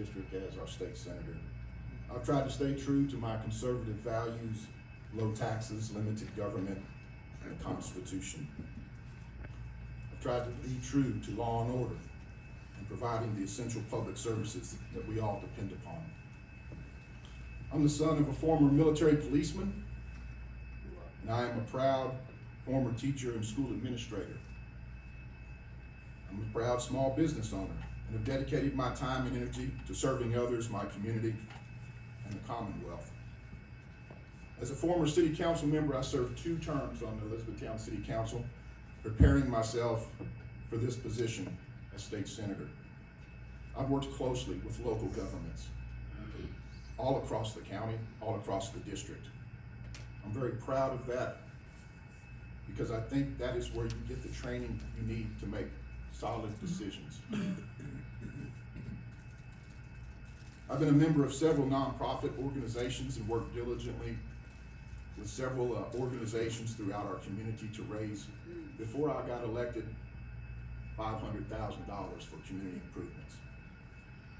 district as our state senator. I've tried to stay true to my conservative values, low taxes, limited government, and the Constitution. I've tried to be true to law and order and providing the essential public services that we all depend upon. I'm the son of a former military policeman, and I am a proud former teacher and school administrator. I'm a proud small business owner and have dedicated my time and energy to serving others, my community, and the Commonwealth. As a former city council member, I served 2 terms on the Elizabethtown City Council, preparing myself for this position as state senator. I've worked closely with local governments all across the county, all across the district. I'm very proud of that because I think that is where you get the training you need to make solid decisions. I've been a member of several nonprofit organizations and worked diligently with several organizations throughout our community to raise, before I got elected, $500,000 for community improvements.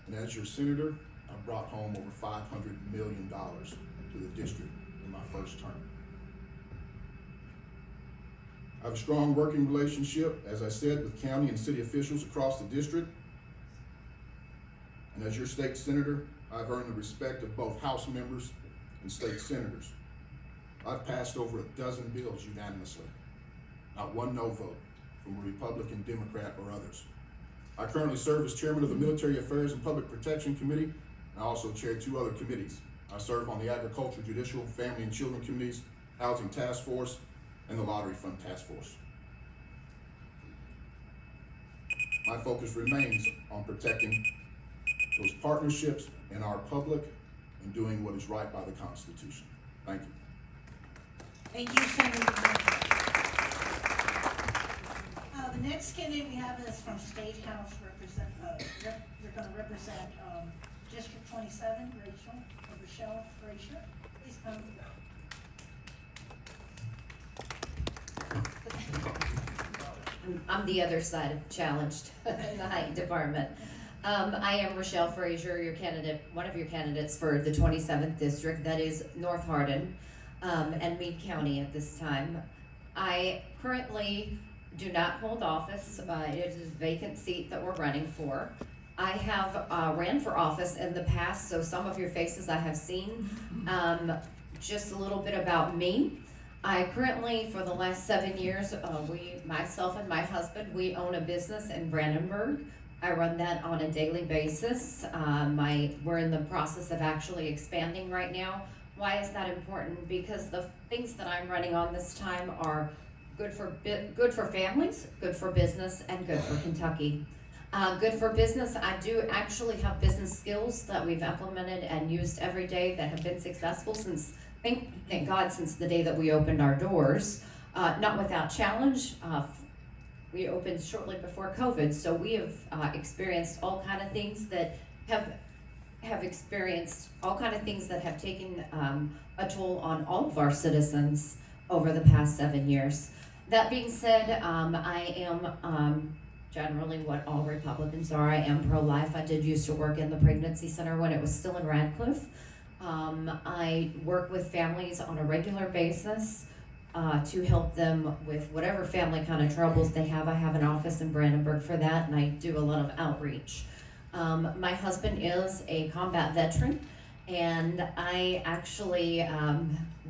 And as your senator, I brought home over $500 million to the district in my first term. I have a strong working relationship, as I said, with county and city officials across the district. And as your state senator, I've earned the respect of both House members and state senators. I've passed over a dozen bills unanimously, not one no vote from a Republican, Democrat, or others. I currently serve as chairman of the Military Affairs and Public Protection Committee, and I also chair 2 other committees. I serve on the Agriculture, Judicial, Family and Children Committees, Housing Task Force, and the Lottery Fund Task Force. My focus remains on protecting those partnerships in our public and doing what is right by the Constitution. Thank you. Thank you, Senator. The next candidate we have is from State House you're going to represent District 27, Rochelle Frazier. Please come. I'm the other side of challenged in the Hardin department. I am Rochelle Frazier, your candidate, one of your candidates for the 27th district, that is North Hardin and Meade County at this time. I currently do not hold office. It is a vacant seat that we're running for. I have ran for office in the past, so some of your faces I have seen. Just a little bit about me. I currently, for the last 7 years, myself and my husband, we own a business in Brandenburg. I run that on a daily basis. We're in the process of actually expanding right now. Why is that important? Because the things that I'm running on this time are good for families, good for business, and good for Kentucky. Good for business, I do actually have business skills that we've implemented and used every day that have been successful since, thank God, since the day that we opened our doors. Not without challenge. We opened shortly before COVID, so we have experienced all kind of things that have experienced all kind of things that have taken a toll on all of our citizens over the past 7 years. That being said, I am generally what all Republicans are. I am pro-life. I did used to work in the pregnancy center when it was still in Radcliffe. I work with families on a regular basis to help them with whatever family kind of troubles they have. I have an office in Brandenburg for that, and I do a lot of outreach. My husband is a combat veteran, and I actually,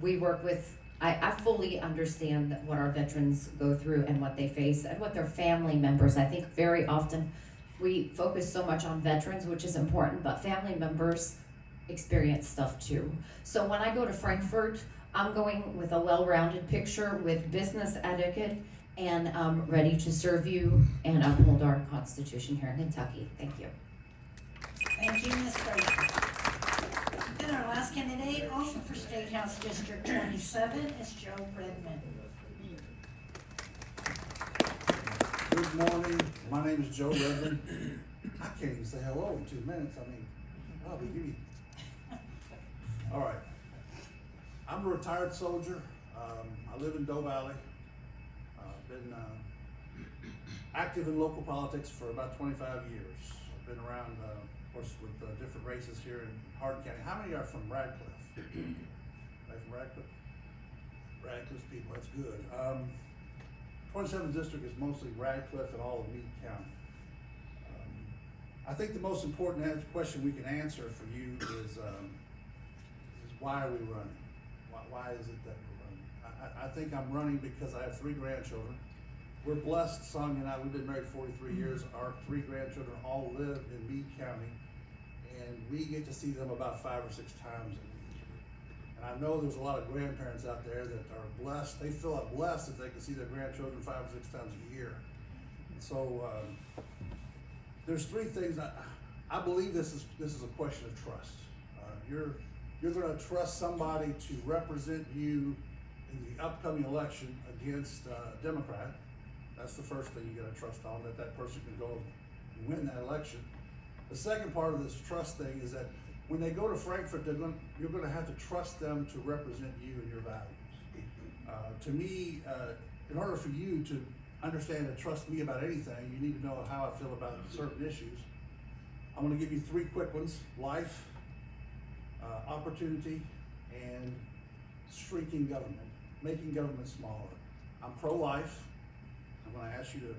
we work with, I fully understand what our veterans go through and what they face and what their family members. I think very often we focus so much on veterans, which is important, but family members experience stuff too. So when I go to Frankfurt, I'm going with a well-rounded picture with business etiquette, and I'm ready to serve you and uphold our Constitution here in Kentucky. Thank you. Thank you, Ms. Frazier. And our last candidate, also for State House District 27, is Joe Redmond. Good morning. My name is Joe Redmond. I can't even say hello in 2 minutes. I mean, I'll be giving. All right. I'm a retired soldier. I live in Doe Valley. I've been active in local politics for about 25 years. I've been around of course, with different races here in Hardin County. How many are from Radcliffe? Right, from Radcliffe? Radcliffe people, that's good. 27th district is mostly Radcliffe and all of Meade County. I think the most important question we can answer for you is why are we running? Why is it that we're running? I think I'm running because I have 3 grandchildren. We're blessed, Sonia and I, we've been married 43 years. Our 3 grandchildren all live in Meade County, and we get to see them about 5 or 6 times a week. And I know there's a lot of grandparents out there that are blessed. They feel blessed if they can see their grandchildren 5 or 6 times a year. And so there's 3 things. I believe this is a question of trust. You're going to trust somebody to represent you in the upcoming election against a Democrat. That's the first thing you got to trust on, that person can go and win that election. The second part of this trust thing is that when they go to Frankfurt, you're going to have to trust them to represent you and your values. To me, in order for you to understand and trust me about anything, you need to know how I feel about certain issues. I'm going to give you 3 quick ones: life, opportunity, and shrinking government, making government smaller. I'm pro-life. I'm going to ask you to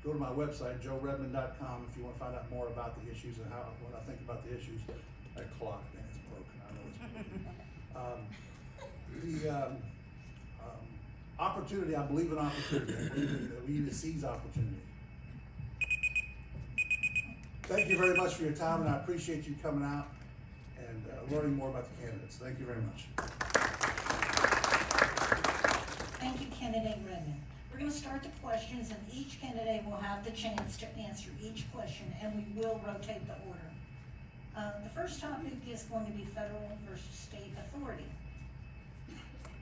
go to my website, joeredmond.com, if you want to find out more about the issues and what I think about the issues. That clock, man, it's broken. I know it's broken. Opportunity, I believe in opportunity. I believe that we need to seize opportunity. Thank you very much for your time, and I appreciate you coming out and learning more about the candidates. Thank you very much. Thank you, candidate Redmond. We're going to start the questions, and each candidate will have the chance to answer each question, and we will rotate the order. The first topic is going to be federal versus state authority.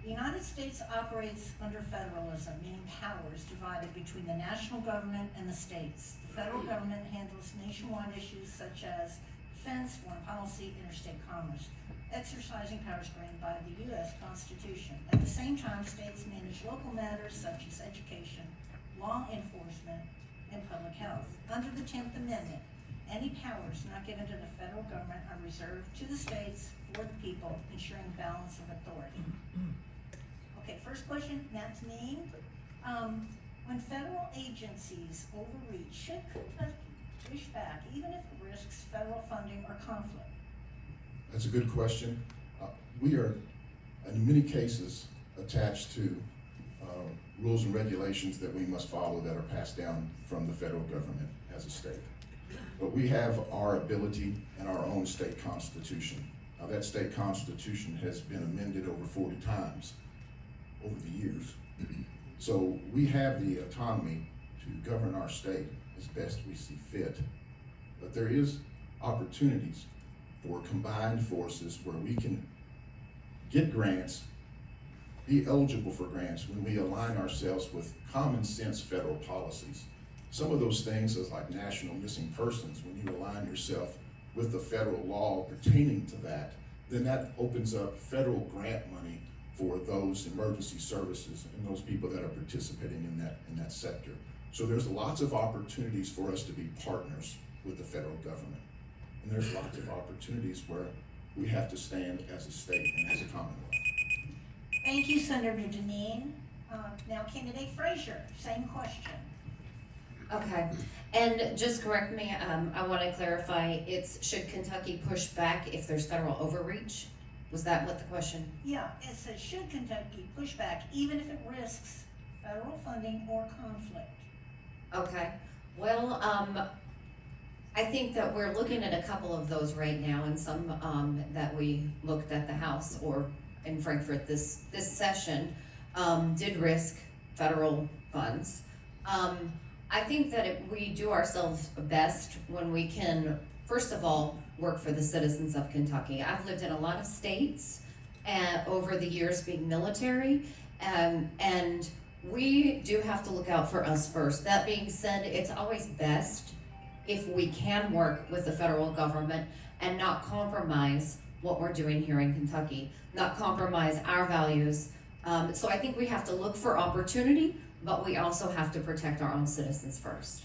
The United States operates under federalism, meaning powers divided between the national government and the states. The federal government handles nationwide issues such as defense, foreign policy, interstate commerce, exercising powers granted by the U.S. Constitution. At the same time, states manage local matters such as education, law enforcement, and public health. Under the 10th Amendment, any powers not given to the federal government are reserved to the states for the people, ensuring balance of authority. Okay, first question, Matt Neen. When federal agencies overreach, should Kentucky push back, even if it risks federal funding or conflict? That's a good question. We are, in many cases, attached to rules and regulations that we must follow that are passed down from the federal government as a state. But we have our ability and our own state constitution. Now, that state constitution has been amended over 40 times over the years. So we have the autonomy to govern our state as best we see fit. But there is opportunities for combined forces where we can get grants, be eligible for grants when we align ourselves with common sense federal policies. Some of those things is like national missing persons. When you align yourself with the federal law pertaining to that, then that opens up federal grant money for those emergency services and those people that are participating in that sector. So there's lots of opportunities for us to be partners with the federal government. And there's lots of opportunities where we have to stand as a state and as a commonwealth. Thank you, Senator Deneen. Now, candidate Frazier, same question. Okay, and just correct me, I want to clarify, should Kentucky push back if there's federal overreach? Was that what the question? Yeah, it says, should Kentucky push back even if it risks federal funding or conflict? Okay, well, I think that we're looking at a couple of those right now, and some that we looked at the House or in Frankfurt this session did risk federal funds. I think that we do ourselves best when we can, first of all, work for the citizens of Kentucky. I've lived in a lot of states over the years being military, and we do have to look out for us first. That being said, it's always best if we can work with the federal government and not compromise what we're doing here in Kentucky, not compromise our values. So I think we have to look for opportunity, but we also have to protect our own citizens first.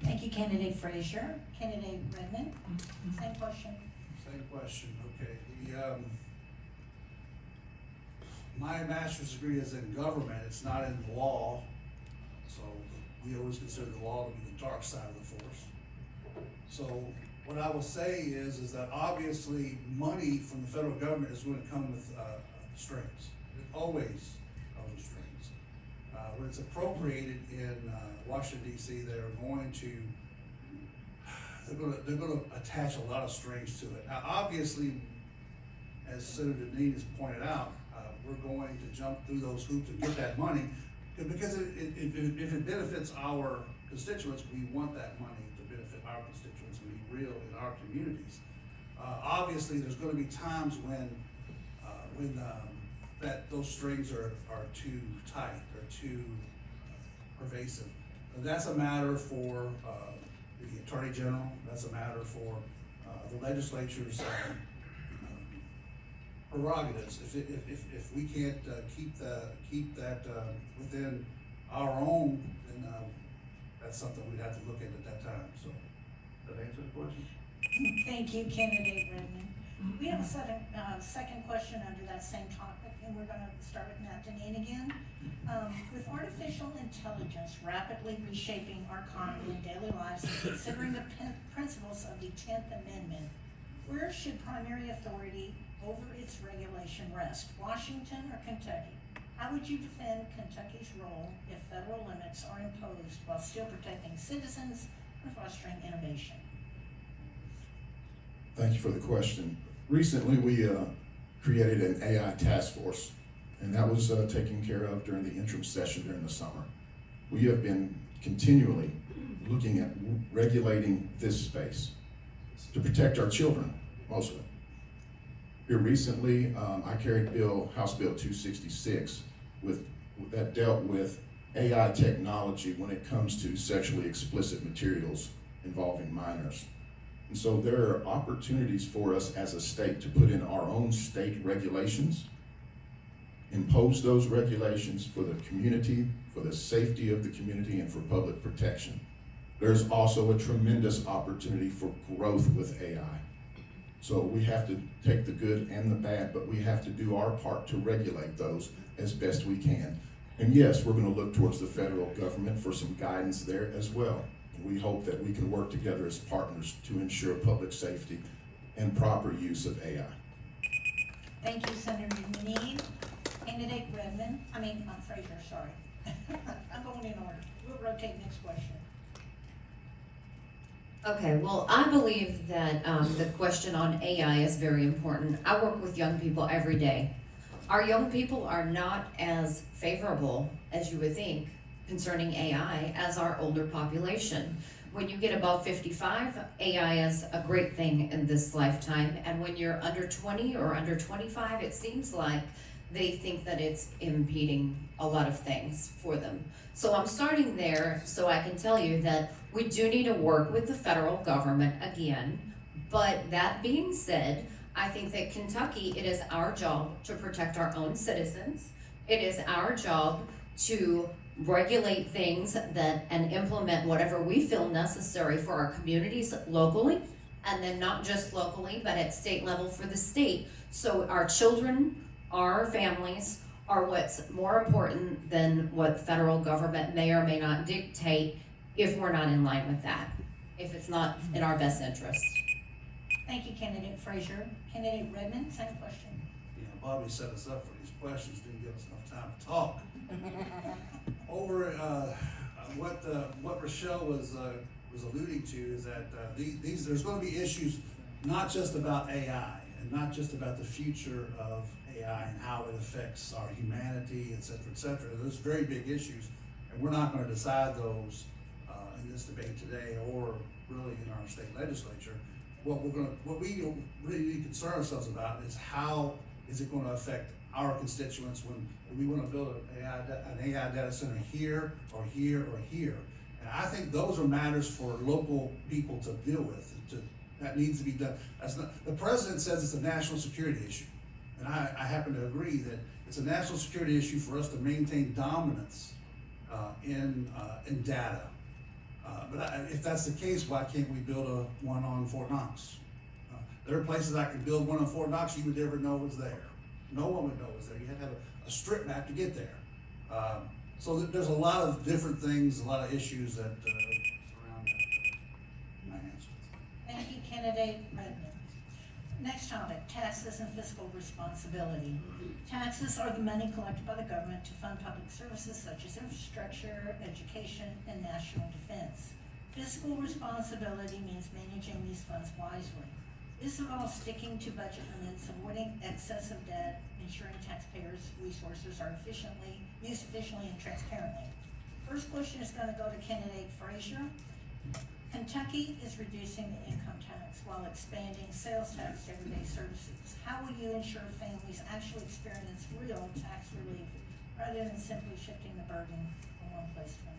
Thank you, candidate Frazier. Candidate Redmond, same question. Same question, okay. My master's degree is in government, it's not in law, so we always consider the law to be the dark side of the force. So what I will say is that obviously money from the federal government is going to come with strings. It always comes with strings. When it's appropriated in Washington D.C., they're going to attach a lot of strings to it. Now, obviously, as Senator Dean has pointed out, we're going to jump through those hoops and get that money, because if it benefits our constituents, we want that money to benefit our constituents and be real in our communities. Obviously, there's going to be times when that those strings are too tight or too pervasive. That's a matter for the Attorney General. That's a matter for the legislature's prerogatives. If we can't keep that within our own, then that's something we'd have to look at that time. So, does that answer the question? Thank you, candidate Redmond. We have a second question under that same topic, and we're gonna start with Matt Deneen again. With artificial intelligence rapidly reshaping our economy and daily lives, and considering the principles of the 10th Amendment, where should primary authority over its regulation rest, Washington or Kentucky? How would you defend Kentucky's role if federal limits are imposed while still protecting citizens and fostering innovation? Thank you for the question. Recently, we created an AI task force, and that was taken care of during the interim session during the summer. We have been continually looking at regulating this space to protect our children, mostly. Here recently, I carried House Bill 266 that dealt with AI technology when it comes to sexually explicit materials involving minors. And so there are opportunities for us as a state to put in our own state regulations, impose those regulations for the community, for the safety of the community, and for public protection. There's also a tremendous opportunity for growth with AI. So we have to take the good and the bad, but we have to do our part to regulate those as best we can. And yes, we're going to look towards the federal government for some guidance there as well. We hope that we can work together as partners to ensure public safety and proper use of AI. Thank you, Senator Deneen. Candidate Redmond, Frazier, sorry. I'm going in order. We'll rotate next question. Okay, well, I believe that the question on AI is very important. I work with young people every day. Our young people are not as favorable as you would think concerning AI as our older population. When you get above 55, AI is a great thing in this lifetime, and when you're under 20 or under 25, it seems like they think that it's impeding a lot of things for them. So I'm starting there so I can tell you that we do need to work with the federal government again, but that being said, I think that Kentucky, it is our job to protect our own citizens. It is our job to regulate things and implement whatever we feel necessary for our communities locally, and then not just locally, but at state level for the state. So our children, our families are what's more important than what the federal government may or may not dictate if we're not in line with that, if it's not in our best interest. Thank you, Candidate Frazier. Candidate Redmond, same question. Yeah, Bobby set us up for these questions, didn't give us enough time to talk. Over what Rochelle was alluding to is that there's going to be issues not just about AI and not just about the future of AI and how it affects our humanity, et cetera, et cetera. Those very big issues, and we're not going to decide those in this debate today or really in our state legislature. What we really need to concern ourselves about is how is it going to affect our constituents when we want to build an AI data center here or here or here. And I think those are matters for local people to deal with. That needs to be done. The president says it's a national security issue. And I happen to agree that it's a national security issue for us to maintain dominance in data. If that's the case, why can't we build one on Fort Knox? There are places I could build one on Fort Knox you would never know was there. No one would know was there. You had to have a strip map to get there. So there's a lot of different things, a lot of issues that surround that. My answer. Thank you, candidate Redmond. Next topic, taxes and fiscal responsibility. Taxes are the money collected by the government to fund public services such as infrastructure, education, and national defense. Fiscal responsibility means managing these funds wisely. This involves sticking to budget limits, avoiding excessive debt, ensuring taxpayers' resources are used efficiently and transparently. First question is going to go to candidate Frazier. Kentucky is reducing the income tax while expanding sales tax to everyday services. How will you ensure families actually experience real tax relief rather than simply shifting the burden from one place to another?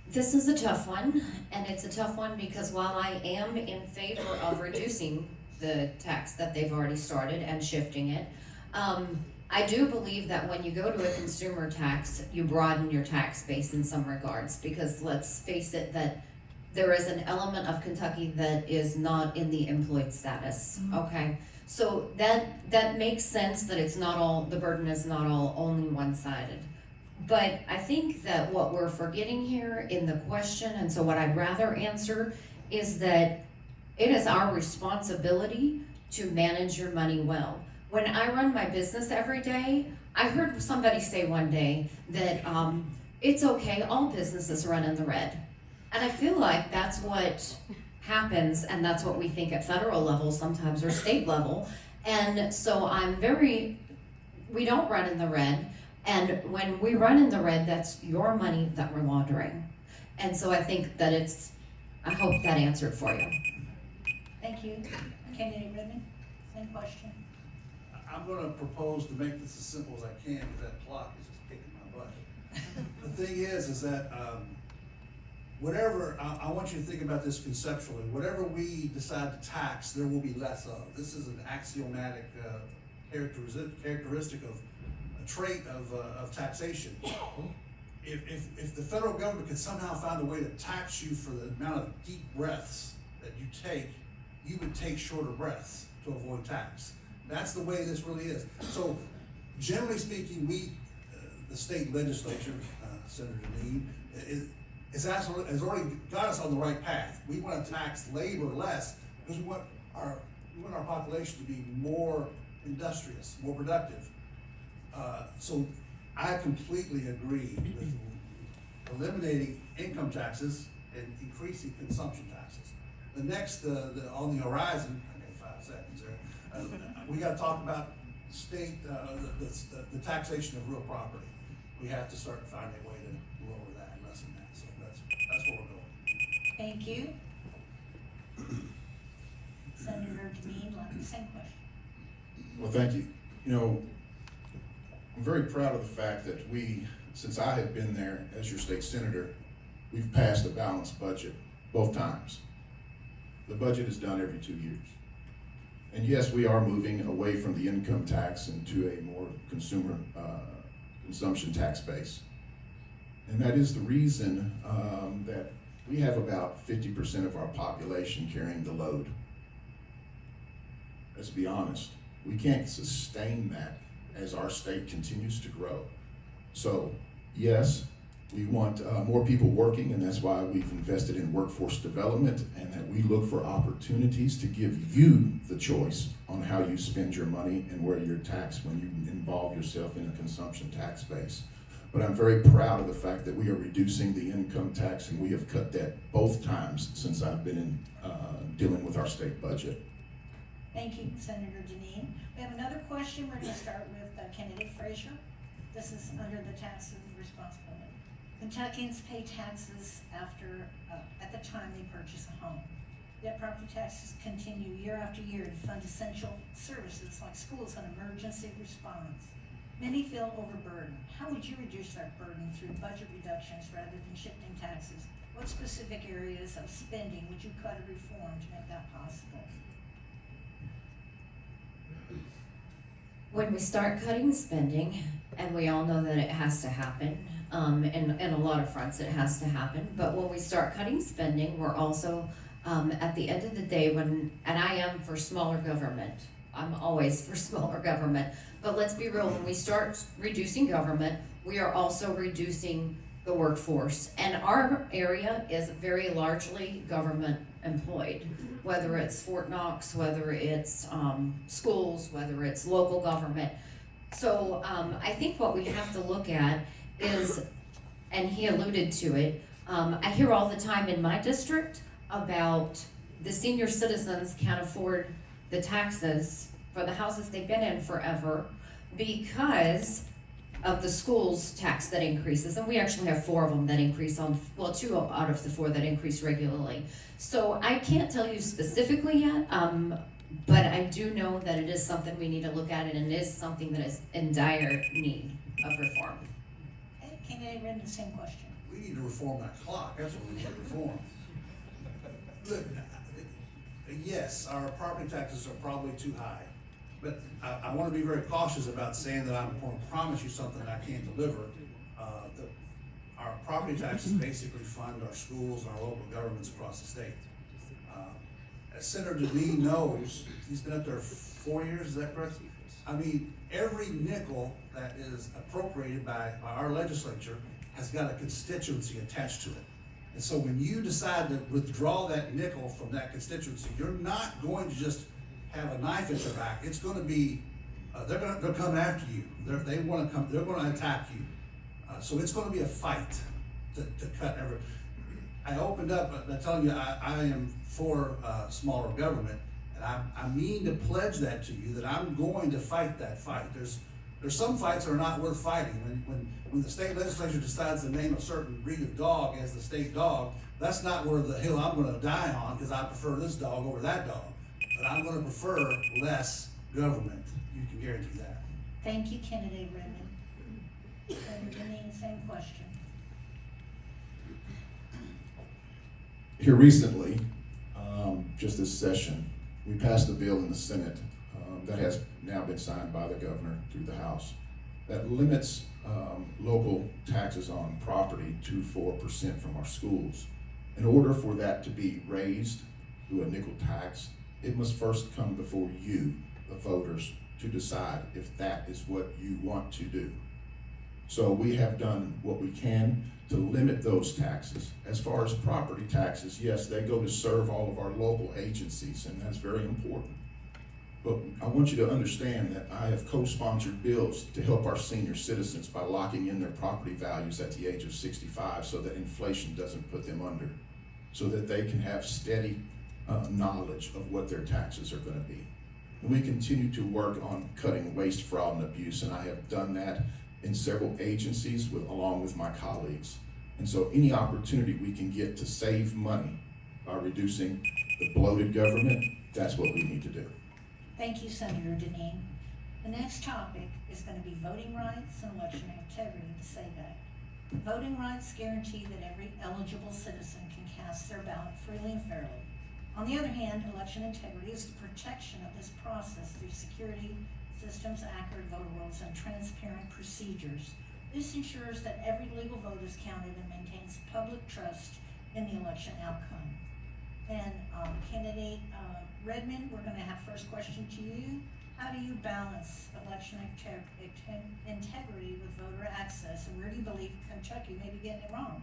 This is a tough one, and it's a tough one because while I am in favor of reducing the tax that they've already started and shifting it, I do believe that when you go to a consumer tax, you broaden your tax base in some regards, because let's face it, that there is an element of Kentucky that is not in the employed status, okay? So that makes sense that it's not all, the burden is not all only one-sided. But I think that what we're forgetting here in the question, and so what I'd rather answer, is that it is our responsibility to manage your money well. When I run my business every day, I heard somebody say one day that it's okay, all businesses run in the red. And I feel like that's what happens, and that's what we think at federal level sometimes, or state level. And so we don't run in the red. And when we run in the red, that's your money that we're laundering. And so I think that I hope that answered for you. Thank you. Candidate Redmond, same question. I'm gonna propose to make this as simple as I can, because that clock is just kicking my butt. The thing is that whatever, I want you to think about this conceptually, whatever we decide to tax, there will be less of. This is an axiomatic characteristic of a trait of taxation. If the federal government could somehow find a way to tax you for the amount of deep breaths that you take, you would take shorter breaths to avoid tax. That's the way this really is. So, generally speaking, the state legislature, Senator Dean, has already got us on the right path. We want to tax labor less because we want our population to be more industrious, more productive. So, I completely agree with eliminating income taxes and increasing consumption taxes. The next, on the horizon, I got 5 seconds there. We got to talk about state, the taxation of real property. We have to start finding a way to lower that and lessen that. So that's where we're going. Thank you. Senator Dean, same question. Well, thank you. You know, I'm very proud of the fact that since I have been there as your state senator, we've passed a balanced budget both times. The budget is done every 2 years. And yes, we are moving away from the income tax into a more consumer consumption tax base. And that is the reason that we have about 50% of our population carrying the load. Let's be honest, we can't sustain that as our state continues to grow. So yes, we want more people working, and that's why we've invested in workforce development, and that we look for opportunities to give you the choice on how you spend your money and where you're taxed when you involve yourself in a consumption tax base. But I'm very proud of the fact that we are reducing the income tax, and we have cut that both times since I've been dealing with our state budget. Thank you, Senator Deneen. We have another question. We're going to start with candidate Frazier. This is under the tax and responsibility. Kentuckians pay taxes at the time they purchase a home. Yet property taxes continue year after year to fund essential services like schools and emergency response. Many feel overburdened. How would you reduce that burden through budget reductions rather than shifting taxes? What specific areas of spending would you cut or reform to make that possible? When we start cutting spending, and we all know that it has to happen, in a lot of fronts it has to happen. But when we start cutting spending, we're also, at the end of the day, and I am for smaller government, I'm always for smaller government, but let's be real, when we start reducing government, we are also reducing the workforce. And our area is very largely government employed, whether it's Fort Knox, whether it's schools, whether it's local government. So I think what we have to look at is, and he alluded to it, I hear all the time in my district about the senior citizens can't afford the taxes for the houses they've been in forever because of the school's tax that increases. And we actually have 4 of them that increase on, well, 2 out of the 4 that increase regularly. So I can't tell you specifically yet, but I do know that it is something we need to look at, and it is something that is in dire need of reform. Okay, candidate Redmond, the same question. We need to reform that clock, that's what we need to reform. Look, yes, our property taxes are probably too high, but I want to be very cautious about saying that I'm going to promise you something that I can't deliver. Our property taxes basically fund our schools and our local governments across the state. As Senator Devine knows, he's been up there 4 years, is that correct? I mean, every nickel that is appropriated by our legislature has got a constituency attached to it. And so when you decide to withdraw that nickel from that constituency, you're not going to just have a knife at your back. It's going to be, they'll come after you. They're going to attack you. So it's going to be a fight to cut every. I opened up by telling you I am for smaller government, and I mean to pledge that to you, that I'm going to fight that fight. There's some fights that are not worth fighting. When the state legislature decides to name a certain breed of dog as the state dog, that's not where the hill I'm going to die on, because I prefer this dog over that dog. But I'm going to prefer less government. You can guarantee that. Thank you, candidate Redmond. Senator Deneen, same question. Here recently, just this session, we passed a bill in the Senate that has now been signed by the governor through the House that limits local taxes on property to 4% from our schools. In order for that to be raised through a nickel tax, it must first come before you, the voters, to decide if that is what you want to do. So we have done what we can to limit those taxes. As far as property taxes, yes, they go to serve all of our local agencies, and that's very important. But I want you to understand that I have co-sponsored bills to help our senior citizens by locking in their property values at the age of 65 so that inflation doesn't put them under, so that they can have steady knowledge of what their taxes are going to be. And we continue to work on cutting waste, fraud, and abuse, and I have done that in several agencies along with my colleagues. And so any opportunity we can get to save money by reducing the bloated government, that's what we need to do. Thank you, Senator Deneen. The next topic is going to be voting rights and election integrity. To say that voting rights guarantee that every eligible citizen can cast their ballot freely and fairly. On the other hand, election integrity is the protection of this process through security systems, accurate voter rolls, and transparent procedures. This ensures that every legal vote is counted and maintains public trust in the election outcome. And candidate Redmond, we're going to have first question to you. How do you balance election integrity with voter access, and where do you believe Kentucky may be getting it wrong?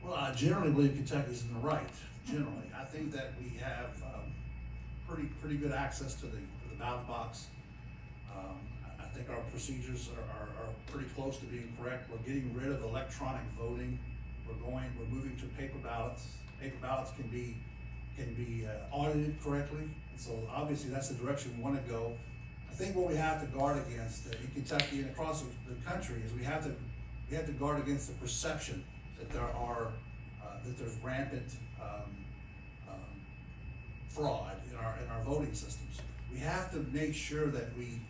Well, I generally believe Kentucky's in the right. Generally, I think that we have pretty good access to the ballot box. I think our procedures are pretty close to being correct. We're getting rid of electronic voting. We're moving to paper ballots. Paper ballots can be audited correctly. And so obviously that's the direction we want to go. I think what we have to guard against in Kentucky and across the country is we have to guard against the perception that there's rampant fraud in our voting systems. We have to make sure that we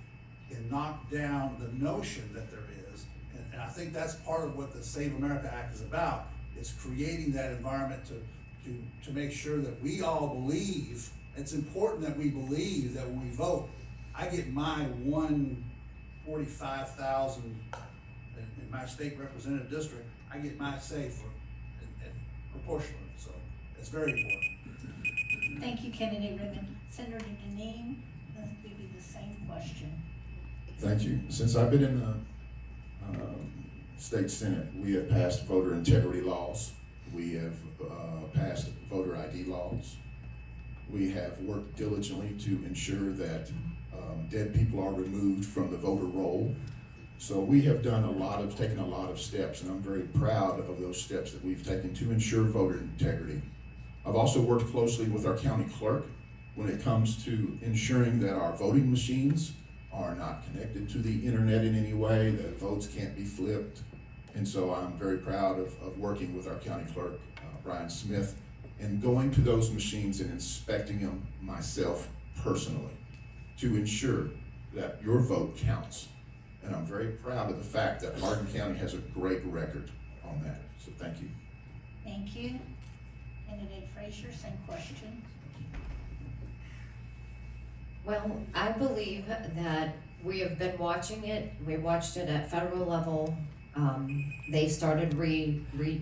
can knock down the notion that there is, and I think that's part of what the Save America Act is about. It's creating that environment to make sure that we all believe. It's important that we believe that when we vote, I get my 145,000 in my state representative district, I get my say and proportionally, so it's very important. Thank you, candidate Redmond. Senator Deneen, let's give you the same question. Thank you. Since I've been in the state senate, we have passed voter integrity laws. We have passed voter ID laws. We have worked diligently to ensure that dead people are removed from the voter roll. So we have taken a lot of steps, and I'm very proud of those steps that we've taken to ensure voter integrity. I've also worked closely with our county clerk when it comes to ensuring that our voting machines are not connected to the internet in any way, that votes can't be flipped. And so I'm very proud of working with our county clerk, Brian Smith, and going to those machines and inspecting them myself personally to ensure that your vote counts. And I'm very proud of the fact that Hardin County has a great record on that. So thank you. Thank you. Candidate Frazier, same question. Well, I believe that we have been watching it. We watched it at federal level. They started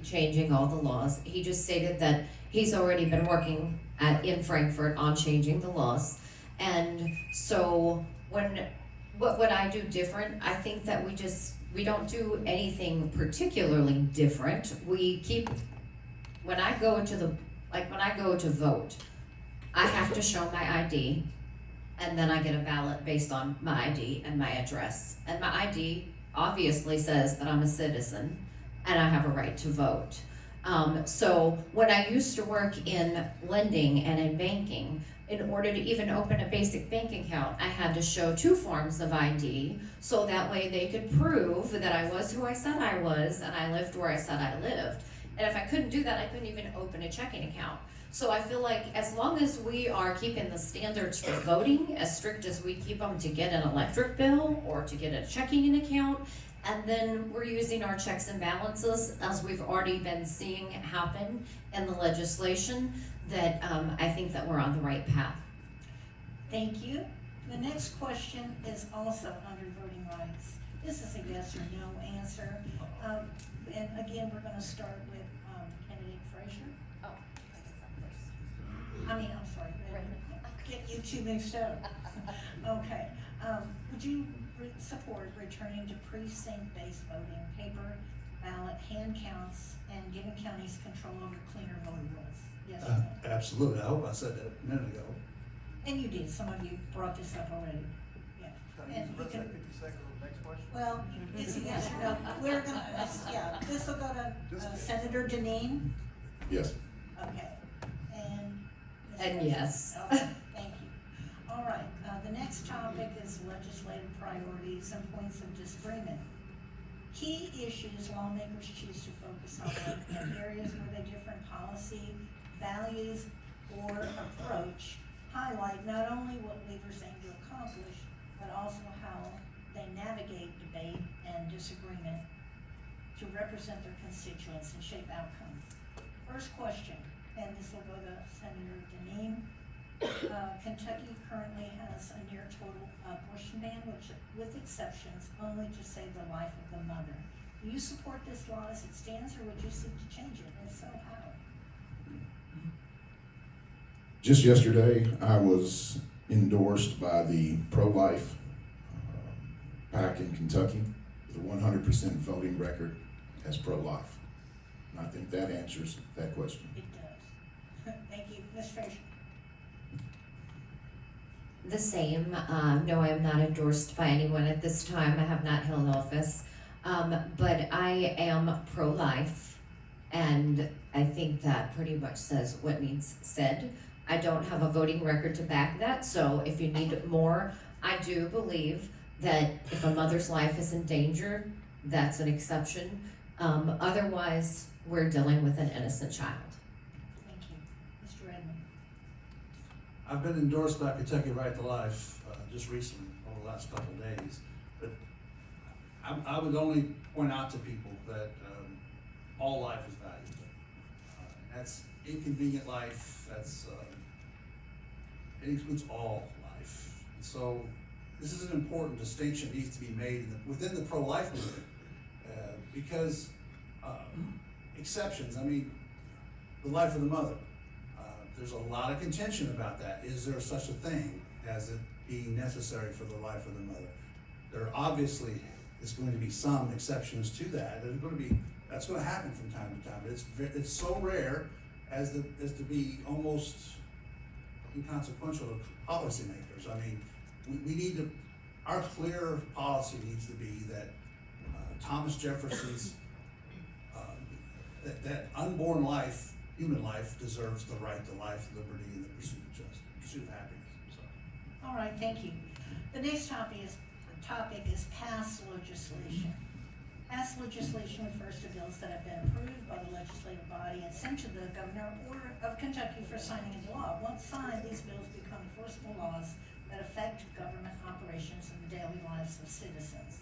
changing all the laws. He just stated that he's already been working in Frankfurt on changing the laws. And so what would I do different? I think that we don't do anything particularly different. When I go to vote, I have to show my ID, and then I get a ballot based on my ID and my address. And my ID obviously says that I'm a citizen and I have a right to vote. So when I used to work in lending and in banking, in order to even open a basic bank account, I had to show 2 forms of ID, so that way they could prove that I was who I said I was and I lived where I said I lived. And if I couldn't do that, I couldn't even open a checking account. So I feel like as long as we are keeping the standards for voting as strict as we keep them to get an electric bill or to get a checking account, and then we're using our checks and balances as we've already been seeing happen in the legislation, that I think that we're on the right path. Thank you. The next question is also under voting rights. This is a yes or no answer. And again, we're gonna start with candidate Frazier. Oh, I'm sorry, get you two mixed up. Okay, would you support returning to precinct-based voting, paper ballot, hand counts, and giving counties control over cleaner voting rolls? Yes or no? Absolutely. I hope I said that a minute ago. And you did, some of you brought this up already, yeah. And we can, 50 seconds on the next question? well, it's a yes or no, we're gonna, yeah, this will go to Senator Deneen, Yes. okay, and. Ms. And Frazier? yes. Okay, thank you. All right, the next topic is legislative priorities and points of disagreement. Key issues lawmakers choose to focus on are areas where they differ in policy, values, or approach, highlight not only what leaders aim to accomplish, but also how they navigate debate and disagreement to represent their constituents and shape outcomes. First question, and this will go to Senator Deneen. Kentucky currently has a near total abortion ban, which, with exceptions, only to save the life of the mother. Do you support this law as it stands, or would you seek to change it? If so, how? Just yesterday, I was endorsed by the pro-life PAC in Kentucky with a 100% voting record as pro-life. And I think that answers that question. It does. Thank you. Ms. Frazier? The same. No, I am not endorsed by anyone at this time. I have not held office. But I am pro-life, and I think that pretty much says what needs said. I don't have a voting record to back that, so if you need more, I do believe that if a mother's life is in danger, that's an exception. Otherwise, we're dealing with an innocent child. Thank you. Mr. Redmond? I've been endorsed by Kentucky Right to Life just recently, over the last couple of days. But I would only point out to people that all life is valuable. That's inconvenient life, it includes all life. And so this is an important distinction that needs to be made within the pro-life movement because exceptions, I mean, the life of the mother. There's a lot of contention about that. Is there such a thing as it being necessary for the life of the mother? There obviously is going to be some exceptions to that. That's going to happen from time to time. It's so rare as to be almost inconsequential to policymakers. I mean, we need to, our clear policy needs to be that Thomas Jefferson's, that unborn life, human life, deserves the right to life, liberty, and the pursuit of justice, pursuit of happiness. So. All right, thank you. The next topic is past legislation. Past legislation refers to bills that have been approved by the legislative body and sent to the governor of Kentucky for signing into law. Once signed, these bills become enforceable laws that affect government operations and the daily lives of citizens.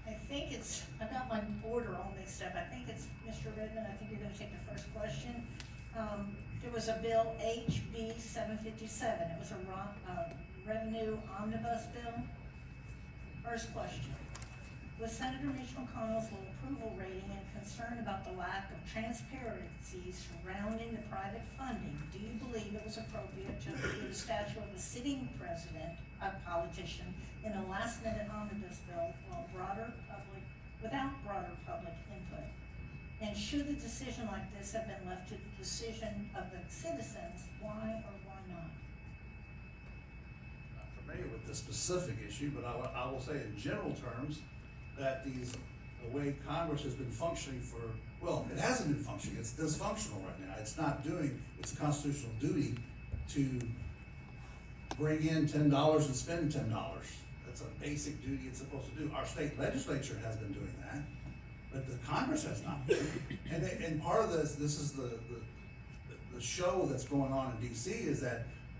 I think I got my order all mixed up. I think it's Mr. Redmond. I think you're gonna take the first question. There was a bill, HB 757. It was a revenue omnibus bill. First question. With Senator Mitch McConnell's low approval rating and concern about the lack of transparency surrounding the private funding, do you believe it was appropriate to approve the statute of a sitting president, a politician, in a last-minute omnibus bill without broader public input? And should the decision like this have been left to the decision of the citizens, why or why not? Not familiar with the specific issue, but I will say in general terms that the way Congress has been functioning it hasn't been functioning, it's dysfunctional right now. It's not doing its constitutional duty to bring in $10 and spend $10. That's a basic duty it's supposed to do. Our state legislature has been doing that, but the Congress has not been. And part of this is the show that's going on in DC is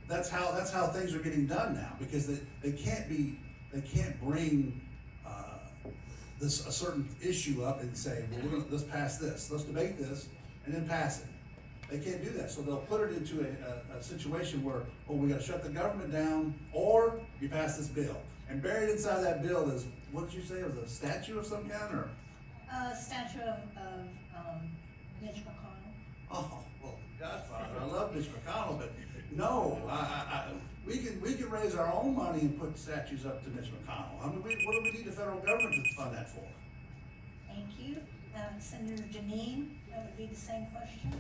that's how things are getting done now, because they can't bring a certain issue up and say, well, let's pass this, let's debate this, and then pass it. They can't do that, so they'll put it into a situation where, we gotta shut the government down, or you pass this bill. And buried inside that bill is, what did you say, it was a statue of some kind, or? Statue of Mitch McConnell. Oh, well, Godfather, I love Mitch McConnell, but no, we can raise our own money and put statues up to Mitch McConnell. I mean, what do we need the federal government to fund that for? Thank you. Senator Janine, that would be the same question.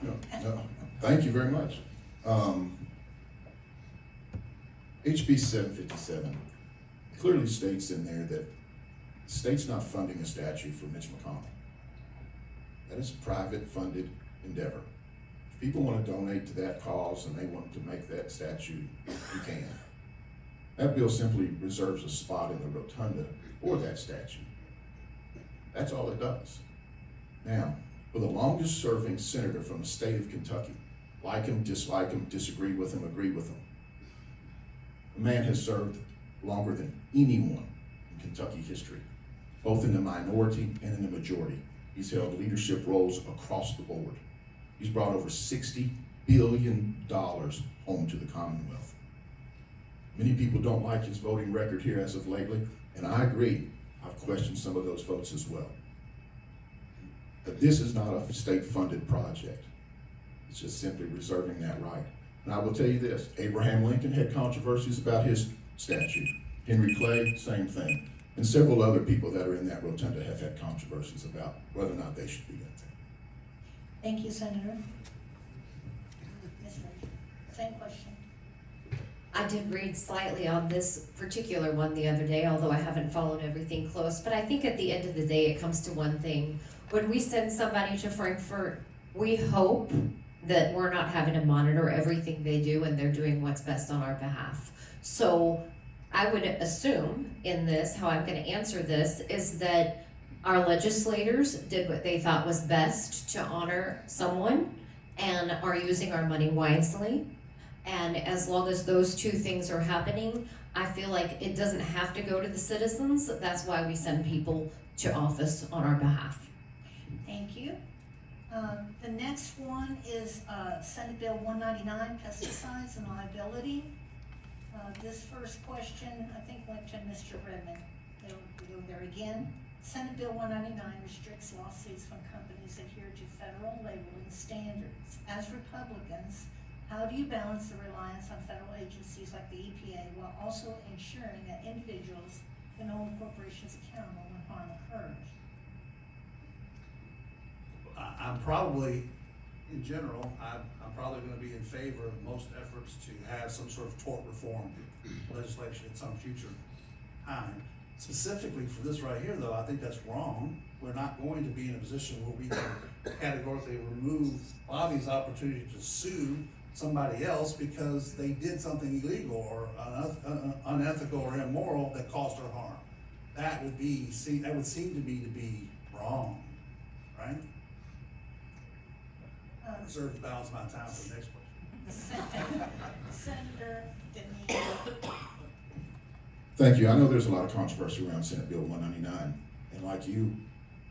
No, thank you very much. HB 757 clearly states in there that the state's not funding a statue for Mitch McConnell. That is a private funded endeavor. If people want to donate to that cause and they want to make that statue, you can. That bill simply reserves a spot in the rotunda for that statue. That's all it does. Now, for the longest serving senator from the state of Kentucky, like him, dislike him, disagree with him, agree with him, the man has served longer than anyone in Kentucky history, both in the minority and in the majority. He's held leadership roles across the board. He's brought over $60 billion home to the Commonwealth. Many people don't like his voting record here as of lately, and I agree. I've questioned some of those votes as well. But this is not a state-funded project. It's just simply reserving that right. And I will tell you this, Abraham Lincoln had controversies about his statue. Henry Clay, same thing. And several other people that are in that rotunda have had controversies about whether or not they should be that thing. Thank you, Senator. Ms. Frazier, same question. I did read slightly on this particular one the other day, although I haven't followed everything close. But I think at the end of the day, it comes to one thing. When we send somebody to Frankfurt, we hope that we're not having to monitor everything they do and they're doing what's best on our behalf. So I would assume in this, how I'm going to answer this, is that our legislators did what they thought was best to honor someone and are using our money wisely. And as long as those two things are happening, I feel like it doesn't have to go to the citizens. That's why we send people to office on our behalf. Thank you. The next one is Senate Bill 199, Pesticides and Liability. This first question, I think, went to Mr. Redmond. we go there again. Senate Bill 199 restricts lawsuits when companies adhere to federal labeling standards. As Republicans, how do you balance the reliance on federal agencies like the EPA while also ensuring that individuals can hold corporations accountable when harm occurs? I'm probably, in general, I'm probably gonna be in favor of most efforts to have some sort of tort reform legislation at some future time. Specifically for this right here, though, I think that's wrong. We're not going to be in a position where we can categorically remove Bobby's opportunity to sue somebody else because they did something illegal or unethical or immoral that caused her harm. That would seem to me to be wrong, right? I reserve the balance of my time for the next question. Senator Denise. Thank you. I know there's a lot of controversy around Senate Bill 199, and like you,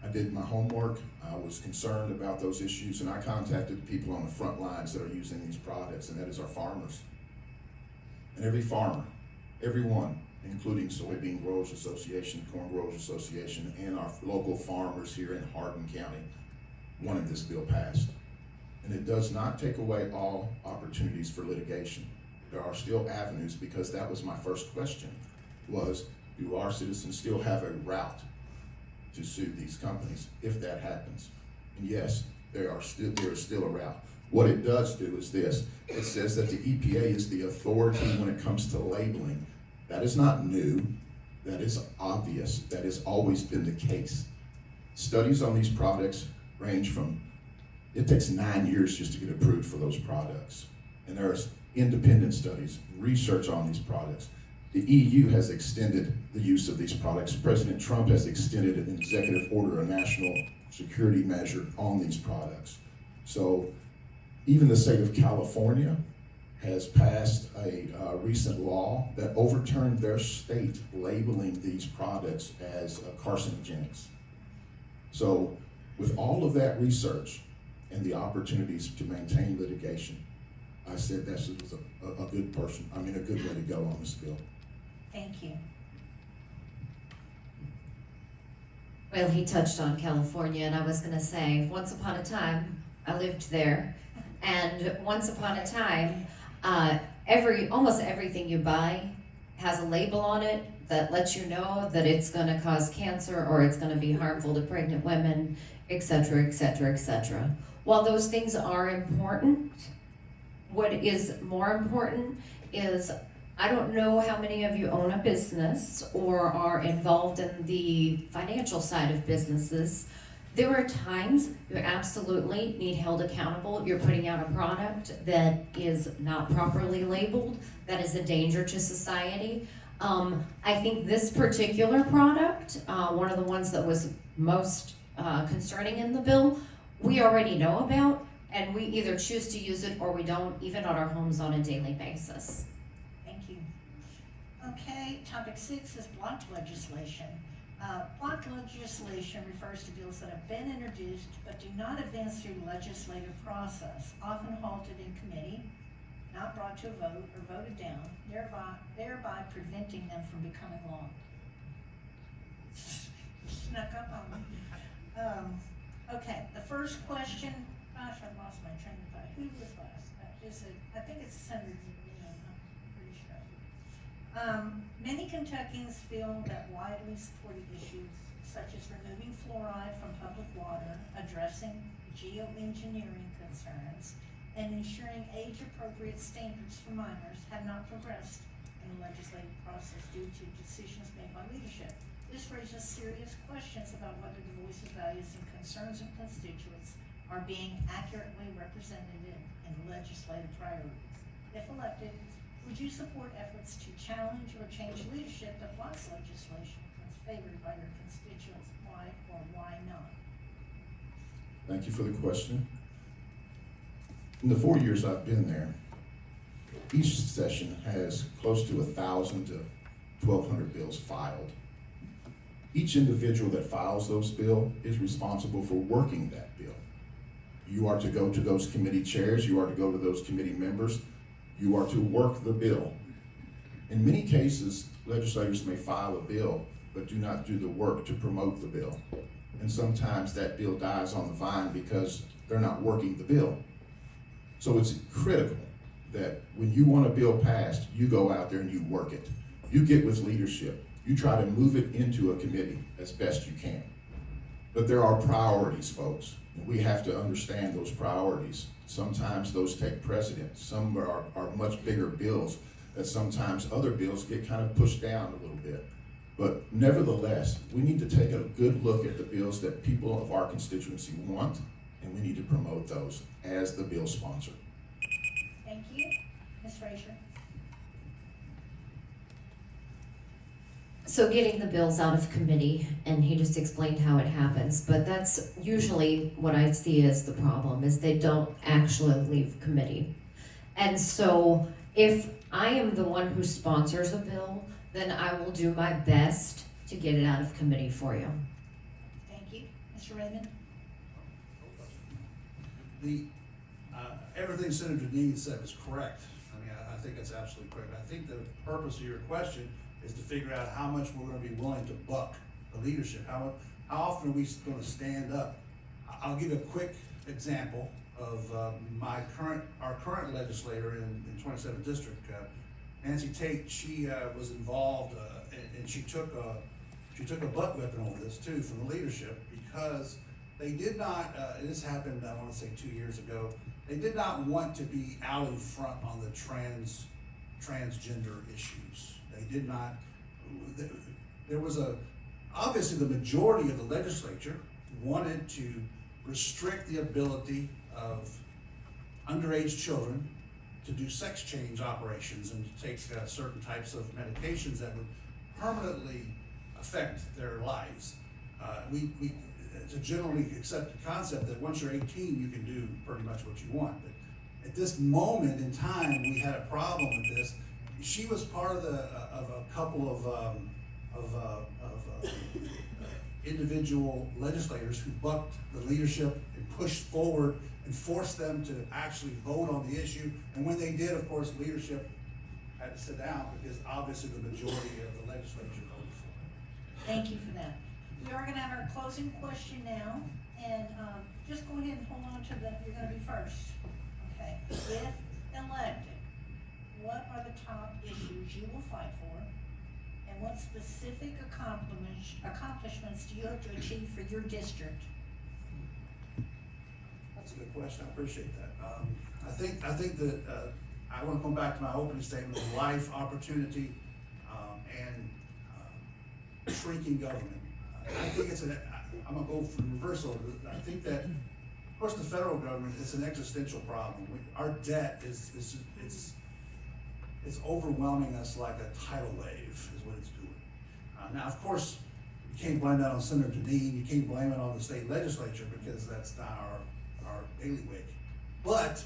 I did my homework. I was concerned about those issues, and I contacted people on the front lines that are using these products, and that is our farmers. And every farmer, everyone, including Soybean Growers Association, Corn Growers Association, and our local farmers here in Hardin County, wanted this bill passed. And it does not take away all opportunities for litigation. There are still avenues, because that was my first question, was, do our citizens still have a route to sue these companies if that happens? And yes, there is still a route. What it does do is this: it says that the EPA is the authority when it comes to labeling. That is not new. That is obvious. That has always been the case. Studies on these products range from, it takes 9 years just to get approved for those products. And there's independent studies, research on these products. The EU has extended the use of these products. President Trump has extended an executive order, a national security measure on these products. So even the state of California has passed a recent law that overturned their state labeling these products as carcinogenics. So with all of that research and the opportunities to maintain litigation, I said this was a good way to go on this bill. Thank you. Well, he touched on California, and I was gonna say, once upon a time, I lived there, and once upon a time, almost everything you buy has a label on it that lets you know that it's gonna cause cancer or it's gonna be harmful to pregnant women, et cetera, et cetera, et cetera. While those things are important, what is more important is, I don't know how many of you own a business or are involved in the financial side of businesses. There are times you absolutely need held accountable. You're putting out a product that is not properly labeled, that is a danger to society. I think this particular product, one of the ones that was most concerning in the bill, we already know about, and we either choose to use it or we don't, even on our homes on a daily basis. Thank you. Okay, topic 6 is block legislation. Block legislation refers to bills that have been introduced but do not advance through the legislative process, often halted in committee, not brought to a vote, or voted down, thereby preventing them from becoming law. Snuck up on me. Okay, the first question, gosh, I lost my train of thought. Who was last? I think it's Senator Zimmerman, I'm pretty sure. Many Kentuckians feel that widely supported issues such as removing fluoride from public water, addressing geoengineering concerns, and ensuring age-appropriate standards for minors have not progressed in the legislative process due to decisions made by leadership. This raises serious questions about whether the voices, values, and concerns of constituents are being accurately represented in legislative priorities. If elected, would you support efforts to challenge or change leadership that blocks legislation that's favored by your constituents? Why or why not? Thank you for the question. In the 4 years I've been there, each session has close to 1,000 to 1,200 bills filed. Each individual that files those bills is responsible for working that bill. You are to go to those committee chairs, you are to go to those committee members, you are to work the bill. In many cases, legislators may file a bill but do not do the work to promote the bill. And sometimes that bill dies on the vine because they're not working the bill. So it's critical that when you want a bill passed, you go out there and you work it. You get with leadership. You try to move it into a committee as best you can. But there are priorities, folks, and we have to understand those priorities. Sometimes those take precedence. Some are much bigger bills, that sometimes other bills get kind of pushed down a little bit. But nevertheless, we need to take a good look at the bills that people of our constituency want, and we need to promote those as the bill sponsor. Thank you. Ms. Frazier? So getting the bills out of committee, and he just explained how it happens, but that's usually what I see as the problem, is they don't actually leave committee. And so if I am the one who sponsors a bill, then I will do my best to get it out of committee for you. Thank you. Mr. Raymond? Everything Senator Dean said is correct. I mean, I think that's absolutely correct. I think the purpose of your question is to figure out how much we're gonna be willing to buck the leadership. How often are we gonna stand up? I'll give a quick example of our current legislator in 27th District, Nancy Tate. She was involved, and she took a butt whipping over this too from the leadership, because they did not, and this happened, I wanna say 2 years ago, they did not want to be out in front on the transgender issues. They did not, there was obviously the majority of the legislature wanted to restrict the ability of underage children to do sex change operations and to take certain types of medications that would permanently affect their lives. It's a generally accepted concept that once you're 18, you can do pretty much what you want. But at this moment in time, we had a problem with this. She was part of a couple of individual legislators who bucked the leadership and pushed forward and forced them to actually vote on the issue. And when they did, of course, leadership had to sit down because obviously the majority of the legislature voted for it. Thank you for that. We are gonna have our closing question now, and, just go ahead and hold on to you're gonna be first. Okay, if elected, what are the top issues you will fight for? And what specific accomplishments do you hope to achieve for your district? That's a good question. I appreciate that. I think that I want to come back to my opening statement of life, opportunity, and shrinking government. I think I'm gonna go for the reversal. I think that, of course, the federal government is an existential problem. Our debt is overwhelming us like a tidal wave, is what it's doing. Now, of course, you can't blame that on Senator Deneen. You can't blame it on the state legislature because that's not our bailiwick. But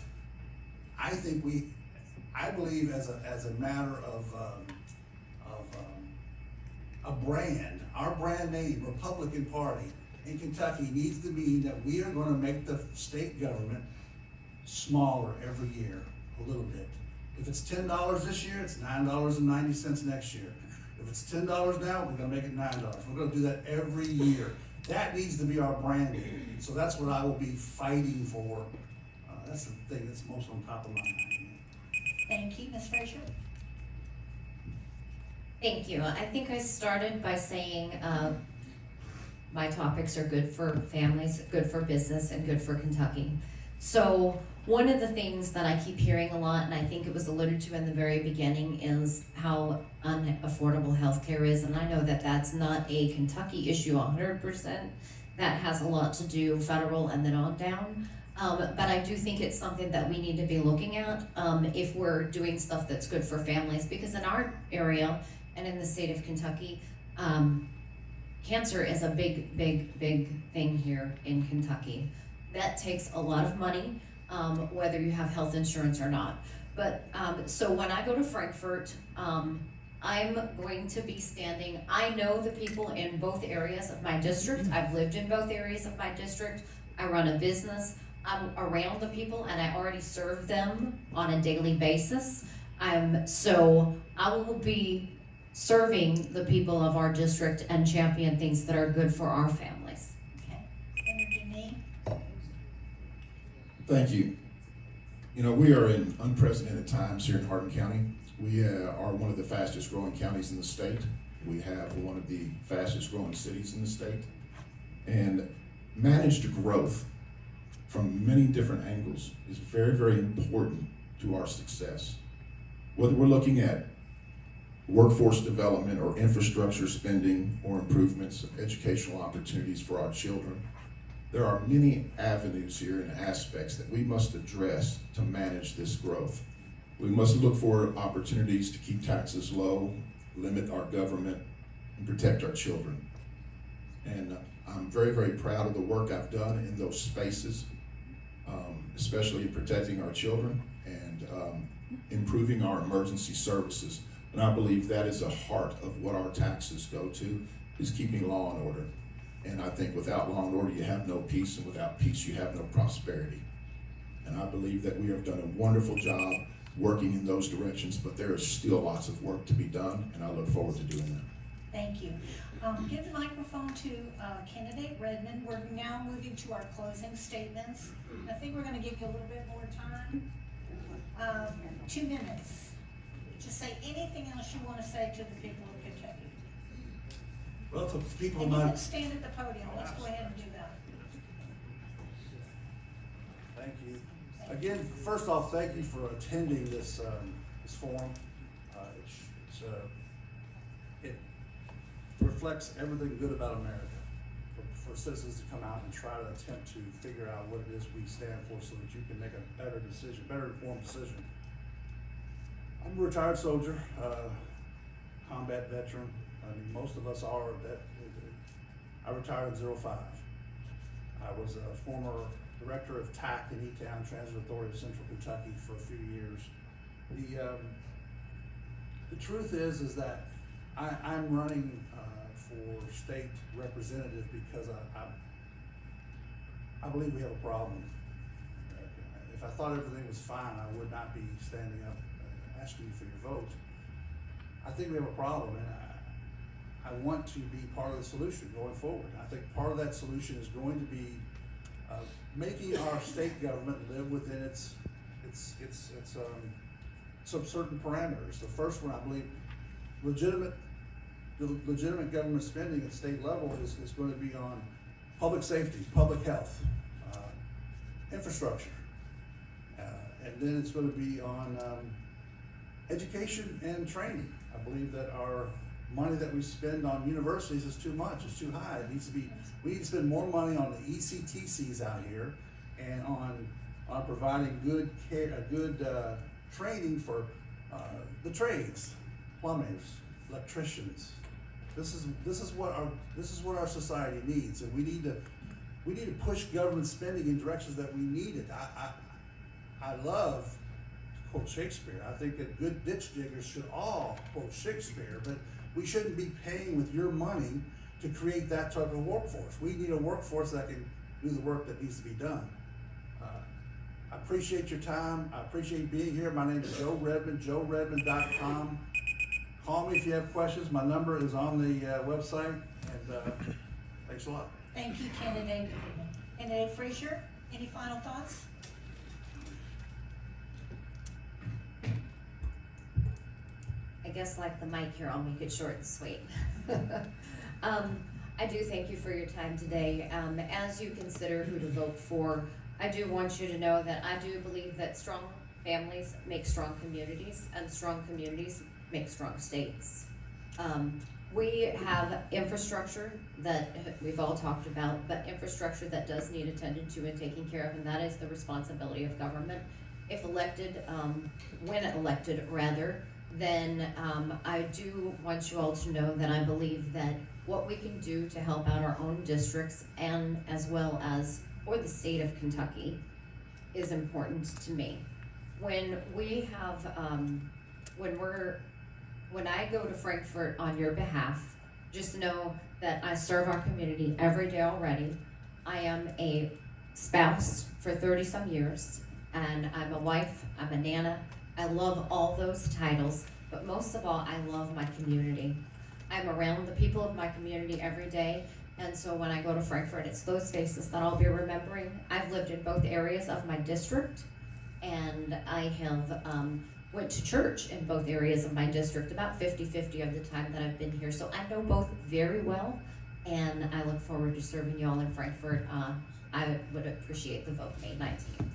I think I believe as a matter of a brand, our brand name, Republican Party in Kentucky, needs to mean that we are going to make the state government smaller every year, a little bit. If it's $10 this year, it's $9.90 next year. If it's $10 now, we're going to make it $9. We're going to do that every year. That needs to be our branding. So that's what I will be fighting for. That's the thing that's most on top of my mind. Thank you. Ms. Frazier? Thank you. I think I started by saying my topics are good for families, good for business, and good for Kentucky. So one of the things that I keep hearing a lot, and I think it was alluded to in the very beginning, is how unaffordable healthcare is. And I know that that's not a Kentucky issue 100%. That has a lot to do federal and then on down. But I do think it's something that we need to be looking at if we're doing stuff that's good for families. Because in our area and in the state of Kentucky, cancer is a big thing here in Kentucky. That takes a lot of money, whether you have health insurance or not. But so when I go to Frankfurt, I'm going to be standing. I know the people in both areas of my district. I've lived in both areas of my district. I run a business. I'm around the people and I already serve them on a daily basis. So I will be serving the people of our district and champion things that are good for our families. Okay, Senator Deneen? Thank you. You know, we are in unprecedented times here in Hardin County. We are one of the fastest growing counties in the state. We have one of the fastest growing cities in the state. And managed growth from many different angles is very, very important to our success. Whether we're looking at workforce development or infrastructure spending or improvements of educational opportunities for our children, there are many avenues here and aspects that we must address to manage this growth. We must look for opportunities to keep taxes low, limit our government, and protect our children. And I'm very, very proud of the work I've done in those spaces, especially in protecting our children and improving our emergency services. And I believe that is the heart of what our taxes go to, is keeping law and order. And I think without law and order, you have no peace, and without peace, you have no prosperity. And I believe that we have done a wonderful job working in those directions, but there is still lots of work to be done, and I look forward to doing that. Thank you. Give the microphone to candidate Redmond. We're now moving to our closing statements. I think we're gonna give you a little bit more time. 2 minutes. Just say anything else you wanna say to the people of Kentucky. Well, to people And you not. can stand at the podium. Let's go ahead and do that. Thank you. Again, first off, thank you for attending this forum. It reflects everything good about America. For citizens to come out and try to attempt to figure out what it is we stand for so that you can make a better decision, better informed decision. I'm a retired soldier, combat veteran. I mean, most of us are. I retired in 2005. I was a former director of TAC in E-Town, Transit Authority of Central Kentucky, for a few years. The truth is that I'm running for state representative because I believe we have a problem. If I thought everything was fine, I would not be standing up asking you for your vote. I think we have a problem, and I want to be part of the solution going forward. I think part of that solution is going to be making our state government live within its some certain parameters. The first one, I believe, legitimate government spending at state level is going to be on public safety, public health, infrastructure, and then it's going to be on education and training. I believe that our money that we spend on universities is too much, it's too high. It needs to be, we need to spend more money on the ECTCs out here and on providing good care, good training for the trades, plumbers, electricians. This is what our society needs, and we need to push government spending in directions that we need it. I love to quote Shakespeare. I think that good ditch diggers should all quote Shakespeare, but we shouldn't be paying with your money to create that type of workforce. We need a workforce that can do the work that needs to be done. I appreciate your time. I appreciate being here. My name is Joe Redmond, joeredmond.com. Call me if you have questions. My number is on the website, and thanks a lot. Thank you, candidate. Candidate Frazier, any final thoughts? I guess like the mic here, I'll make it short and sweet. I do thank you for your time today. As you consider who to vote for, I do want you to know that I do believe that strong families make strong communities, and strong communities make strong states. We have infrastructure that we've all talked about, but infrastructure that does need attended to and taken care of, and that is the responsibility of government. If elected, when elected rather, then I do want you all to know that I believe that what we can do to help out our own districts and as well as for the state of Kentucky is important to me. When we have, when I go to Frankfurt on your behalf, just know that I serve our community every day already. I am a spouse for 30-some years, and I'm a wife, I'm a nana. I love all those titles, but most of all, I love my community. I'm around the people of my community every day, and so when I go to Frankfurt, it's those faces that I'll be remembering. I've lived in both areas of my district, and I have went to church in both areas of my district about 50-50 of the time that I've been here. So I know both very well, and I look forward to serving you all in Frankfurt. I would appreciate the vote May 19th.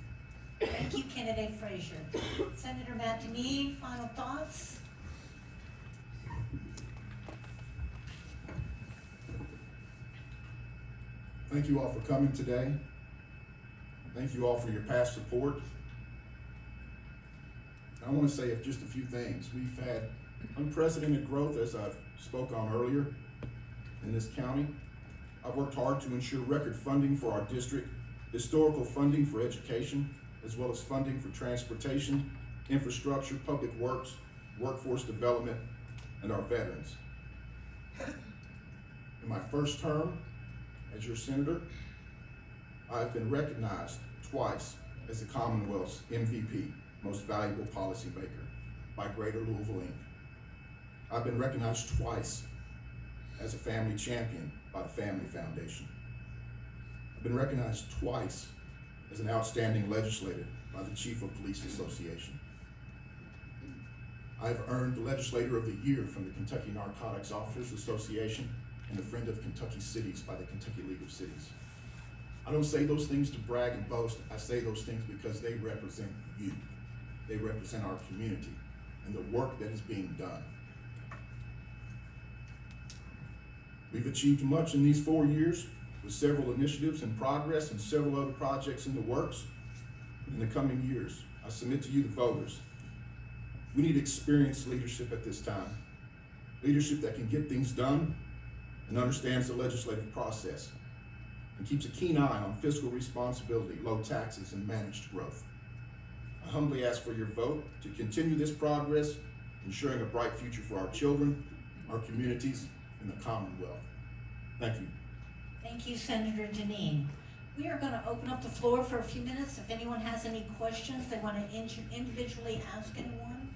Thank you, candidate Frazier. Senator Matt Deneen, final thoughts? Thank you all for coming today. Thank you all for your past support. I want to say just a few things. We've had unprecedented growth, as I've spoke on earlier, in this county. I've worked hard to ensure record funding for our district, historical funding for education, as well as funding for transportation, infrastructure, public works, workforce development, and our veterans. In my first term as your senator, I've been recognized twice as the Commonwealth's MVP, Most Valuable Policymaker, by Greater Louisville, Inc. I've been recognized twice as a family champion by the Family Foundation. I've been recognized twice as an outstanding legislator by the Chief of Police Association. I've earned the Legislator of the Year from the Kentucky Narcotics Officers Association and the Friend of Kentucky Cities by the Kentucky League of Cities. I don't say those things to brag and boast. I say those things because they represent you. They represent our community and the work that is being done. We've achieved much in these 4 years with several initiatives in progress and several other projects in the works. In the coming years, I submit to you, the voters, we need experienced leadership at this time. Leadership that can get things done and understands the legislative process and keeps a keen eye on fiscal responsibility, low taxes, and managed growth. I humbly ask for your vote to continue this progress, ensuring a bright future for our children, our communities, and the Commonwealth. Thank you. Thank you, Senator Deneen. We are going to open up the floor for a few minutes. If anyone has any questions they want to individually ask anyone.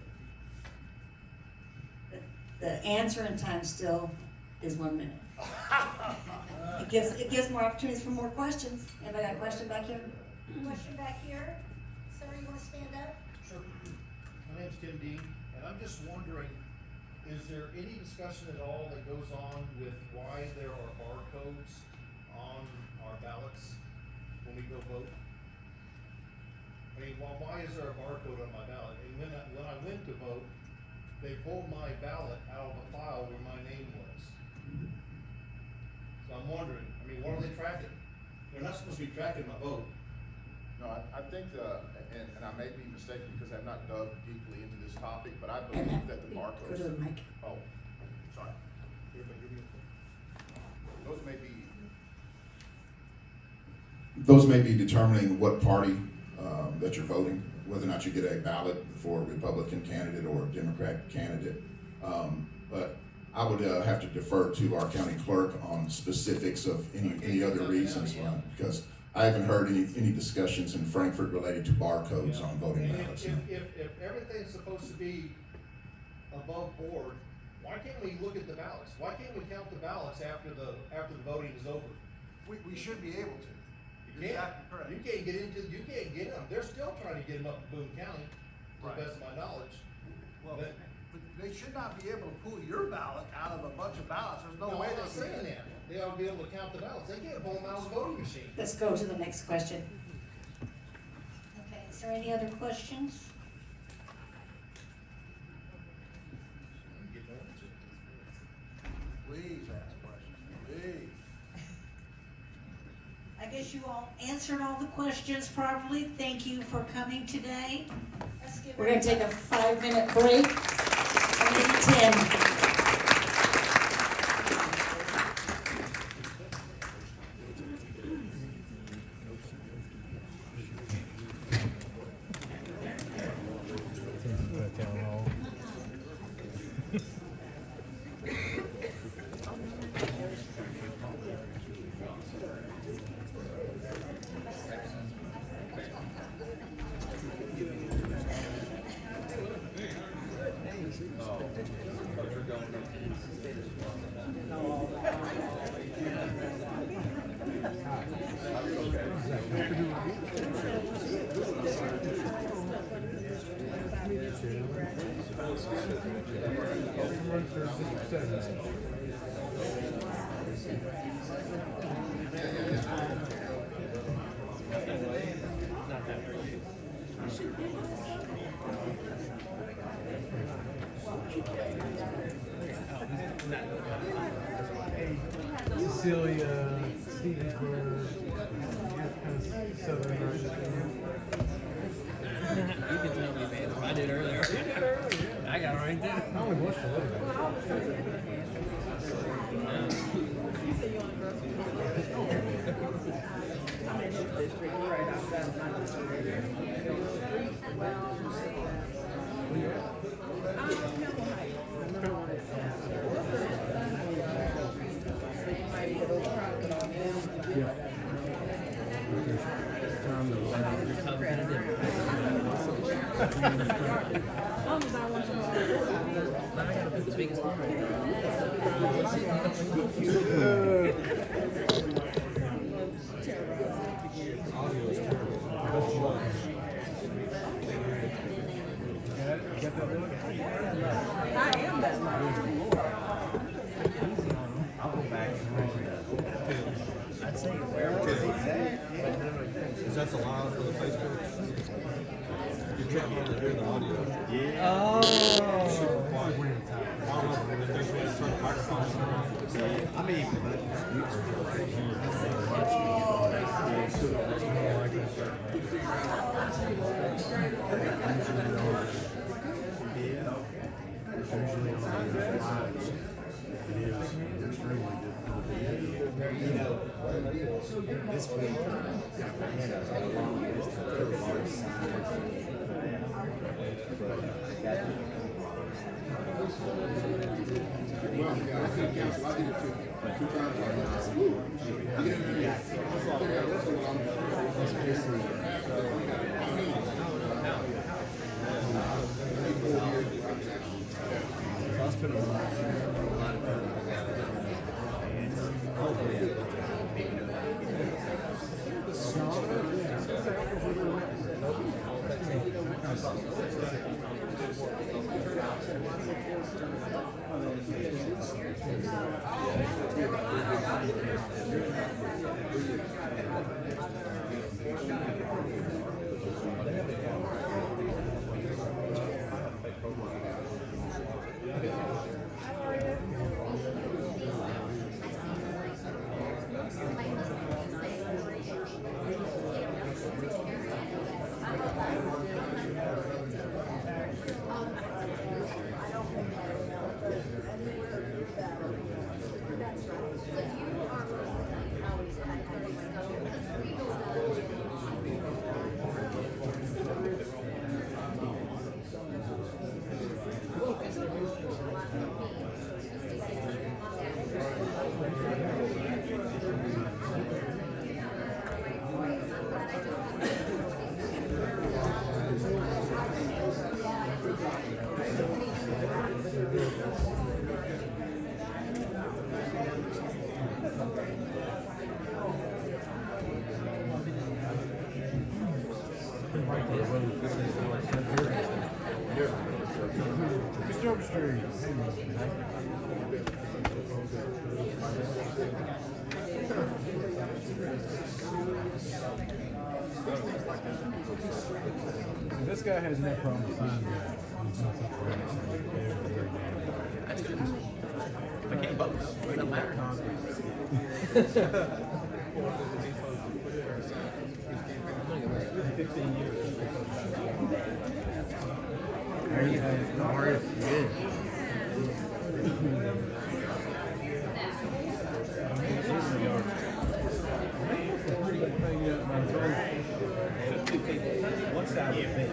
The answering time still is 1 minute. It gives more opportunities for more questions. Anybody got a question back here? Question back here. Sir, you want to stand up? Sure. My name's Tim Dean, and I'm just wondering, is there any discussion at all that goes on with why there are barcodes on our ballots when we go vote? I mean, why is there a barcode on my ballot? And when I went to vote, they pulled my ballot out of a file where my name was. So I'm wondering, I mean, what are they tracking? They're not supposed to be tracking my vote. No, I think, and I may be mistaken because I've not dug deeply into this topic, but I believe that the Go barcodes. to the mic. Oh, sorry. Those may be determining what party that you're voting, whether or not you get a ballot for a Republican candidate or a Democrat candidate. But I would have to defer to our county clerk on specifics of any other reasons why, because I haven't heard any discussions in Frankfurt related to barcodes on voting And ballots. if everything's supposed to be above board, why can't we look at the ballots? Why can't we count the ballots after the voting is over? We should be able to. You You're can't. exactly correct. You can't get them. They're still trying to get them up to Boone County, to Right. the best of my knowledge. Well, But- but they should not be able to pull your ballot out of a bunch of ballots. There's no No, way I'm they not can. saying that. They ought to be able to count the ballots. They can't pull them out of the voting machine. Let's go to the next question. Okay, is there any other questions? Please ask questions, please. I guess you all answered all the questions properly. Thank you for coming today. Let's give We're gonna take a everybody- 5-minute break, or maybe 10. Cecilia, Stevensburg, Southern You can tell me, man. I did earlier. I got it right there. I only watched a little bit. The biggest one right I'd say Is that the live for the Facebook? You can't hardly hear the audio. Oh. Super quiet. I don't know if there's a way to turn the microphones around. I mean, Well, yeah, I think council, I did it two times. I get in there. That's what I spent a lot of Mr. Street. This guy has no problem finding that. I can't boast. It doesn't matter. How are you? How are you? Good. One side of the bed.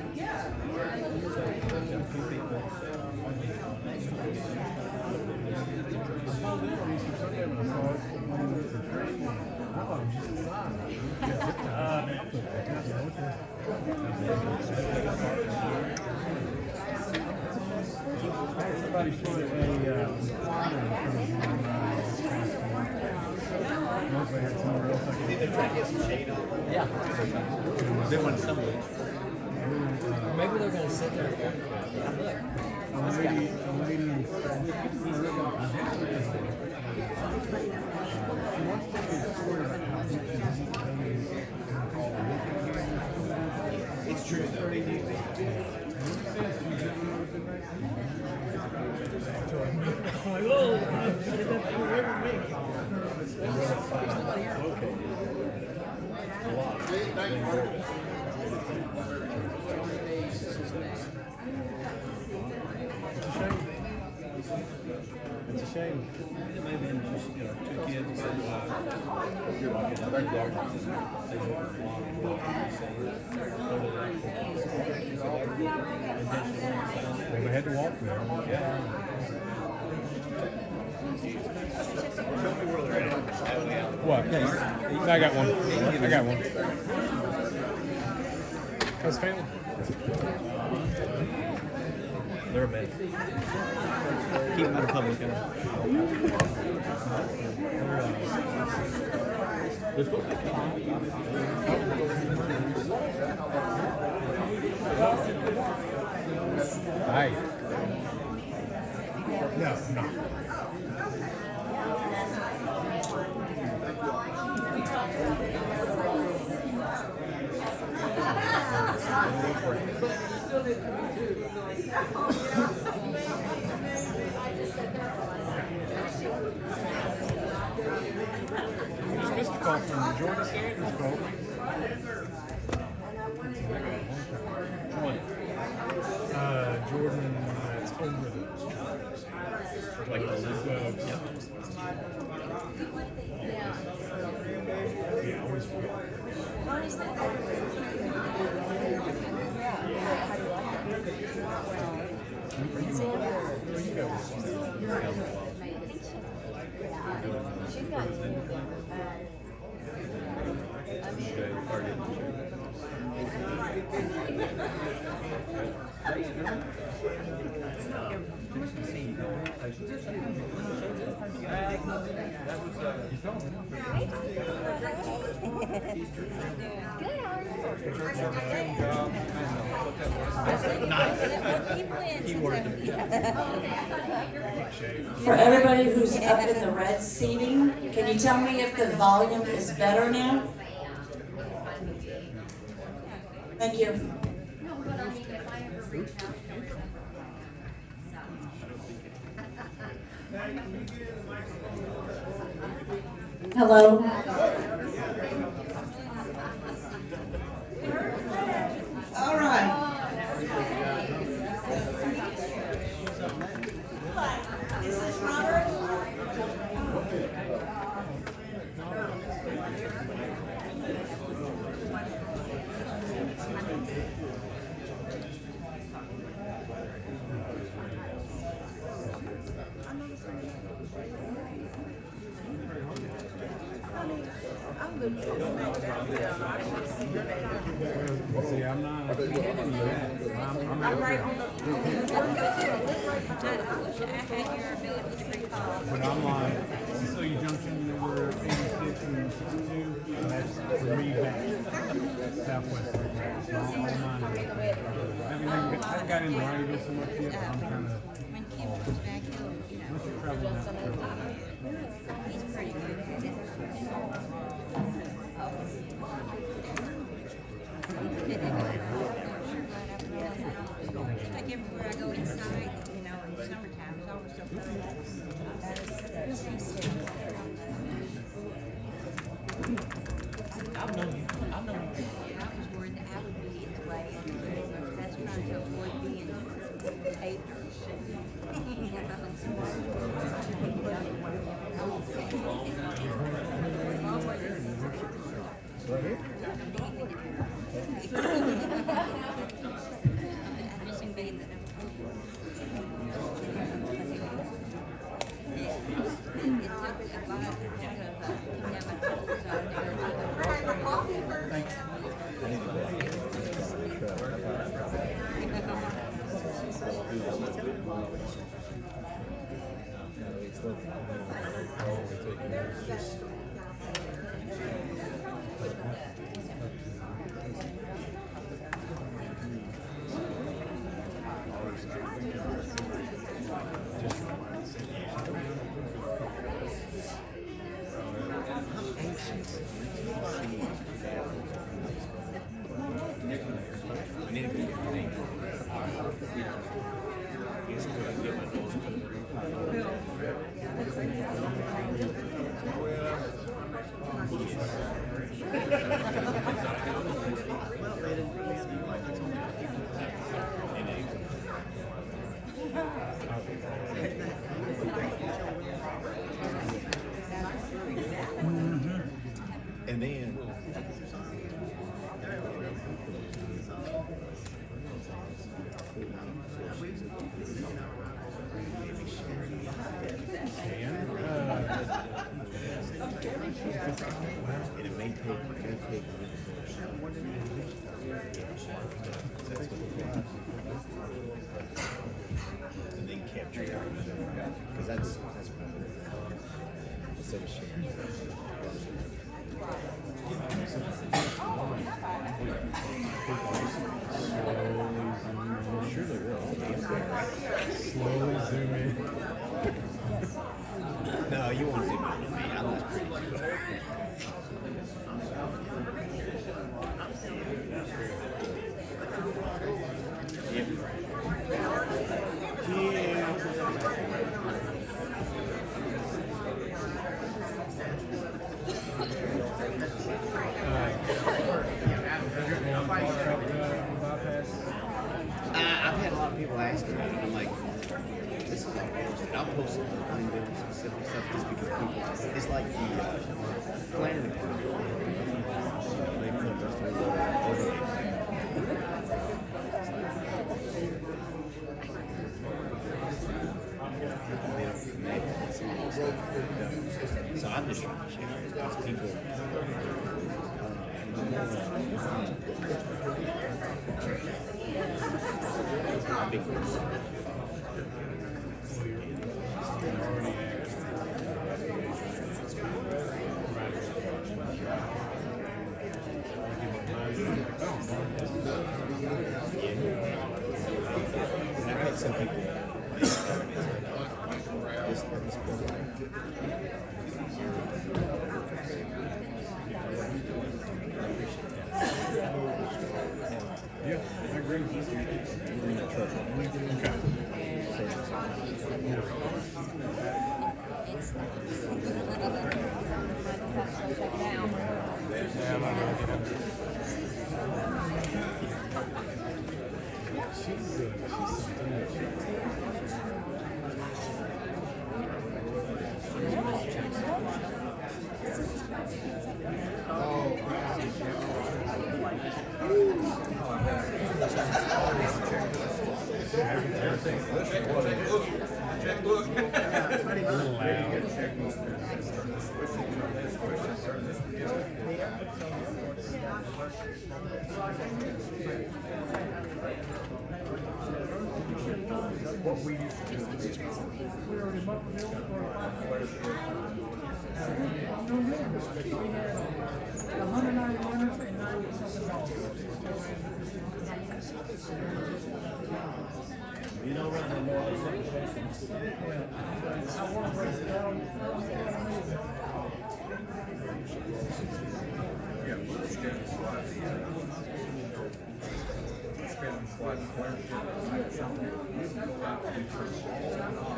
Somebody put a Mostly had somewhere else I Think could. they're trying to get some shade on. Yeah. They want somebody. Or maybe they're gonna sit there and look. A lady in she wants to be a story about how much It's true though, they do. It's a shame. It may have been just, you know, two kids that, you're like, I think they Well, they had to walk there. What? I got one. I got one. How's family? They're a bad. Keep them Republican. They're supposed to be Hi. No, no. We just missed a call from Jordan Sanders called me. Jordan, it's over the like the yeah, I always forget. For everybody who's up in the red seating, can you tell me if the volume is better now? Thank you. No, but I mean, if I ever reach out. Hello? All right. Is this Robert? See, I'm not hitting you that. I'm out there. But I'm like, Cecilia Junction, we're 86 and 62, and that's for me back southwest. So all mine are up there. I haven't got into radio so much yet, but I'm kind of. When Kim was back, you know, Once you're traveling out, he's pretty good at it. Just like everywhere I go inside, you know, in summertime, it's always so cold. I've known you. I've known you. I was worried that I would be in the way, and that's trying to avoid being haters. right here. I just seen being that And then and it may take and then capture it because that's instead of sharing. Sure they will. Slowly zoom in. No, you won't zoom in on me. I'm just pretty good. I've had a lot of people ask me about it. I'm like, this is all bullshit. I'll post some unbuilt specific stuff just because people. It's like the planning department. They put us through the overlay. So I'm just trying to share it because people. Big and I've had some people. Yeah, I agree. What we used to do is we were in Buffalo for 190 runners and 90 something dollars. You know, right now, I want to break it down. Yeah, we'll schedule slide the flare sheet. You can go out and turn all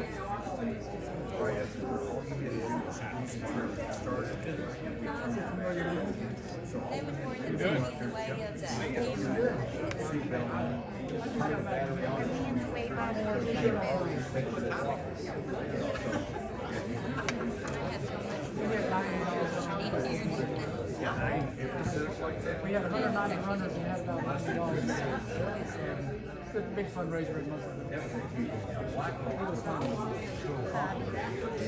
things right after all you need to do is start it. They would warn them to be in the way of the camera. Seatbelt on. In the way by the camera. We had 190 runners and had about $90. It's a big fundraiser in most of them. It was fun.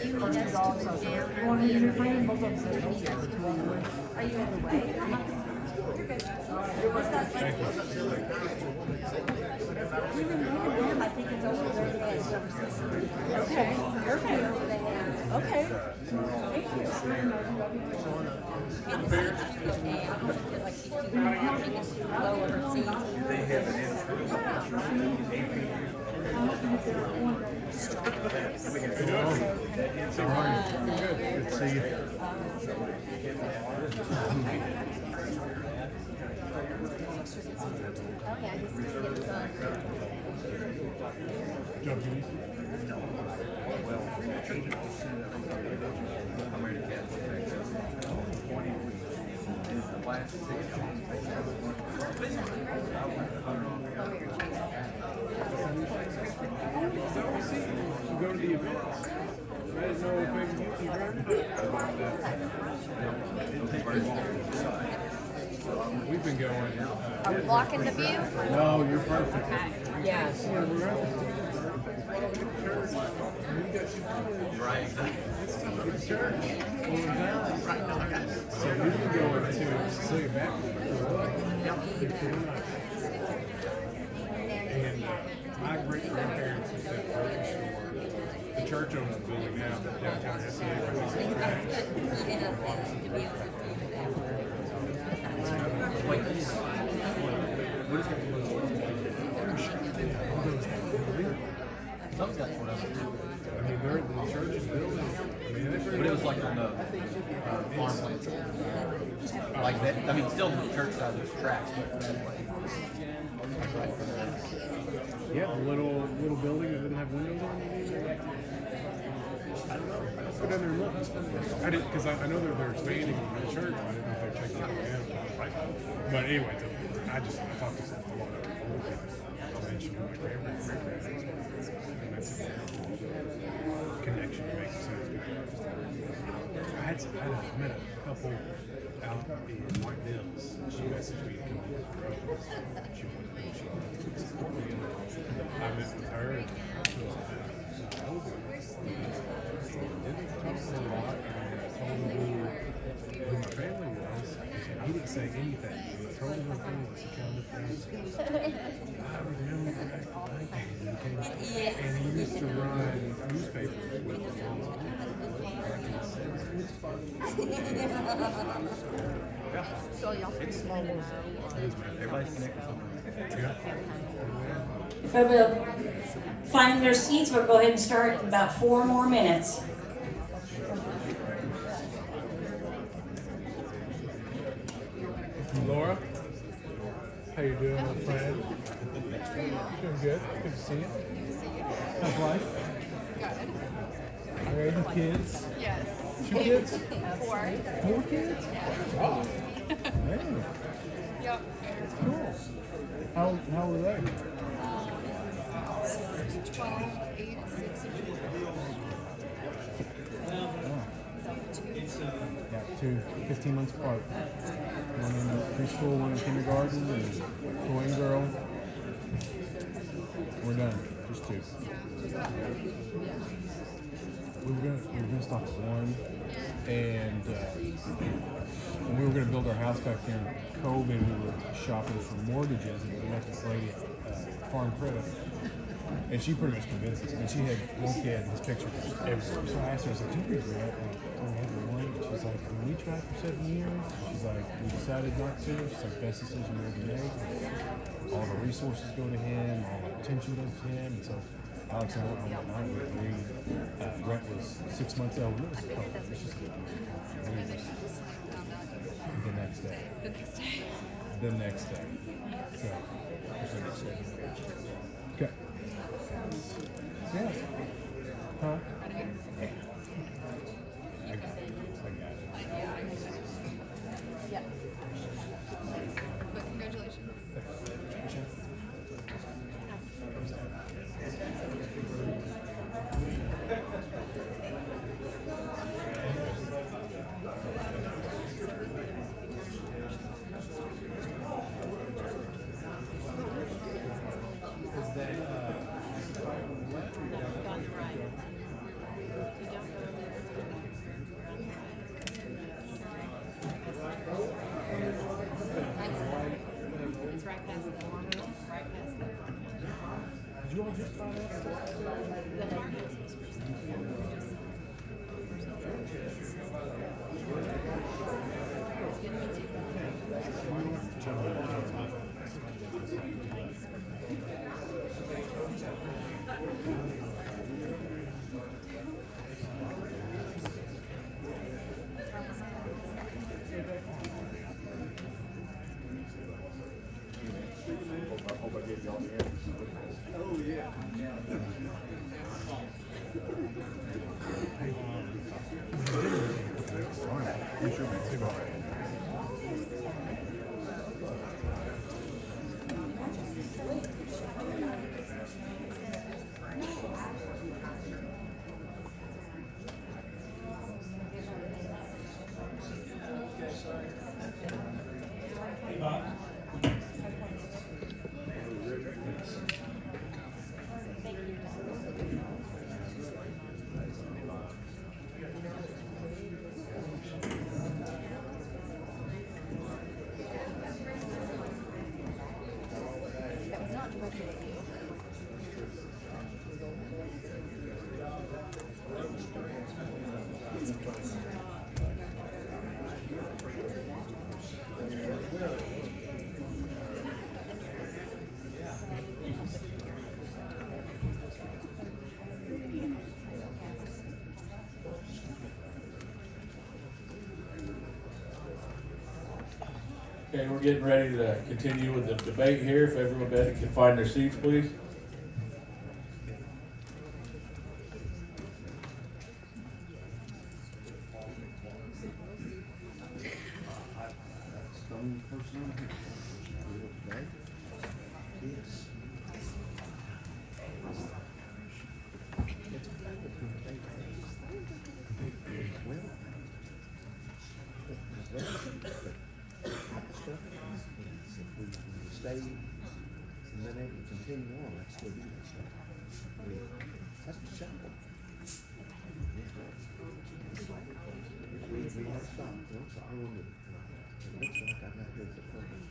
You $30. just I took said, down "You want to use your friend?" Both of them said, He "No." has to walk away. Are you in the way? You can look at them, I think it's over there. Okay, perfect. Okay. Thank you. And the seats you go down, I feel like she's too lower her seat. They have an entrance. How are you? Good. Good to see you. Job duties? You go to the events. I didn't know if maybe you We've been going. Are we blocking the view? No, you're perfect. Yeah. Yeah, we're at right. Church. So we've been going to Cecilia Baptist. And my great grandparents used to have a grocery store. The church owns the building now, downtown SCA. I mean, they're the church is building. I mean, But it was like on the farm place. Like that, I mean, still the church side of those tracks, but yeah, the little building that didn't have windows on it. I don't know. Let's go down there and look. I didn't, because I know they're expanding the church. I didn't know if they're checking it out. But anyway, I talked to some old people. I mentioned my grandparents. And that's a connection that makes sense. I met a couple out in White Hills. She messaged me to come over the road. She wanted to know I met with her. And she was like, didn't talk a lot. And I told him who my family was. He didn't say anything. I told him my family was. He kind of looked around and said, I remember back in 19. And he used to run newspapers with the mom. So y'all it's small ones. Everybody's connected somewhere. If everybody find their seats, we'll go ahead and start in about 4 more minutes. Laura, how you doing, my friend? Doing good. Good to see you. How's life? good. Married with kids? Yes. 2 kids? 4. 4 kids? Wow. Man, Yep. cool. How old are they? 12, 8, 6, and Yeah, 2, 15 months apart. One in preschool, one in kindergarten, and boy and girl. We're done. Just 2. We were gonna stop at 1, and we were gonna build our house back there in COVID. We were shopping for mortgages, and we met this lady at Farm Credit, and she pretty much convinced us. I mean, she had 1 kid, and his picture was everywhere. So I asked her, I was like, "Do you regret we had 1?" She's like, "We tried for 7 years." She's like, "We decided not to." She's like, "Best decision we ever made. All the resources go to him, all the attention goes to him." And so Alex and I went home at night. We agreed. Brett was 6 months old. It was a couple. It was just good. The next day. The next day. So. Okay. Yeah. Huh? I got it. Yep. But congratulations. It's right past the farm, right past the farm. Did you all just buy that stuff? That was not directed at you. Okay, we're getting ready to continue with the debate here. If everybody can find their seats, please. Stay and then able to continue on, that's still doing stuff. I mean, that's the challenge. We have stopped once I wonder, it looks like I got here at the perfect.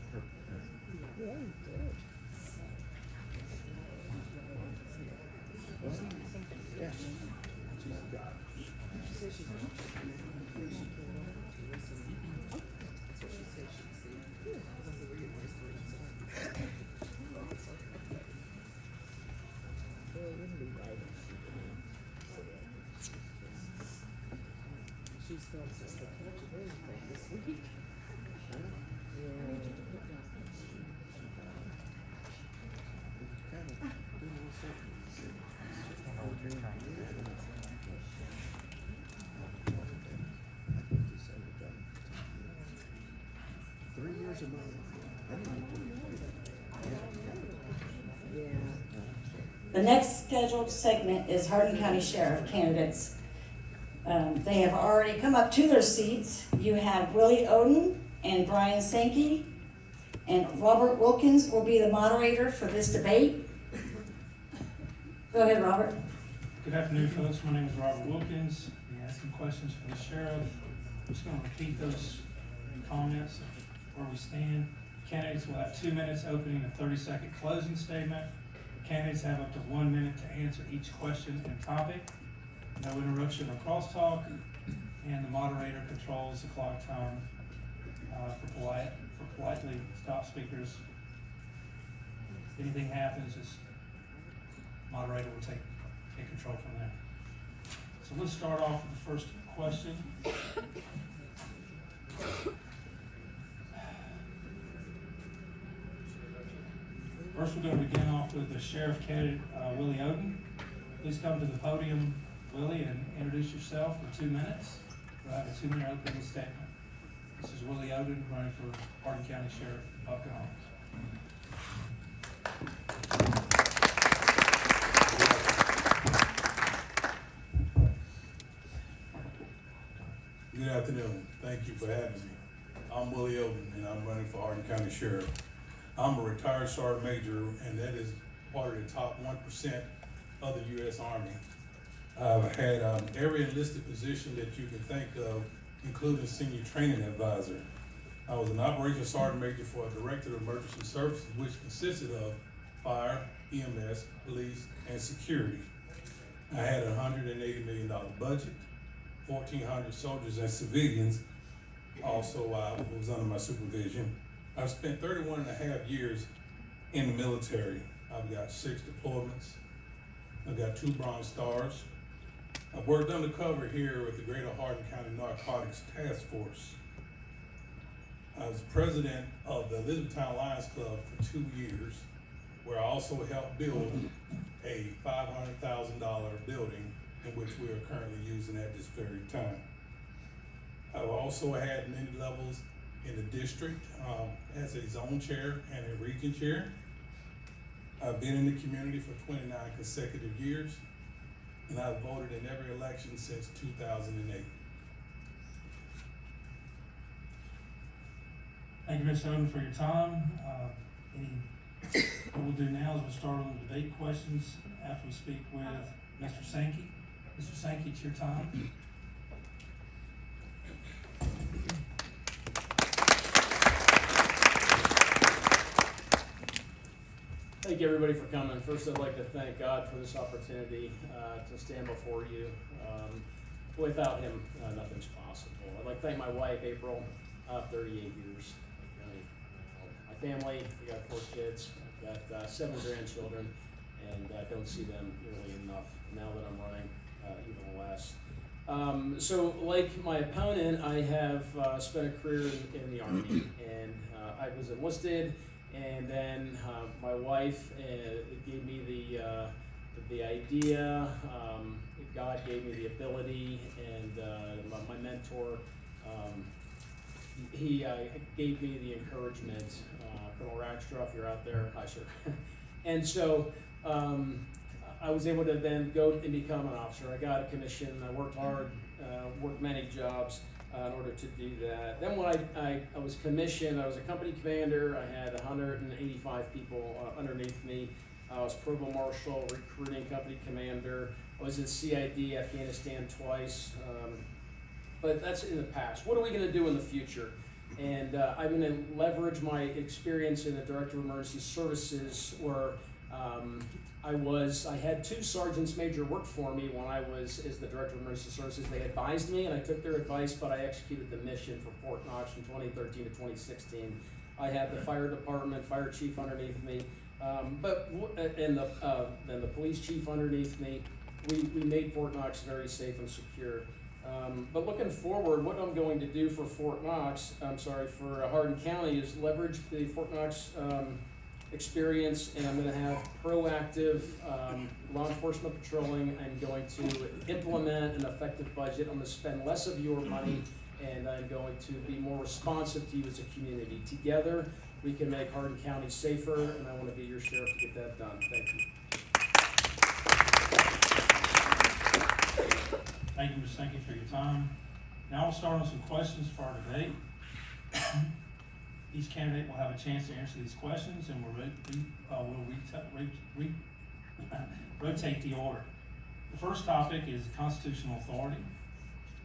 Yes. She's felt such a touch of everything this week. The next scheduled segment is Hardin County Sheriff candidates. They have already come up to their seats. You have Willie Oden and Brian Sankey, and Robert Wilkins will be the moderator for this debate. Go ahead, Robert. Good afternoon, folks. My name is Robert Wilkins. I'll be asking questions for the sheriff. I'm just going to repeat those comments of where we stand. Candidates will have 2 minutes opening and 30-second closing statement. Candidates have up to 1 minute to answer each question and topic. No interruption or crosstalk, and the moderator controls the clock time for politely stop speakers. If anything happens, moderator will take control from there. So let's start off with the first question. First, we're going to begin off with the sheriff candidate, Willie Oden. Please come to the podium, Willie, and introduce yourself for 2 minutes. We'll have a 2-minute opening statement. This is Willie Oden running for Hardin County Sheriff of Oklahoma. Good afternoon. Thank you for having me. I'm Willie Oden, and I'm running for Hardin County Sheriff. I'm a retired sergeant major, and that is part of the top 1% of the U.S. Army. I've had every enlisted position that you can think of, including senior training advisor. I was an operations sergeant major for a director of emergency services, which consisted of fire, EMS, police, and security. I had a $180 million budget, 1,400 soldiers and civilians. Also, was under my supervision. I've spent 31 and a half years in the military. I've got 6 deployments. I've got 2 Bronze Stars. I've worked undercover here with the Greater Hardin County Narcotics Task Force. I was president of the Elizabethtown Lions Club for 2 years, where I also helped build a $500,000 building in which we are currently using at this very time. I've also had many levels in the district as a zone chair and a region chair. I've been in the community for 29 consecutive years, and I've voted in every election since 2008. Thank you, Mr. Odom, for your time. What we'll do now is we'll start on the debate questions after we speak with Mr. Sankey. Mr. Sankey, it's your time. Thank you, everybody, for coming. First, I'd like to thank God for this opportunity to stand before you. Without him, nothing's possible. I'd like to thank my wife, April, 38 years. My family, we got 4 kids, I've got 7 grandchildren, and I don't see them nearly enough now that I'm running, even less. So like my opponent, I have spent a career in the Army, and I was enlisted. And then my wife gave me the idea. God gave me the ability, and my mentor, he gave me the encouragement. Colonel Ragstra, if you're out there, hi sir. And so I was able to then go and become an officer. I got a commission. I worked hard, worked many jobs. In order to do that. Then when I was commissioned, I was a company commander. I had 185 people underneath me. I was provost marshal, recruiting company commander. I was in CID, Afghanistan twice. But that's in the past. What are we going to do in the future? And I'm going to leverage my experience in the Director of Emergency Services, where I had 2 sergeants major work for me when I was as the Director of Emergency Services. They advised me, and I took their advice, but I executed the mission for Fort Knox from 2013 to 2016. I had the fire department, fire chief underneath me, and the police chief underneath me. We made Fort Knox very safe and secure. But looking forward, what I'm going to do for for Hardin County is leverage the Fort Knox experience, and I'm going to have proactive law enforcement patrolling. I'm going to implement an effective budget. I'm going to spend less of your money, and I'm going to be more responsive to you as a community. Together, we can make Hardin County safer, and I want to be your sheriff to get that done. Thank you. Thank you, Mr. Sankey, for your time. Now we'll start on some questions for our debate. Each candidate will have a chance to answer these questions, and we'll rotate the order. The first topic is constitutional authority.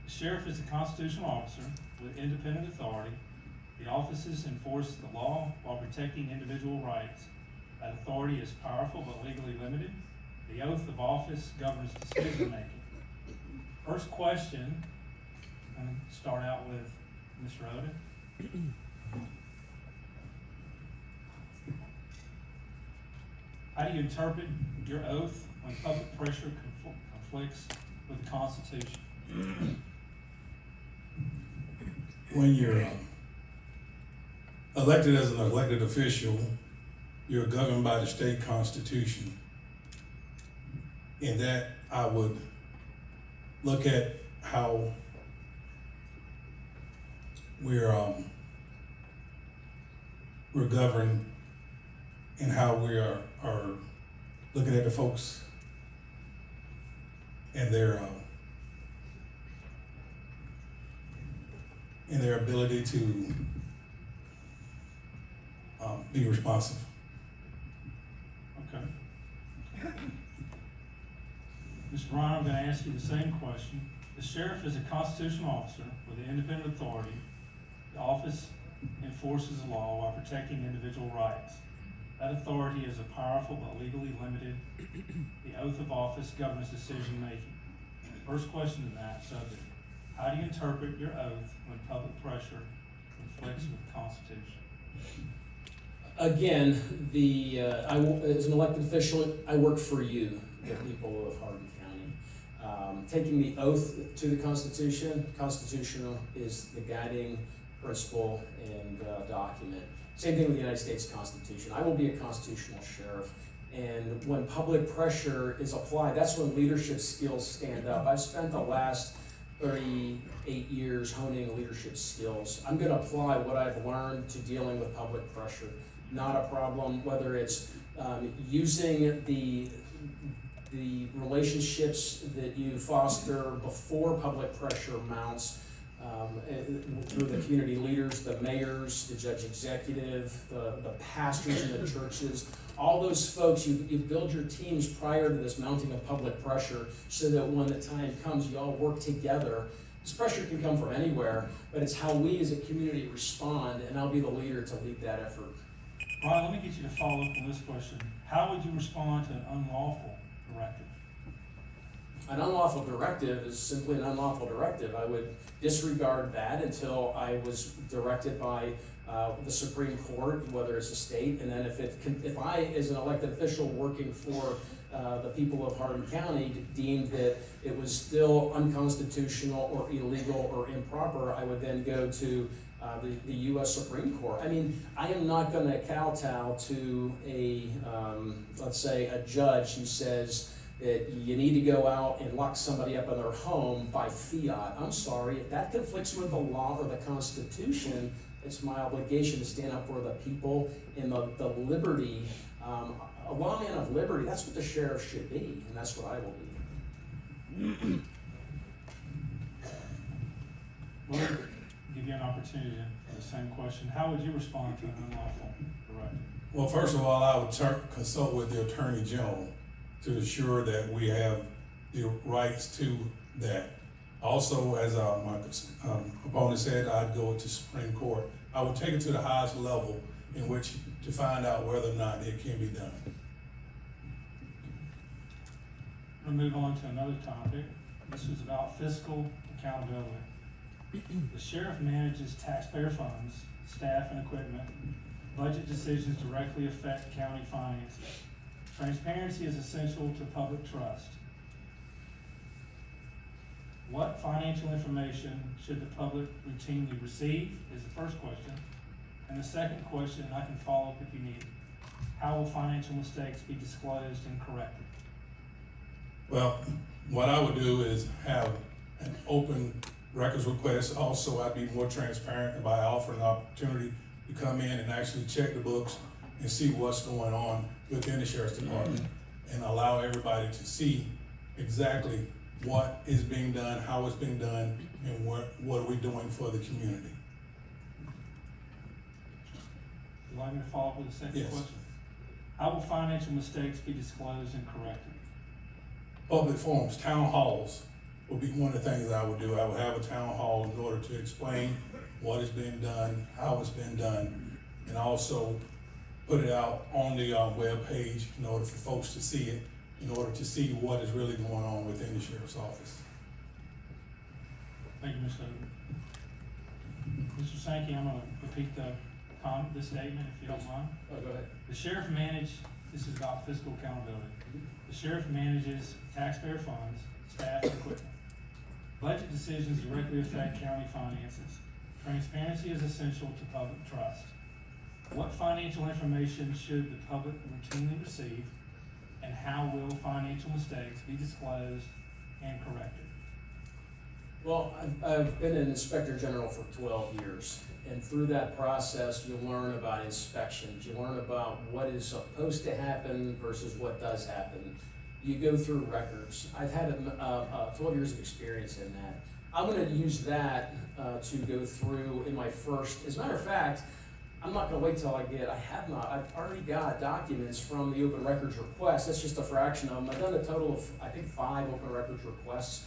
The sheriff is a constitutional officer with independent authority. The offices enforce the law while protecting individual rights. That authority is powerful but legally limited. The oath of office governs decision-making. First question, I'm going to start out with Mr. Odom. How do you interpret your oath when public pressure conflicts with the Constitution? When you're elected as an elected official, you're governed by the state constitution. In that, I would look at how we're governed and how we are looking at the folks and their ability to be responsive. Okay. Mr. Ryan, I'm going to ask you the same question. The sheriff is a constitutional officer with independent authority. The office enforces the law while protecting individual rights. That authority is a powerful but legally limited. The oath of office governs decision-making. First question to that subject. How do you interpret your oath when public pressure conflicts with the Constitution? Again, as an elected official, I work for you, the people of Hardin County. Taking the oath to the Constitution, constitutional is the guiding principle and document. Same thing with the United States Constitution. I will be a constitutional sheriff. And when public pressure is applied, that's when leadership skills stand up. I've spent the last 38 years honing leadership skills. I'm going to apply what I've learned to dealing with public pressure. Not a problem, whether it's using the relationships that you foster before public pressure mounts, through the community leaders, the mayors, the judge executive, the pastors in the churches, all those folks, you build your teams prior to this mounting of public pressure so that when the time comes, you all work together. This pressure can come from anywhere, but it's how we as a community respond, and I'll be the leader to lead that effort. Ron, let me get you to follow up on this question. How would you respond to an unlawful directive? An unlawful directive is simply an unlawful directive. I would disregard that until I was directed by the Supreme Court, whether it's a state, and then if I, as an elected official working for the people of Hardin County, deemed that it was still unconstitutional or illegal or improper, I would then go to the U.S. Supreme Court. I mean, I am not going to kowtow to let's say, a judge who says that you need to go out and lock somebody up in their home by fiat. I'm sorry, if that conflicts with the law or the Constitution, it's my obligation to stand up for the people and the liberty, a lawman of liberty. That's what the sheriff should be, and that's what I will be. Well, give you an opportunity for the same question. How would you respond to an unlawful directive? Well, first of all, I would consult with the Attorney General to ensure that we have the rights to that. Also, as my opponent said, I'd go to Supreme Court. I would take it to the highest level in which to find out whether or not it can be done. We'll move on to another topic. This is about fiscal accountability. The sheriff manages taxpayer funds, staff and equipment. Budget decisions directly affect county finances. Transparency is essential to public trust. What financial information should the public routinely receive is the first question. And the second question, and I can follow up if you need, how will financial mistakes be disclosed and corrected? Well, what I would do is have an open records request. Also, I'd be more transparent by offering an opportunity to come in and actually check the books and see what's going on within the Sheriff's Department and allow everybody to see exactly what is being done, how it's being done, and what are we doing for the community. Would you like me to follow up with a second Yes. question? How will financial mistakes be disclosed and corrected? Public forums, town halls would be one of the things I would do. I would have a town hall in order to explain what is being done, how it's been done, and also put it out on the web page in order for folks to see it, in order to see what is really going on within the sheriff's office. Thank you, Mr. Oden. Mr. Sankey, I'm going to repeat the statement if you don't mind. Oh, go ahead. The sheriff this is about fiscal accountability. The sheriff manages taxpayer funds, staff, and equipment. Budget decisions directly affect county finances. Transparency is essential to public trust. What financial information should the public routinely receive, and how will financial mistakes be disclosed and corrected? Well, I've been an inspector general for 12 years, and through that process, you learn about inspections. You learn about what is supposed to happen versus what does happen. You go through records. I've had 12 years of experience in that. I'm going to use that to go through in my first, as a matter of fact, I'm not going to wait till I've already got documents from the open records request. That's just a fraction of them. I've done a total of, I think, 5 open records requests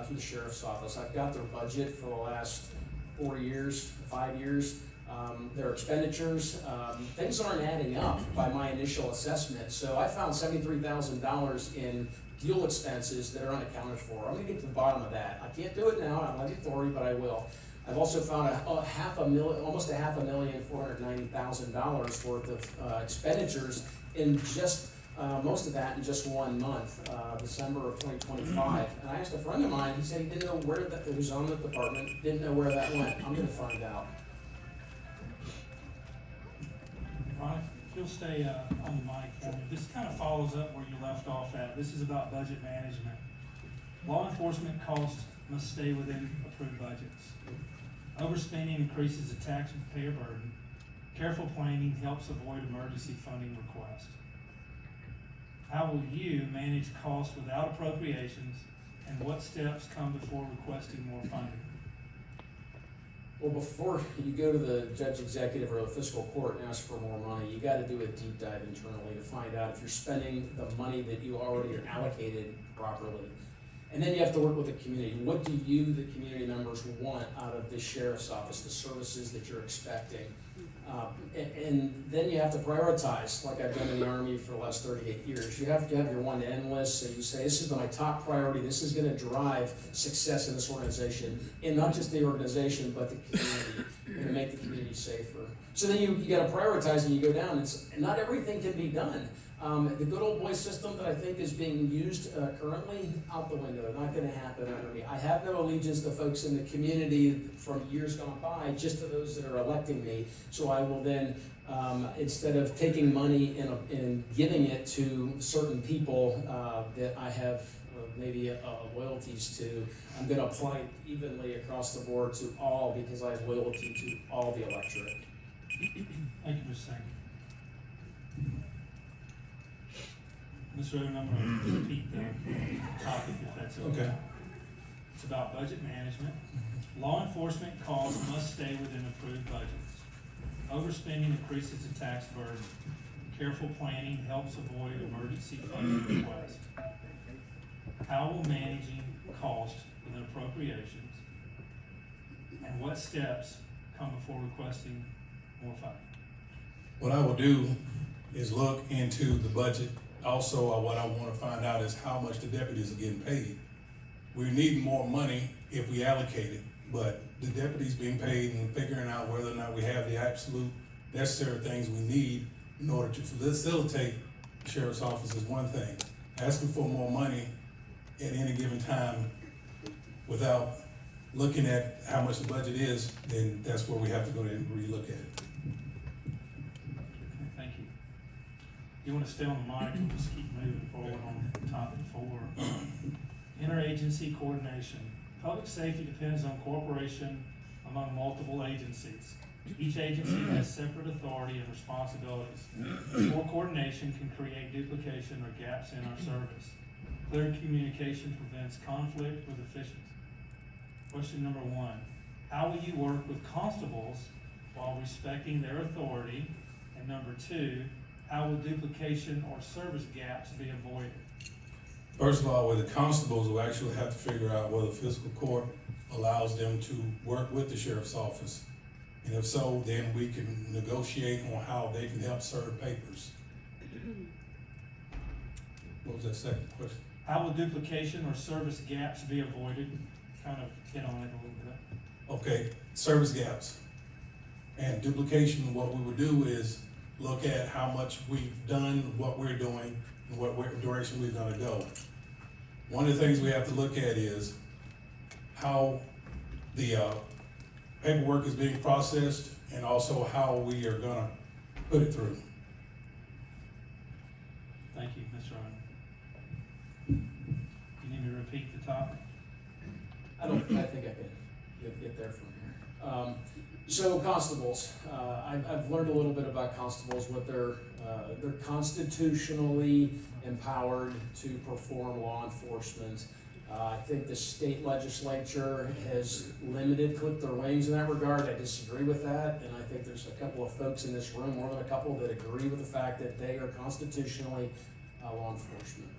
through the sheriff's office. I've got their budget for the last 5 years, their expenditures. Things aren't adding up by my initial assessment. So I found $73,000 in fuel expenses that are unaccounted for. I'm going to get to the bottom of that. I can't do it now. I don't have the authority, but I will. I've also found almost $590,000 worth of expenditures in just most of that in just 1 month, December of 2025. And I asked a friend of mine. He said he didn't know where that. Who's on the department? Didn't know where that went. I'm going to find out. you'll stay on the mic for me, this kind of follows up where you left off at. This is about budget management. Law enforcement costs must stay within approved budgets. Overspending increases the taxpayer burden. Careful planning helps avoid emergency funding requests. How will you manage costs without appropriations, and what steps come before requesting more funding? Well, before you go to the judge executive or the fiscal court and ask for more money, you gotta do a deep dive internally to find out if you're spending the money that you already are allocated properly. And then you have to work with the community. What do you, the community members, want out of the sheriff's office, the services that you're expecting? And then you have to prioritize, like I've done in the Army for the last 38 years. You have to have your one to end list, so you say, this is my top priority, this is gonna drive success in this organization, and not just the organization, but the community, and make the community safer. So then you gotta prioritize and you go down, and not everything can be done. The good old boy system that I think is being used currently, out the window, not gonna happen under me. I have no allegiance to folks in the community from years gone by, just to those that are electing me. So I will then, instead of taking money and giving it to certain people that I have maybe loyalties to, I'm gonna apply it evenly across the board to all, because I have loyalty to all the electorate. Thank you, Mr. Sankey. Ms. Rhoden, I'm going to repeat the topic if that's okay. It's about budget management. Law enforcement costs must stay within approved budgets. Overspending increases the tax burden. Careful planning helps avoid emergency funding requests. How will managing cost within appropriations, and what steps come before requesting more funding? What I will do is look into the budget. Also, what I want to find out is how much the deputies are getting paid. We need more money if we allocate it, but the deputies being paid and figuring out whether or not we have the absolute necessary things we need in order to facilitate the sheriff's office is one thing. Asking for more money at any given time without looking at how much the budget is, then that's where we have to go and relook at it. Thank you. You want to stay on the mic and just keep moving forward on topic 4. Interagency coordination. Public safety depends on cooperation among multiple agencies. Each agency has separate authority and responsibilities. Poor coordination can create duplication or gaps in our service. Clear communication prevents conflict with efficiency. Question number 1. How will you work with constables while respecting their authority? And number 2, how will duplication or service gaps be avoided? First of all, with the constables, we'll actually have to figure out whether fiscal court allows them to work with the sheriff's office. And if so, then we can negotiate on how they can help serve papers. What was that second question? How will duplication or service gaps be avoided? Kind of hit on it a little bit. Okay, service gaps. And duplication, what we would do is look at how much we've done, what we're doing, and what direction we're gonna go. One of the things we have to look at is how the paperwork is being processed and also how we are gonna put it through. Thank you, Mr. Ryan. You need me to repeat the topic? I think I could get there from here. So constables, I've learned a little bit about constables, what they're constitutionally empowered to perform law enforcement. I think the state legislature has clipped their wings in that regard. I disagree with that, and I think there's a couple of folks in this room, more than a couple, that agree with the fact that they are constitutionally law enforcement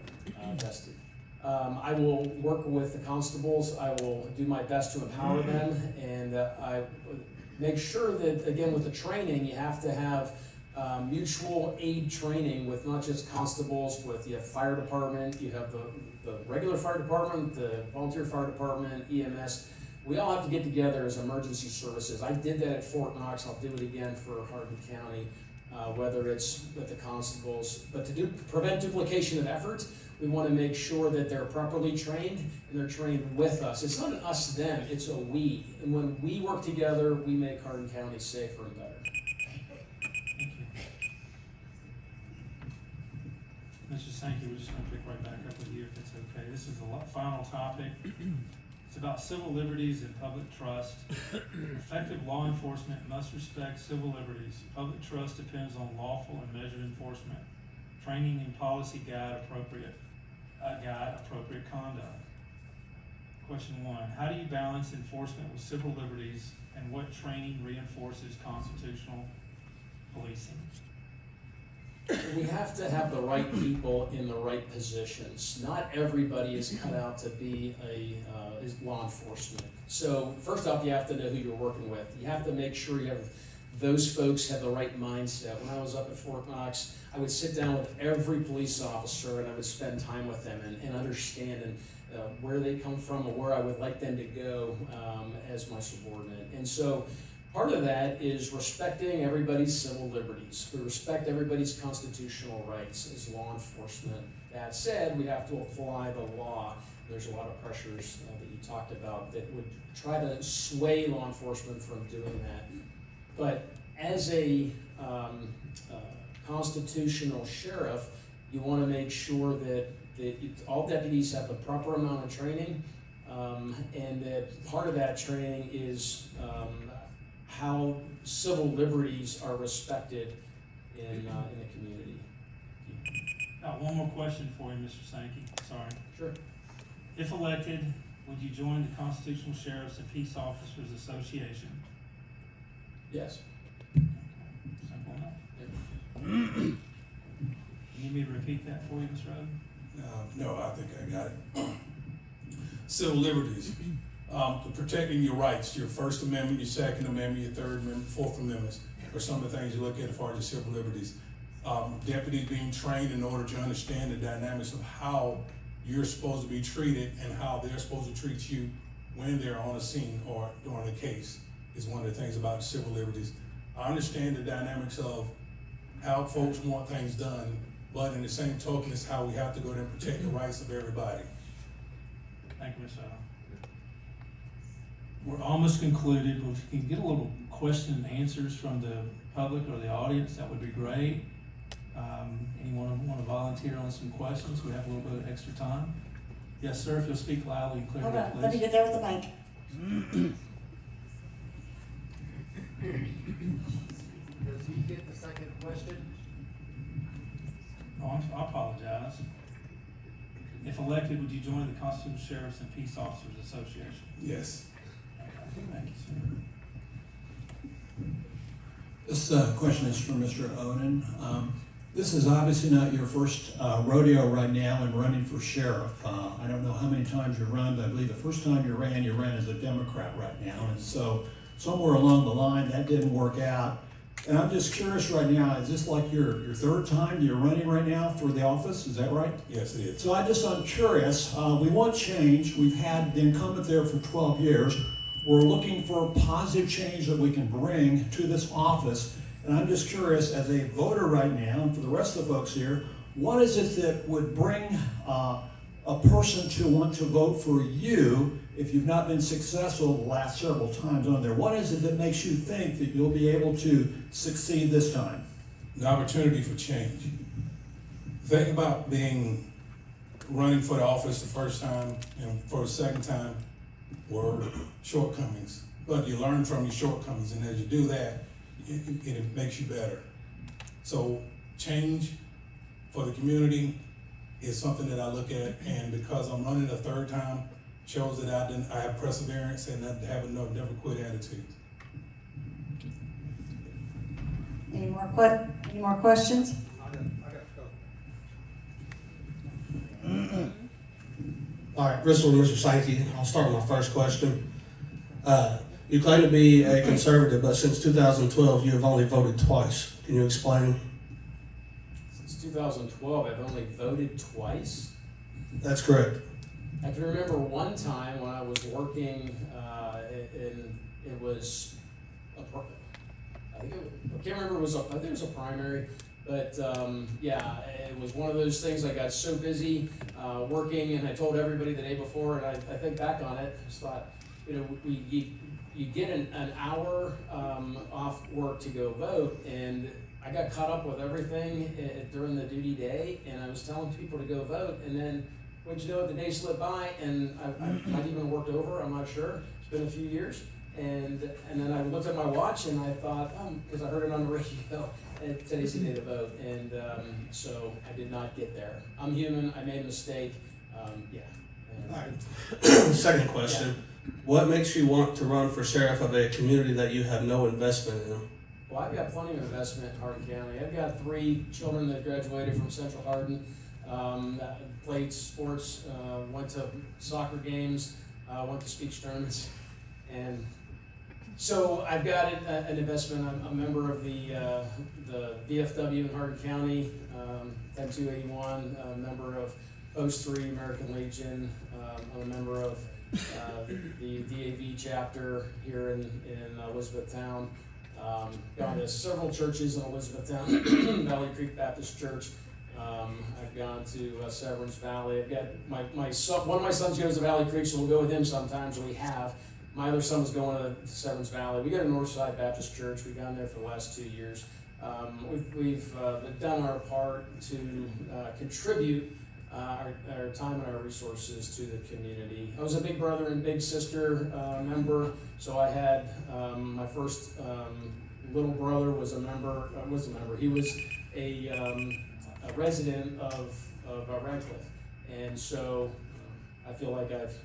vested. I will work with the constables. I will do my best to empower them, and I make sure that, again, with the training, you have to have mutual aid training with not just constables, you have fire department, you have the regular fire department, the volunteer fire department, EMS. We all have to get together as emergency services. I did that at Fort Knox. I'll do it again for Hardin County, whether it's with the constables. But to prevent duplication of effort, we want to make sure that they're properly trained and they're trained with us. It's not an us, them, it's a we. And when we work together, we make Hardin County safer and better. Thank you. Mr. Sankey, we're just gonna pick right back up with you if it's okay. This is the final topic. It's about civil liberties and public trust. Effective law enforcement must respect civil liberties. Public trust depends on lawful and measured enforcement. Training and policy guide appropriate conduct. Question 1, how do you balance enforcement with civil liberties, and what training reinforces constitutional policing? We have to have the right people in the right positions. Not everybody is cut out to be is law enforcement. So first off, you have to know who you're working with. You have to make sure you have those folks have the right mindset. When I was up at Fort Knox, I would sit down with every police officer and I would spend time with them and understand where they come from and where I would like them to go as my subordinate. And so part of that is respecting everybody's civil liberties. We respect everybody's constitutional rights as law enforcement. That said, we have to apply the law. There's a lot of pressures that you talked about that would try to sway law enforcement from doing that. But as a constitutional sheriff, you want to make sure that all deputies have the proper amount of training, and that part of that training is how civil liberties are respected in the community. Got one more question for you, Mr. Sankey. Sorry. Sure. If elected, would you join the Constitutional Sheriffs and Peace Officers Association? Yes. Simple enough. You need me to repeat that for you, Ms. Rhodes? No, I think I got it. Civil liberties, protecting your rights, your First Amendment, your Second Amendment, your Third Amendment, Fourth Amendments, are some of the things you look at as far as your civil liberties. Deputies being trained in order to understand the dynamics of how you're supposed to be treated and how they're supposed to treat you when they're on a scene or during a case is one of the things about civil liberties. I understand the dynamics of how folks want things done, but in the same token, it's how we have to go there and protect the rights of everybody. Thank you, Ms. Owen. We're almost concluded. If we can get a little question and answers from the public or the audience, that would be great. Anyone want to volunteer on some questions? We have a little bit of extra time. Yes, sir, if you'll speak loudly and clearly, Hold on, please. let me get there with the mic. Does he get the second question? Oh, I apologize. If elected, would you join the Constitutional Sheriffs and Peace Officers Association? Yes. Okay, thank you, sir. This question is for Mr. Oden. This is obviously not your first rodeo right now in running for sheriff. I don't know how many times you run, but I believe the first time you ran as a Democrat right now. And so somewhere along the line that didn't work out. And I'm just curious right now, is this like your third time you're running right now for the office? Is that right? Yes, it is. So I'm curious. We want change. We've had the incumbent there for 12 years. We're looking for positive change that we can bring to this office. And I'm just curious, as a voter right now, and for the rest of the folks here, what is it that would bring a person to want to vote for you if you've not been successful the last several times on there? What is it that makes you think that you'll be able to succeed this time? The opportunity for change. Think about running for the office the first time and for the second time were shortcomings. But you learn from your shortcomings, and as you do that, it makes you better. So change for the community is something that I look at, and because I'm running a third time, shows that I have perseverance and I have a never quit attitude. Any more questions? All right, Bristol and Mr. Sankey, I'll start with my first question. You claim to be a conservative, but since 2012, you have only voted twice. Can you explain? Since 2012, I've only voted twice. That's correct. I can remember one time when I was working, and it was, I think it was a primary, but yeah, it was one of those things. I got so busy working, and I told everybody the day before, and I think back on it, I just thought, you get an hour off work to go vote, and I got caught up with everything during the duty day, and I was telling people to go vote, and then, what'd you know, the day slipped by, and I might even worked over, I'm not sure, it's been a few years, and then I looked at my watch, and I thought, because I heard it on the radio, today's the day to vote, and so I did not get there. I'm human, I made a mistake, yeah. All right. Second question. Yeah. What makes you want to run for sheriff of a community that you have no investment in? Well, I've got plenty of investment in Hardin County. I've got 3 children that graduated from Central Hardin, played sports, went to soccer games, went to speech tournaments, and so I've got an investment. I'm a member of the VFW in Hardin County, 10281, a member of Post 3 American Legion. I'm a member of the DAV chapter here in Elizabethtown. Gone to several churches in Elizabethtown, Valley Creek Baptist Church. I've gone to Severance Valley. I've got my son, one of my sons goes to Valley Creek, so we'll go with him sometimes, and we have. My other son was going to Severance Valley. We got a Northside Baptist Church. We've gone there for the last 2 years. We've done our part to contribute our time and our resources to the community. I was a Big Brother and Big Sister member, so I had my first little brother was a member. He was a resident of Radcliffe, and so I feel like I've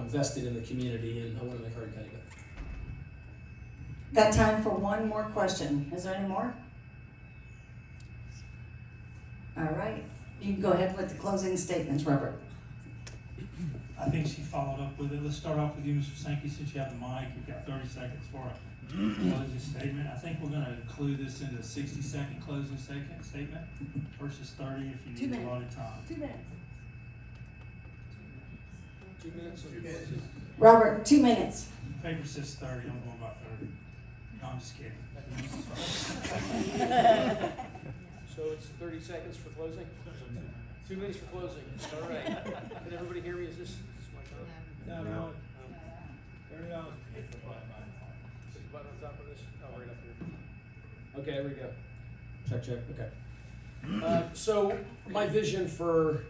vested in the community, and I want to make Hardin County better. Got time for one more question. Is there any more? All right. You can go ahead with the closing statements, Robert. I think she followed up with it. Let's start off with you, Mr. Sankey, since you have the mic. You've got 30 seconds for a closing statement. I think we're going to include this in a 60-second closing statement versus 30 if you need a lot of time. 2 minutes. 2 minutes. Robert, 2 minutes. Paper says 30. I'm going by 30. No, I'm just kidding. So it's 30 seconds for closing? 2 minutes for closing. All right. Can everybody hear me? Is this my time? No. Turn it on. Hit the button on top of this. Oh, right up here. Okay, there we go. Check. Okay. So my vision for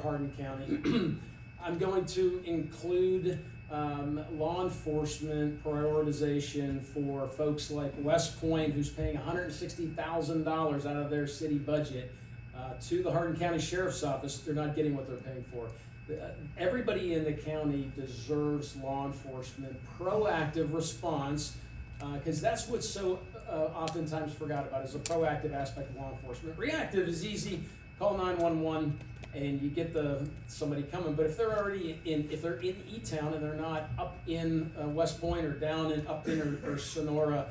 Hardin County, I'm going to include law enforcement prioritization for folks like West Point, who's paying $160,000 out of their city budget to the Hardin County Sheriff's Office. They're not getting what they're paying for. Everybody in the county deserves law enforcement proactive response, because that's what's so oftentimes forgot about, is the proactive aspect of law enforcement. Reactive is easy. Call 911 and you get somebody coming. But if they're already in E-Town and they're not up in West Point or down in or Sonora,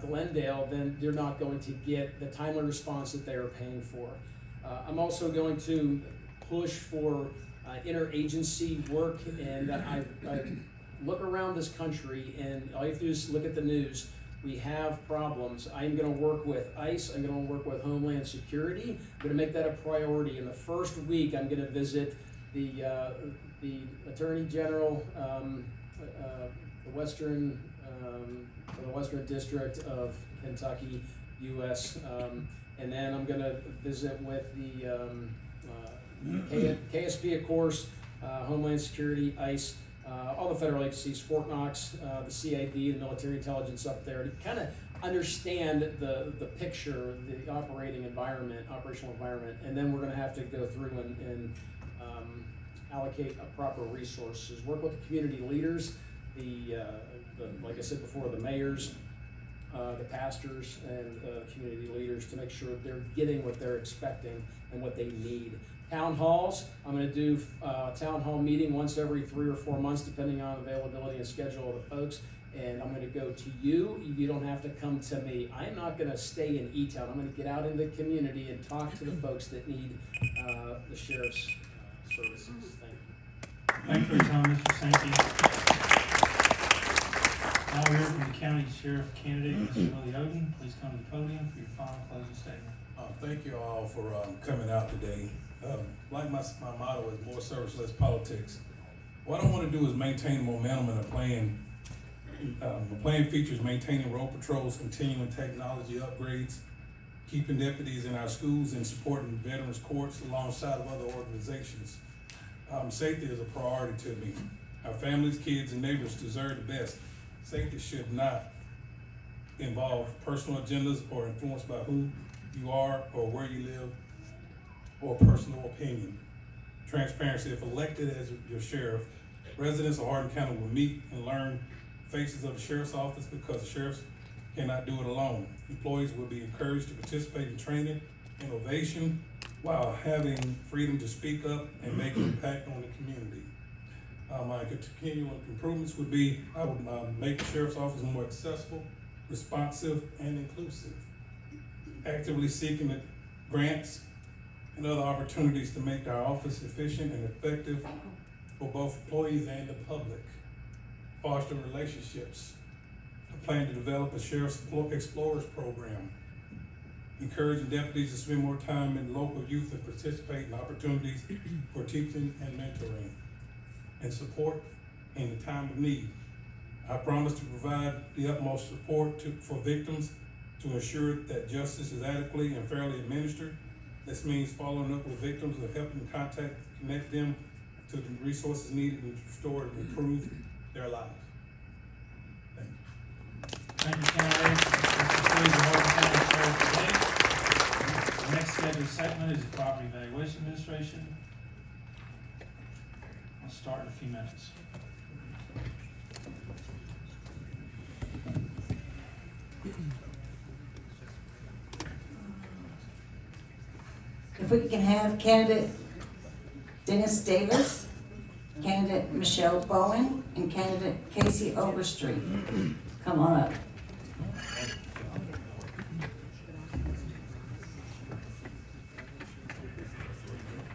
Glendale, then they're not going to get the timely response that they are paying for. I'm also going to push for interagency work, and I look around this country, and all you have to do is look at the news. We have problems. I'm going to work with ICE. I'm going to work with Homeland Security. I'm going to make that a priority. In the first week, I'm going to visit the Attorney General, the Western District of Kentucky, U.S., and then I'm going to visit with the KSP, of course, Homeland Security, ICE. All the federal agencies, Fort Knox, the CID, the military intelligence up there, to kind of understand the picture, the operational environment, and then we're going to have to go through and allocate proper resources. Work with the community leaders, like I said before, the mayors, the pastors, and community leaders to make sure they're getting what they're expecting and what they need. Town halls, I'm going to do a town hall meeting once every 3 or 4 months, depending on availability and schedule of the folks. And I'm going to go to you. You don't have to come to me. I'm not going to stay in E-Town. I'm going to get out in the community and talk to the folks that need the sheriff's services. Thank you. Thank you for your time, Mr. Sankey. Now we're here from the county sheriff candidate, Mr. Willie Oden. Please come to the podium for your final closing statement. Thank you all for coming out today. Like my motto is more service, less politics. What I want to do is maintain momentum in the plan. The plan features maintaining road patrols, continuing technology upgrades, keeping deputies in our schools and supporting veterans courts alongside of other organizations. Safety is a priority to me. Our families, kids, and neighbors deserve the best. Safety should not involve personal agendas or influenced by who you are or where you live or personal opinion. Transparency. If elected as your sheriff, residents of Hardin County will meet and learn faces of the sheriff's office because the sheriffs cannot do it alone. Employees will be encouraged to participate in training, innovation, while having freedom to speak up and make an impact on the community. My continual improvements would be, I would make the sheriff's office more accessible, responsive, and inclusive. Actively seeking the grants and other opportunities to make our office efficient and effective for both employees and the public. Foster relationships. I plan to develop a Sheriff's Explorers program, encouraging deputies to spend more time in local youth and participate in opportunities for teaching and mentoring and support in the time of need. I promise to provide the utmost support for victims to ensure that justice is adequately and fairly administered. This means following up with victims and helping connect them to the resources needed to restore and improve their lives. Thank you, candidates. This concludes the Hardin County Sheriff debate. The next scheduled segment is the Property Valuation Administration. I'll start in a few minutes. If we can have candidate Dennis Davis, candidate Michelle Bowen, and candidate Casey Overstreet. Come on up.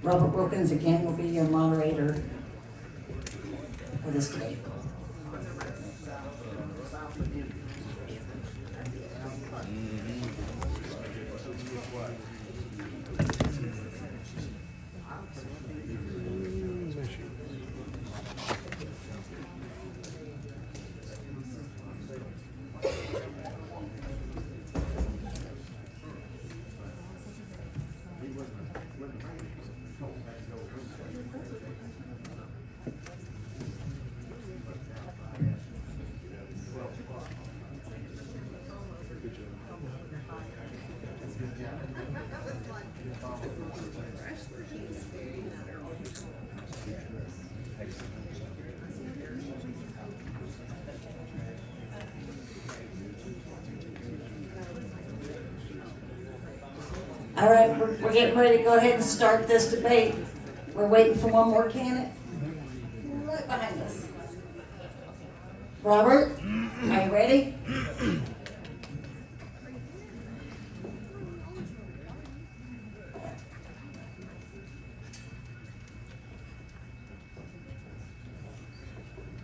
Robert Wilkins again will be your moderator for this debate. All right, we're getting ready to go ahead and start this debate. We're waiting for one more candidate. Right behind us. Robert, are you ready?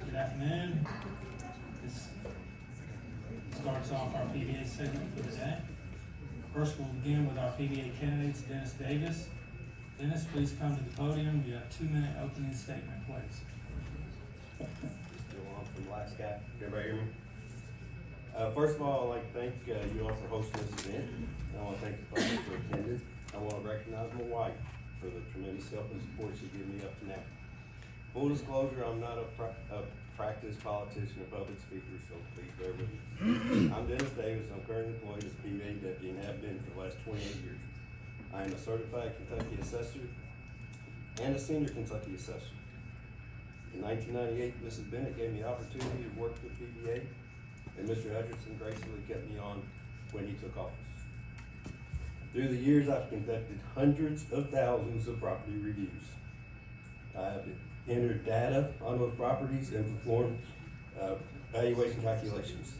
Good afternoon. This starts off our PBA segment for the day. First, we'll begin with our PBA candidates, Dennis Davis. Dennis, please come to the podium. You have a 2-minute opening statement, please. Still on from the last guy. Everybody hear me? First of all, I'd like to thank you all for hosting this event. I want to thank the public for attending. I want to recognize my wife for the tremendous help and support she's given me up to now. Full disclosure, I'm not a practiced politician or public speaker, so please bear with me. I'm Dennis Davis. I'm currently employed as a PBA deputy and have been for the last 28 years. I am a certified Kentucky assessor and a senior Kentucky assessor. In 1998, Mrs. Bennett gave me the opportunity to work with PBA, and Mr. Hutchinson gracefully kept me on when he took office. Through the years, I've conducted hundreds of thousands of property reviews. I have entered data on those properties and performed valuation calculations.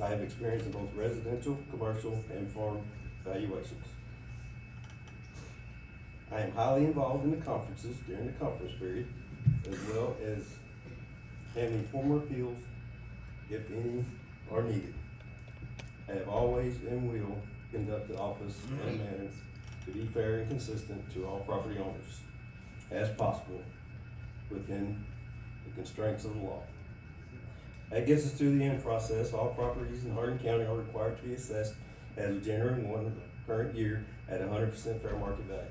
I have experience in both residential, commercial, and farm valuations. I am highly involved in the conferences during the conference period, as well as handling formal appeals if any are needed. I have always and will conduct the office in a manner to be fair and consistent to all property owners, as possible, within the constraints of the law. That gets us to the end process. All properties in Hardin County are required to be assessed as of January 1 current year at 100% fair market value.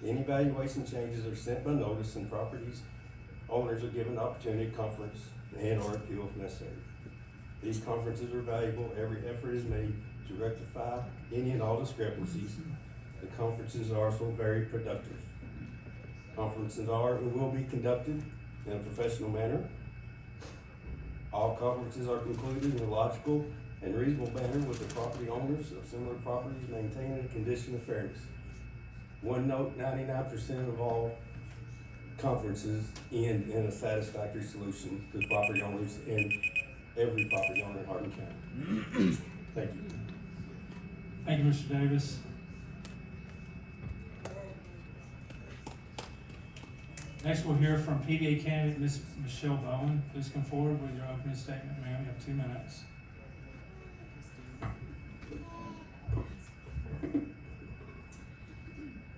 Any valuation changes are sent by notice, and properties owners are given the opportunity to conference and/or appeal if necessary. These conferences are valuable. Every effort is made to rectify any and all discrepancies. The conferences are also very productive. Conferences are and will be conducted in a professional manner. All conferences are concluded in a logical and reasonable manner with the property owners of similar properties maintaining a condition of fairness. One note, 99% of all conferences end in a satisfactory solution to the property owners and every property owner in Hardin County. Thank you. Thank you, Mr. Davis. Next, we'll hear from PBA candidate Ms. Michelle Bowen. Please come forward with your opening statement, ma'am. You have 2 minutes.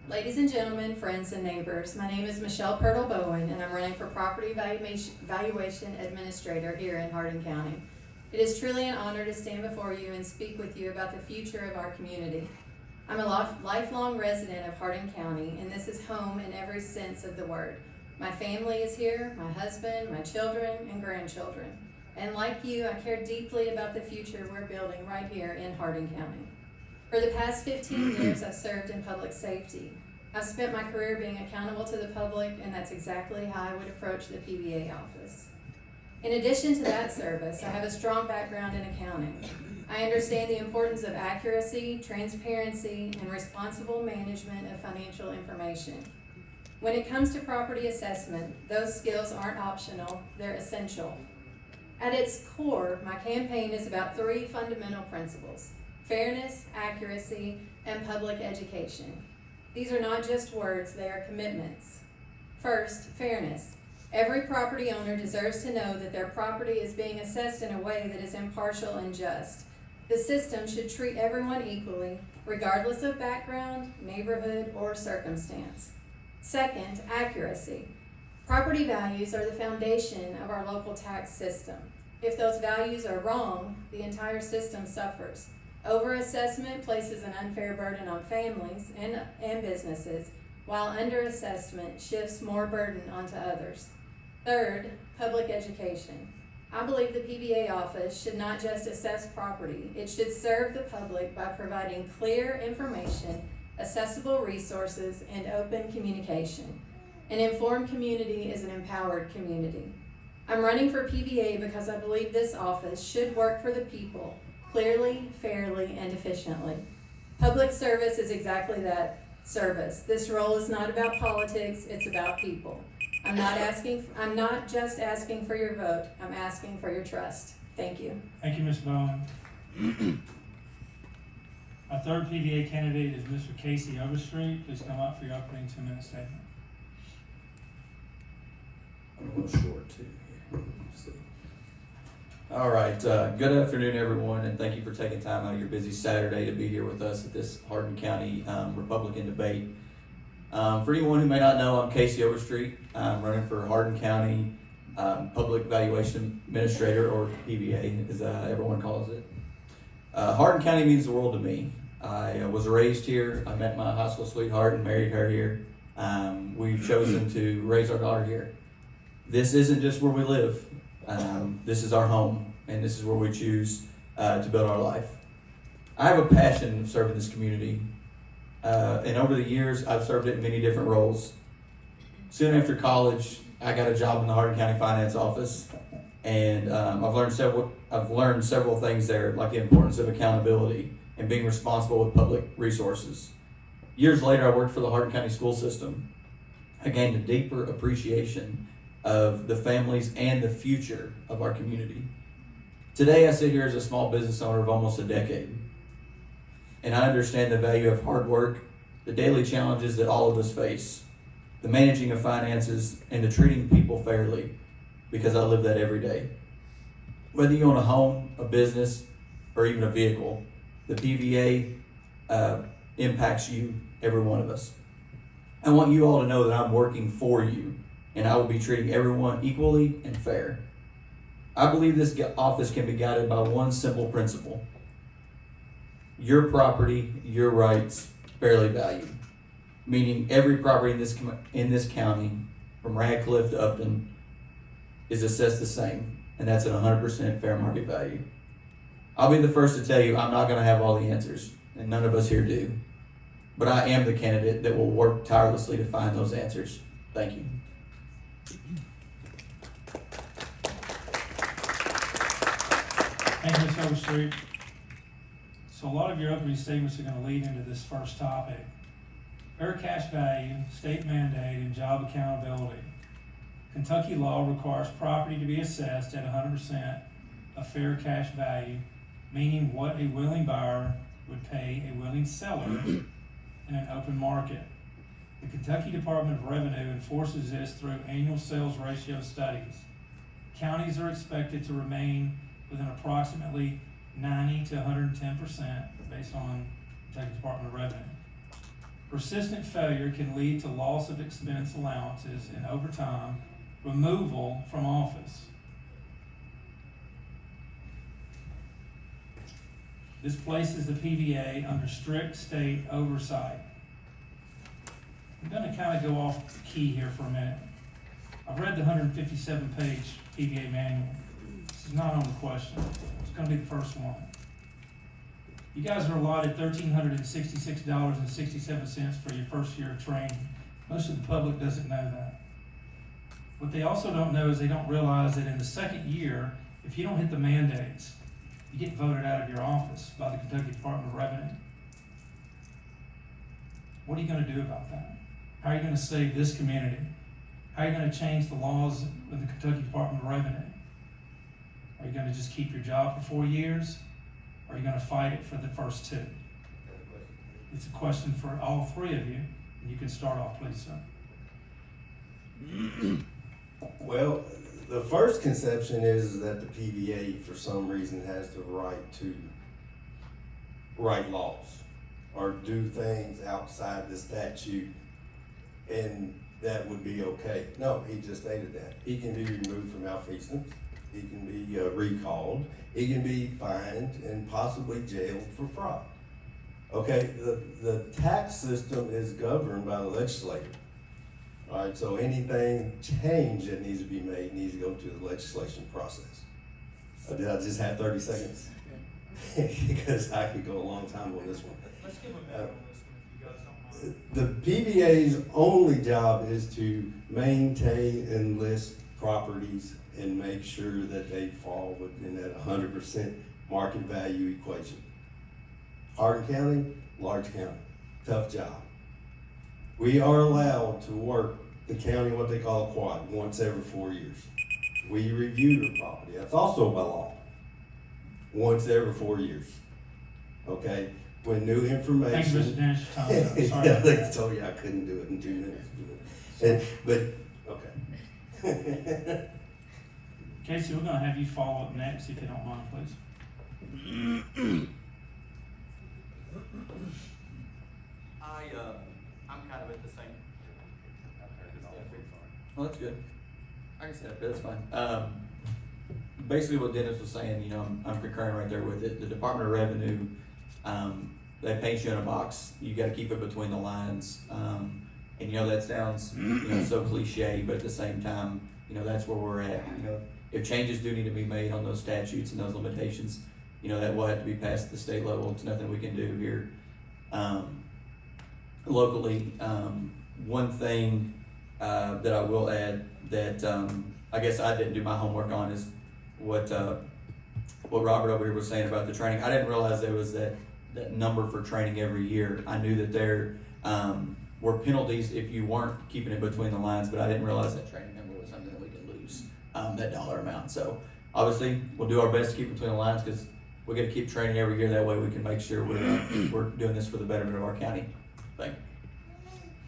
Ladies and gentlemen, friends and neighbors, my name is Michelle Purtle Bowen, and I'm running for Property Valuation Administrator here in Hardin County. It is truly an honor to stand before you and speak with you about the future of our community. I'm a lifelong resident of Hardin County, and this is home in every sense of the word. My family is here, my husband, my children, and grandchildren. And like you, I care deeply about the future we're building right here in Hardin County. For the past 15 years, I've served in public safety. I've spent my career being accountable to the public, and that's exactly how I would approach the PBA office. In addition to that service, I have a strong background in accounting. I understand the importance of accuracy, transparency, and responsible management of financial information. When it comes to property assessment, those skills aren't optional, they're essential. At its core, my campaign is about 3 fundamental principles: fairness, accuracy, and public education. These are not just words, they are commitments. First, fairness. Every property owner deserves to know that their property is being assessed in a way that is impartial and just. The system should treat everyone equally, regardless of background, neighborhood, or circumstance. Second, accuracy. Property values are the foundation of our local tax system. If those values are wrong, the entire system suffers. Overassessment places an unfair burden on families and businesses, while underassessment shifts more burden onto others. Third, public education. I believe the PBA office should not just assess property, it should serve the public by providing clear information, accessible resources, and open communication. An informed community is an empowered community. I'm running for PBA because I believe this office should work for the people, clearly, fairly, and efficiently. Public service is exactly that, service. This role is not about politics, it's about people. I'm not just asking for your vote, I'm asking for your trust. Thank you. Thank you, Ms. Bowen. Our third PBA candidate is Mr. Casey Overstreet. Please come up for your opening 2-minute statement. I'm a little short too. All right, good afternoon, everyone, and thank you for taking time out of your busy Saturday to be here with us at this Hardin County Republican debate. For anyone who may not know, I'm Casey Overstreet. I'm running for Hardin County Public Valuation Administrator, or PVA, as everyone calls it. Hardin County means the world to me. I was raised here. I met my high school sweetheart and married her here. We've chosen to raise our daughter here. This isn't just where we live. This is our home, and this is where we choose to build our life. I have a passion of serving this community, and over the years, I've served it in many different roles. Soon after college, I got a job in the Hardin County Finance Office, and I've learned several things there, like the importance of accountability and being responsible with public resources. Years later, I worked for the Hardin County school system. I gained a deeper appreciation of the families and the future of our community. Today, I sit here as a small business owner of almost a decade, and I understand the value of hard work, the daily challenges that all of us face, the managing of finances, and the treating people fairly, because I live that every day. Whether you own a home, a business, or even a vehicle, the PVA impacts you, every one of us. I want you all to know that I'm working for you, and I will be treating everyone equally and fair. I believe this office can be guided by one simple principle. your property, your rights, fairly valued. Meaning every property in this county, from Radcliffe to Upton, is assessed the same, and that's at 100% fair market value. I'll be the first to tell you I'm not going to have all the answers, and none of us here do. But I am the candidate that will work tirelessly to find those answers. Thank you. Thank you, Ms. Overstreet. So a lot of your opening statements are going to lead into this first topic. Fair cash value, state mandate, and job accountability. Kentucky law requires property to be assessed at 100% of fair cash value, meaning what a willing buyer would pay a willing seller in an open market. The Kentucky Department of Revenue enforces this through annual sales ratio studies. Counties are expected to remain within approximately 90 to 110% based on Kentucky Department of Revenue. Persistent failure can lead to loss of expense allowances and, over time, removal from office. This places the PVA under strict state oversight. I'm going to kind of go off key here for a minute. I've read the 157-page PVA manual. This is not on the question. It's going to be the first one. You guys are allotted $1,366.67 for your first year of training. Most of the public doesn't know that. What they also don't know is they don't realize that in the second year, if you don't hit the mandates, you get voted out of your office by the Kentucky Department of Revenue. What are you going to do about that? How are you going to save this community? How are you going to change the laws of the Kentucky Department of Revenue? Are you going to just keep your job for 4 years? Or are you going to fight it for the first 2? It's a question for all 3 of you. And you can start off, please, sir. Well, the first conception is that the PVA, for some reason, has the right to write laws or do things outside the statute, and that would be okay. No, he just stated that. He can be removed from malfeasance. He can be recalled. He can be fined and possibly jailed for fraud. Okay, the tax system is governed by the legislature. All right, so anything change that needs to be made needs to go to the legislation process. Did I just have 30 seconds? Because I could go a long time on this one. Let's give a minute on this one if you guys don't mind. The PVA's only job is to maintain and list properties and make sure that they fall within that 100% market value equation. Hardin County, large county, tough job. We are allowed to work the county, what they call a quad, once every 4 years. We review the property. That's also by law. Once every 4 years. Okay? When new information. Thank you, Mr. Dennis. Sorry. Yeah, I told you I couldn't do it in 2 minutes. But, okay. Casey, we're going to have you follow up next, if you don't mind, please. I'm kind of at the same. Well, that's good. I can stand up there, that's fine. Basically what Dennis was saying, I'm concurring right there with it. The Department of Revenue, they paint you in a box. You gotta keep it between the lines. And that sounds, so cliche, but at the same time, that's where we're at. If changes do need to be made on those statutes and those limitations, that will have to be passed at the state level. It's nothing we can do here. Locally, one thing that I will add that I guess I didn't do my homework on is what Robert over here was saying about the training. I didn't realize there was that number for training every year. I knew that there were penalties if you weren't keeping it between the lines, but I didn't realize that training number was something that we could lose, that dollar amount. So obviously we'll do our best to keep it between the lines because we got to keep training every year. That way we can make sure we're doing this for the betterment of our county. Thank you.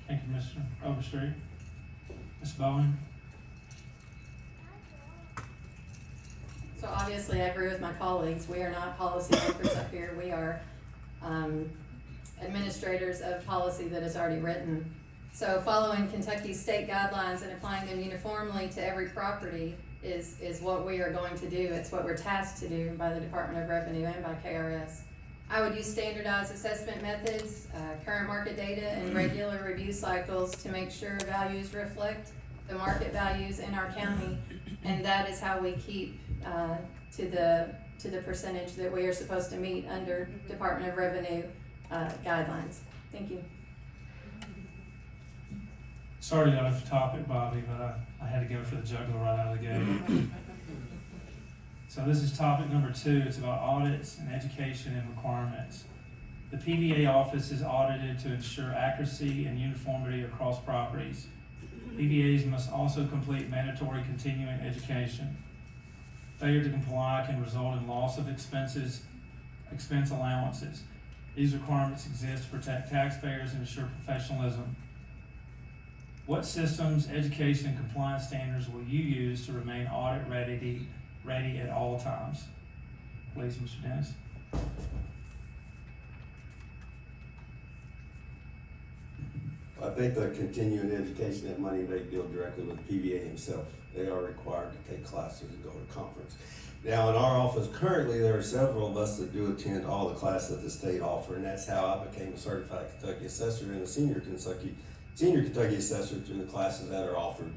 Thank you, Mr. Overstreet. Ms. Bowen? So obviously I agree with my colleagues. We are not policy makers up here. We are administrators of policy that is already written. So following Kentucky state guidelines and applying them uniformly to every property is what we are going to do. It's what we're tasked to do by the Department of Revenue and by KRS. I would use standardized assessment methods, current market data, and regular review cycles to make sure values reflect the market values in our county, and that is how we keep to the percentage that we are supposed to meet under Department of Revenue guidelines. Thank you. Sorry to get off topic, Bobby, but I had to go for the juggler right out of the gate. So this is topic number 2. It's about audits and education and requirements. The PVA office is audited to ensure accuracy and uniformity across properties. PVAs must also complete mandatory continuing education. Failure to comply can result in loss of expense allowances. These requirements exist to protect taxpayers and ensure professionalism. What systems, education, and compliance standards will you use to remain audit ready at all times? Please, Mr. Dennis. I think the continuing education that money may deal directly with PVA himself. They are required to take classes and go to conference. Now, in our office currently, there are several of us that do attend all the classes that the state offer, and that's how I became a certified Kentucky assessor and a senior Kentucky assessor through the classes that are offered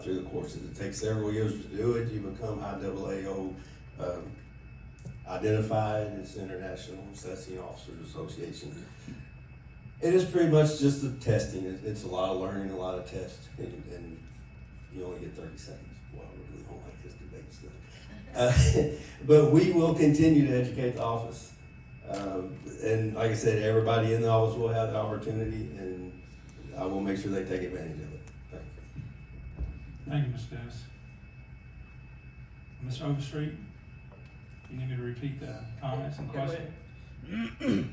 through the courses. It takes several years to do it. You become IAAO identified. It's International Assessing Officers Association. It is pretty much just the testing. It's a lot of learning, a lot of tests, and you only get 30 seconds. Well, I really don't like this debate stuff. But we will continue to educate the office. And like I said, everybody in the office will have the opportunity, and I will make sure they take advantage of it. Thank you, Mr. Dennis. Mr. Overstreet, you need me to repeat the comments and questions?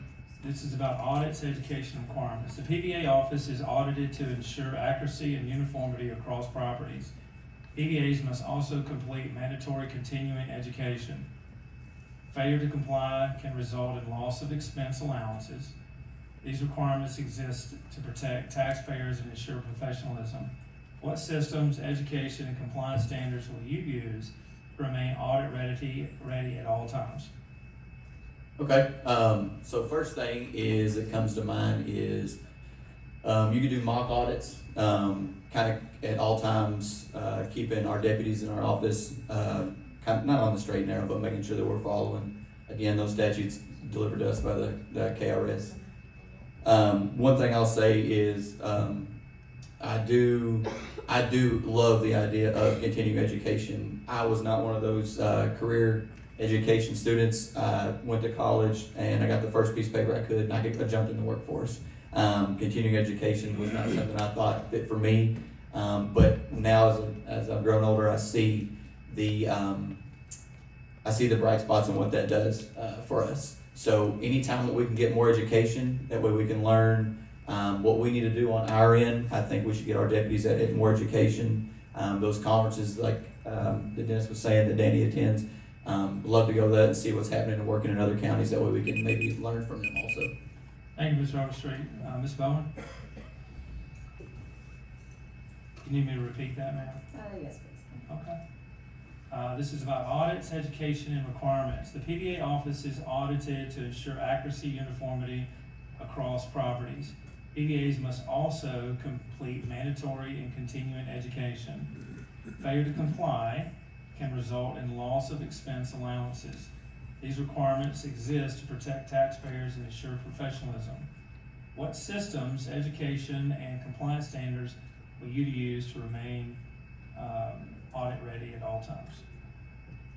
This is about audits, education requirements. The PVA office is audited to ensure accuracy and uniformity across properties. PVAs must also complete mandatory continuing education. Failure to comply can result in loss of expense allowances. These requirements exist to protect taxpayers and ensure professionalism. What systems, education, and compliance standards will you use to remain audit ready at all times? Okay, so first thing is that comes to mind is you can do mock audits, kind of at all times, keeping our deputies in our office kind of not on the straight and narrow, but making sure that we're following, again, those statutes delivered to us by the KRS. One thing I'll say is I do love the idea of continuing education. I was not one of those career education students. I went to college and I got the first piece of paper I could, and I jumped in the workforce. Continuing education was not something I thought fit for me, but now as I've grown older, I see the bright spots and what that does for us. So anytime that we can get more education, that way we can learn what we need to do on our end. I think we should get our deputies at more education. Those conferences like that Dennis was saying that Danny attends, love to go to that and see what's happening and working in other counties. That way we can maybe learn from them also. Thank you, Mr. Overstreet. Ms. Bowen? You need me to repeat that, ma'am? Yes, please. Okay. This is about audits, education, and requirements. The PVA office is audited to ensure accuracy, uniformity across properties. PVAs must also complete mandatory and continuing education. Failure to comply can result in loss of expense allowances. These requirements exist to protect taxpayers and ensure professionalism. What systems, education, and compliance standards will you use to remain audit ready at all times?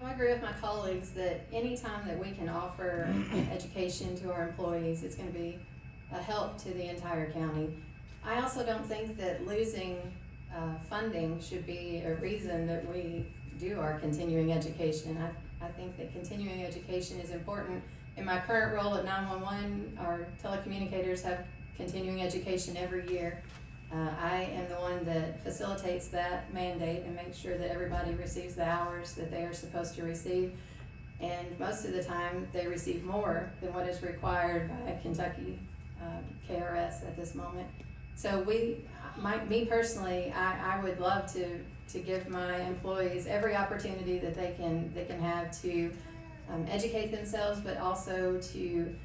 I agree with my colleagues that anytime that we can offer education to our employees, it's going to be a help to the entire county. I also don't think that losing funding should be a reason that we do our continuing education. I think that continuing education is important. In my current role at 911, our telecommunicators have continuing education every year. I am the one that facilitates that mandate and makes sure that everybody receives the hours that they are supposed to receive. And most of the time, they receive more than what is required by Kentucky KRS at this moment. So me personally, I would love to give my employees every opportunity that they can have to educate themselves, but also to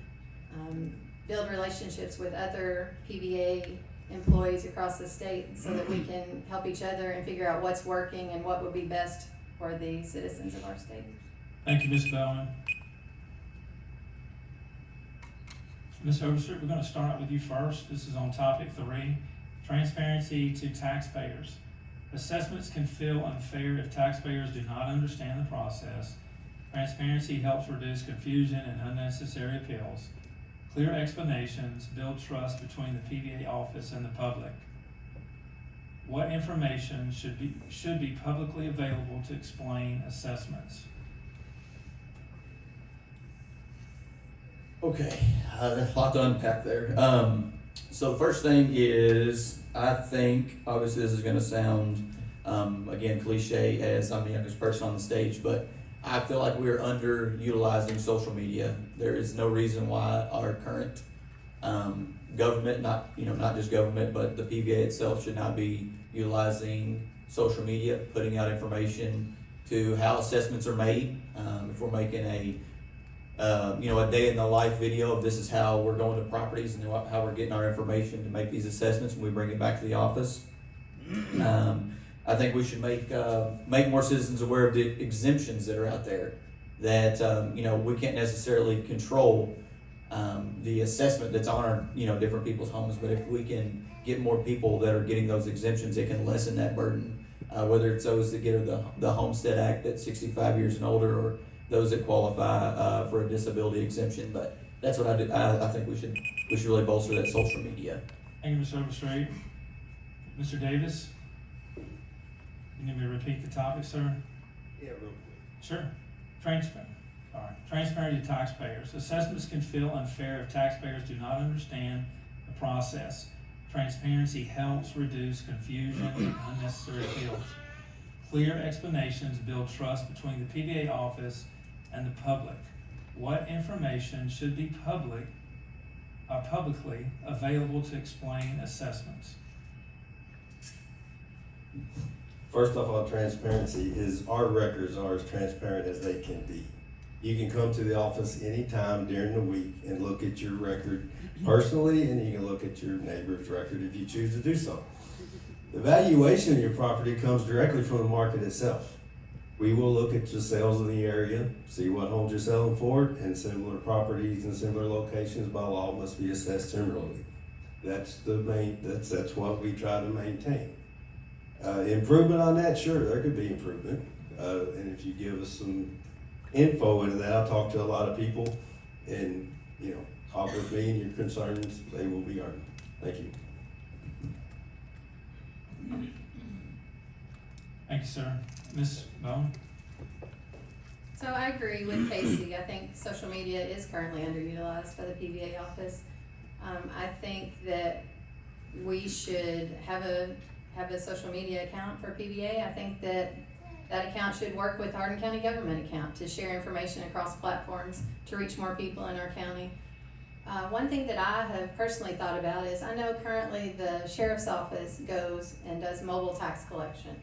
build relationships with other PBA employees across the state so that we can help each other and figure out what's working and what would be best for the citizens of our state. Thank you, Ms. Bowman. Ms. Overstreet, we're going to start with you first. This is on topic 3, transparency to taxpayers. Assessments can feel unfair if taxpayers do not understand the process. Transparency helps reduce confusion and unnecessary appeals. Clear explanations build trust between the PBA office and the public. What information should be publicly available to explain assessments? Okay, there's a lot to unpack there. So the first thing is, I think, obviously this is gonna sound, again, cliche as I'm the youngest person on the stage, but I feel like we're underutilizing social media. There is no reason why our current government, not just government, but the PVA itself should not be utilizing social media, putting out information to how assessments are made. If we're making a day in the life video of this is how we're going to properties and how we're getting our information to make these assessments when we bring it back to the office. I think we should make more citizens aware of the exemptions that are out there that, we can't necessarily control the assessment that's on our, different people's homes, but if we can get more people that are getting those exemptions, it can lessen that burden, whether it's those that get the Homestead Act at 65 years and older, or those that qualify for a disability exemption. But that's what I think we should really bolster that social media. Thank you, Ms. Overstreet. Mr. Davis, you need me to repeat the topic, sir? Yeah, real quick. Sure. Transparency to taxpayers. Assessments can feel unfair if taxpayers do not understand the process. Transparency helps reduce confusion and unnecessary appeals. Clear explanations build trust between the PVA office and the public. What information should be publicly available to explain assessments? First off, on transparency, is our records are as transparent as they can be. You can come to the office anytime during the week and look at your record personally, and you can look at your neighbor's record if you choose to do so. The valuation of your property comes directly from the market itself. We will look at the sales in the area, see what homes you're selling for, and similar properties in similar locations by law must be assessed similarly. That's that's what we try to maintain. Improvement on that, sure, there could be improvement. And if you give us some info into that, I'll talk to a lot of people and, talk with me and your concerns, they will be heard. Thank you. Thank you, sir. Ms. Bone? So I agree with Casey. I think social media is currently underutilized by the PVA office. I think that we should have a social media account for PVA. I think that account should work with Hardin County government account to share information across platforms to reach more people in our county. One thing that I have personally thought about is I know currently the sheriff's office goes and does mobile tax collection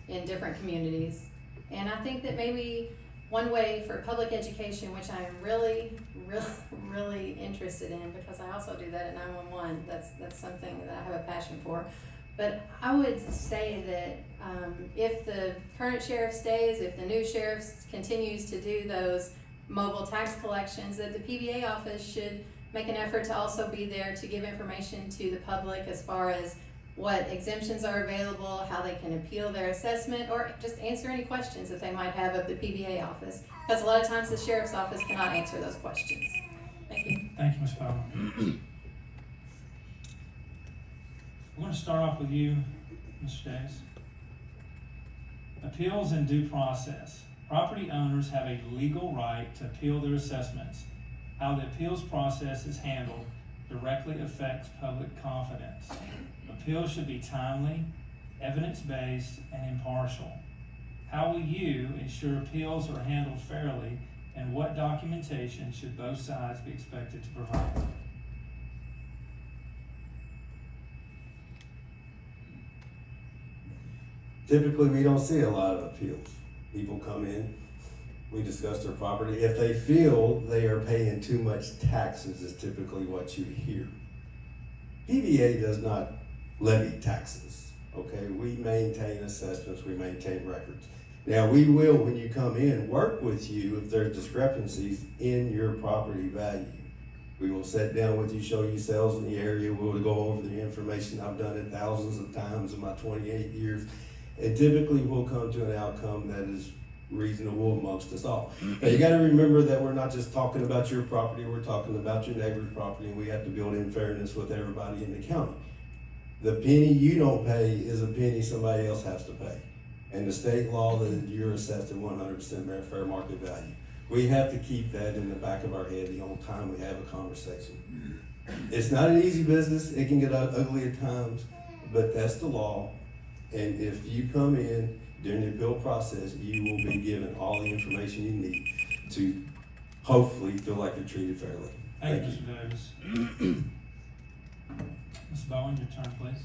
in different communities. And I think that maybe one way for public education, which I am really, really, really interested in, because I also do that at 911, that's something that I have a passion for. But I would say that if the current sheriff stays, if the new sheriff continues to do those mobile tax collections, that the PVA office should make an effort to also be there to give information to the public as far as what exemptions are available, how they can appeal their assessment, or just answer any questions that they might have of the PVA office. Because a lot of times the sheriff's office cannot answer those questions. Thank you. Thank you, Ms. Bowman. We're going to start off with you, Mr. Davis. Appeals and due process. Property owners have a legal right to appeal their assessments. How the appeals process is handled directly affects public confidence. Appeals should be timely, evidence-based, and impartial. How will you ensure appeals are handled fairly, and what documentation should both sides be expected to provide? Typically, we don't see a lot of appeals. People come in, we discuss their property. If they feel they are paying too much taxes is typically what you hear. PVA does not levy taxes, okay? We maintain assessments, we maintain records. Now, we will, when you come in, work with you if there's discrepancies in your property value. We will sit down with you, show you sales in the area, we'll go over the information. I've done it thousands of times in my 28 years. And typically we'll come to an outcome that is reasonable amongst us all. Now, you gotta remember that we're not just talking about your property, we're talking about your neighbor's property, and we have to build in fairness with everybody in the county. The penny you don't pay is a penny somebody else has to pay. And the state law that you're assessed at 100% fair market value. We have to keep that in the back of our head the whole time we have a conversation. It's not an easy business, it can get ugly at times, but that's the law. And if you come in during the appeal process, you will be given all the information you need to hopefully feel like you're treated fairly. Thank you, Mr. Davis. Ms. Bowen, your turn, please.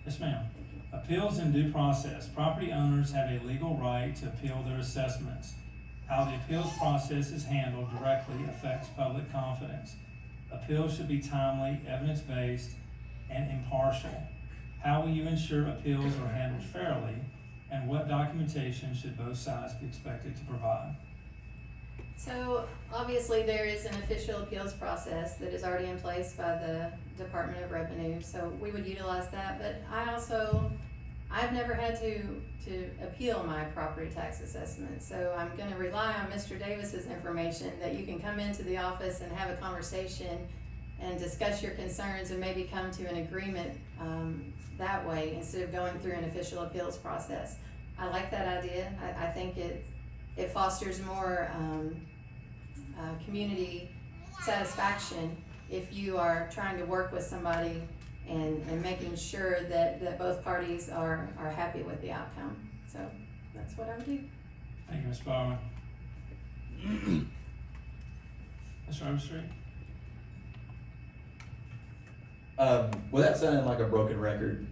Yes, ma'am. Appeals and due process. Property owners have a legal right to appeal their assessments. How the appeals process is handled directly affects public confidence. Appeals should be timely, evidence-based, and impartial. How will you ensure appeals are handled fairly, and what documentation should both sides be expected to provide? So obviously there is an official appeals process that is already in place by the Department of Revenue, so we would utilize that. But I've never had to appeal my property tax assessment, so I'm going to rely on Mr. Davis's information that you can come into the office and have a conversation and discuss your concerns and maybe come to an agreement that way instead of going through an official appeals process. I like that idea. I think it fosters more community satisfaction if you are trying to work with somebody and making sure that both parties are happy with the outcome. So that's what I would do. Thank you, Ms. Bowen. Mr. Overstreet? Without sounding like a broken record,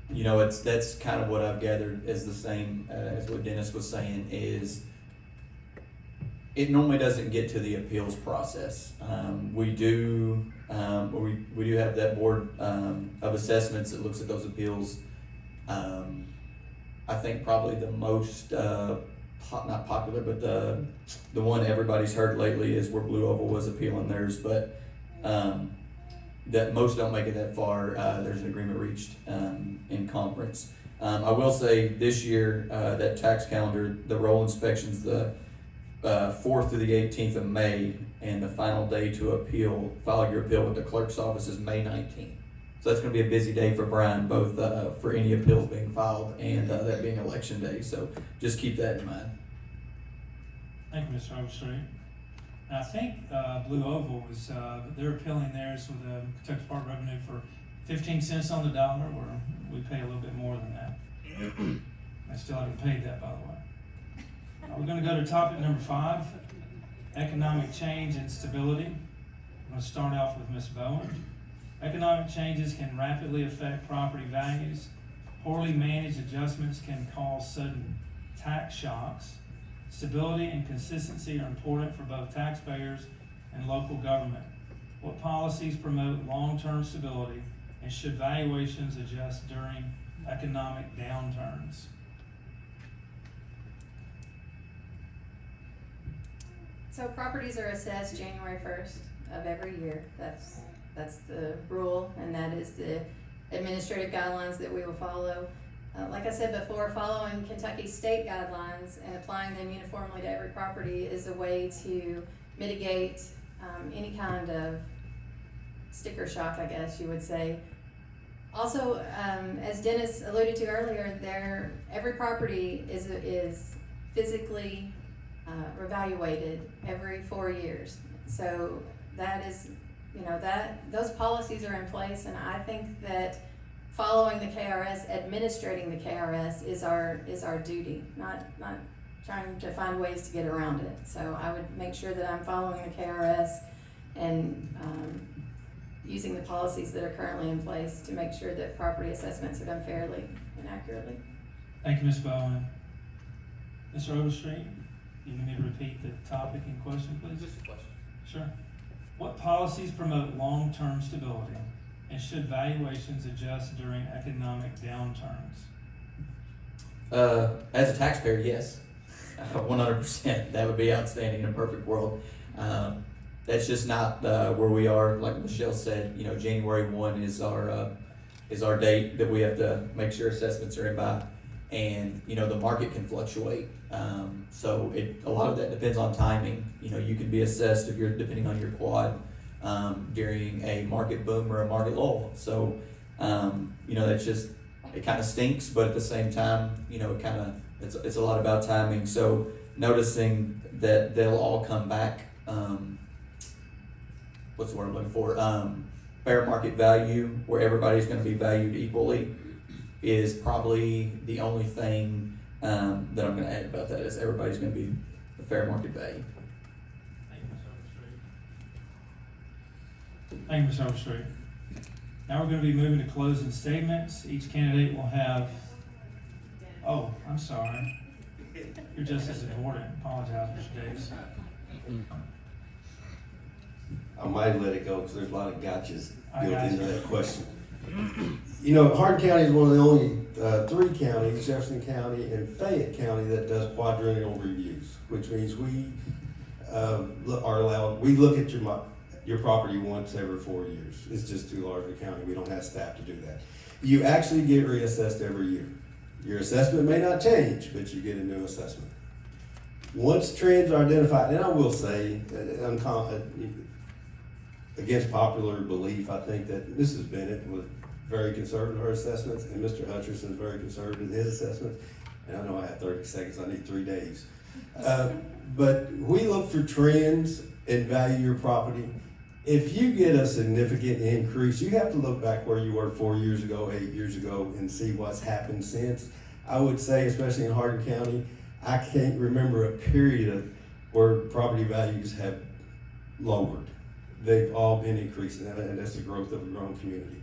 you know, that's kind of what I've gathered is the same as what Dennis was saying is it normally doesn't get to the appeals process. We do have that board of assessments that looks at those appeals. I think probably the most not popular, but the one everybody's heard lately is where Blue Oval was appealing theirs, but that most don't make it that far. There's an agreement reached in conference. I will say this year that tax calendar, the roll inspections, the 4th through the 18th of May, and the final day to file your appeal with the clerk's office is May 19th. So that's going to be a busy day for Brian, both for any appeals being filed and that being election day. So just keep that in mind. Thank you, Mr. Overstreet. I think Blue Oval was, they're appealing theirs with the Kentucky Department of Revenue for 15 cents on the dollar, where we pay a little bit more than that. I still haven't paid that, by the way. We're going to go to topic number 5, economic change and stability. I'm going to start off with Ms. Bowen. Economic changes can rapidly affect property values. Poorly managed adjustments can cause sudden tax shocks. Stability and consistency are important for both taxpayers and local government. What policies promote long-term stability, and should valuations adjust during economic downturns? So properties are assessed January 1st of every year. That's the rule, and that is the administrative guidelines that we will follow. Like I said before, following Kentucky state guidelines and applying them uniformly to every property is a way to mitigate any kind of sticker shock, I guess you would say. Also, as Dennis alluded to earlier, every property is physically reevaluated every 4 years. So that is, those policies are in place, and I think that following the KRS, administrating the KRS is our duty, not trying to find ways to get around it. So I would make sure that I'm following the KRS and using the policies that are currently in place to make sure that property assessments are done fairly and accurately. Thank you, Ms. Bowen. Mr. Overstreet, you need me to repeat the topic in question, please? Just a question. Sure. What policies promote long-term stability, and should valuations adjust during economic downturns? As a taxpayer, yes, 100%. That would be outstanding in a perfect world. That's just not where we are. Like Michelle said, you know, January 1 is our date that we have to make sure assessments are in by, and you know the market can fluctuate. So a lot of that depends on timing. You know, you can be assessed if you're depending on your quad during a market boom or a market lull. So you know that's just, it kind of stinks, but at the same time, you know, it's a lot about timing. So noticing that they'll all come back. What's the word I'm looking for? Fair market value, where everybody's going to be valued equally, is probably the only thing that I'm going to add about that. Is everybody's going to be the fair market value. Thank you, Mr. Overstreet. Thank you, Mr. Overstreet. Now we're going to be moving to closing statements. Each candidate will have, oh, I'm sorry. You're just as important. Apologize, Mr. Davis. I might let it go because there's a lot of gotchas I built got into you. that question. You know, Hardin County is one of the only three counties, Jefferson County and Fayette County, that does quadrennial reviews, which means we are allowed, we look at your property once every 4 years. It's just too large a county. We don't have staff to do that. You actually get reassessed every year. Your assessment may not change, but you get a new assessment. Once trends are identified, and I will say, against popular belief, I think that Mrs. Bennett was very conservative in her assessments, and Mr. Hutcherson is very conservative in his assessments. And I know I have 30 seconds, I need 3 days. But we look for trends and value your property. If you get a significant increase, you have to look back where you were 4 years ago, 8 years ago, and see what's happened since. I would say, especially in Hardin County, I can't remember a period where property values have lowered. They've all been increasing, and that's the growth of a growing community.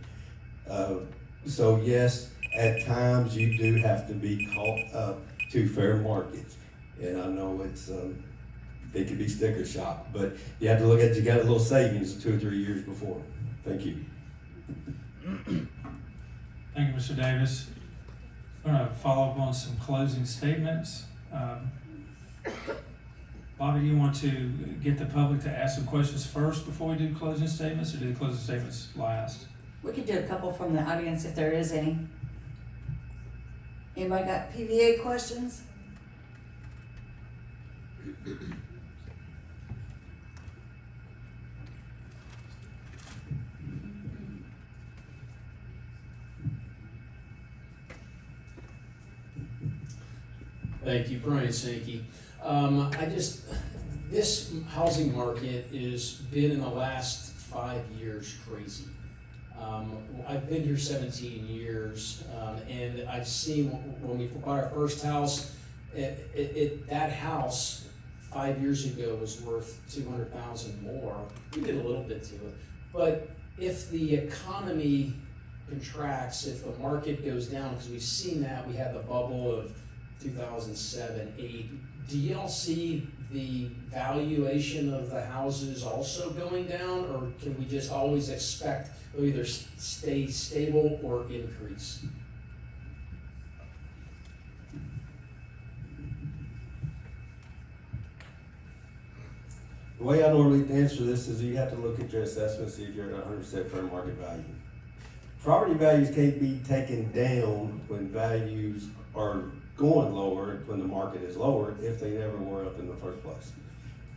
So yes, at times you do have to be caught up to fair markets. And I know it could be sticker shock, but you have to look at, you got a little savings 2 or 3 years before. Thank you. Thank you, Mr. Davis. I'm going to follow up on some closing statements. Bobby, do you want to get the public to ask some questions first before we do closing statements, or do the closing statements last? We could do a couple from the audience if there is any. Anybody got PVA questions? Thank you, Brian Sankey. This housing market has been in the last 5 years crazy. I've been here 17 years, and I've seen when we bought our first house, that house 5 years ago was worth $200,000 more. We did a little bit to it, but if the economy contracts, if the market goes down, because we've seen that, we had the bubble of 2007, 8. Do y'all see the valuation of the houses also going down, or can we just always expect they'll either stay stable or increase? The way I normally answer this is you have to look at your assessment, see if you're at 100% fair market value. Property values can't be taken down when values are going lower, when the market is lower, if they never were up in the first place.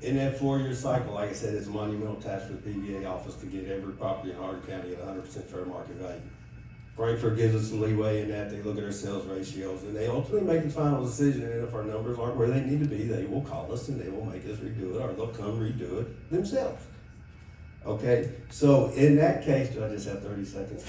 In that 4-year cycle, like I said, it's a monumental task for the PVA office to get every property in Hardin County at 100% fair market value. Frankfurt gives us some leeway in that. They look at our sales ratios, and they ultimately make the final decision. And if our numbers aren't where they need to be, they will call us and they will make us redo it, or they'll come redo it themselves. Okay, so in that case, do I just have 30 seconds?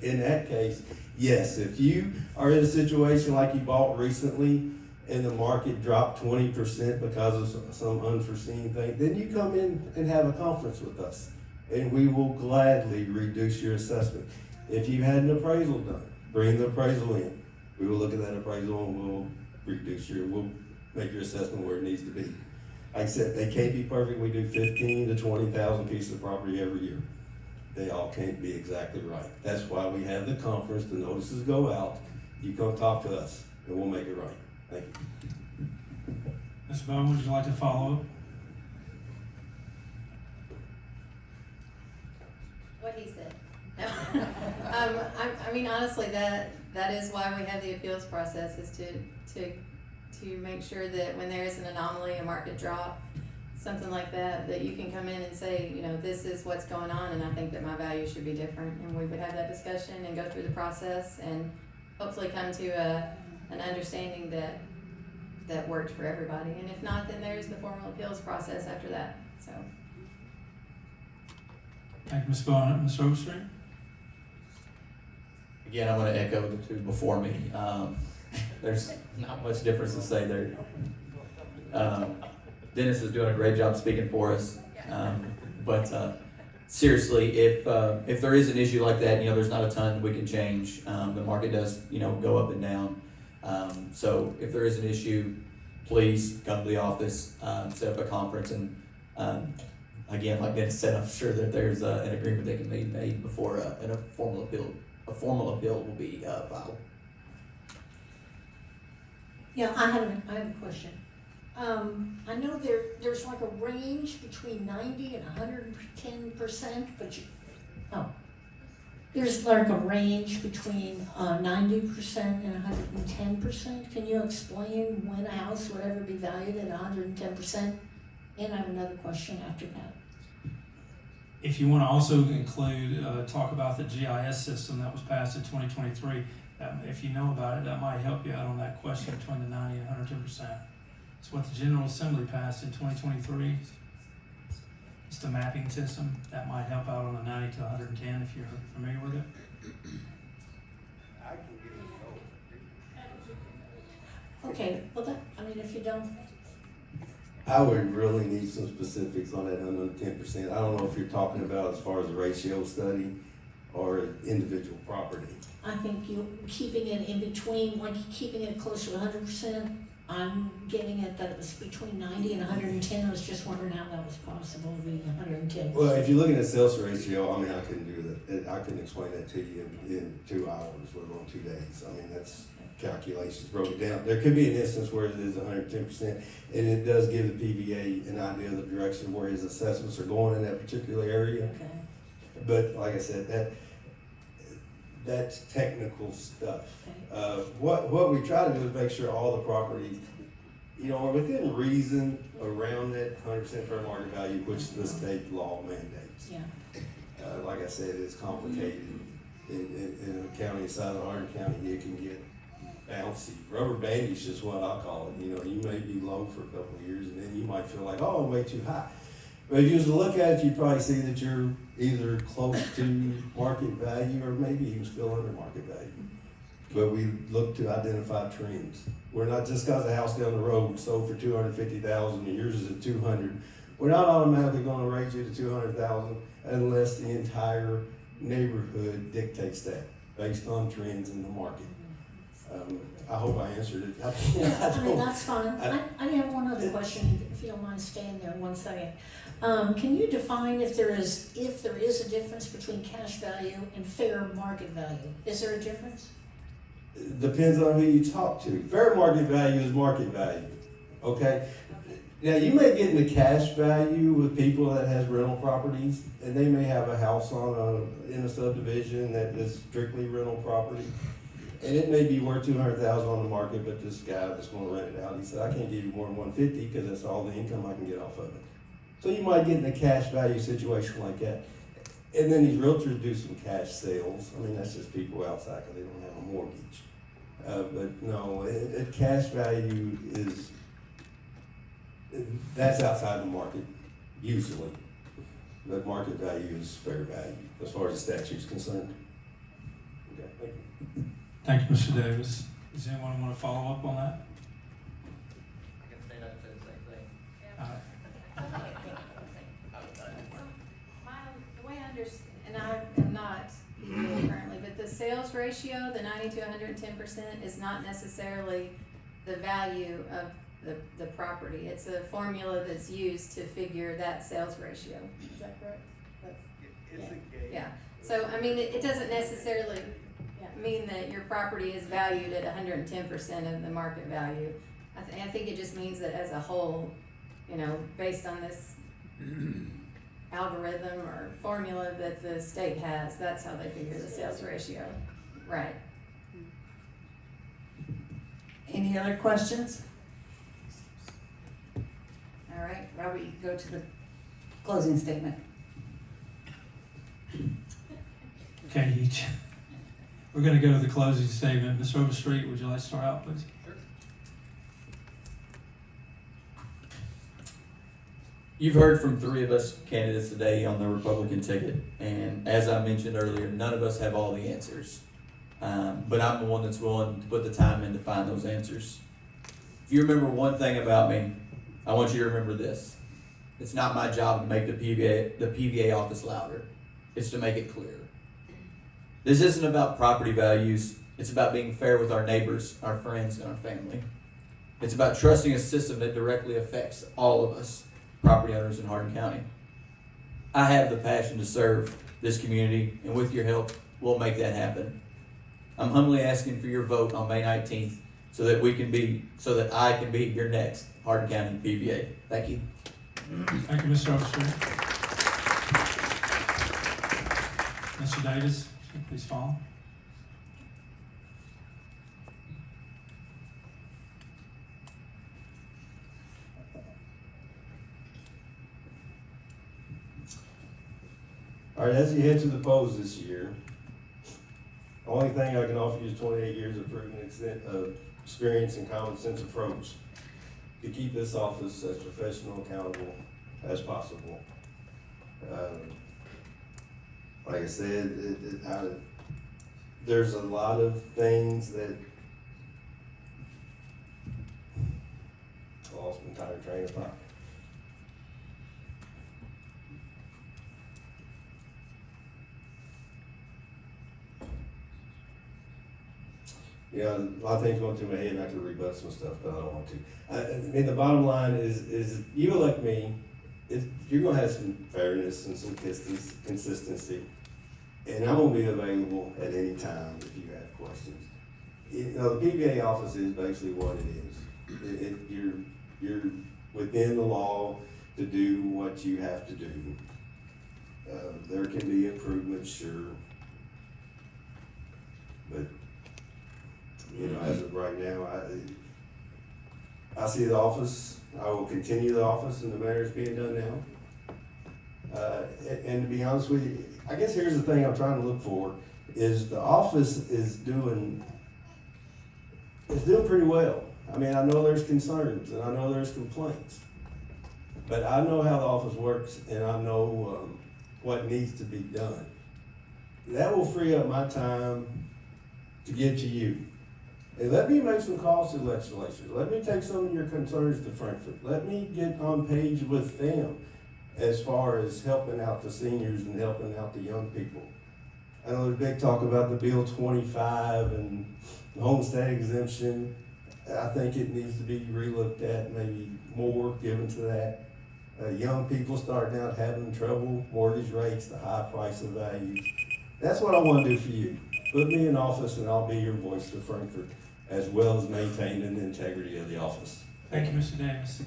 in that case, yes, if you are in a situation like you bought recently and the market dropped 20% because of some unforeseen thing, then you come in and have a conference with us, and we will gladly reduce your assessment. If you had an appraisal done, bring the appraisal in. We will look at that appraisal and we'll we'll make your assessment where it needs to be. Like I said, they can't be perfect. We do 15 to 20,000 pieces of property every year. They all can't be exactly right. That's why we have the conference, the notices go out. You come talk to us and we'll make it right. Thank you. Mr. Bowen, would you like to follow up? What he said. I mean, honestly, that is why we have the appeals process, is to make sure that when there is an anomaly, a market drop, something like that, that you can come in and say, you know, this is what's going on, and I think that my value should be different. And we would have that discussion and go through the process and hopefully come to an understanding that worked for everybody. And if not, then there's the formal appeals process after that. So. Thank you, Ms. Bowen. Mr. Overstreet? Again, I'm going to echo the two before me. There's not much difference to say there. Dennis is doing a great job speaking for us. But seriously, if there is an issue like that, there's not a ton we can change. The market does, go up and down. So if there is an issue, please come to the office, set up a conference, and again, like Dennis said, I'm sure that there's an agreement that can be made before a formal appeal will be filed. Yeah, I have a question. I know there's like a range between 90 and 110%, but there's like a range between 90% and 110%. Can you explain when a house would ever be valued at 110%? And I have another question after that. If you want to also include, talk about the GIS system that was passed in 2023, if you know about it, that might help you out on that question between the 90 and 110%. It's what the General Assembly passed in 2023. It's the mapping system. That might help out on the 90 to 110 if you're familiar with it. Okay, well if you don't. I would really need some specifics on that 110%. I don't know if you're talking about as far as a ratio study or individual property. I think you keeping it in between, like keeping it close to 100%. I'm getting it that it was between 90 and 110. I was just wondering how that was possible to be 110. Well, if you're looking at sales ratio, I can do that. I can explain that to you in 2 hours, let alone 2 days. That's calculations broken down. There could be an instance where it is 110%, and it does give the PVA an idea of the direction where his assessments are going in that particular area. Okay. But like I said, that's technical stuff. What we try to do is make sure all the properties, are within reason around that 100% fair market value, which the state law mandates. Yeah. Like I said, it's complicated. In a county the size of Hardin County, it can get bouncy. Rubber bandish is what I call it. You may be low for a couple of years, and then you might feel like, oh, I'm way too high. But if you was to look at it, you'd probably see that you're either close to market value or maybe even still under market value. But we look to identify trends. We're not just because a house down the road sold for $250,000 and yours is at $200,000. We're not automatically going to raise you to $200,000 unless the entire neighborhood dictates that based on trends in the market. I hope I answered it. That's fine. I have one other question, if you don't mind staying there 1 second. Can you define if there is a difference between cash value and fair market value? Is there a difference? Depends on who you talk to. Fair market value is market value. Okay? Now you may get into cash value with people that has rental properties, and they may have a house in a subdivision that is strictly rental property. And it may be worth $200,000 on the market, but this guy that's going to rent it out, he said, I can't give you more than $150 because that's all the income I can get off of it. So you might get in a cash value situation like that. And then these realtors do some cash sales. That's just people outside because they don't have a mortgage. But no, cash value that's outside the market, usually. But market value is fair value as far as the statute is concerned. Okay, thank you. Thank you, Mr. Davis. Does anyone want to follow up on that? I can stand up and say the same thing. The way I understand, and I am not legal currently, but the sales ratio, the 90 to 110%, is not necessarily the value of the property. It's a formula that's used to figure that sales ratio. Is that correct? It's a game. Yeah. So, I mean, it doesn't necessarily mean that your property is valued at 110% of the market value. I think it just means that as a whole, you know, based on this algorithm or formula that the state has, that's how they figure the sales ratio. Right. Any other questions? All right, Robert, you can go to the closing statement. Okay, we're gonna go to the closing statement. Ms. Overstreet, would you like to start out, please? You've heard from 3 of us candidates today on the Republican ticket, and as I mentioned earlier, none of us have all the answers. But I'm the one that's willing to put the time in to find those answers. If you remember one thing about me, I want you to remember this. It's not my job to make the PVA office louder. It's to make it clear. This isn't about property values. It's about being fair with our neighbors, our friends, and our family. It's about trusting a system that directly affects all of us, property owners in Hardin County. I have the passion to serve this community, and with your help, we'll make that happen. I'm humbly asking for your vote on May 19th so that I can be your next Hardin County PVA. Thank you. Thank you, Mr. Overstreet. Mr. Davis, please follow. All right, as you head to the polls this year, the only thing I can offer you is 28 years of proven experience and common sense approach to keep this office as professional and accountable as possible. Like I said, there's a lot of things that I lost my entire train of thought. You know, a lot of things going through my head, and I could rebut some stuff, but I don't want to. I mean, the bottom line is you elect me, you're gonna have some fairness and some consistency, and I'm gonna be available at any time if you have questions. You know, the PVA office is basically what it is. You're within the law to do what you have to do. There can be improvements, sure, but you know, as of right now, I see the office. I will continue the office in the manner it's being done now. And to be honest with you, I guess here's the thing I'm trying to look for is the office is doing pretty well. I mean, I know there's concerns and I know there's complaints, but I know how the office works and I know what needs to be done. That will free up my time to give to you. And let me make some calls to legislatures. Let me take some of your concerns to Frankfurt. Let me get on page with them as far as helping out the seniors and helping out the young people. I know there's big talk about the Bill 25 and the homestead exemption. I think it needs to be relooked at, maybe more given to that. Young people starting out having trouble, mortgage rates, the high price of values. That's what I want to do for you. Put me in office and I'll be your voice to Frankfurt, as well as maintaining the integrity of the office. Thank you, Mr. Davis.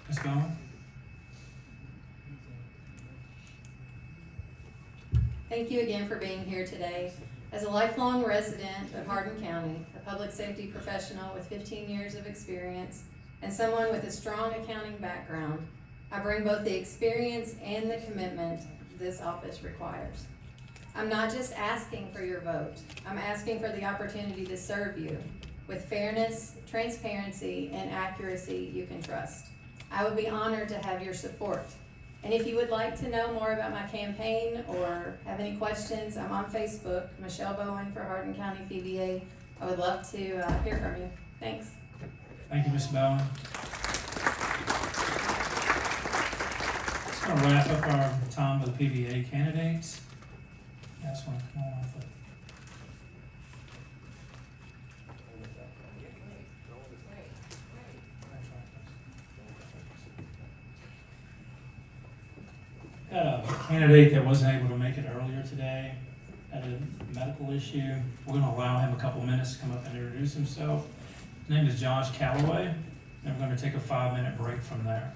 Ms. Bowen? Thank you again for being here today. As a lifelong resident of Hardin County, a public safety professional with 15 years of experience, and someone with a strong accounting background, I bring both the experience and the commitment this office requires. I'm not just asking for your vote. I'm asking for the opportunity to serve you with fairness, transparency, and accuracy you can trust. I would be honored to have your support. And if you would like to know more about my campaign or have any questions, I'm on Facebook, Michelle Bowen for Hardin County PVA. I would love to hear from you. Thanks. Thank you, Ms. Bowen. gonna wrap up our time with PBA candidates. You guys wanna come on with it? Got a candidate that wasn't able to make it earlier today, had a medical issue. We're gonna allow him a couple minutes to come up and introduce himself. His name is Josh Calloway, and we're gonna take a 5-minute break from there.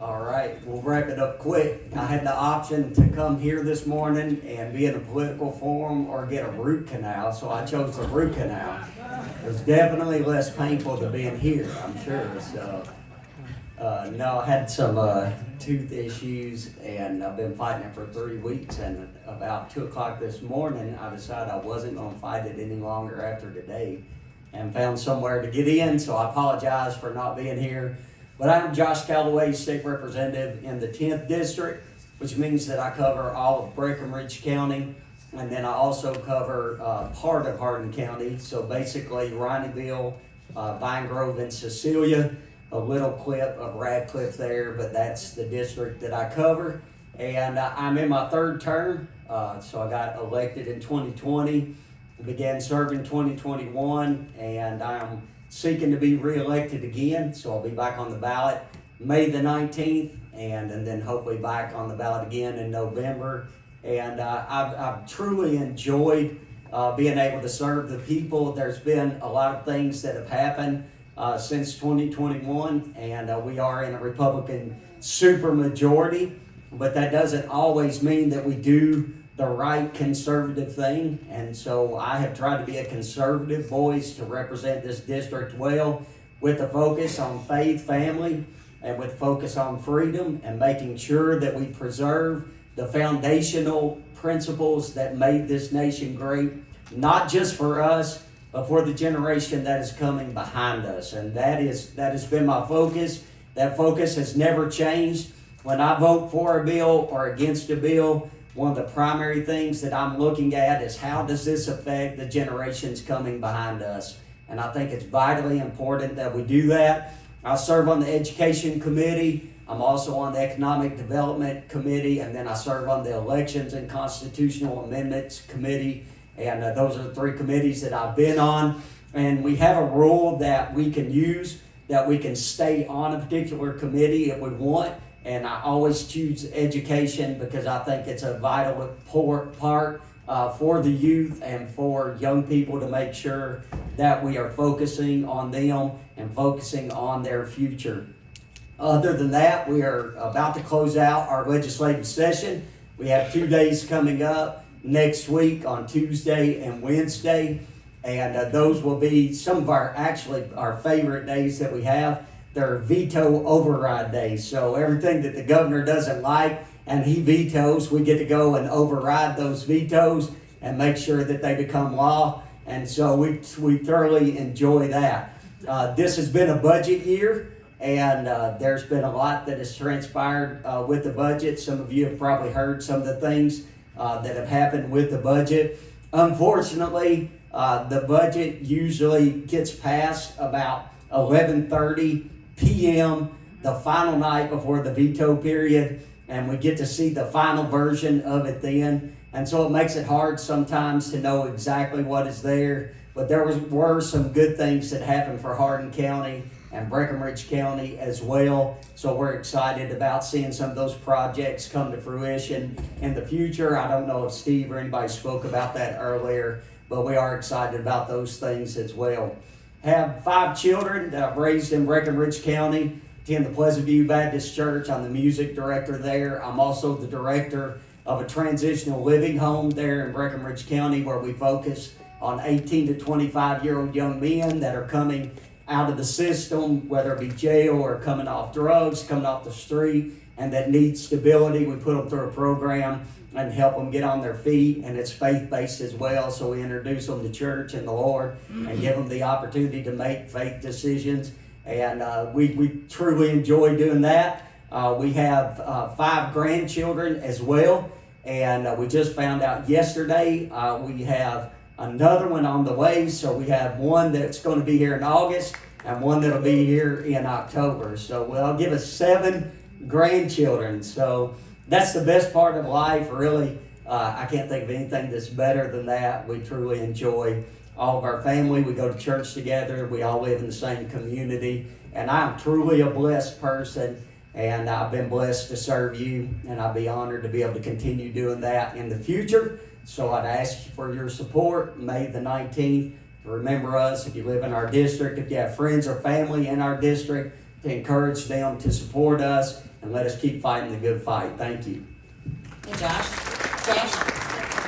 All right, we'll wrap it up quick. I had the option to come here this morning and be in a political forum or get a root canal, so I chose the root canal. It was definitely less painful than being here, I'm sure. So, no, I had some tooth issues, and I've been fighting it for 3 weeks. And about 2 o'clock this morning, I decided I wasn't going to fight it any longer after today, and found somewhere to get in. So I apologize for not being here. But I'm Josh Calloway, state representative in the 10th district, which means that I cover all of Breckenridge County, and then I also cover part of Hardin County. So basically Rineyville, Vine Grove, and Cecilia. A little clip of Radcliffe there, but that's the district that I cover. And I'm in my 3rd term, so I got elected in 2020, began serving 2021, and I'm seeking to be re-elected again, so I'll be back on the ballot May the 19th, and then hopefully back on the ballot again in November. And I've truly enjoyed being able to serve the people. There's been a lot of things that have happened since 2021, and we are in a Republican supermajority, but that doesn't always mean that we do the right conservative thing. And so I have tried to be a conservative voice to represent this district well, with a focus on faith, family, and with focus on freedom, and making sure that we preserve the foundational principles that made this nation great, not just for us, but for the generation that is coming behind us. And that has been my focus. That focus has never changed. When I vote for a bill or against a bill, one of the primary things that I'm looking at is how does this affect the generations coming behind us? And I think it's vitally important that we do that. I serve on the Education Committee. I'm also on the Economic Development Committee, and then I serve on the Elections and Constitutional Amendments Committee. And those are the 3 committees that I've been on. And we have a rule that we can use, that we can stay on a particular committee if we want. And I always choose education because I think it's a vital part for the youth and for young people, to make sure that we are focusing on them and focusing on their future. Other than that, we are about to close out our legislative session. We have 2 days coming up next week on Tuesday and Wednesday. And those will be some of our favorite days that we have. They're veto override days. So everything that the governor doesn't like and he vetoes, we get to go and override those vetoes and make sure that they become law. And so we thoroughly enjoy that. This has been a budget year, and there's been a lot that has transpired with the budget. Some of you have probably heard some of the things that have happened with the budget. Unfortunately, the budget usually gets passed about 11:30 p.m., the final night before the veto period, and we get to see the final version of it then. And so it makes it hard sometimes to know exactly what is there. But there were some good things that happened for Hardin County and Breckenridge County as well. So we're excited about seeing some of those projects come to fruition in the future. I don't know if Steve or anybody spoke about that earlier, but we are excited about those things as well. Have 5 children that I've raised in Breckenridge County, attend the Pleasant View Baptist Church. I'm the music director there. I'm also the director of a transitional living home there in Breckenridge County, where we focus on 18 to 25-year-old young men that are coming out of the system, whether it be jail or coming off drugs, coming off the street, and that need stability. We put them through a program and help them get on their feet, and it's faith-based as well. So we introduce them to church and the Lord and give them the opportunity to make faith decisions. And we truly enjoy doing that. We have 5 grandchildren as well. And we just found out yesterday we have another one on the way. So we have one that's going to be here in August and one that'll be here in October. So we'll give us 7 grandchildren. So that's the best part of life, really. I can't think of anything that's better than that. We truly enjoy all of our family. We go to church together. We all live in the same community. And I'm truly a blessed person. And I've been blessed to serve you. And I'll be honored to be able to continue doing that in the future. So I'd ask you for your support May the 19th. To remember us if you live in our district, if you have friends or family in our district, to encourage them to support us and let us keep fighting the good fight. Thank you. Hey, Josh. Josh,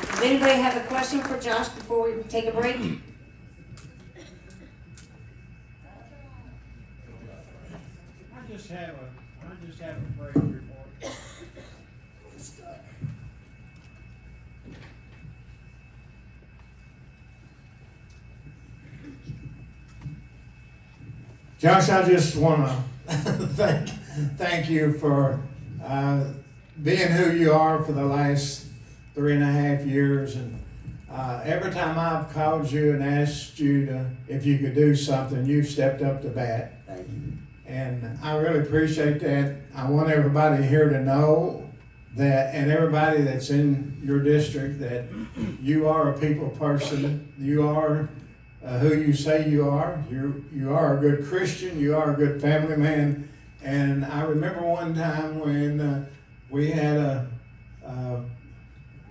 does anybody have a question for Josh before we take a break? I just have a break report. Josh, I just want to thank you for being who you are for the last 3.5 years, and every time I've called you and asked you if you could do something, you've stepped up to bat. Thank you. And I really appreciate that. I want everybody here to know that, and everybody that's in your district, that you are a people person. You are who you say you are. You are a good Christian. You are a good family man. And I remember one time when we had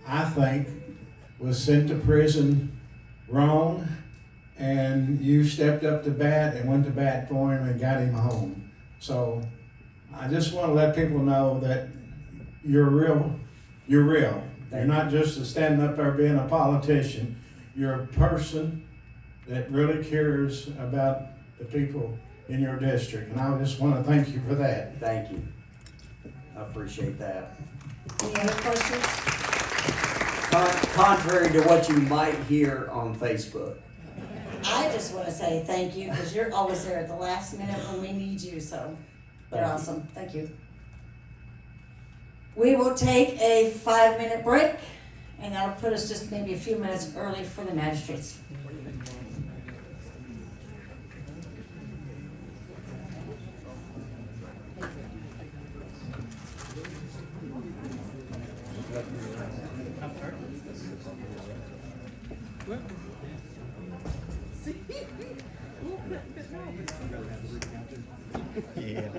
I think, was sent to prison wrong, and you stepped up to bat and went to bat for him and got him home. So I just want to let people know that you're real. You're real. You're not just standing up there being a politician. You're a person that really cares about the people in your district. And I just want to thank you for that. Thank you. I appreciate that. Any other questions? Contrary to what you might hear on Facebook. I just want to say thank you because you're always there at the last minute when we need you. So you're awesome. Thank you. We will take a 5-minute break, and that'll put us just maybe a few minutes early for the magistrates. Yeah.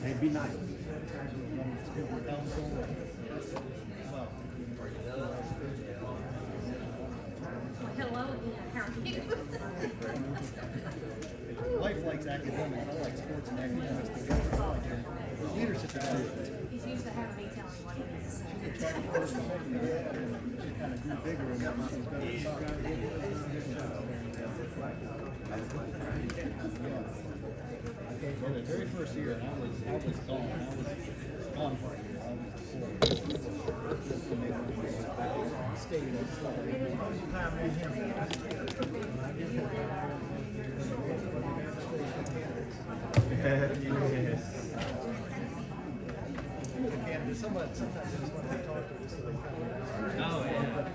Hey, be nice. Hello again, how are you? Life likes academics, I like sports and academics together. Leadership is good. He's used to having me tell him what he is. She kind of grew bigger and that was in the very first year, I was gone. I was gone for a year. I was stayed sometimes I just want to talk to us. Oh, yeah.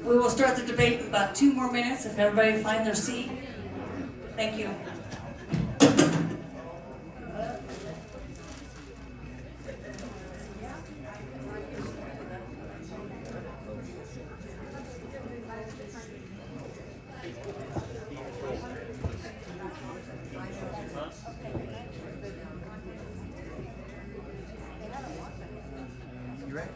We will start the debate in about 2 more minutes if everybody find their seat. Thank you. You ready?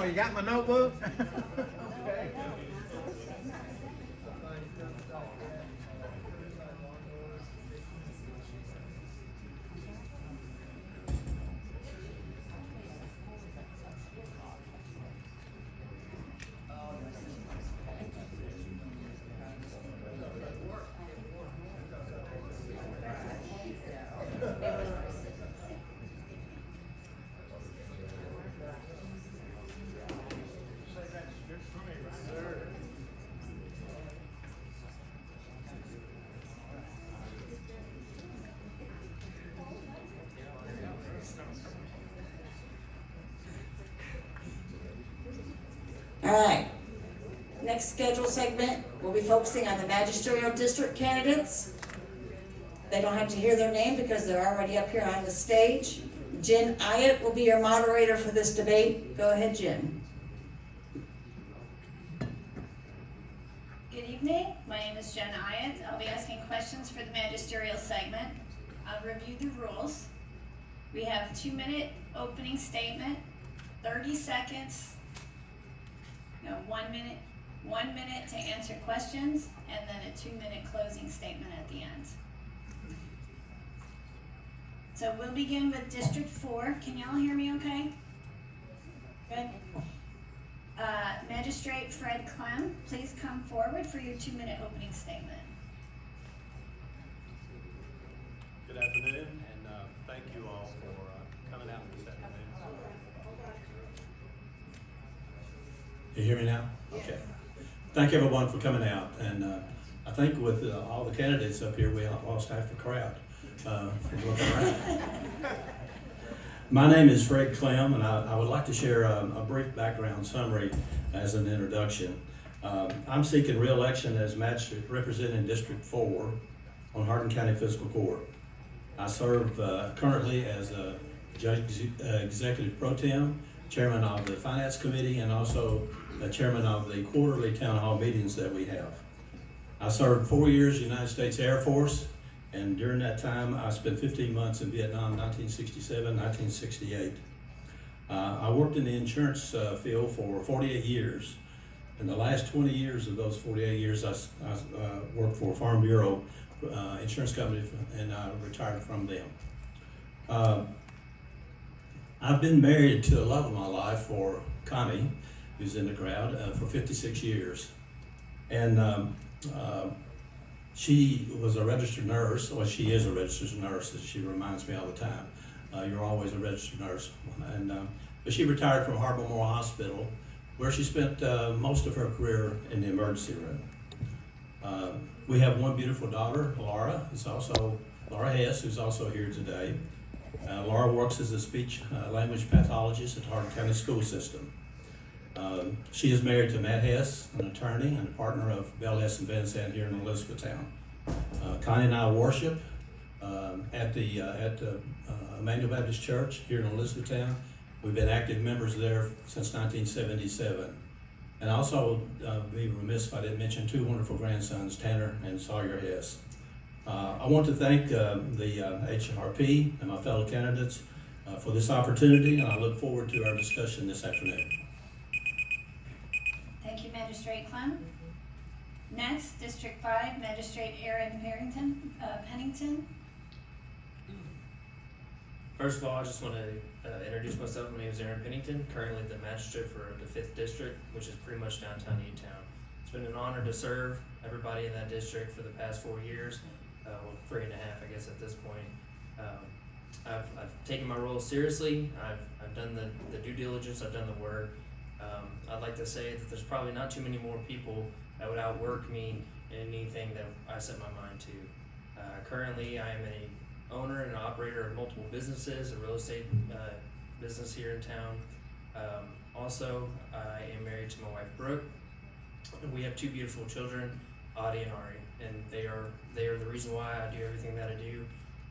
you got my notebook? All right. Next scheduled segment, we'll be focusing on the magisterial district candidates. They don't have to hear their name because they're already up here on the stage. Jen Ayatt will be your moderator for this debate. Go ahead, Jen. Good evening. My name is Jen Ayatt. I'll be asking questions for the magisterial segment. I'll review the rules. We have 2-minute opening statement, 30 seconds, no, 1 minute, 1 minute to answer questions, and then a 2-minute closing statement at the end. So we'll begin with District 4. Can y'all hear me okay? Good. Magistrate Fred Clem, please come forward for your 2-minute opening statement. Good afternoon, and thank you all for coming out this afternoon. You hear me now? Okay. Thank everyone for coming out, and I think with all the candidates up here, we lost half the crowd from looking around. My name is Fred Clem, and I would like to share a brief background summary as an introduction. I'm seeking re-election as magistrate representing District 4 on Hardin County Fiscal Court. I serve currently as a Judge Executive Pro Tem, Chairman of the Finance Committee, and also the Chairman of the quarterly town hall meetings that we have. I served 4 years in the United States Air Force, and during that time, I spent 15 months in Vietnam, 1967, 1968. I worked in the insurance field for 48 years. In the last 20 years of those 48 years, I worked for Farm Bureau Insurance Company, and I retired from them. I've been married to the love of my life for Connie, who's in the crowd, for 56 years. And she was a registered nurse, well, she is a registered nurse, as she reminds me all the time. You're always a registered nurse. And but she retired from Harbor Memorial Hospital, where she spent most of her career in the emergency room. We have one beautiful daughter, Laura Hess, who's also here today. Laura works as a speech language pathologist at Hardin County School System. She is married to Matt Hess, an attorney and a partner of Bell Hess and Van Zandt here in Elizabethtown. Connie and I worship at the Emmanuel Baptist Church here in Elizabethtown. We've been active members there since 1977. And also, be remiss if I didn't mention two wonderful grandsons, Tanner and Sawyer Hess. I want to thank the HRP and my fellow candidates for this opportunity, and I look forward to our discussion this afternoon. Thank you, Magistrate Clem. Next, District 5, Magistrate Aaron Pennington. First of all, I just want to introduce myself. My name is Aaron Pennington, currently the magistrate for the 5th District, which is pretty much downtown Newtown. It's been an honor to serve everybody in that district for the past 4 years, well, 3.5, I guess, at this point. I've taken my role seriously. I've done the due diligence. I've done the work. I'd like to say that there's probably not too many more people that would outwork me in anything that I set my mind to. Currently, I am a owner and operator of multiple businesses, a real estate business here in town. Also, I am married to my wife, Brooke. We have 2 beautiful children, Audie and Ari, and they are the reason why I do everything that I do.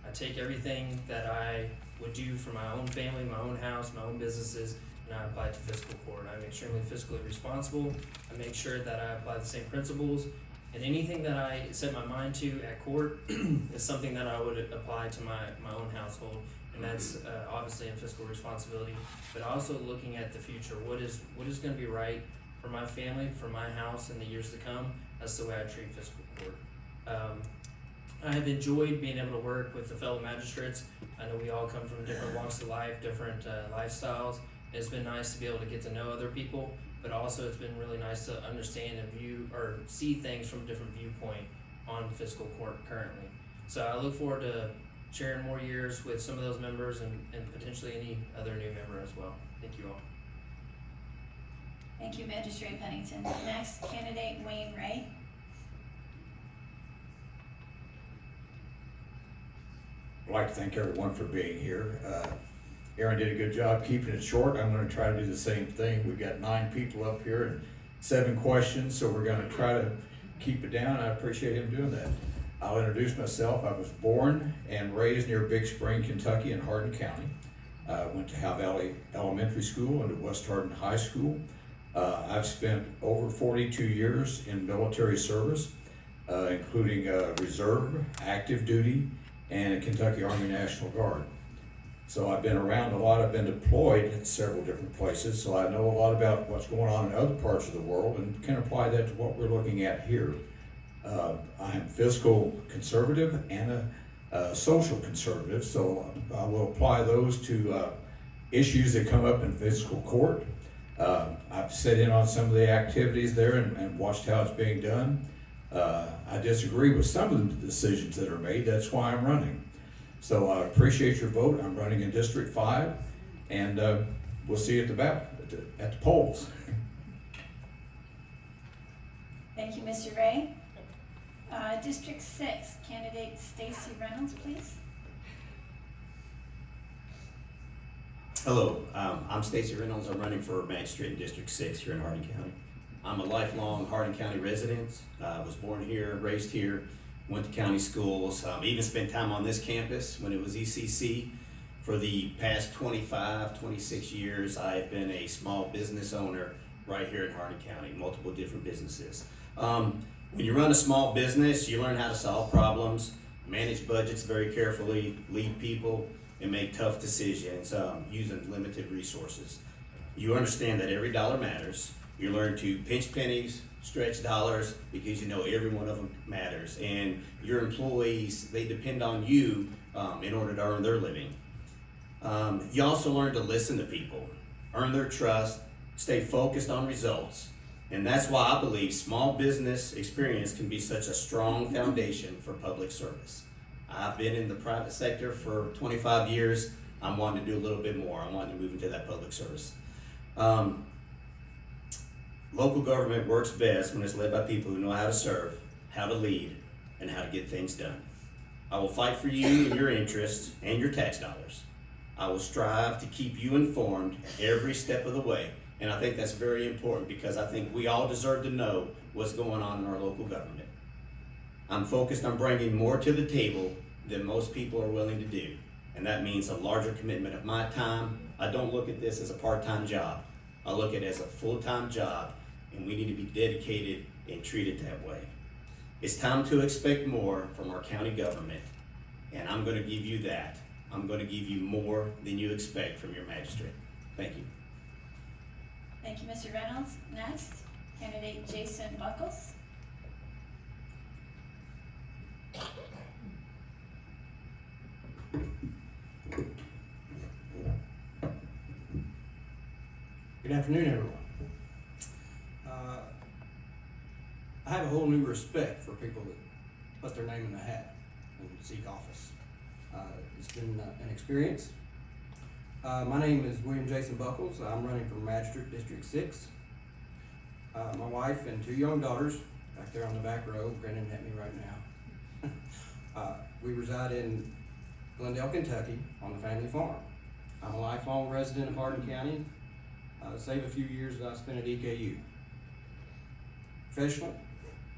I take everything that I would do for my own family, my own house, my own businesses, and I apply it to fiscal court. I'm extremely fiscally responsible. I make sure that I apply the same principles, and anything that I set my mind to at court is something that I would apply to my own household and that's obviously in fiscal responsibility, but also looking at the future. What is going to be right for my family, for my house in the years to come? That's the way I treat fiscal court. I have enjoyed being able to work with the fellow magistrates. I know we all come from different walks of life, different lifestyles. It's been nice to be able to get to know other people, but also it's been really nice to understand and view or see things from a different viewpoint on fiscal court currently. So I look forward to sharing more years with some of those members and potentially any other new member as well. Thank you all. Thank you, Magistrate Pennington. Next, candidate Wayne Ray. I'd like to thank everyone for being here. Aaron did a good job keeping it short. I'm going to try to do the same thing. We've got 9 people up here and 7 questions, so we're going to try to keep it down. I appreciate him doing that. I'll introduce myself. I was born and raised near Big Spring, Kentucky in Hardin County. Went to Howe Valley Elementary School and to West Hardin High School. I've spent over 42 years in military service, including reserve, active duty, and Kentucky Army National Guard. So I've been around a lot. I've been deployed at several different places, so I know a lot about what's going on in other parts of the world and can apply that to what we're looking at here. I'm fiscal conservative and a social conservative, so I will apply those to issues that come up in fiscal court. I've sat in on some of the activities there and watched how it's being done. I disagree with some of the decisions that are made. That's why I'm running. So I appreciate your vote. I'm running in District 5, and we'll see you at the ballot, at the polls. Thank you, Mr. Ray. District 6, candidate Stacy Reynolds, please. Hello, I'm Stacy Reynolds. I'm running for Magistrate in District 6 here in Hardin County. I'm a lifelong Hardin County resident. Was born here, raised here, went to county schools, even spent time on this campus when it was ECC. For the past 25, 26 years, I have been a small business owner right here in Hardin County, multiple different businesses. When you run a small business, you learn how to solve problems, manage budgets very carefully, lead people, and make tough decisions using limited resources. You understand that every dollar matters. You learn to pinch pennies, stretch dollars, because you know every one of them matters. And your employees, they depend on you in order to earn their living. You also learn to listen to people, earn their trust, stay focused on results. And that's why I believe small business experience can be such a strong foundation for public service. I've been in the private sector for 25 years. I'm wanting to do a little bit more. I'm wanting to move into that public service. Local government works best when it's led by people who know how to serve, how to lead, and how to get things done. I will fight for you and your interests and your tax dollars. I will strive to keep you informed every step of the way. And I think that's very important because I think we all deserve to know what's going on in our local government. I'm focused on bringing more to the table than most people are willing to do. And that means a larger commitment of my time. I don't look at this as a part-time job. I look at it as a full-time job, and we need to be dedicated and treated that way. It's time to expect more from our county government, and I'm going to give you that. I'm going to give you more than you expect from your magistrate. Thank you. Thank you, Mr. Reynolds. Next, candidate Jason Buckles. Good afternoon, everyone. I have a whole new respect for people that put their name in the hat and seek office. It's been an experience. My name is William Jason Buckles. I'm running for Magistrate District 6. My wife and 2 young daughters, back there on the back row, grinning at me right now. We reside in Glendale, Kentucky, on the family farm. I'm a lifelong resident of Hardin County, save a few years that I spent at EKU. Professionally,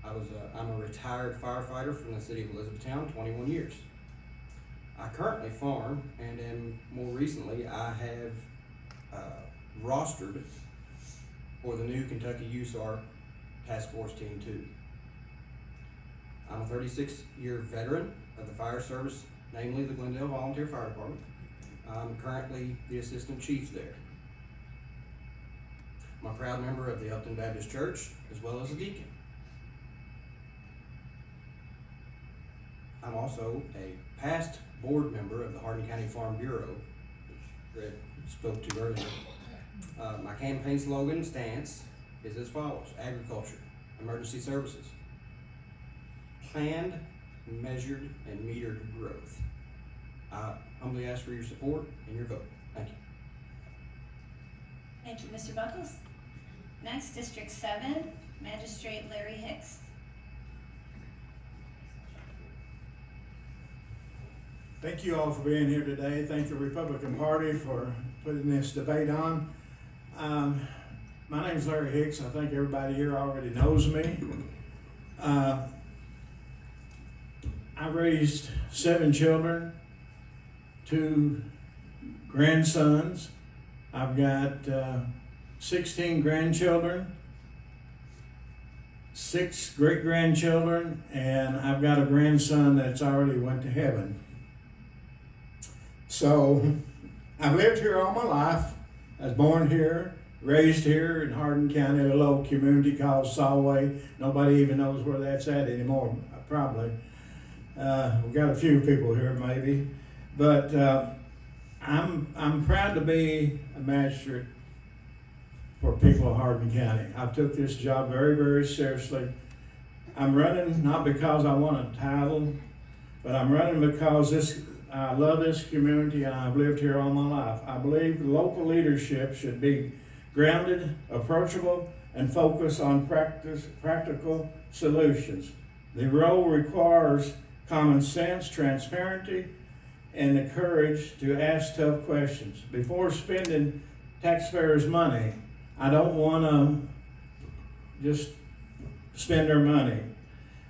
I'm a retired firefighter from the city of Elizabethtown, 21 years. I currently farm, and more recently, I have rostered for the new Kentucky USAR Task Force Team 2. I'm a 36-year veteran of the fire service, namely the Glendale Volunteer Fire Department. I'm currently the assistant chief there. I'm a proud member of the Upton Baptist Church, as well as a deacon. I'm also a past board member of the Hardin County Farm Bureau, which Red spoke to earlier. My campaign slogan stance is as follows: agriculture, emergency services, planned, measured, and metered growth. I humbly ask for your support and your vote. Thank you. Thank you, Mr. Buckles. Next, District 7, Magistrate Larry Hicks. Thank you all for being here today. Thank the Republican Party for putting this debate on. My name is Larry Hicks. I think everybody here already knows me. I raised 7 children, 2 grandsons. I've got 16 grandchildren, 6 great-grandchildren, and I've got a grandson that's already went to heaven. So I've lived here all my life. I was born here, raised here in Hardin County, a little community called Solway. Nobody even knows where that's at anymore, probably. We've got a few people here maybe, but I'm proud to be a magistrate for people of Hardin County. I took this job very, very seriously. I'm running not because I want a title, but I'm running because I love this community and I've lived here all my life. I believe local leadership should be grounded, approachable, and focus on practical solutions. The role requires common sense, transparency, and the courage to ask tough questions. Before spending taxpayers' money, I don't want to just spend their money.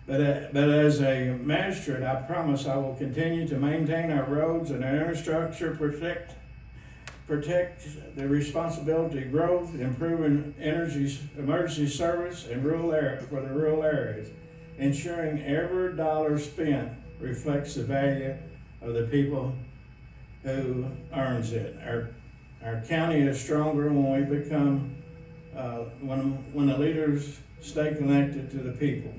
But as a magistrate, I promise I will continue to maintain our roads and our infrastructure, protect the responsibility, growth, improving emergency service and for the rural areas, ensuring every dollar spent reflects the value of the people who earns it. Our county is stronger when we become, when the leaders stay connected to the people,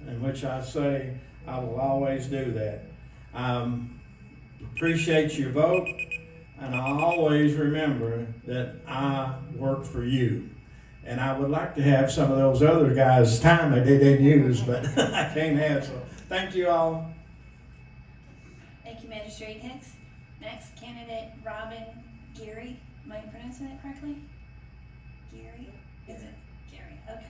in which I say I will always do that. Appreciate your vote, and I always remember that I work for you. And I would like to have some of those other guys' time that they didn't use, but I can't have, so thank you all. Thank you, Magistrate Hicks. Next, candidate Robin Geary. Am I pronouncing that correctly? Geary? Is it Geary? Okay.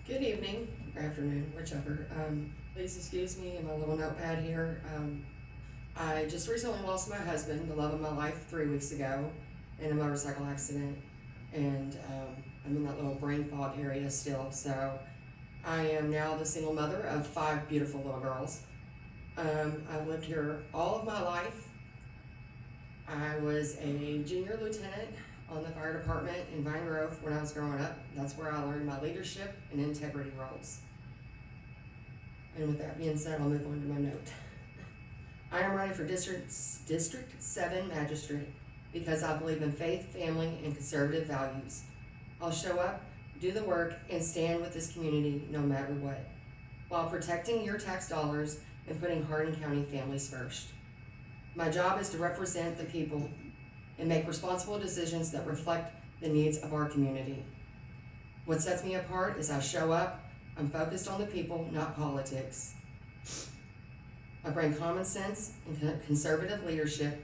Good evening, or afternoon, whichever. Please excuse me in my little notepad here. I just recently lost my husband, the love of my life, 3 weeks ago in a motorcycle accident. And I'm in that little brain fog area still. So I am now the single mother of 5 beautiful little girls. I've lived here all of my life. I was a junior lieutenant on the fire department in Vine Grove when I was growing up. That's where I learned my leadership and integrity roles. And with that being said, I'll move on to my note. I am running for District 7 Magistrate because I believe in faith, family, and conservative values. I'll show up, do the work, and stand with this community no matter what, while protecting your tax dollars and putting Hardin County families first. My job is to represent the people and make responsible decisions that reflect the needs of our community. What sets me apart is I show up, I'm focused on the people, not politics. I bring common sense and conservative leadership,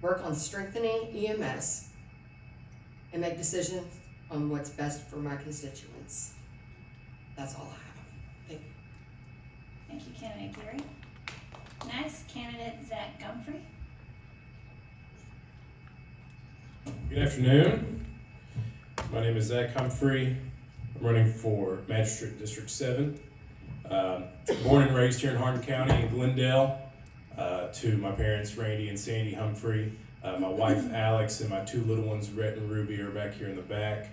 work on strengthening EMS, and make decisions on what's best for my constituents. That's all I have. Thank you. Thank you, candidate Geary. Next, candidate Zach Gumphrey. Good afternoon. My name is Zach Humphrey. I'm running for Magistrate District 7. Born and raised here in Hardin County in Glendale, to my parents Randy and Sandy Humphrey. My wife Alex and my 2 little ones Rhett and Ruby are back here in the back.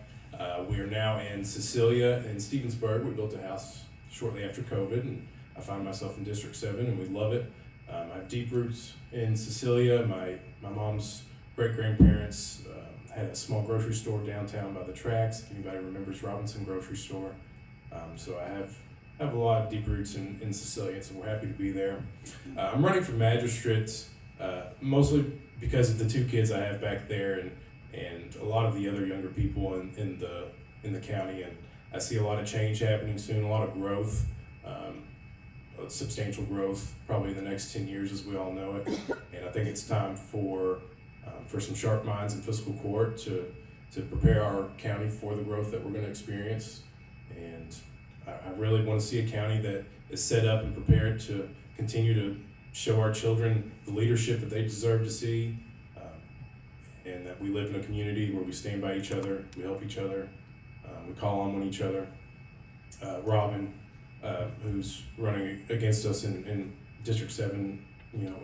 We are now in Cecilia and Stevensburg. We built a house shortly after COVID, and I found myself in District 7 and we love it. I have deep roots in Cecilia. My mom's great-grandparents had a small grocery store downtown by the tracks, if anybody remembers Robinson Grocery Store. So I have a lot of deep roots in Cecilia, so we're happy to be there. I'm running for magistrate mostly because of the two kids I have back there and a lot of the other younger people in the county, and I see a lot of change happening soon, a lot of growth, substantial growth, probably in the next 10 years as we all know it. And I think it's time for some sharp minds in fiscal court to prepare our county for the growth that we're going to experience. And I really want to see a county that is set up and prepared to continue to show our children the leadership that they deserve to see, and that we live in a community where we stand by each other, we help each other, we call on each other. Robin, who's running against us in District 7,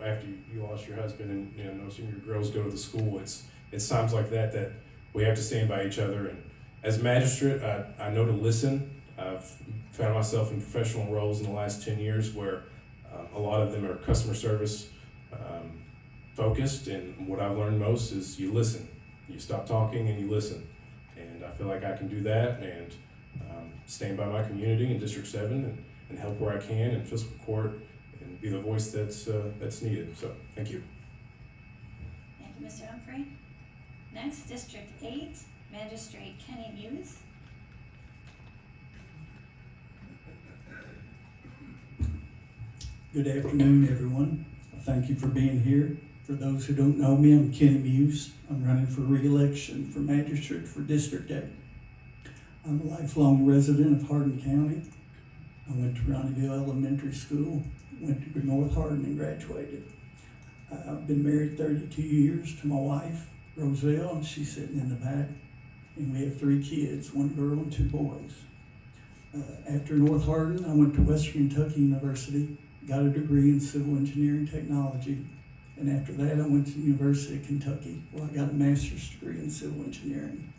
after you lost your husband and noticing your girls go to the school, it's times like that we have to stand by each other. And as magistrate, I know to listen. I've found myself in professional roles in the last 10 years where a lot of them are customer service focused, and what I've learned most is you listen. You stop talking and you listen. And I feel like I can do that and stand by my community in District 7 and help where I can in fiscal court and be the voice that's needed. So, thank you. Thank you, Mr. Humphrey. Next, District 8, Magistrate Kenny Muse. Good afternoon, everyone. Thank you for being here. For those who don't know me, I'm Kenny Muse. I'm running for re-election for magistrate for District 8. I'm a lifelong resident of Hardin County. I went to Ronnieville Elementary School, went to North Hardin and graduated. I've been married 32 years to my wife, Roselle, and she's sitting in the back. And we have 3 kids, 1 girl and 2 boys. After North Hardin, I went to Western Kentucky University, got a degree in civil engineering technology. And after that, I went to the University of Kentucky, where I got a master's degree in civil engineering.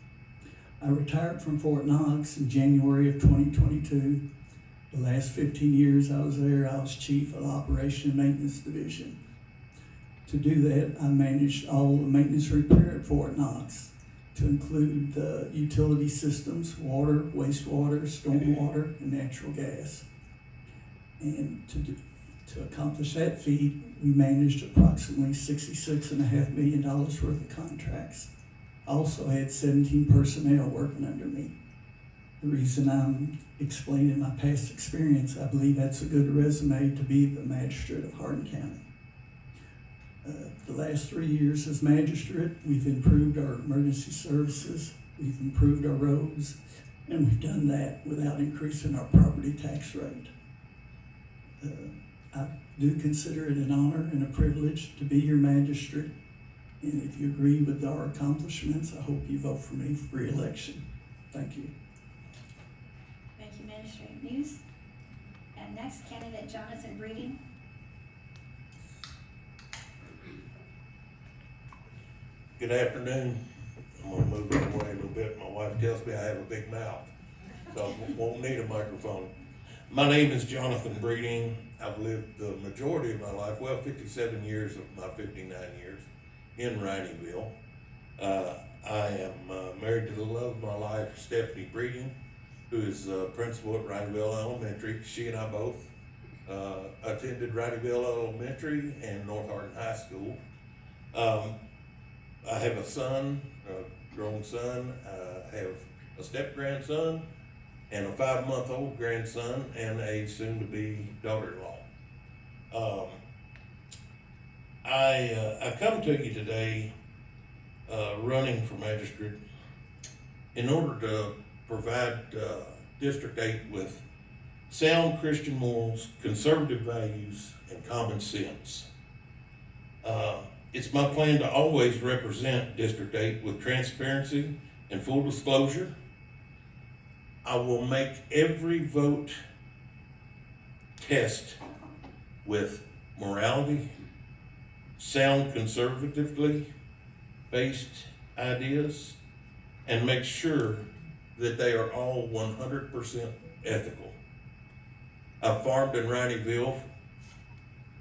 I retired from Fort Knox in January of 2022. The last 15 years I was there, I was chief of the Operation and Maintenance Division. To do that, I managed all the maintenance repair at Fort Knox, to include the utility systems, water, wastewater, stormwater, and natural gas. And to accomplish that feat, we managed approximately $66.5 million worth of contracts. I also had 17 personnel working under me. The reason I'm explaining my past experience, I believe that's a good resume to be the magistrate of Hardin County. The last 3 years as magistrate, we've improved our emergency services, we've improved our roads, and we've done that without increasing our property tax rate. I do consider it an honor and a privilege to be your magistrate, and if you agree with our accomplishments, I hope you vote for me for re-election. Thank you. Thank you, Magistrate Muse. And next, candidate Jonathan Breeding. Good afternoon. I'm gonna move it away a little bit. My wife tells me I have a big mouth, so I won't need a microphone. My name is Jonathan Breeding. I've lived the majority of my life, 57 years of my 59 years, in Rineyville. I am married to the love of my life, Stephanie Breeding, who is principal at Rineyville Elementary. She and I both attended Rineyville Elementary and North Hardin High School. I have a son, a grown son. I have a step-grandson and a 5-month-old grandson and a soon-to-be daughter-in-law. I come to you today running for magistrate in order to provide District 8 with sound Christian morals, conservative values, and common sense. It's my plan to always represent District 8 with transparency and full disclosure. I will make every vote test with morality, sound conservatively based ideas, and make sure that they are all 100% ethical. I've farmed in Rowdyville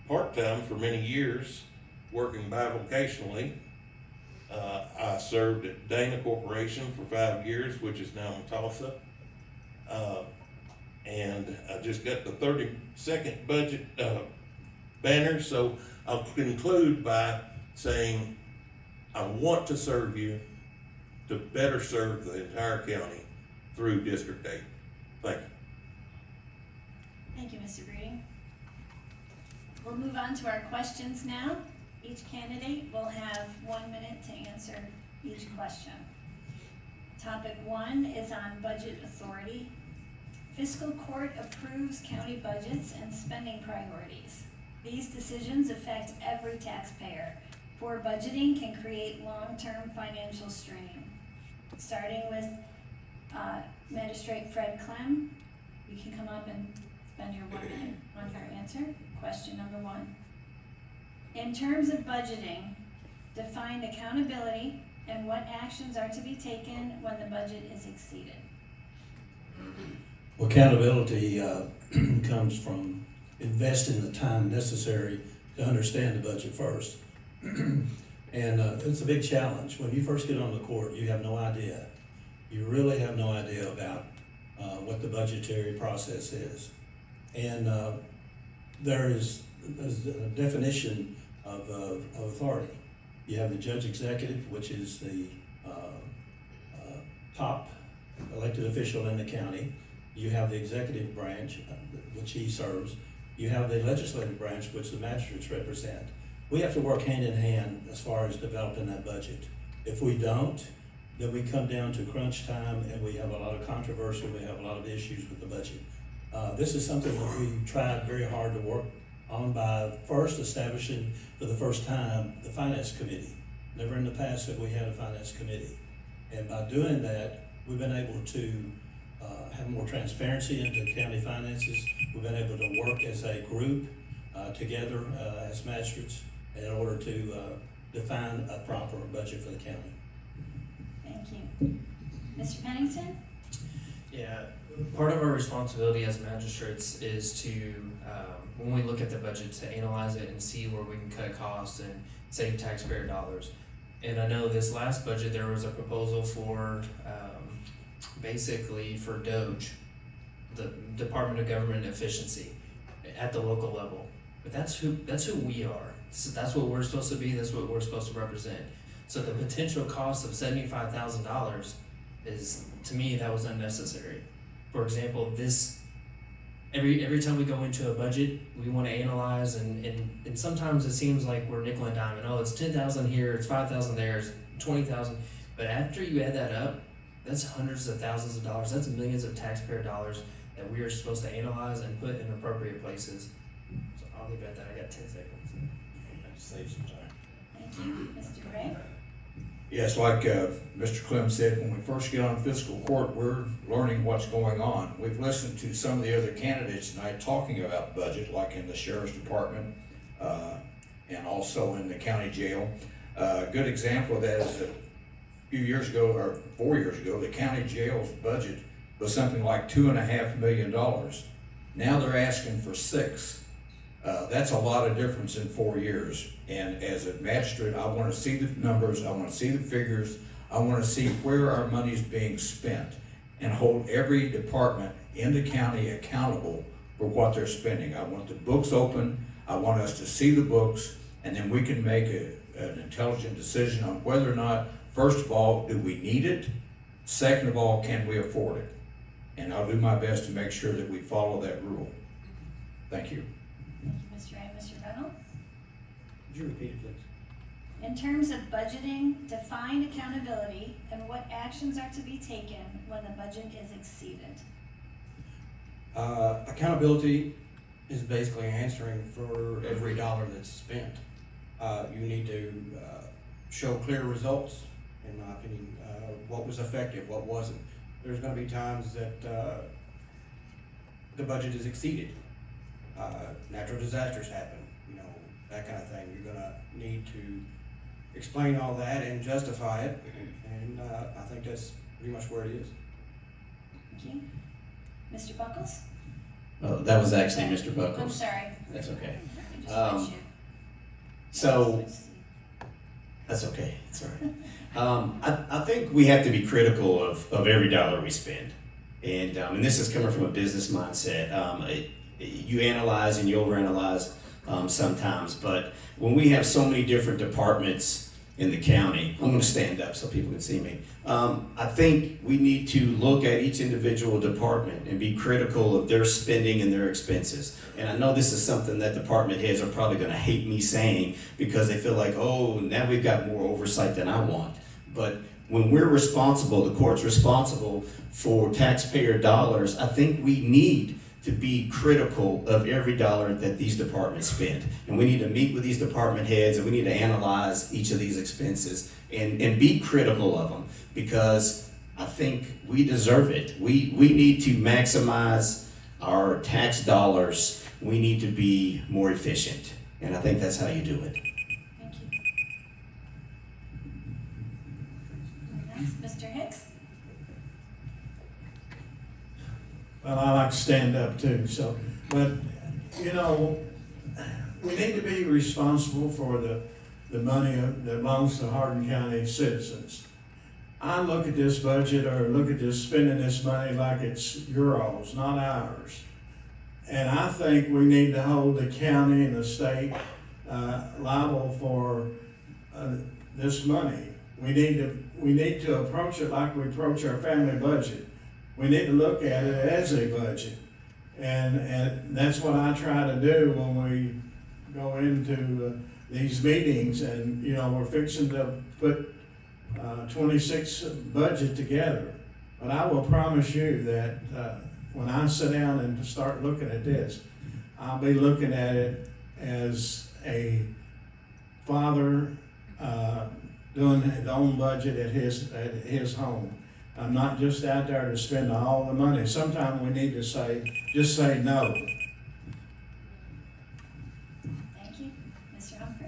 part-time for many years, working bivocationally. I served at Dana Corporation for 5 years, which is now Matassa. And I just got the 32nd budget banner, so I'll conclude by saying I want to serve you to better serve the entire county through District 8. Thank you. Thank you, Mr. Breeding. We'll move on to our questions now. Each candidate will have 1 minute to answer each question. Topic 1 is on budget authority. Fiscal court approves county budgets and spending priorities. These decisions affect every taxpayer. Poor budgeting can create long-term financial strain. Starting with Magistrate Fred Clem, you can come up and spend your 1 minute on your answer. Question number 1. In terms of budgeting, define accountability and what actions are to be taken when the budget is exceeded. Well, accountability comes from investing the time necessary to understand the budget first. And it's a big challenge. When you first get on the court, you have no idea. You really have no idea about what the budgetary process is. And there's a definition of authority. You have the judge executive, which is the top elected official in the county. You have the executive branch, which he serves. You have the legislative branch, which the magistrates represent. We have to work hand in hand as far as developing that budget. If we don't, then we come down to crunch time and we have a lot of controversy, we have a lot of issues with the budget. This is something that we tried very hard to work on by first establishing for the first time the finance committee. Never in the past have we had a finance committee. And by doing that, we've been able to have more transparency into county finances. We've been able to work as a group together as magistrates in order to define a proper budget for the county. Thank you. Mr. Pennington? Yeah, part of our responsibility as magistrates is to, when we look at the budget, to analyze it and see where we can cut costs and save taxpayer dollars. And I know this last budget, there was a proposal for, basically for DOGE, the Department of Government Efficiency, at the local level. But that's who we are. So that's what we're supposed to be, that's what we're supposed to represent. So the potential cost of $75,000 is, to me, that was unnecessary. For example, every time we go into a budget, we want to analyze, and sometimes it seems like we're nickel and diming. Oh, it's 10,000 here, it's 5,000 there, it's 20,000. But after you add that up, that's hundreds of thousands of dollars. That's millions of taxpayer dollars that we are supposed to analyze and put in appropriate places. So I'll leave it at that. I got 10 seconds. Save some time. Thank you. Mr. Gray? Yes, like Mr. Clem said, when we first get on fiscal court, we're learning what's going on. We've listened to some of the other candidates tonight talking about budget, like in the sheriff's department and also in the county jail. A good example of that is a few years ago, or 4 years ago, the county jail's budget was something like $2.5 million. Now they're asking for $6 million. That's a lot of difference in 4 years. And as a magistrate, I want to see the numbers, I want to see the figures, I want to see where our money is being spent and hold every department in the county accountable for what they're spending. I want the books open, I want us to see the books, and then we can make an intelligent decision on whether or not, first of all, do we need it? Second of all, can we afford it? And I'll do my best to make sure that we follow that rule. Thank you. Thank you, Mr. Ray. Mr. Reynolds? Would you repeat it, please? In terms of budgeting, define accountability and what actions are to be taken when the budget is exceeded. Accountability is basically answering for every dollar that's spent. You need to show clear results, in my opinion, what was effective, what wasn't. There's going to be times that the budget is exceeded. Natural disasters happen, you know, that kind of thing. You're going to need to explain all that and justify it, and I think that's pretty much where it is. Thank you. Mr. Buckles? That was actually Mr. I'm Buckles. sorry. That's okay. I just switched you. So, that's okay, it's all right. I think we have to be critical of every dollar we spend. And this is coming from a business mindset. You analyze and you overanalyze sometimes, but when we have so many different departments in the county, I'm gonna stand up so people can see me. I think we need to look at each individual department and be critical of their spending and their expenses. And I know this is something that department heads are probably gonna hate me saying because they feel like, oh, now we've got more oversight than I want. But when we're responsible, the court's responsible for taxpayer dollars, I think we need to be critical of every dollar that these departments spend. And we need to meet with these department heads and we need to analyze each of these expenses and be critical of them because I think we deserve it. We need to maximize our tax dollars. We need to be more efficient. And I think that's how you do it. Thank you. Next, Mr. Hicks? Well, I like to stand up too, so, but, you know, we need to be responsible for the money that belongs to Hardin County citizens. I look at this budget or look at this spending this money like it's yours, not ours. And I think we need to hold the county and the state liable for this money. We need to approach it like we approach our family budget. We need to look at it as a budget. And that's what I try to do when we go into these meetings and, you know, we're fixing to put 26 budget together. But I will promise you that when I sit down and start looking at this, I'll be looking at it as a father doing his own budget at his home. I'm not just out there to spend all the money. Sometimes we need to just say no. Thank you. Mr. Humphrey?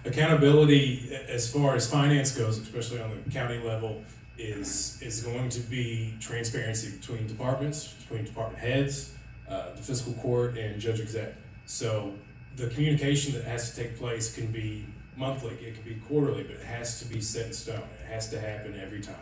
Accountability as far as finance goes, especially on the county level, is going to be transparency between departments, between department heads, the fiscal court, and judge exec. So the communication that has to take place can be monthly, it can be quarterly, but it has to be set in stone. It has to happen every time.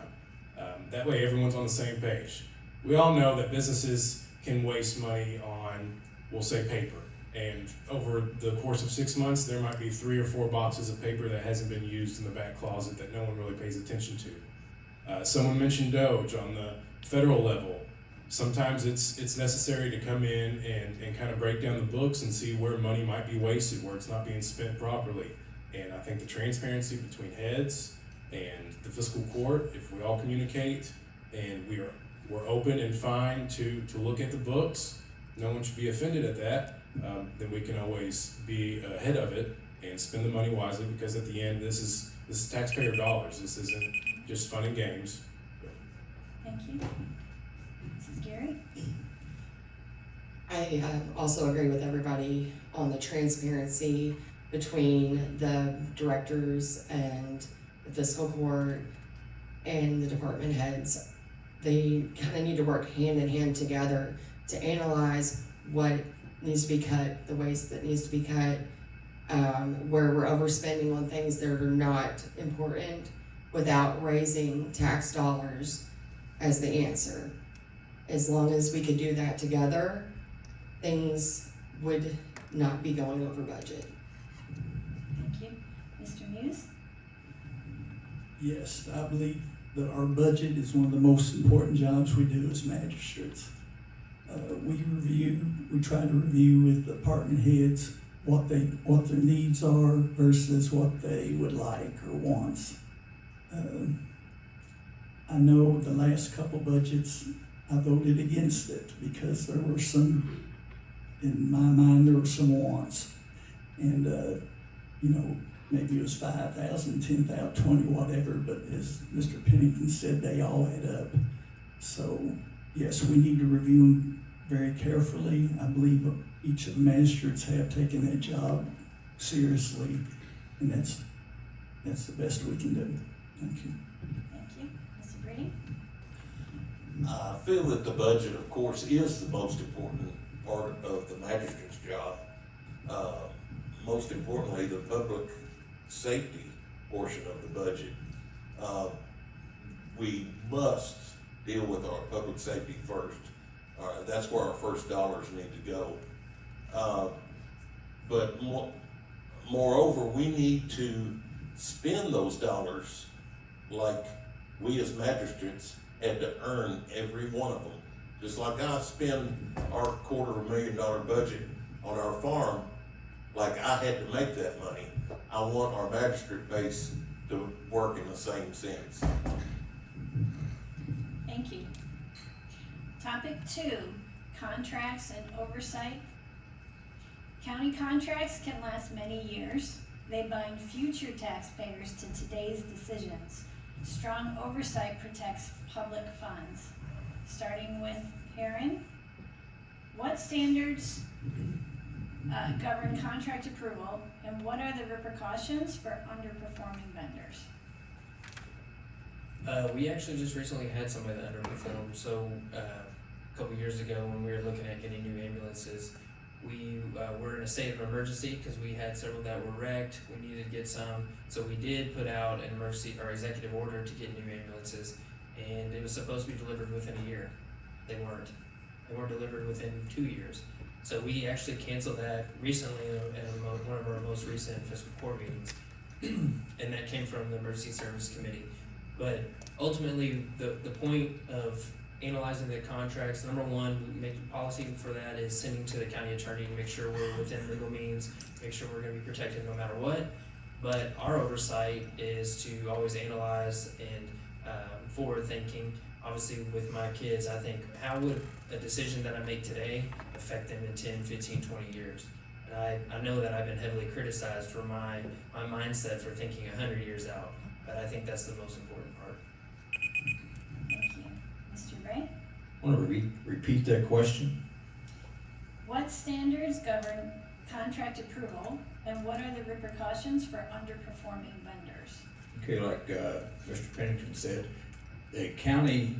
That way everyone's on the same page. We all know that businesses can waste money on, we'll say, paper. And over the course of 6 months, there might be 3 or 4 boxes of paper that hasn't been used in the back closet that no one really pays attention to. Someone mentioned Doge on the federal level. Sometimes it's necessary to come in and kind of break down the books and see where money might be wasted, where it's not being spent properly. And I think the transparency between heads and the fiscal court, if we all communicate and we're open and fine to look at the books, no one should be offended at that, then we can always be ahead of it and spend the money wisely, because at the end, this is taxpayer dollars. This isn't just fun and games. Thank you. Mrs. Gary? I also agree with everybody on the transparency between the directors and the fiscal court and the department heads. They kind of need to work hand in hand together to analyze what needs to be cut, the waste that needs to be cut, where we're overspending on things that are not important without raising tax dollars as the answer. As long as we could do that together, things would not be going over budget. Thank you. Mr. Muse? Yes, I believe that our budget is one of the most important jobs we do as magistrates. We try to review with department heads what their needs are versus what they would like or wants. I know the last couple budgets I voted against it because there were some, in my mind, there were some wants. And, you know, maybe it was 5,000, 10,000, 20, whatever, but as Mr. Pennington said, they all add up. So, yes, we need to review them very carefully. I believe each of the magistrates have taken that job seriously, and that's the best we can do. Thank you. Thank you. Mr. Brady? I feel that the budget, of course, is the most important part of the magistrate's job. Most importantly, the public safety portion of the budget. We must deal with our public safety first. That's where our first dollars need to go. But moreover, we need to spend those dollars like we as magistrates had to earn every one of them. Just like I spend our $250,000 budget on our farm, like I had to make that money. I want our magistrate base to work in the same sense. Thank you. Topic 2, contracts and oversight. County contracts can last many years. They bind future taxpayers to today's decisions. Strong oversight protects public funds. Starting with Aaron, what standards govern contract approval, and what are the repercussions for underperforming vendors? We actually just recently had somebody that underperformed. So a couple years ago, when we were looking at getting new ambulances, we were in a state of emergency because we had several that were wrecked. We needed to get some, so we did put out an emergency or executive order to get new ambulances, and it was supposed to be delivered within a year. They weren't. They weren't delivered within 2 years. So we actually canceled that recently in one of our most recent fiscal court meetings, and that came from the Emergency Service Committee. But ultimately, the point of analyzing the contracts, number one, making policy for that is sending to the county attorney to make sure we're within legal means, make sure we're gonna be protected no matter what. But our oversight is to always analyze and forward thinking. Obviously with my kids, I think, how would a decision that I make today affect them in 10, 15, 20 years? And I know that I've been heavily criticized for my mindset for thinking 100 years out, but I think that's the most important part. Thank you. Mr. Ray? I want to repeat that question. What standards govern contract approval, and what are the repercussions for underperforming vendors? Okay, like Mr. Pennington said, the county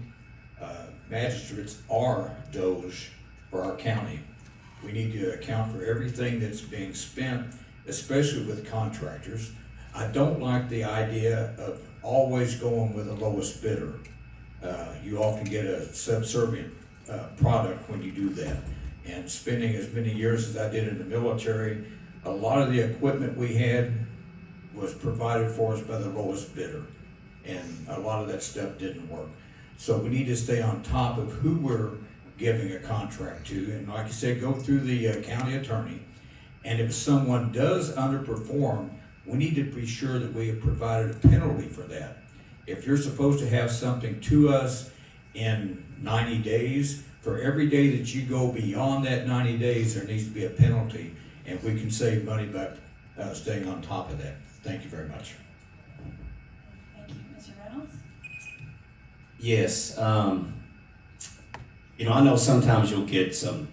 magistrates are Doge for our county. We need to account for everything that's being spent, especially with contractors. I don't like the idea of always going with the lowest bidder. You often get a subservient product when you do that. And spending as many years as I did in the military, a lot of the equipment we had was provided for us by the lowest bidder. And a lot of that stuff didn't work. So we need to stay on top of who we're giving a contract to. And like I said, go through the county attorney. And if someone does underperform, we need to be sure that we have provided a penalty for that. If you're supposed to have something to us in 90 days, for every day that you go beyond that 90 days, there needs to be a penalty, and we can save money by staying on top of that. Thank you very much. Thank you. Mr. Reynolds? Yes, I know sometimes you'll get some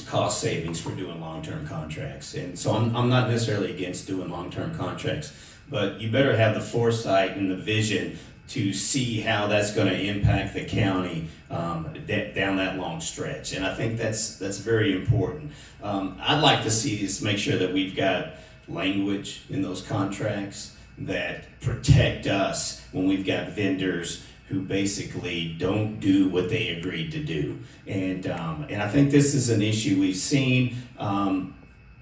cost savings for doing long-term contracts, and so I'm not necessarily against doing long-term contracts, but you better have the foresight and the vision to see how that's going to impact the county down that long stretch, and I think that's very important. I'd like to see us make sure that we've got language in those contracts that protect us when we've got vendors who basically don't do what they agreed to do. And I think this is an issue we've seen,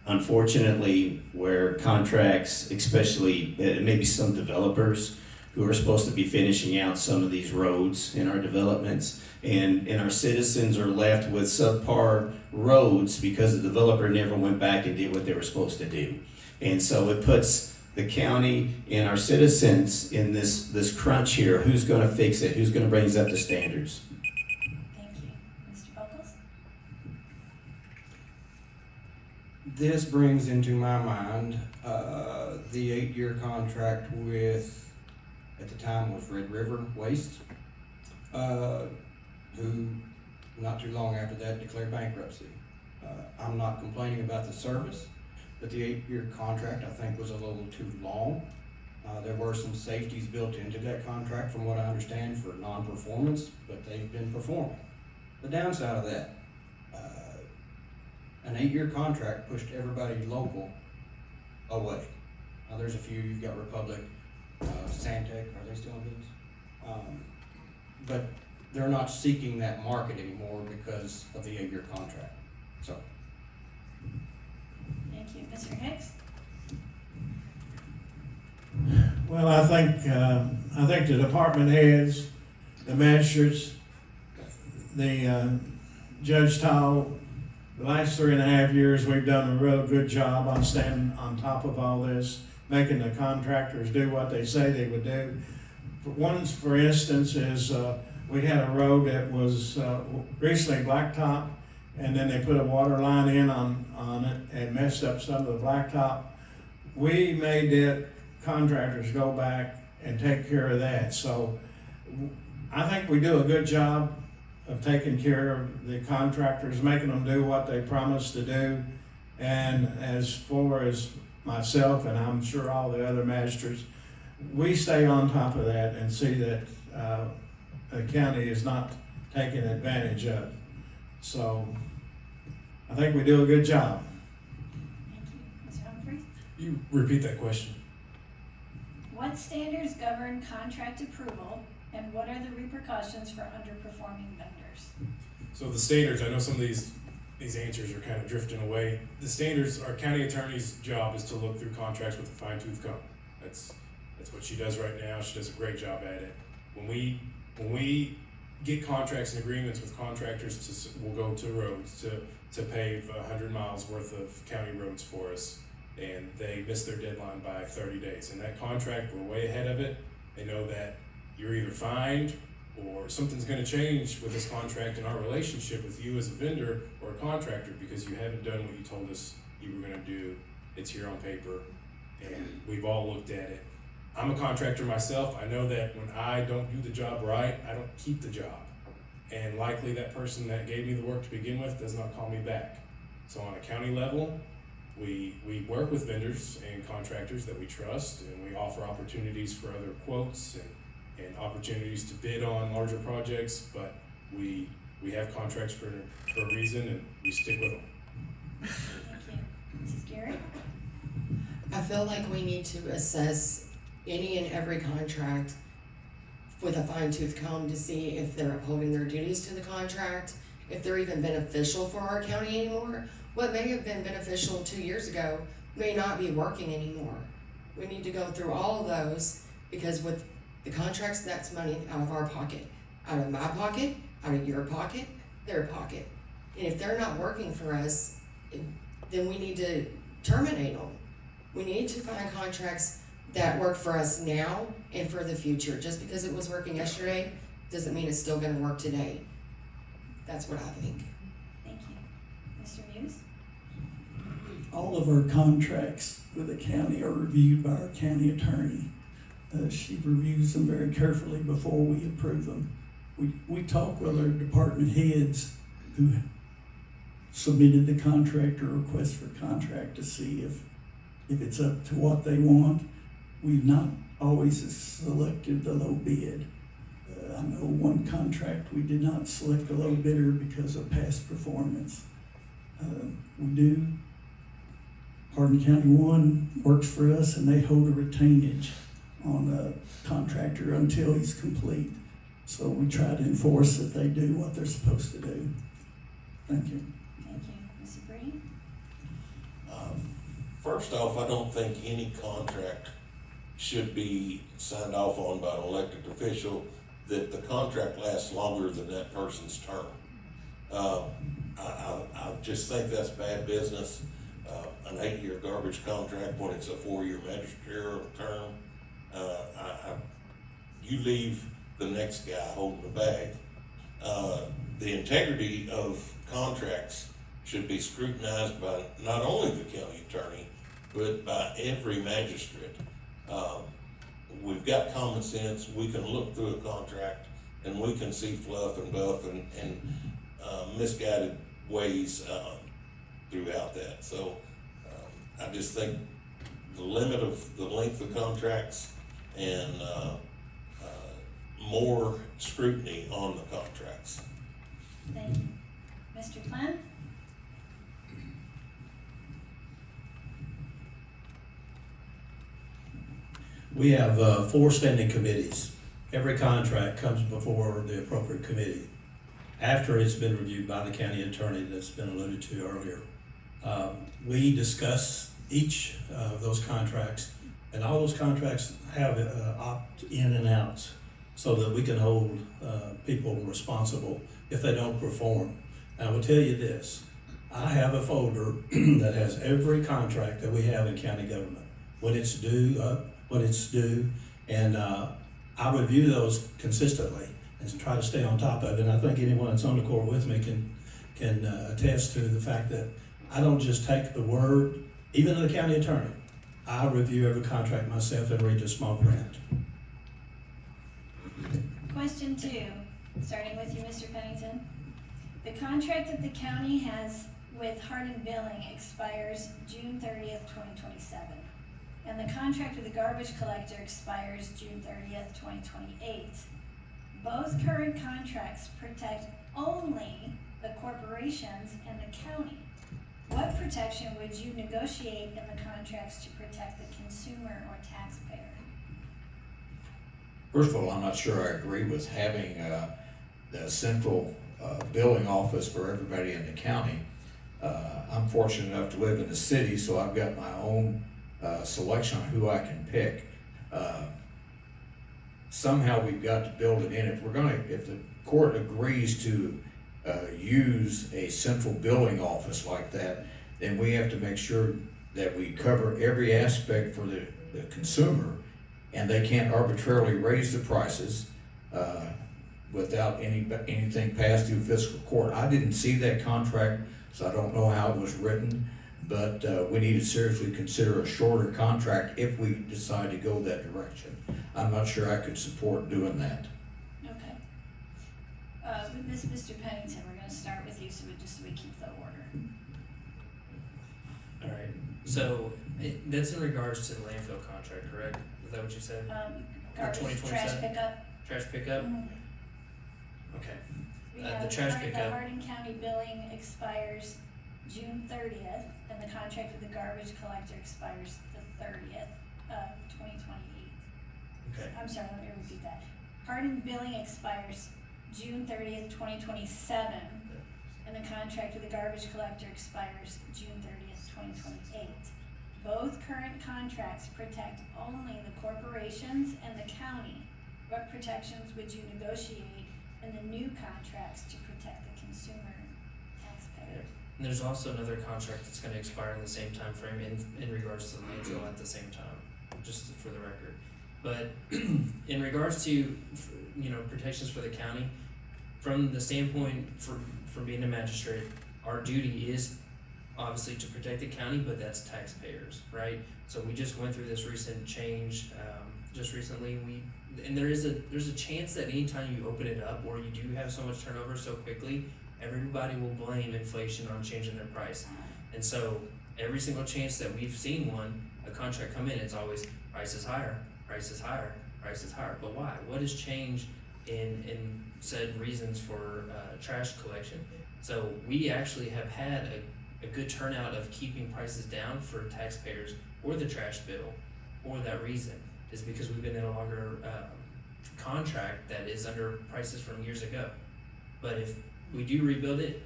unfortunately, where contracts, especially maybe some developers who are supposed to be finishing out some of these roads in our developments, and our citizens are left with subpar roads because the developer never went back and did what they were supposed to do. And so it puts the county and our citizens in this crunch here. Who's going to fix it? Who's going to bring us up to standards? Thank you. Mr. Buckles? This brings into my mind the 8-year contract with, at the time, was Red River Waste, who not too long after that declared bankruptcy. I'm not complaining about the service, but the 8-year contract I think was a little too long. There were some safeties built into that contract from what I understand for non-performance, but they've been performing. The downside of that, an 8-year contract pushed everybody local away. Now, there's a few, you've got Republic, Santec, are they still in business? But they're not seeking that market anymore because of the 8-year contract, so. Thank you. Mr. Hicks? Well, I think the department heads, the magistrates, the Judge Tall, the last 3.5 years, we've done a real good job on staying on top of all this, making the contractors do what they say they would do. One, for instance, is we had a road that was recently blacktop, and then they put a water line in on it and messed up some of the blacktop. We made the contractors go back and take care of that. So I think we do a good job of taking care of the contractors, making them do what they promised to do. And as far as myself, and I'm sure all the other magistrates, we stay on top of that and see that the county is not taken advantage of. So I think we do a good job. Thank you. Mr. Humphrey? You repeat that question. What standards govern contract approval, and what are the repercussions for underperforming vendors? So the standards, I know some of these answers are kind of drifting away. The standards, our county attorney's job is to look through contracts with a fine-tooth comb. That's what she does right now. She does a great job at it. When we get contracts and agreements with contractors we'll go to roads to pave 100 miles worth of county roads for us, and they miss their deadline by 30 days. And that contract, we're way ahead of it. They know that you're either fined or something's going to change with this contract and our relationship with you as a vendor or a contractor because you haven't done what you told us you were going to do. It's here on paper, and we've all looked at it. I'm a contractor myself. I know that when I don't do the job right, I don't keep the job. And likely that person that gave me the work to begin with does not call me back. So on a county level, we work with vendors and contractors that we trust, and we offer opportunities for other quotes and opportunities to bid on larger projects, but we have contracts for a reason, and we stick with them. Thank you. Mrs. Garrett? I feel like we need to assess any and every contract with a fine-tooth comb to see if they're upholding their duties to the contract, if they're even beneficial for our county anymore. What may have been beneficial 2 years ago may not be working anymore. We need to go through all of those, because with the contracts, that's money out of our pocket, out of my pocket, out of your pocket, their pocket. And if they're not working for us, then we need to terminate them. We need to find contracts that work for us now and for the future. Just because it was working yesterday doesn't mean it's still gonna work today. That's what I think. Thank you. Mr. Muse? All of our contracts with the county are reviewed by our county attorney. She reviews them very carefully before we approve them. We talk with our department heads who submitted the contract or request for contract to see if it's up to what they want. We've not always selected the low bid. I know one contract we did not select the low bidder because of past performance. We do. Hardin County 1 works for us, and they hold a retainage on the contractor until he's complete. So we try to enforce that they do what they're supposed to do. Thank you. Thank you. Mr. Green? First off, I don't think any contract should be signed off on by an elected official that the contract lasts longer than that person's term. I just think that's bad business. An 8-year garbage contract when it's a 4-year magisterial term, you leave the next guy holding the bag. The integrity of contracts should be scrutinized by not only the county attorney, but by every magistrate. We've got common sense. We can look through a contract and we can see fluff and buff and misguided ways throughout that. So I just think the limit of the length of contracts and more scrutiny on the contracts. Thank you. Mr. Glenn? We have 4 standing committees. Every contract comes before the appropriate committee after it's been reviewed by the county attorney that's been alluded to earlier. We discuss each of those contracts, and all those contracts have opt-in and outs so that we can hold people responsible if they don't perform. And I will tell you this, I have a folder that has every contract that we have in county government, when it's due, and I review those consistently and try to stay on top of it. And I think anyone that's on the court with me can attest to the fact that I don't just take the word, even of the county attorney. I review every contract myself and read the small print. Question 2, starting with you, Mr. Pennington. The contract that the county has with Hardin Billing expires June 30th, 2027. And the contract with the garbage collector expires June 30th, 2028. Both current contracts protect only the corporations and the county. What protection would you negotiate in the contracts to protect the consumer or taxpayer? First of all, I'm not sure I agree with having the central billing office for everybody in the county. I'm fortunate enough to live in the city, so I've got my own selection on who I can pick. Somehow we've got to build it in. If the court agrees to use a central billing office like that, then we have to make sure that we cover every aspect for the consumer, and they can't arbitrarily raise the prices without anything passed through fiscal court. I didn't see that contract, so I don't know how it was written, but we need to seriously consider a shorter contract if we decide to go that direction. I'm not sure I could support doing that. Okay. With Mr. Pennington, we're going to start with you, so we keep the order. All right. So that's in regards to the landfill contract, correct? Is that what you said? Garbage, trash pickup. Trash pickup. Mm-hmm. Okay. We The have trash The pickup. Hardin County billing expires June 30th, and the contract with the garbage collector expires the 30th of 2028. Okay. I'm sorry, let me repeat that. Hardin billing expires June 30th, 2027, and the contract with the garbage collector expires June 30th, 2028. Both current contracts protect only the corporations and the county. What protections would you negotiate in the new contracts to protect the consumer taxpayer? And there's also another contract that's going to expire in the same time frame in regards to the landfill at the same time, just for the record. But in regards to protections for the county, from the standpoint from being a magistrate, our duty is obviously to protect the county, but that's taxpayers, right? So we just went through this recent change just recently. There's a chance that anytime you open it up or you do have so much turnover so quickly, everybody will blame inflation on changing their price. And so every single chance that we've seen a contract come in, it's always price is higher, price is higher, price is higher. But why? What has changed in said reasons for trash collection? So we actually have had a good turnout of keeping prices down for taxpayers or the trash bill for that reason, is because we've been in a longer contract that is under prices from years ago. But if we do rebuild it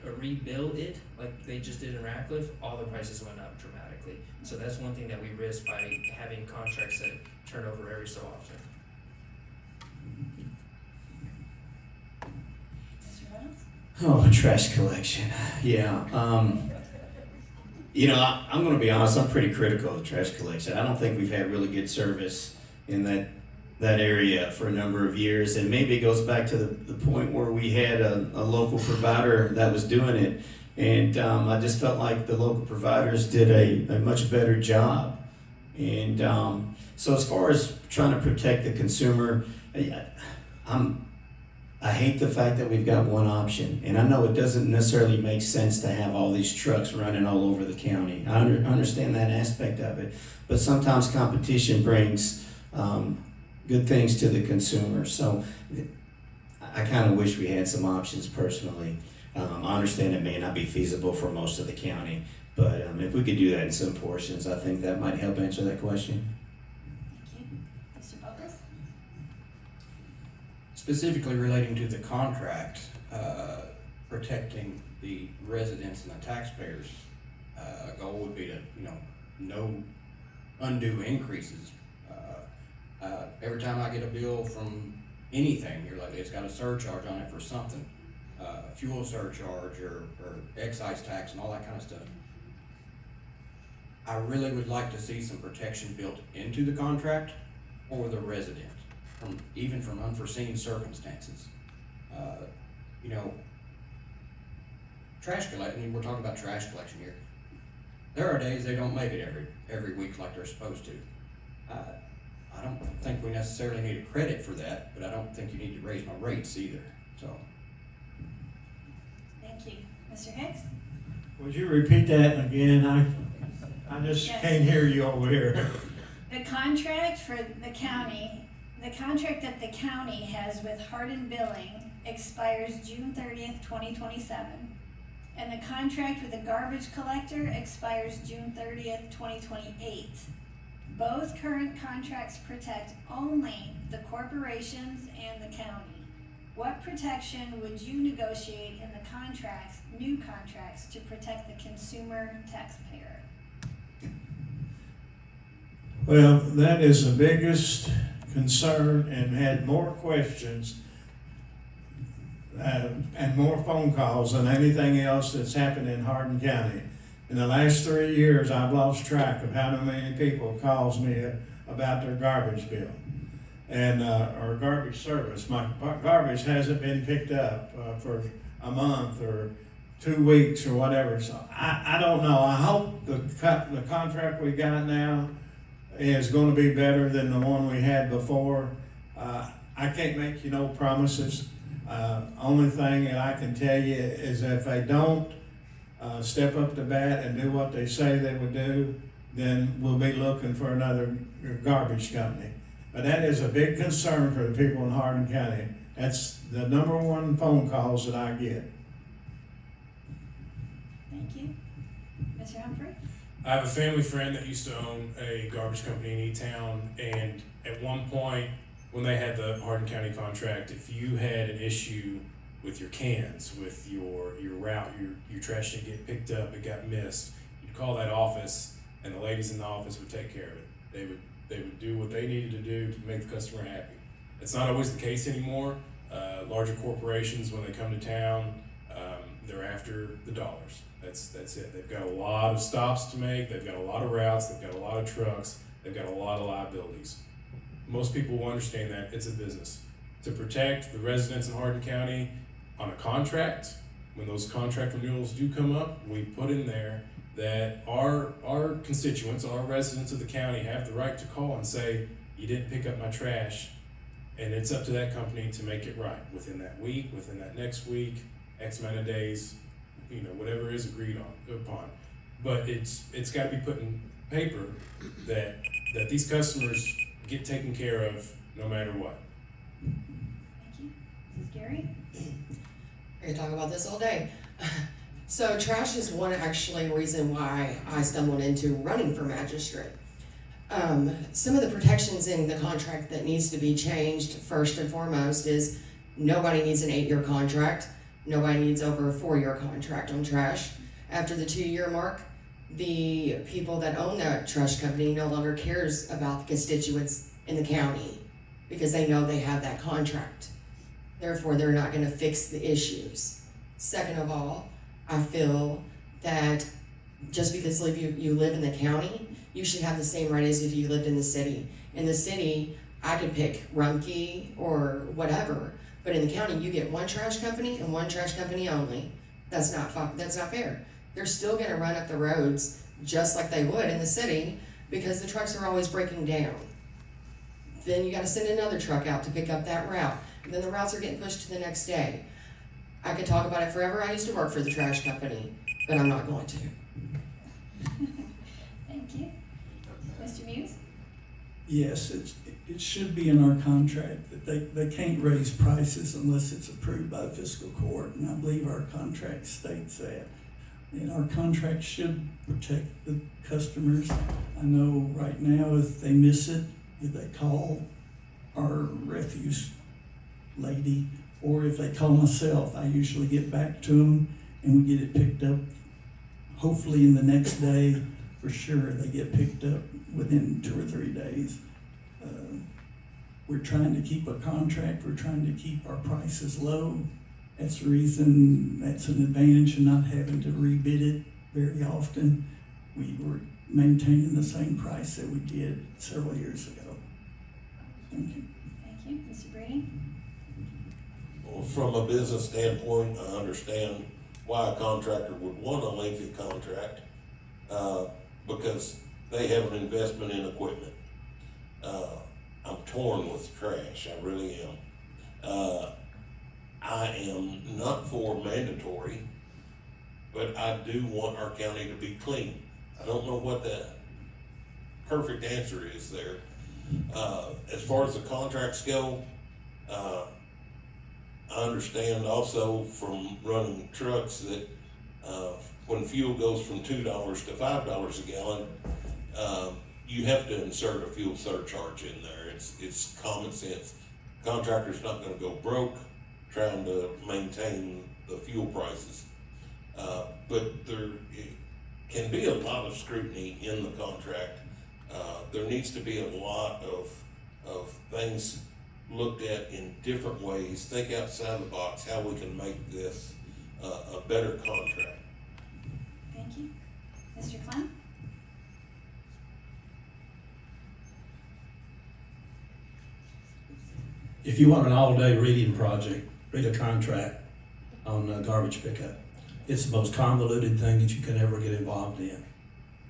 like they just did in Ratcliffe, all the prices went up dramatically. So that's one thing that we risk by having contracts that turn over every so often. Mr. Reynolds? Oh, trash collection. Yeah. I'm going to be honest. I'm pretty critical of trash collection. I don't think we've had really good service in that area for a number of years, and maybe it goes back to the point where we had a local provider that was doing it, and I just felt like the local providers did a much better job. And so as far as trying to protect the consumer, I hate the fact that we've got one option, and I know it doesn't necessarily make sense to have all these trucks running all over the county. I understand that aspect of it, but sometimes competition brings good things to the consumer. So I kind of wish we had some options personally. I understand it may not be feasible for most of the county, but if we could do that in some portions, I think that might help answer that question. Thank you. specifically relating to the contract, protecting the residents and the taxpayers, goal would be to, no undue increases. Every time I get a bill from anything, you're like, it's got a surcharge on it for something, fuel surcharge or excise tax and all that kind of stuff. I really would like to see some protection built into the contract for the resident, even from unforeseen circumstances. Trash collection, we're talking about trash collection here. There are days they don't make it every week like they're supposed to. I don't think we necessarily need a credit for that, but I don't think you need to raise my rates either, so. Thank you. Mr. Hicks? Would you repeat that again? I just Yes. can't hear you over here. The contract for the county, the contract that the county has with Hardin Billing expires June 30th, 2027. And the contract with the garbage collector expires June 30th, 2028. Both current contracts protect only the corporations and the county. What protection would you negotiate in the contracts, new contracts, to protect the consumer taxpayer? Well, that is the biggest concern and had more questions and more phone calls than anything else that's happened in Hardin County. In the last 3 years, I've lost track of how many people calls me about their garbage bill and or garbage service. My garbage hasn't been picked up for a month or 2 weeks or whatever. So I don't know. I hope the contract we got now is going to be better than the one we had before. I can't make you no promises. Only thing that I can tell you is that if they don't step up to bat and do what they say they would do, then we'll be looking for another garbage company. But that is a big concern for the people in Hardin County. That's the #1 phone calls that I get. Thank you. Mr. Humphrey? I have a family friend that used to own a garbage company in E-Town, and at one point, when they had the Hardin County contract, if you had an issue with your cans, with your route, your trash didn't get picked up, it got missed, you'd call that office, and the ladies in the office would take care of it. They would do what they needed to do to make the customer happy. It's not always the case anymore. Larger corporations, when they come to town, they're after the dollars. That's it. They've got a lot of stops to make, they've got a lot of routes, they've got a lot of trucks, they've got a lot of liabilities. Most people will understand that it's a business. To protect the residents in Hardin County on a contract, when those contract renewals do come up, we put in there that our constituents, our residents of the county have the right to call and say, you didn't pick up my trash, and it's up to that company to make it right within that week, within that next week, X amount of days, whatever is agreed upon. But it's got to be put in paper that these customers get taken care of no matter what. Thank you. Mrs. Gary? I could talk about this all day. So trash is one actually reason why I stumbled into running for magistrate. Some of the protections in the contract that needs to be changed first and foremost is nobody needs an 8-year contract. Nobody needs over a 4-year contract on trash. After the 2-year mark, the people that own that trash company no longer cares about the constituents in the county because they know they have that contract. Therefore, they're not going to fix the issues. Second of all, I feel that just because you live in the county, you should have the same right as if you lived in the city. In the city, I could pick Rumpke or whatever, but in the county, you get one trash company and one trash company only. That's not fair. They're still going to run up the roads just like they would in the city because the trucks are always breaking down. Then you got to send another truck out to pick up that route. And then the routes are getting pushed to the next day. I could talk about it forever. I used to work for the trash company, but I'm not going to. Thank you. Mr. Muse? Yes, it should be in our contract that they can't raise prices unless it's approved by fiscal court, and I believe our contract states that. And our contract should protect the customers. I know right now if they miss it, if they call our refuse lady, or if they call myself, I usually get back to them and we get it picked up. Hopefully in the next day, for sure, they get picked up within 2 or 3 days. We're trying to keep a contract, we're trying to keep our prices low. That's the reason, that's an advantage of not having to rebid it very often. We were maintaining the same price that we did several years ago. Thank you. Thank you. Mr. Brady? Well, from a business standpoint, I understand why a contractor would want a lengthy contract, because they have an investment in equipment. I'm torn with trash, I really am. I am not for mandatory, but I do want our county to be clean. I don't know what the perfect answer is there. As far as the contracts go, I understand also from running trucks that when fuel goes from $2 to $5 a gallon, you have to insert a fuel surcharge in there. It's common sense. Contractor's not gonna go broke trying to maintain the fuel prices. But there can be a lot of scrutiny in the contract. There needs to be a lot of things looked at in different ways. Think outside the box, how we can make this a better contract. Thank you. Mr. Clem? If you want an all-day reading project, read a contract on garbage pickup. It's the most convoluted thing that you can ever get involved in.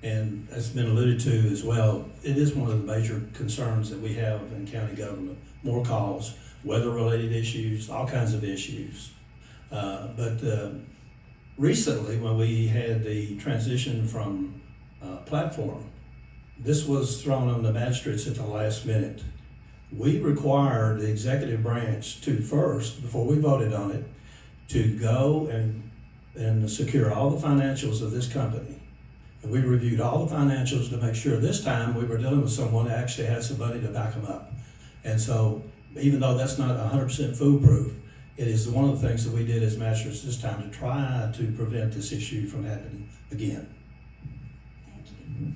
And as been alluded to as well, it is one of the major concerns that we have in county government. More calls, weather-related issues, all kinds of issues. But recently, when we had the transition from platform, this was thrown on the magistrates at the last minute. We required the executive branch to first, before we voted on it, to go and secure all the financials of this company. And we reviewed all the financials to make sure this time we were dealing with someone that actually had some money to back them up. And so, even though that's not 100% foolproof, it is one of the things that we did as magistrates this time to try to prevent this issue from happening again. Thank you.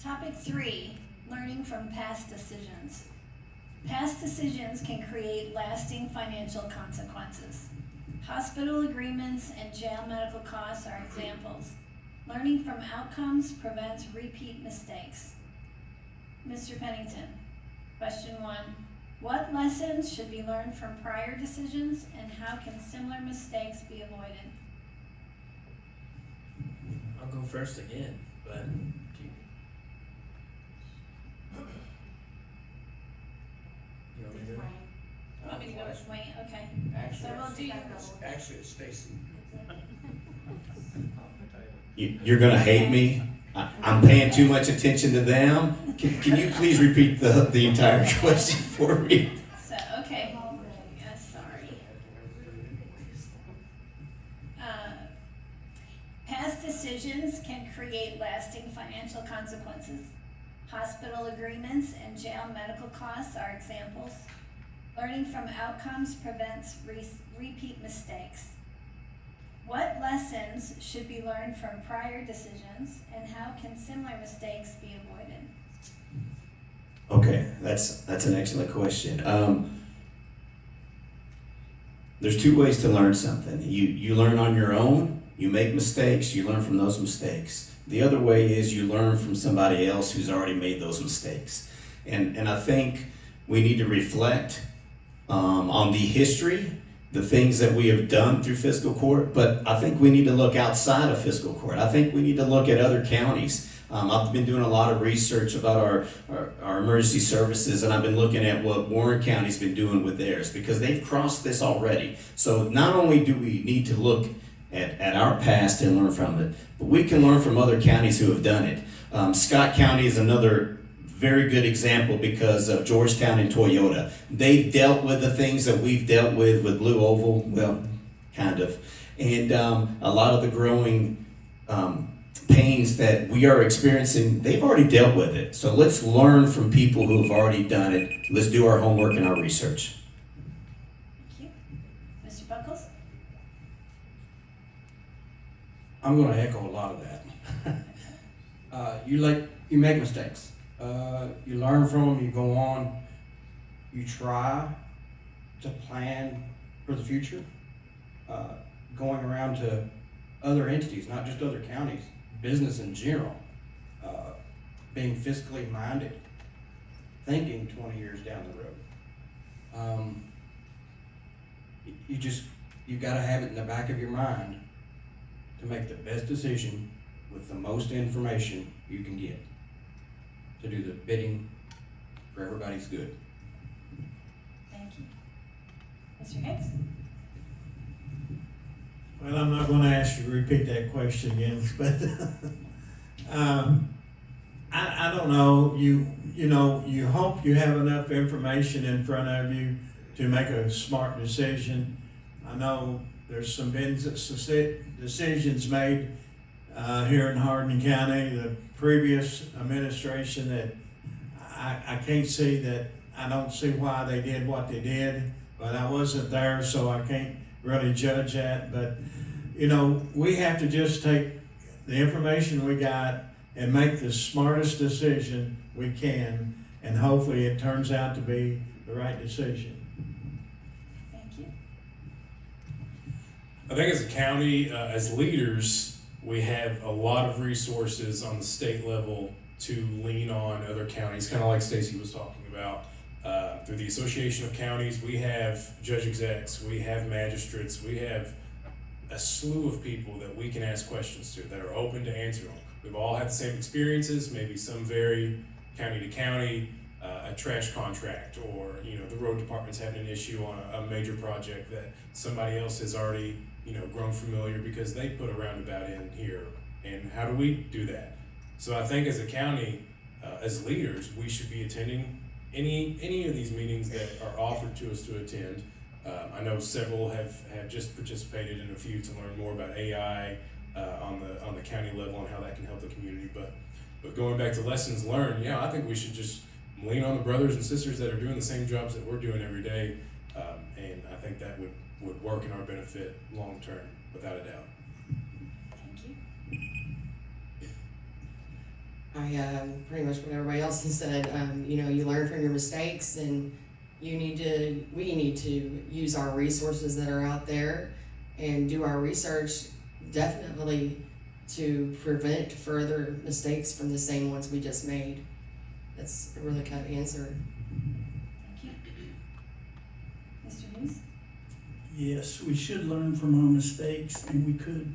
Topic 3, learning from past decisions. Past decisions can create lasting financial consequences. Hospital agreements and jail medical costs are examples. Learning from outcomes prevents repeat mistakes. Mr. Pennington, question 1. What lessons should be learned from prior decisions and how can similar mistakes be avoided? I'll go first again, but you want me to do it? Want me to go with Wayne? Okay. So we'll do Actually, it's Stacy. You're gonna hate me. I'm paying too much attention to them. Can you please repeat the entire question for me? So, okay. Yes, sorry. Past decisions can create lasting financial consequences. Hospital agreements and jail medical costs are examples. Learning from outcomes prevents repeat mistakes. What lessons should be learned from prior decisions and how can similar mistakes be avoided? Okay, that's an excellent question. There's 2 ways to learn something. You learn on your own, you make mistakes, you learn from those mistakes. The other way is you learn from somebody else who's already made those mistakes. And I think we need to reflect on the history, the things that we have done through fiscal court, but I think we need to look outside of fiscal court. I think we need to look at other counties. I've been doing a lot of research about our emergency services, and I've been looking at what Warren County's been doing with theirs, because they've crossed this already. So not only do we need to look at our past and learn from it, but we can learn from other counties who have done it. Scott County is another very good example because of Georgetown and Toyota. They've dealt with the things that we've dealt with Blue Oval, well, kind of. And a lot of the growing pains that we are experiencing, they've already dealt with it. So let's learn from people who have already done it. Let's do our homework and our research. I'm going to echo a lot of that. You make mistakes. You learn from them. You go on. You try to plan for the future. Going around to other entities, not just other counties, business in general. Being fiscally minded, thinking 20 years down the road. You got to have it in the back of your mind to make the best decision with the most information you can get to do the bidding for everybody's good. Thank you. Mr. Hicks? Well, I'm not gonna ask you to repeat that question again, but, I don't know, you know, you hope you have enough information in front of you to make a smart decision. I know there's some decisions made, here in Hardin County, the previous administration that I can't see that, I don't see why they did what they did, but I wasn't there, so I can't really judge that. But, you know, we have to just take the information we got and make the smartest decision we can, and hopefully it turns out to be the right decision. Thank you. I think as a county, as leaders, we have a lot of resources on the state level to lean on other counties, kind of like Stacy was talking about. Through the Association of Counties, we have judge execs, we have magistrates, we have a slew of people that we can ask questions to that are open to answer them. We've all had the same experiences, maybe some vary county to county, a trash contract, or the road department's having an issue on a major project that somebody else has already grown familiar because they put a roundabout in here. And how do we do that? So I think as a county, as leaders, we should be attending any of these meetings that are offered to us to attend. I know several have just participated in a few to learn more about AI on the county level and how that can help the community. But going back to lessons learned, I think we should just lean on the brothers and sisters that are doing the same jobs that we're doing every day, and I think that would work in our benefit long term, without a doubt. Thank you. I pretty much what everybody else has said. You learn from your mistakes, and we need to use our resources that are out there and do our research definitely to prevent further mistakes from the same ones we just made. That's a really cut answer. Thank you. Mr. Hughes? Yes, we should learn from our mistakes, and we could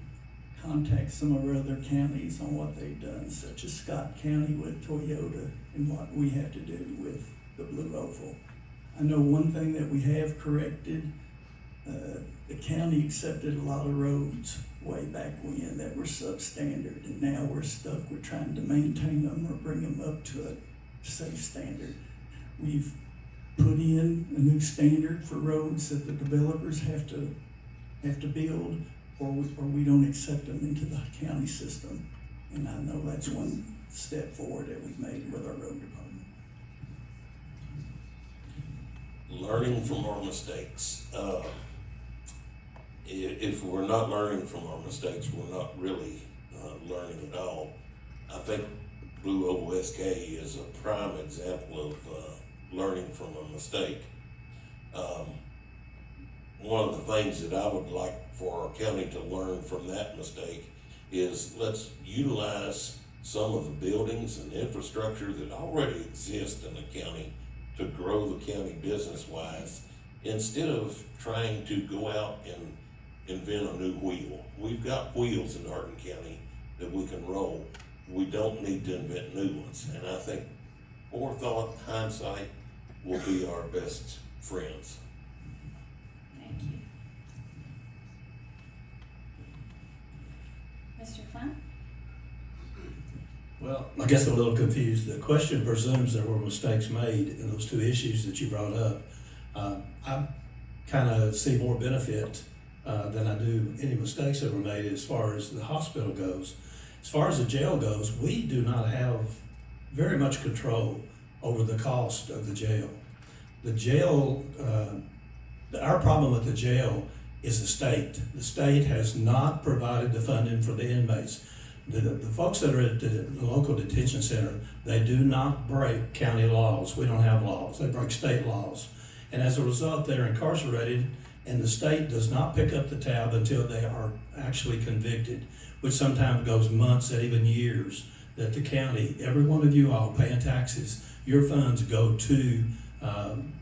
contact some of our other counties on what they've done, such as Scott County with Toyota and what we have to do with the Blue Oval. I know one thing that we have corrected, the county accepted a lot of roads way back when that were substandard, and now we're stuck with trying to maintain them or bring them up to a safe standard. We've put in a new standard for roads that the developers have to build, or we don't accept them into the county system. And I know that's one step forward that we've made with our road department. Learning from our mistakes. If we're not learning from our mistakes, we're not really learning at all. I think Blue Oval SK is a prime example of learning from a mistake. One of the things that I would like for our county to learn from that mistake is let's utilize some of the buildings and infrastructure that already exist in the county to grow the county business-wise, instead of trying to go out and invent a new wheel. We've got wheels in Hardin County that we can roll. We don't need to invent new ones. And I think forethought, hindsight will be our best friends. Thank you. Mr. Flynn? Well, I guess I'm a little confused. The question presumes there were mistakes made in those two issues that you brought up. I kind of see more benefit than I do any mistakes that were made as far as the hospital goes. As far as the jail goes, we do not have very much control over the cost of the jail. The jail, our problem with the jail is the state. The state has not provided the funding for the inmates. The folks that are at the local detention center, they do not break county laws. We don't have laws. They break state laws. And as a result, they're incarcerated, and the state does not pick up the tab until they are actually convicted, which sometimes goes months and even years. That the county, every one of you all paying taxes, your funds go to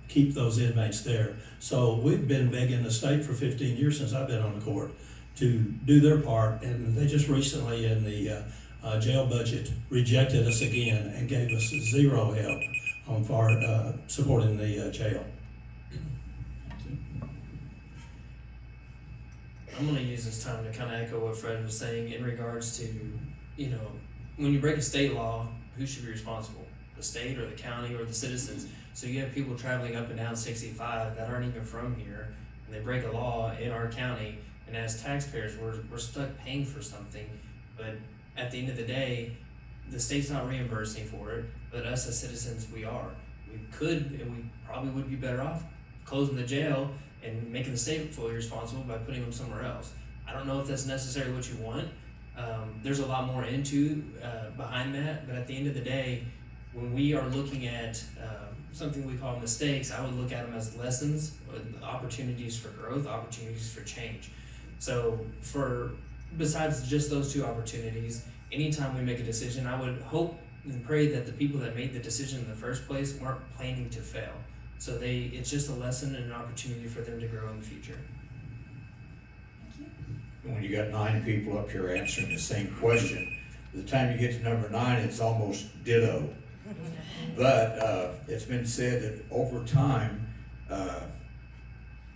keep those inmates there. So we've been begging the state for 15 years since I've been on the court to do their part, and they just recently in the jail budget rejected us again and gave us zero help on supporting the jail. I'm going to use this time to kind of echo what Fred was saying in regards to, you know, when you break a state law, who should be responsible? The state or the county or the citizens? So you have people traveling up and down 65 that aren't even from here, and they break a law in our county, and as taxpayers, we're stuck paying for something, but at the end of the day, the state's not reimbursing for it, but us as citizens, we are. We could, and we probably would be better off closing the jail and making the state fully responsible by putting them somewhere else. I don't know if that's necessarily what you want. There's a lot more behind that, but at the end of the day, when we are looking at something we call mistakes, I would look at them as lessons, opportunities for growth, opportunities for change. So besides just those two opportunities, anytime we make a decision, I would hope and pray that the people that made the decision in the first place weren't planning to fail. So it's just a lesson and an opportunity for them to grow in the future. When you got 9 people up here answering the same question, by the time you get to number 9, it's almost ditto. But it's been said that over time,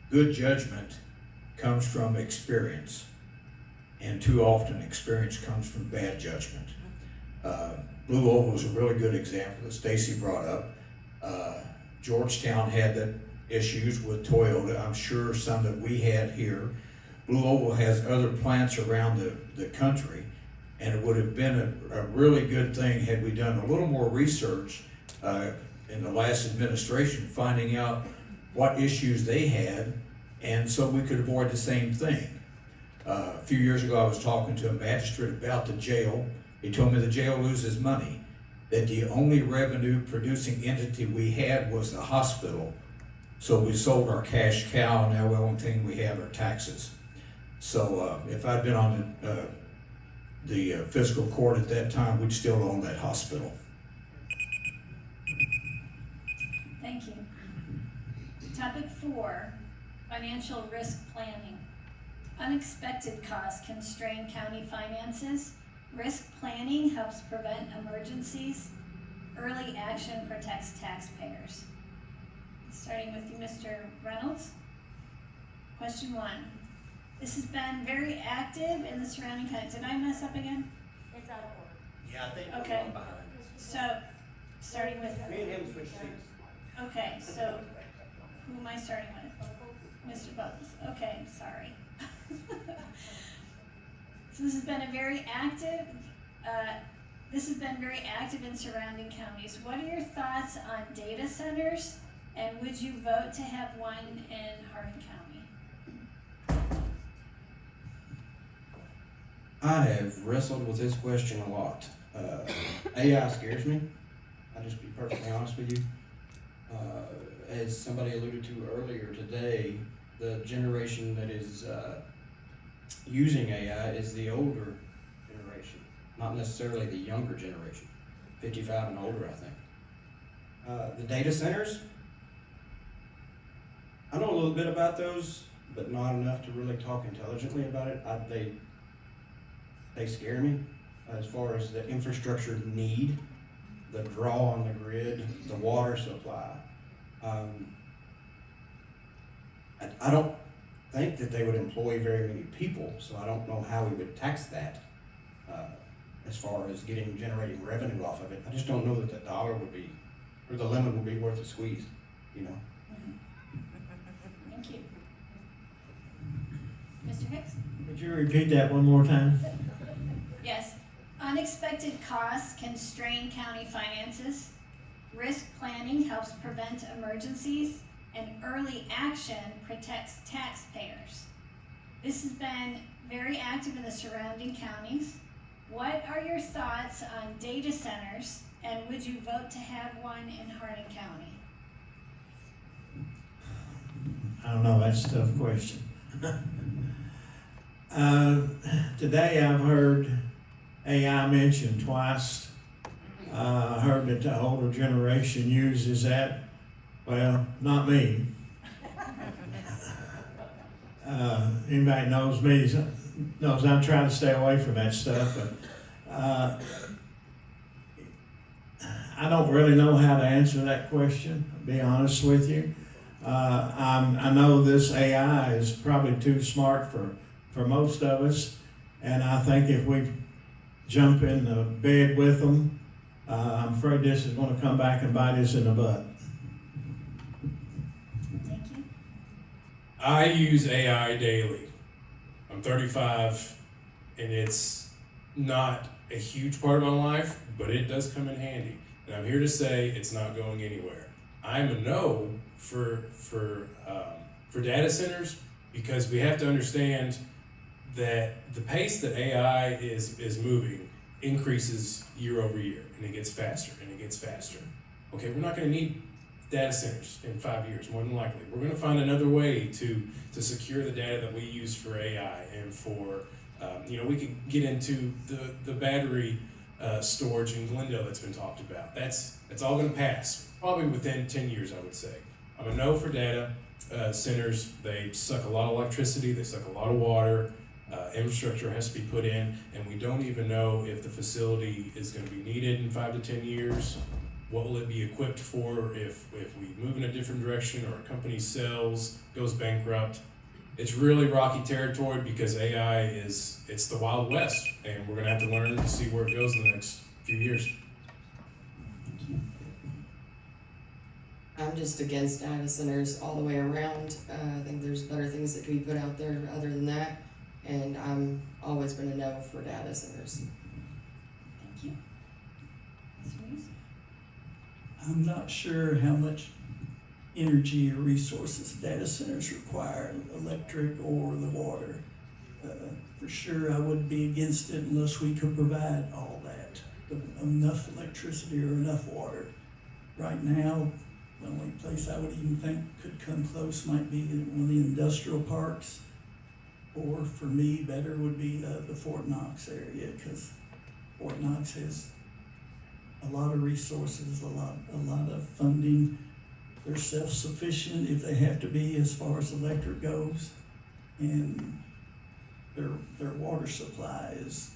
good judgment comes from experience, and too often experience comes from bad judgment. Blue Oval is a really good example that Stacy brought up. Georgetown had that issues with Toyota. I'm sure some that we had here. Blue Oval has other plants around the country, and it would have been a really good thing had we done a little more research in the last administration, finding out what issues they had, and so we could avoid the same thing. A few years ago, I was talking to a magistrate about the jail. He told me the jail loses money, that the only revenue producing entity we had was the hospital. So we sold our cash cow, and now the only thing we have are taxes. So if I'd been on the fiscal court at that time, we'd still own that hospital. Thank you. Topic 4, financial risk planning. Unexpected costs constrain county finances. Risk planning helps prevent emergencies. Early action protects taxpayers. Starting with you, Mr. Reynolds. Question 1. This has been very active in the surrounding counties. Did I mess up again? It's out of order. Yeah, I think Okay. we're behind. So, starting with. Me and him switched seats. Okay, so who am I starting with? Mr. Bowles. Okay, sorry. So this has been very active in surrounding counties. What are your thoughts on data centers, and would you vote to have one in Hardin County? I have wrestled with this question a lot. AI scares me. I'll just be perfectly honest with you. As somebody alluded to earlier today, the generation that is using AI is the older generation, not necessarily the younger generation, 55 and older, I think. The data centers, I know a little bit about those, but not enough to really talk intelligently about it. They scare me as far as the infrastructure need, the draw on the grid, the water supply. I don't think that they would employ very many people, so I don't know how we would tax that as far as generating revenue off of it. I just don't know that the dollar would be, or the lemon would be worth the squeeze, you know. Thank you. Mr. Hicks? Would you repeat that one more time? Yes. Unexpected costs can strain county finances. Risk planning helps prevent emergencies, and early action protects taxpayers. This has been very active in the surrounding counties. What are your thoughts on data centers, and would you vote to have one in Hardin County? I don't know, that's a tough question. Today I've heard AI mentioned twice. I heard that the older generation uses that. Well, not me. Anybody knows me knows I'm trying to stay away from that stuff, but I don't really know how to answer that question, to be honest with you. I know this AI is probably too smart for most of us, and I think if we jump in the bed with them, I'm afraid this is going to come back and bite us in the butt. Thank you. I use AI daily. I'm 35, and it's not a huge part of my life, but it does come in handy. And I'm here to say it's not going anywhere. I'm a no for data centers, because we have to understand that the pace that AI is moving increases year over year, and it gets faster and it gets faster. Okay, we're not going to need data centers in 5 years, more than likely. We're going to find another way to secure the data that we use for AI and for, we could get into the battery storage in Glendale that's been talked about. That's all going to pass, probably within 10 years, I would say. I'm a no for data centers. They suck a lot of electricity, they suck a lot of water. Infrastructure has to be put in, and we don't even know if the facility is going to be needed in 5 to 10 years. What will it be equipped for if we move in a different direction, or a company sells, goes bankrupt? It's really rocky territory, because AI it's the Wild West, and we're going to have to learn to see where it goes in the next few years. I'm just against data centers all the way around. I think there's better things that can be put out there other than that. And I'm always been a no for data centers. Thank you. Ms. Reeves? I'm not sure how much energy or resources data centers require, electric or the water. For sure, I wouldn't be against it unless we could provide all that, enough electricity or enough water. Right now, the only place I would even think could come close might be one of the industrial parks. Or for me, better would be the Fort Knox area, because Fort Knox has a lot of resources, a lot of funding. They're self-sufficient if they have to be as far as electric goes, and their water supply is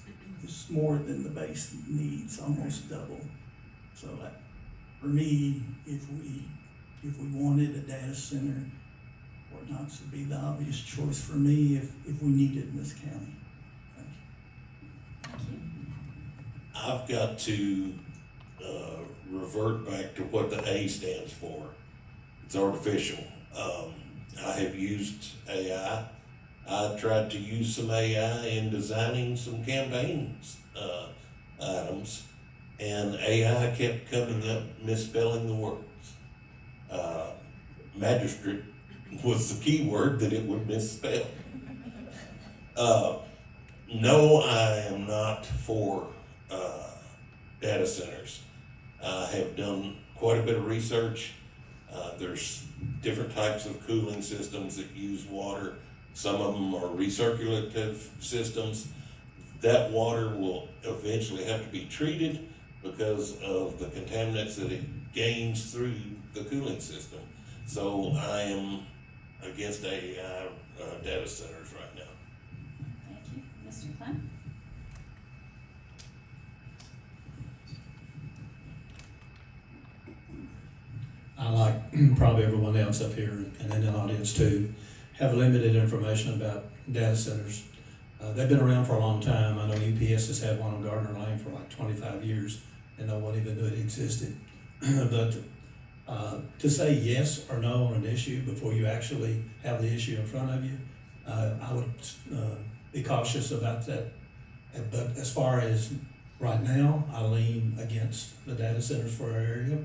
more than the base needs, almost double. So for me, if we wanted a data center, Fort Knox would be the obvious choice for me if we need it in this county. Thank you. I've got to revert back to what the A stands for. It's artificial. I have used AI. I tried to use some AI in designing some campaigns items, and AI kept coming up misspelling the words. Magistrate was the key word that it would misspell. No, I am not for data centers. I have done quite a bit of research. There's different types of cooling systems that use water. Some of them are recirculative systems. That water will eventually have to be treated because of the contaminants that it gains through the cooling system. So I am against AI data centers right now. Thank you. Mr. Clem? I, like probably everyone else up here and in the audience too, have limited information about data centers. They've been around for a long time. I know UPS has had one on Gardner Lane for like 25 years, and no one even knew it existed. But to say yes or no on an issue before you actually have the issue in front of you, I would be cautious about that. But as far as right now, I lean against the data centers for our area.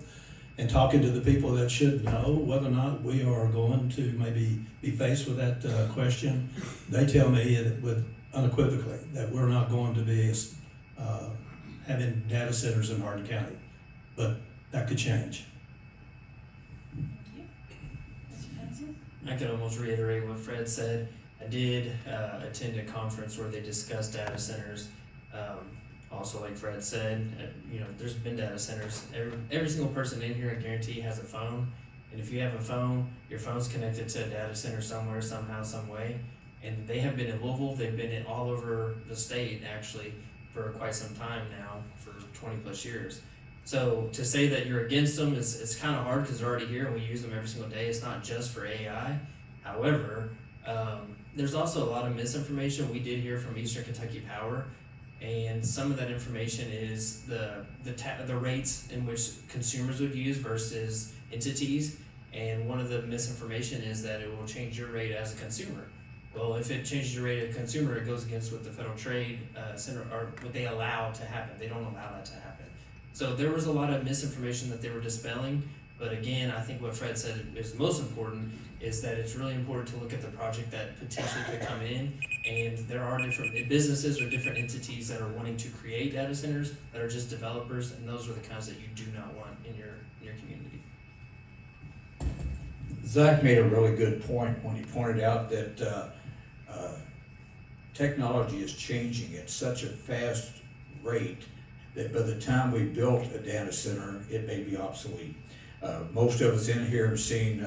and talking to the people that should know whether or not we are going to maybe be faced with that question, they tell me with unequivocally that we're not going to be having data centers in Hardin County, but that could change. I could almost reiterate what Fred said. I did attend a conference where they discussed data centers. Also, like Fred said, there's been data centers. Every single person in here, I guarantee, has a phone. And if you have a phone, your phone's connected to a data center somewhere, somehow, some way. And they have been in Louisville. They've been all over the state, actually, for quite some time now, for 20 plus years. So to say that you're against them is kind of hard because they're already here and we use them every single day. It's not just for AI. However, there's also a lot of misinformation we did hear from Eastern Kentucky Power, and some of that information is the rates in which consumers would use versus entities. And one of the misinformation is that it will change your rate as a consumer. Well, if it changes your rate as a consumer, it goes against what the Federal Trade Center or what they allow to happen. They don't allow that to happen. So there was a lot of misinformation that they were dispelling. But again, I think what Fred said is most important is that it's really important to look at the project that potentially could come in. And there are different businesses or different entities that are wanting to create data centers that are just developers, and those are the kinds that you do not want in your community. Zach made a really good point when he pointed out that technology is changing at such a fast rate that by the time we built a data center, it may be obsolete. Most of us in here have seen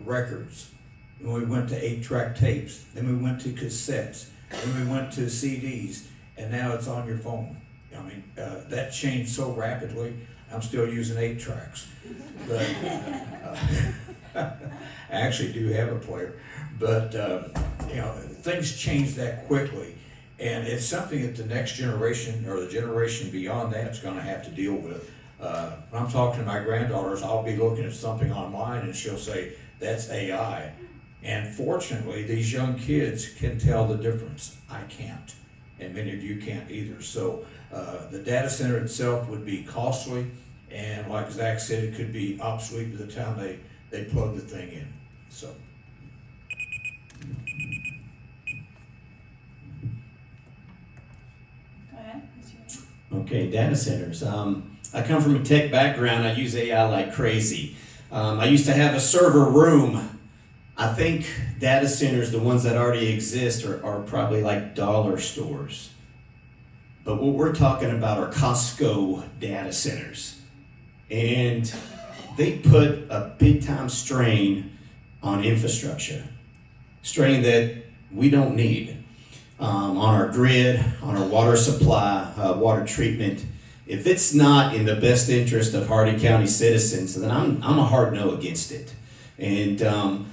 records. When we went to 8-track tapes, then we went to cassettes, then we went to CDs, and now it's on your phone. I mean, that changed so rapidly. I'm still using 8-tracks, but I actually do have a player. But things change that quickly, and it's something that the next generation or the generation beyond that is going to have to deal with. When I'm talking to my granddaughters, I'll be looking at something online and she'll say, that's AI. And fortunately, these young kids can tell the difference. I can't, and many of you can't either. So the data center itself would be costly, and like Zach said, it could be obsolete by the time they plug the thing in. So. Go ahead. Okay, data centers. I come from a tech background. I use AI like crazy. I used to have a server room. I think data centers, the ones that already exist, are probably like dollar stores. But what we're talking about are Costco data centers. And they put a big time strain on infrastructure. Strain that we don't need. On our grid, on our water supply, water treatment. If it's not in the best interest of Hardin County citizens, then I'm a hard no against it. And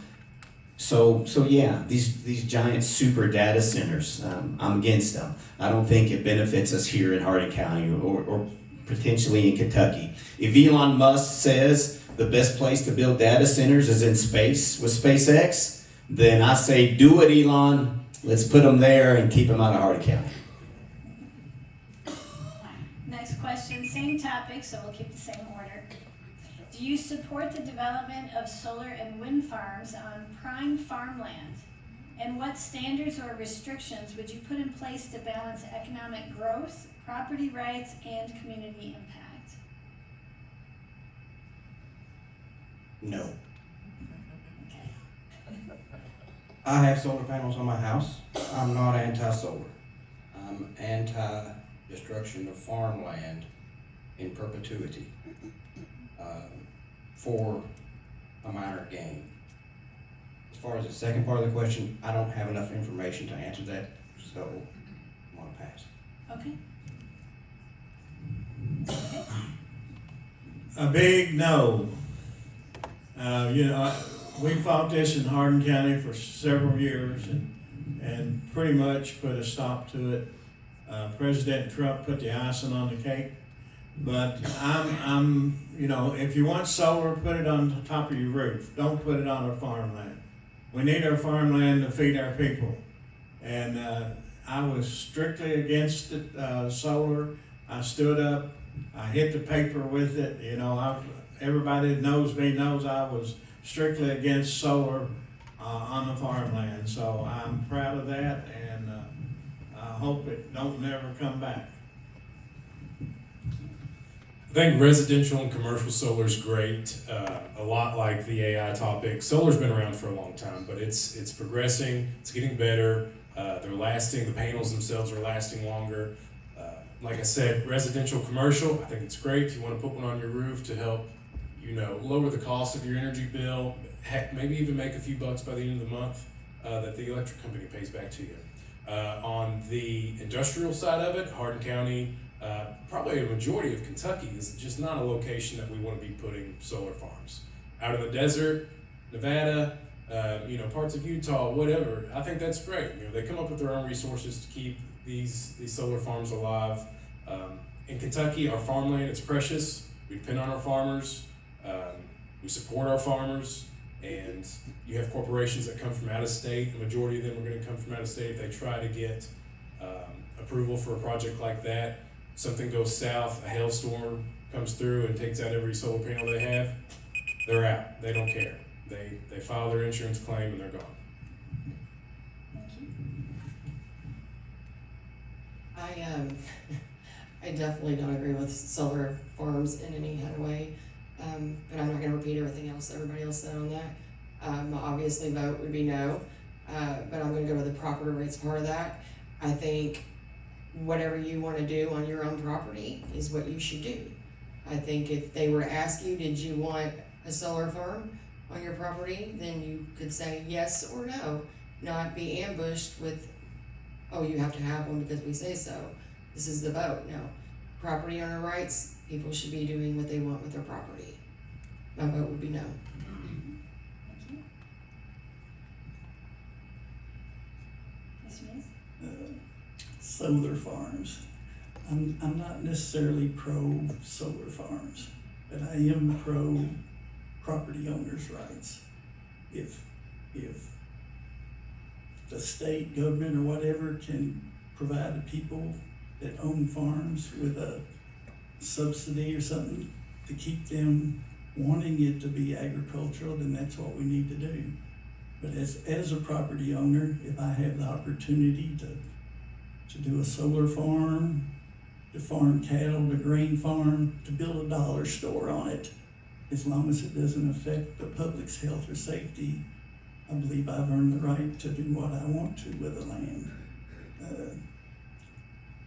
so yeah, these giant super data centers, I'm against them. I don't think it benefits us here in Hardin County or potentially in Kentucky. If Elon Musk says the best place to build data centers is in space with SpaceX, then I say do it, Elon. Let's put them there and keep them out of Hardin County. Next question, same topic, so we'll keep the same order. Do you support the development of solar and wind farms on prime farmland? And what standards or restrictions would you put in place to balance economic growth, property rights, and community impact? No. I have solar panels on my house. I'm not anti-solar. I'm anti-destruction of farmland in perpetuity for a minor gain. As far as the second part of the question, I don't have enough information to answer that, so I'm going to pass. Okay. A big no. We fought this in Hardin County for several years and pretty much put a stop to it. President Trump put the icing on the cake. But if you want solar, put it on the top of your roof. Don't put it on our farmland. We need our farmland to feed our people. And I was strictly against it, solar. I stood up. I hit the paper with it. everybody that knows me knows I was strictly against solar on the farmland. So I'm proud of that, and I hope it don't never come back. I think residential and commercial solar is great. A lot like the AI topic. Solar's been around for a long time, but it's progressing. It's getting better. They're lasting. The panels themselves are lasting longer. Like I said, residential, commercial. I think it's great if you want to put one on your roof to help, lower the cost of your energy bill. Heck, maybe even make a few bucks by the end of the month that the electric company pays back to you. On the industrial side of it, Hardin County. Probably a majority of Kentucky is just not a location that we want to be putting solar farms. Out in the desert, Nevada, parts of Utah, whatever. I think that's great. They come up with their own resources to keep these solar farms alive. In Kentucky, our farmland, it's precious. We depend on our farmers. We support our farmers. And you have corporations that come from out of state. The majority of them are going to come from out of state. If they try to get approval for a project like that, something goes south, a hailstorm comes through and takes out every solar panel they have, they're out. They don't care. They file their insurance claim and they're gone. I definitely don't agree with solar farms in any kind of way, but I'm not going to repeat everything else everybody else said on that. My obviously vote would be no, but I'm going to go with the property rates part of that. I think whatever you want to do on your own property is what you should do. I think if they were to ask you, did you want a solar farm on your property, then you could say yes or no, not be ambushed with, oh, you have to have one because we say so. This is the vote. No. Property owner rights, people should be doing what they want with their property. My vote would be no. Solar farms. I'm not necessarily pro solar farms, but I am pro property owners' rights. If the state government or whatever can provide the people that own farms with a subsidy or something to keep them wanting it to be agricultural, then that's what we need to do. But as a property owner, if I have the opportunity to do a solar farm, to farm cattle, to grain farm, to build a dollar store on it, as long as it doesn't affect the public's health or safety, I believe I've earned the right to do what I want to with the land.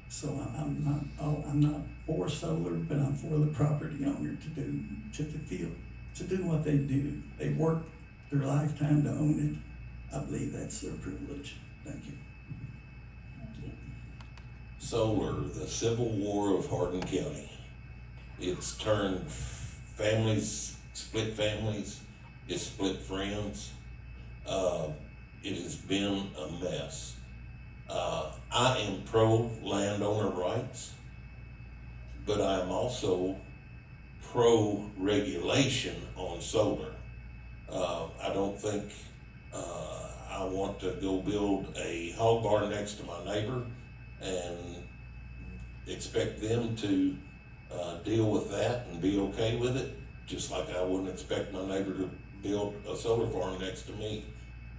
So I'm not for solar, but I'm for the property owner to do what they do. They work their lifetime to own it. I believe that's their privilege. Thank you. Solar, the Civil War of Hardin County. It's turned families, split families, it's split friends. It has been a mess. I am pro landowner rights, but I am also pro regulation on solar. I don't think I want to go build a hog barn next to my neighbor and expect them to deal with that and be okay with it, just like I wouldn't expect my neighbor to build a solar farm next to me.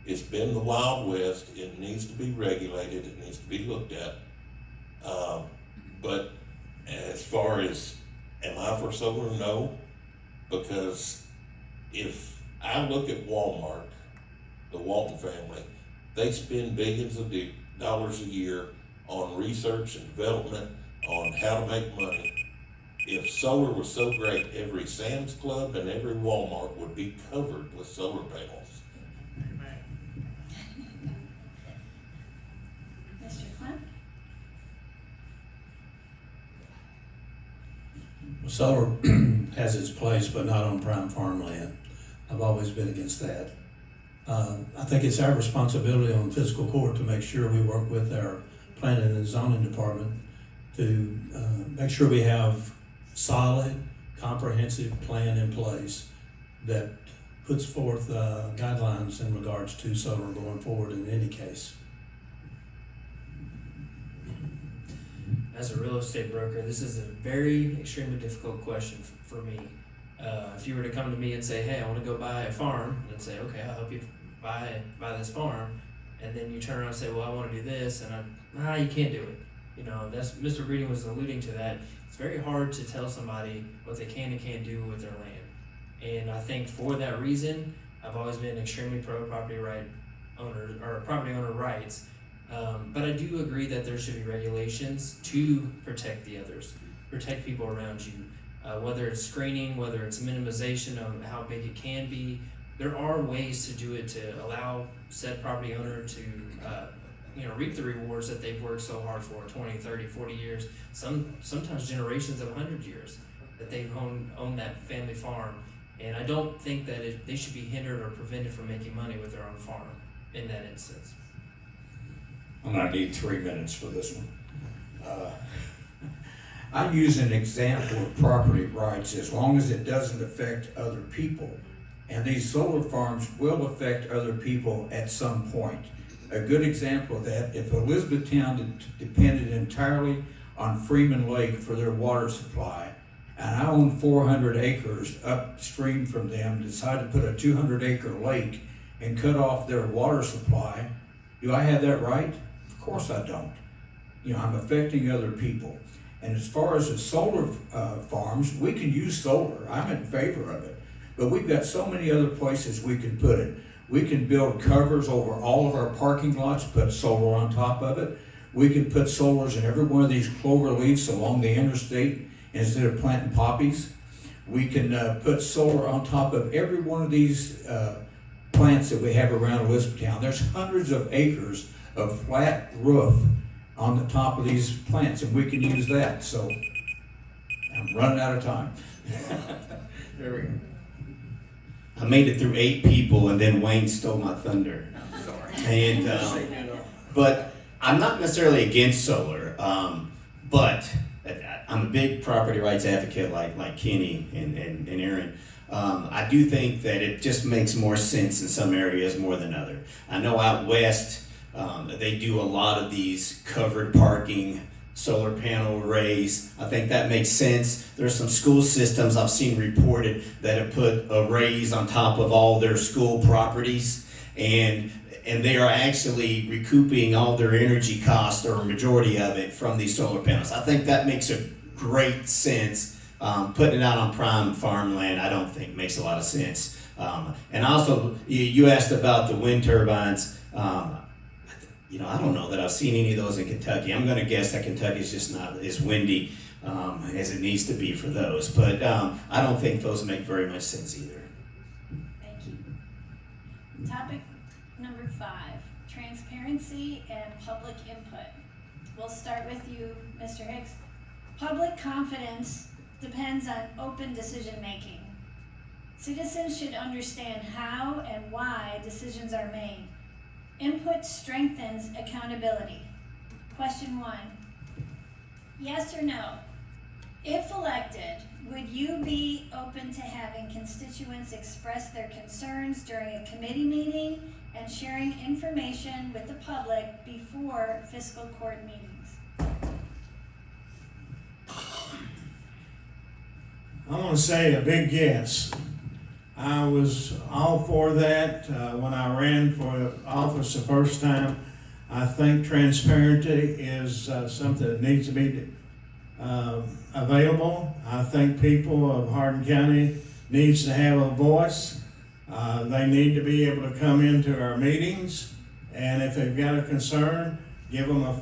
It's been the Wild West. It needs to be regulated. It needs to be looked at. But as far as, am I for solar? No, because if I look at Walmart, the Walton family, they spend billions of dollars a year on research and development on how to make money. If solar was so great, every Sam's Club and every Walmart would be covered with solar panels. Mr. Clem? Solar has its place, but not on prime farmland. I've always been against that. I think it's our responsibility on fiscal court to make sure we work with our planning and zoning department to make sure we have solid, comprehensive plan in place that puts forth guidelines in regards to solar going forward in any case. As a real estate broker, this is a very extremely difficult question for me. If you were to come to me and say, hey, I want to go buy a farm, and say, okay, I'll help you buy this farm, and then you turn around and say, well, I want to do this, and you can't do it. You know, that's Mr. Breeding was alluding to that. It's very hard to tell somebody what they can and can't do with their land. And I think for that reason, I've always been extremely pro property owner rights. But I do agree that there should be regulations to protect the others, protect people around you. Whether it's screening, whether it's minimization of how big it can be, there are ways to do it to allow said property owner to reap the rewards that they've worked so hard for 20, 30, 40 years, sometimes generations of 100 years that they've owned that family farm. And I don't think that they should be hindered or prevented from making money with their own farm in that instance. And I need 3 minutes for this one. I use an example of property rights as long as it doesn't affect other people. And these solar farms will affect other people at some point. A good example of that, if Elizabethtown depended entirely on Freeman Lake for their water supply, and I own 400 acres upstream from them, decide to put a 200-acre lake and cut off their water supply, do I have that right? Of course I don't. You know, I'm affecting other people. And as far as the solar farms, we can use solar. I'm in favor of it. But we've got so many other places we can put it. We can build covers over all of our parking lots, put solar on top of it. We can put solars in every one of these clover leaves along the interstate instead of planting poppies. We can put solar on top of every one of these plants that we have around Elizabethtown. There's hundreds of acres of flat roof on the top of these plants, and we can use that. So I'm running out of time. There we go. I made it through 8 people, and then Wayne stole my thunder. I'm sorry. And but I'm not necessarily against solar, but I'm a big property rights advocate like Kenny and Aaron. I do think that it just makes more sense in some areas more than other. I know out west they do a lot of these covered parking solar panel arrays. I think that makes sense. There's some school systems I've seen reported that have put arrays on top of all their school properties, and they are actually recouping all their energy costs or a majority of it from these solar panels. I think that makes a great sense. Putting it out on prime farmland, I don't think makes a lot of sense. And also, you asked about the wind turbines. I don't know that I've seen any of those in Kentucky. I'm going to guess that Kentucky is just not as windy as it needs to be for those. But I don't think those make very much sense either. Thank you. Topic number 5, transparency and public input. We'll start with you, Mr. Hicks. Public confidence depends on open decision making. Citizens should understand how and why decisions are made. Input strengthens accountability. Question 1. Yes or no? If elected, would you be open to having constituents express their concerns during a committee meeting and sharing information with the public before fiscal court meetings? I want to say a big yes. I was all for that when I ran for office the first time. I think transparency is something that needs to be available. I think people of Hardin County needs to have a voice. They need to be able to come into our meetings, and if they've got a concern, give them a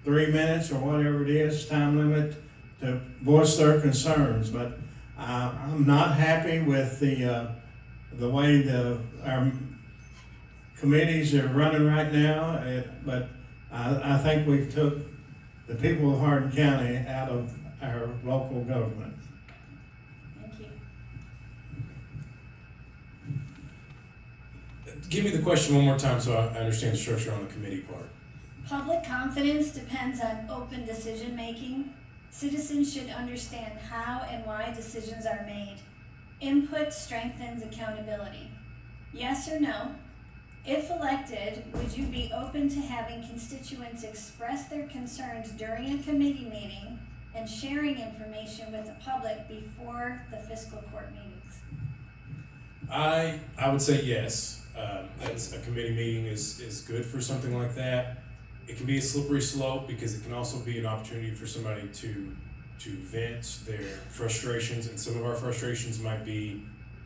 3 minutes or whatever it is, time limit, to voice their concerns. But I'm not happy with the way our committees are running right now, but I think we've took the people of Hardin County out of our local government. Thank you. Give me the question one more time so I understand the structure on the committee part. Public confidence depends on open decision making. Citizens should understand how and why decisions are made. Input strengthens accountability. Yes or no? If elected, would you be open to having constituents express their concerns during a committee meeting and sharing information with the public before the fiscal court meetings? I would say yes. That's a committee meeting is good for something like that. It can be a slippery slope because it can also be an opportunity for somebody to vent their frustrations, and some of our frustrations might be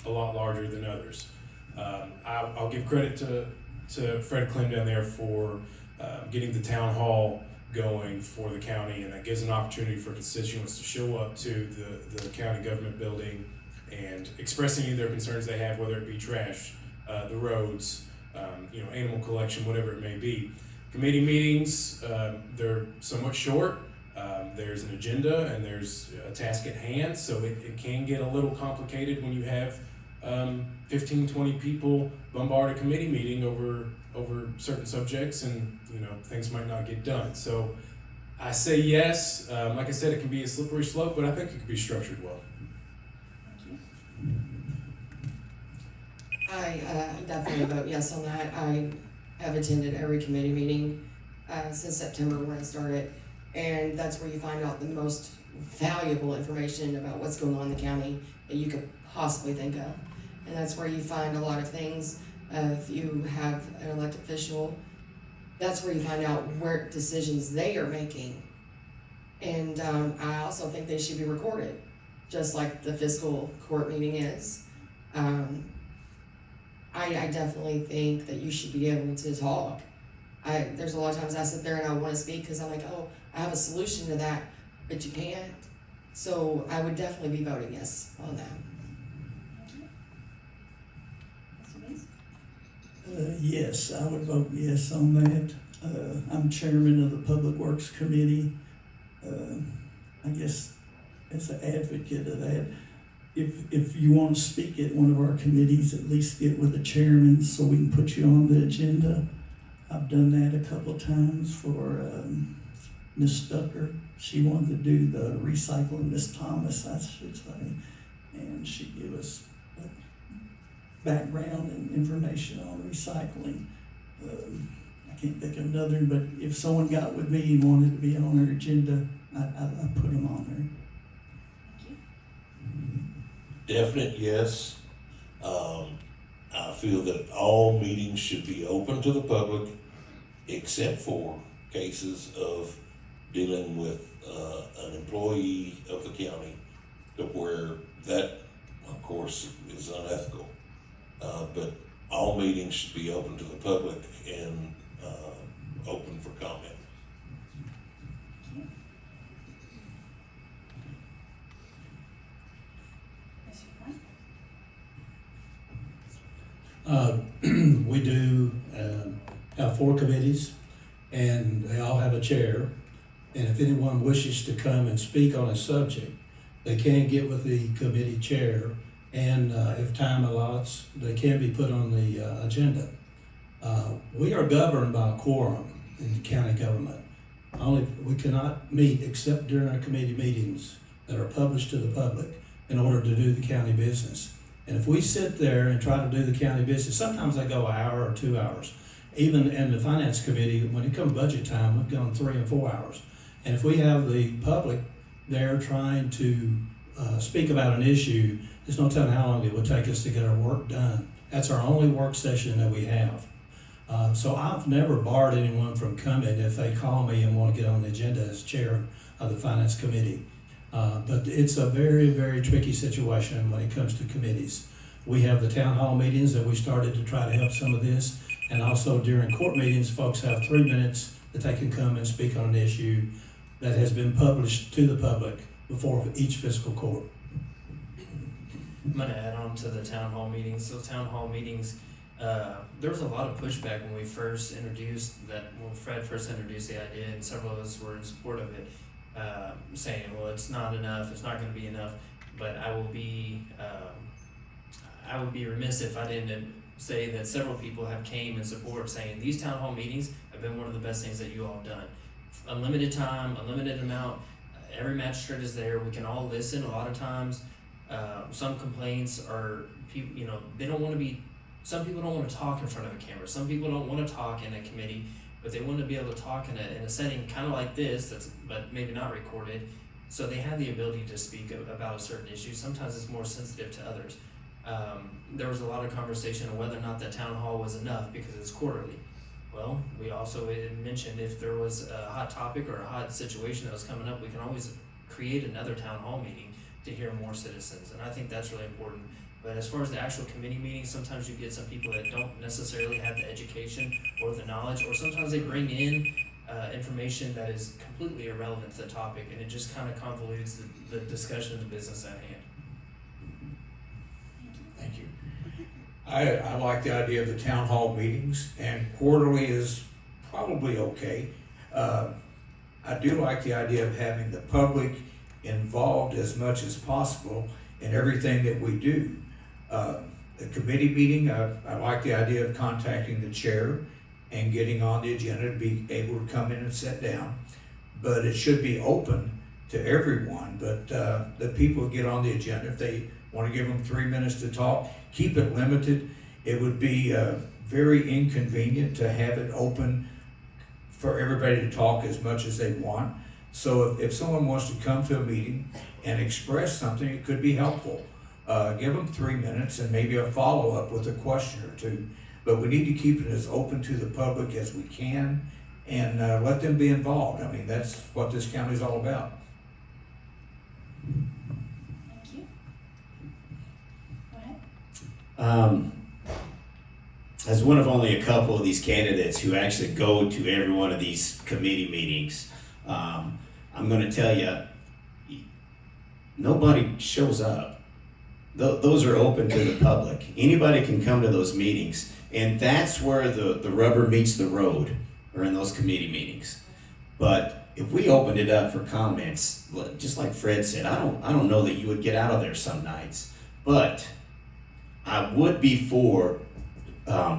a lot larger than others. I'll give credit to Fred Clem down there for getting the town hall going for the county, and that gives an opportunity for constituents to show up to the county government building and expressing any of their concerns they have, whether it be trash, the roads, animal collection, whatever it may be. Committee meetings, they're somewhat short. There's an agenda and there's a task at hand, so it can get a little complicated when you have 15, 20 people bombard a committee meeting over certain subjects, and things might not get done. So I say yes. Like I said, it can be a slippery slope, but I think it can be structured well. I definitely vote yes on that. I have attended every committee meeting since September when I started, and that's where you find out the most valuable information about what's going on in the county that you could possibly think of. And that's where you find a lot of things. If you have an elected official, that's where you find out where decisions they are making. And I also think they should be recorded, just like the fiscal court meeting is. I definitely think that you should be able to talk. There's a lot of times I sit there and I want to speak because I'm like, oh, I have a solution to that, but you can't. So I would definitely be voting yes on that. Yes, I would vote yes on that. I'm chairman of the Public Works Committee. I guess as an advocate of that, if you want to speak at one of our committees, at least get with the chairman so we can put you on the agenda. I've done that a couple of times for Miss Stucker. She wanted to do the recycling, Miss Thomas, I should say, and she gave us background and information on recycling. I can't think of another, but if someone got with me and wanted to be on our agenda, I put them on there. Definite yes. I feel that all meetings should be open to the public except for cases of dealing with an employee of the county, to where that, of course, is unethical. But all meetings should be open to the public and open for comment. We do have 4 committees, and they all have a chair. And if anyone wishes to come and speak on a subject, they can get with the committee chair, and if time allots, they can be put on the agenda. We are governed by a quorum in the county government. We cannot meet except during our committee meetings that are published to the public in order to do the county business. And if we sit there and try to do the county business, sometimes they go an hour or 2 hours. Even in the finance committee, when it comes budget time, we've gone 3 and 4 hours. And if we have the public there trying to speak about an issue, there's no telling how long it would take us to get our work done. That's our only work session that we have. So I've never barred anyone from coming if they call me and want to get on the agenda as chair of the finance committee. But it's a very, very tricky situation when it comes to committees. We have the town hall meetings that we started to try to help some of this, and also during court meetings, folks have 3 minutes that they can come and speak on an issue that has been published to the public before each fiscal court. I'm going to add on to the town hall meetings. So town hall meetings, there was a lot of pushback when we first introduced that, when Fred first introduced the idea, and several of us were in support of it, saying, well, it's not enough, it's not going to be enough. But I would be remiss if I didn't say that several people have came in support, saying these town hall meetings have been one of the best things that you all have done. Unlimited time, unlimited amount, every magistrate is there, we can all listen. A lot of times, some complaints are, people, they don't want to be, some people don't want to talk in front of a camera, some people don't want to talk in a committee, but they want to be able to talk in a setting kind of like this, but maybe not recorded, so they have the ability to speak about a certain issue. Sometimes it's more sensitive to others. there was a lot of conversation on whether or not the town hall was enough because it's quarterly. Well, we also mentioned if there was a hot topic or a hot situation that was coming up, we can always create another town hall meeting to hear more citizens, and I think that's really important. But as far as the actual committee meetings, sometimes you get some people that don't necessarily have the education or the knowledge, or sometimes they bring in information that is completely irrelevant to the topic, and it just kind of convolutes the discussion of the business at hand. Thank you. I like the idea of the town hall meetings, and quarterly is probably okay. I do like the idea of having the public involved as much as possible in everything that we do. The committee meeting, I like the idea of contacting the chair and getting on the agenda to be able to come in and sit down. But it should be open to everyone, but the people who get on the agenda, if they want to give them 3 minutes to talk, keep it limited. It would be very inconvenient to have it open for everybody to talk as much as they want. So if someone wants to come to a meeting and express something, it could be helpful. Give them 3 minutes and maybe a follow-up with a question or two. But we need to keep it as open to the public as we can and let them be involved. I mean, that's what this county is all about. Thank you. Go ahead. As one of only a couple of these candidates who actually go to every one of these committee meetings, I'm going to tell you, nobody shows up. Those are open to the public. Anybody can come to those meetings, and that's where the rubber meets the road, or in those committee meetings. But if we opened it up for comments, just like Fred said, I don't know that you would get out of there some nights, but I would be for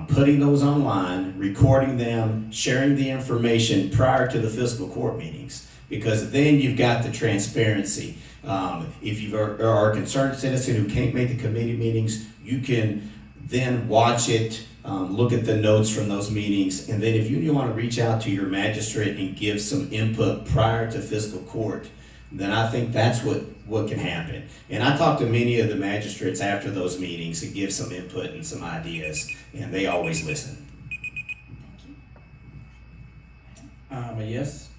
putting those online, recording them, sharing the information prior to the fiscal court meetings, because then you've got the transparency. If you are a concerned citizen who can't make the committee meetings, you can then watch it, look at the notes from those meetings, and then if you want to reach out to your magistrate and give some input prior to fiscal court, then I think that's what can happen. And I talked to many of the magistrates after those meetings and give some input and some ideas, and they always listen. Yes,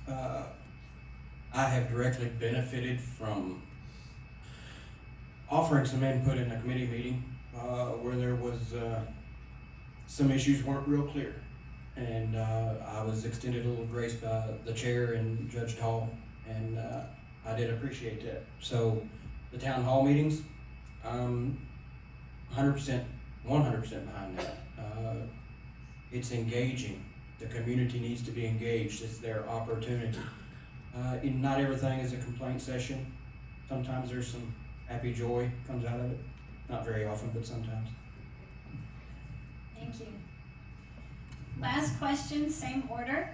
I have directly benefited from offering some input in a committee meeting where there was some issues weren't real clear. And I was extended a little grace by the chair and Judge Tall, and I did appreciate that. So the town hall meetings, 100% behind that. It's engaging. The community needs to be engaged. It's their opportunity. Not everything is a complaint session. Sometimes there's some happy joy comes out of it. Not very often, but sometimes. Thank you. Last question, same order.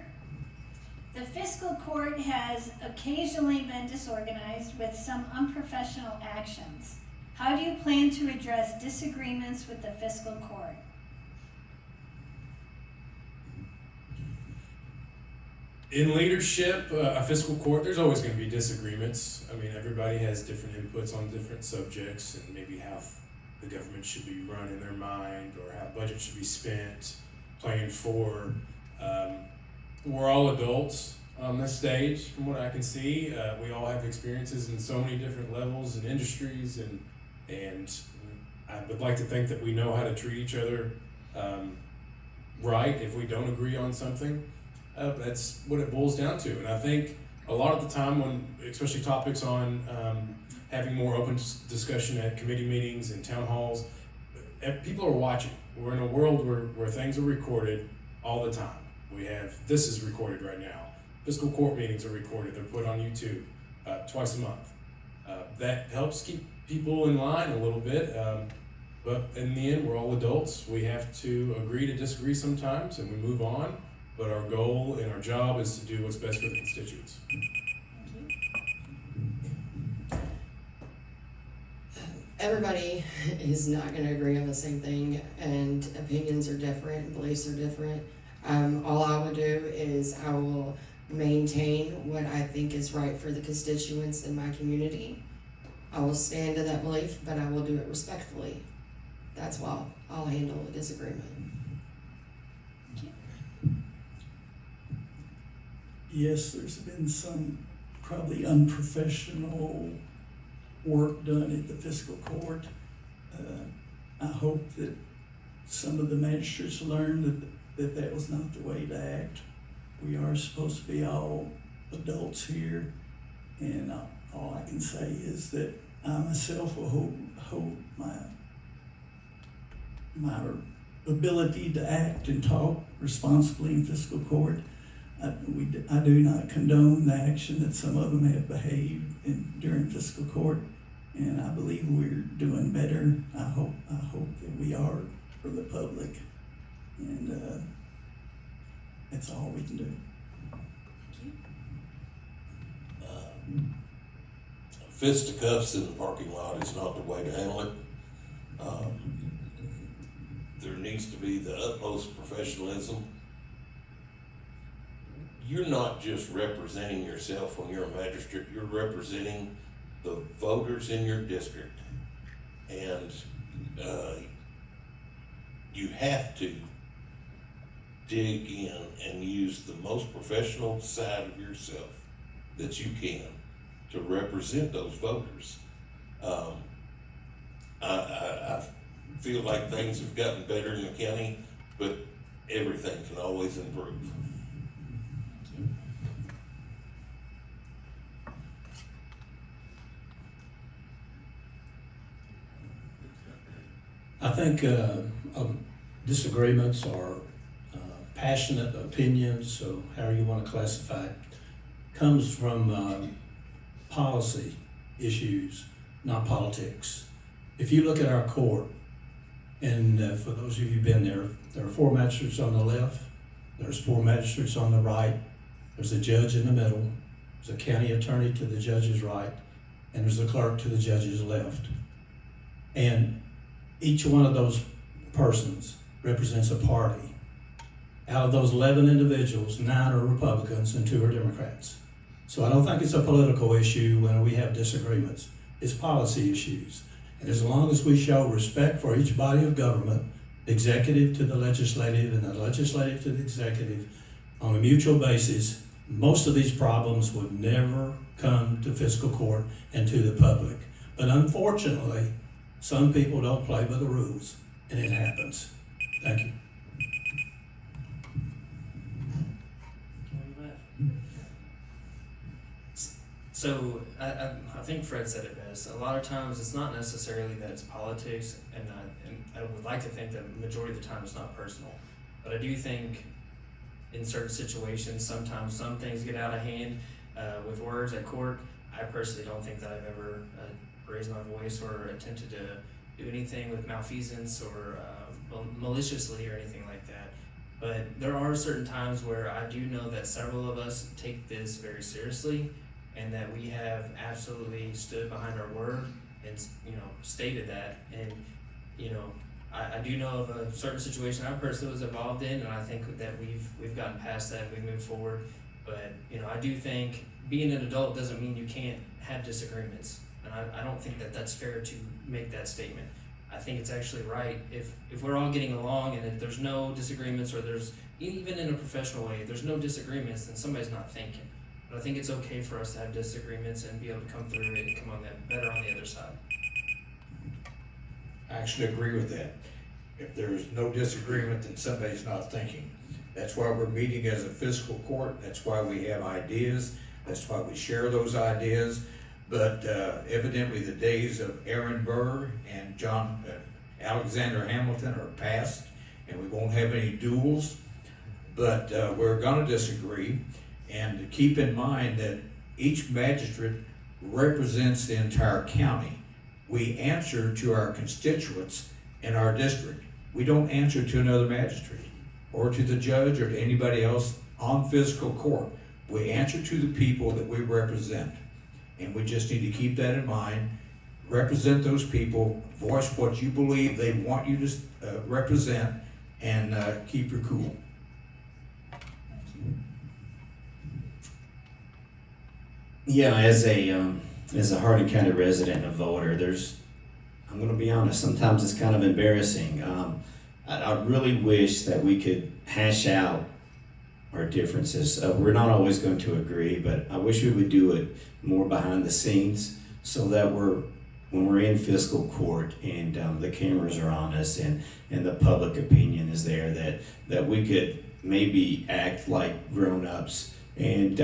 The fiscal court has occasionally been disorganized with some unprofessional actions. How do you plan to address disagreements with the fiscal court? In leadership, a fiscal court, there's always going to be disagreements. I mean, everybody has different inputs on different subjects and maybe how the government should be run in their mind or how budget should be spent, planned for. We're all adults on this stage, from what I can see. We all have experiences in so many different levels and industries, and I would like to think that we know how to treat each other right if we don't agree on something. That's what it boils down to. And I think a lot of the time when, especially topics on having more open discussion at committee meetings and town halls, people are watching. We're in a world where things are recorded all the time. This is recorded right now. Fiscal court meetings are recorded. They're put on YouTube twice a month. That helps keep people in line a little bit. But in the end, we're all adults. We have to agree to disagree sometimes, and we move on. But our goal and our job is to do what's best for the constituents. Everybody is not going to agree on the same thing, and opinions are different, beliefs are different. All I will do is I will maintain what I think is right for the constituents in my community. I will stand to that belief, but I will do it respectfully. that's why I'll handle a disagreement. Yes, there's been some probably unprofessional work done at the fiscal court. I hope that some of the magistrates learned that was not the way to act. We are supposed to be all adults here, and all I can say is that I myself will hold my ability to act and talk responsibly in fiscal court. I do not condone the action that some of them have behaved during fiscal court, and I believe we're doing better. I hope that we are for the public, and that's all we can do. Fisticuffs in the parking lot is not the way to handle it. There needs to be the utmost professionalism. You're not just representing yourself when you're a magistrate, you're representing the voters in your district. And you have to dig in and use the most professional side of yourself that you can to represent those voters. I feel like things have gotten better in the county, but everything can always improve. I think disagreements or passionate opinions, so however you want to classify it, comes from policy issues, not politics. If you look at our court, and for those of you who've been there are 4 magistrates on the left, there's 4 magistrates on the right, there's a judge in the middle, there's a county attorney to the judge's right, and there's a clerk to the judge's left. And each one of those persons represents a party. Out of those 11 individuals, 9 are Republicans and 2 are Democrats. So I don't think it's a political issue when we have disagreements. It's policy issues. And as long as we show respect for each body of government, the executive to the legislative and the legislative to the executive, on a mutual basis, most of these problems would never come to fiscal court and to the public. But unfortunately, some people don't play by the rules, and it happens. Thank you. So I think Fred said it best. A lot of times it's not necessarily that it's politics, and I would like to think that the majority of the time it's not personal. But I do think in certain situations, sometimes some things get out of hand with words at court. I personally don't think that I've ever raised my voice or attempted to do anything with malfeasance or maliciously or anything like that. But there are certain times where I do know that several of us take this very seriously, and that we have absolutely stood behind our word and stated that. And I do know of a certain situation I personally was involved in, and I think that we've gotten past that. We moved forward. But I do think being an adult doesn't mean you can't have disagreements, and I don't think that that's fair to make that statement. I think it's actually right if we're all getting along, and if there's no disagreements, or there's even in a professional way, if there's no disagreements, then somebody's not thinking. But I think it's okay for us to have disagreements and be able to come through it and come on that better on the other side. I actually agree with that. If there's no disagreement, then somebody's not thinking. That's why we're meeting as a fiscal court. That's why we have ideas. That's why we share those ideas. But evidently the days of Aaron Burr and John Alexander Hamilton are past, and we won't have any duels. But we're gonna disagree. And keep in mind that each magistrate represents the entire county. We answer to our constituents in our district. We don't answer to another magistrate or to the judge or to anybody else on fiscal court. We answer to the people that we represent. And we just need to keep that in mind. Represent those people, voice what you believe they want you to represent, and keep your cool. Yeah, as a Hardin County resident and a voter, there's I'm gonna be honest, sometimes it's kind of embarrassing. I really wish that we could hash out our differences. We're not always going to agree, but I wish we would do it more behind the scenes so that when we're in fiscal court and the cameras are on us and the public opinion is there, that we could maybe act like grown-ups. And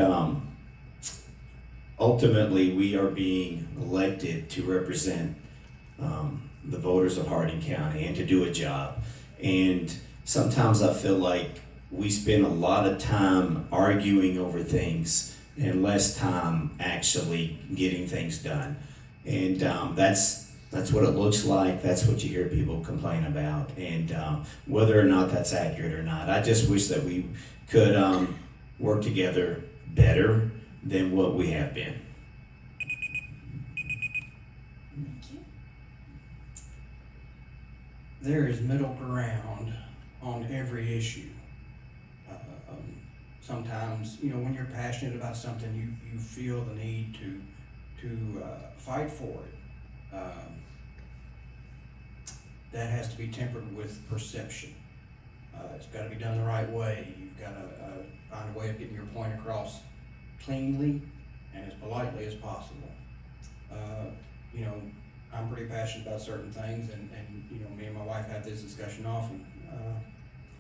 ultimately, we are being elected to represent the voters of Hardin County and to do a job. And sometimes I feel like we spend a lot of time arguing over things and less time actually getting things done. And that's what it looks like. That's what you hear people complain about. And whether or not that's accurate or not, I just wish that we could work together better than what we have been. There is middle ground on every issue. Sometimes, when you're passionate about something, you feel the need to fight for it. That has to be tempered with perception. It's got to be done the right way. You've got to find a way of getting your point across cleanly and as politely as possible. I'm pretty passionate about certain things, and me and my wife had this discussion often,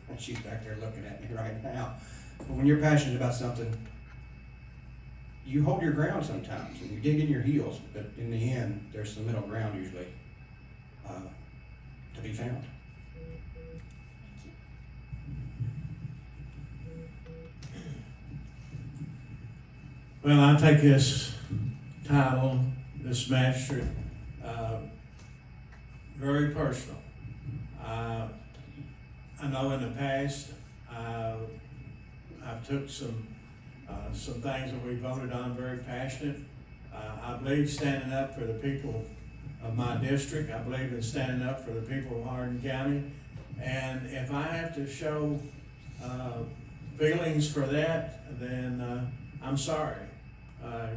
and she's back there looking at me right now. But when you're passionate about something, you hold your ground sometimes, and you dig in your heels, but in the end, there's some middle ground usually to be found. Well, I take this title, this magistrate, very personal. I know in the past, I've took some things that we voted on very passionate. I believe standing up for the people of my district. I believe in standing up for the people of Hardin County. And if I have to show feelings for that, then I'm sorry.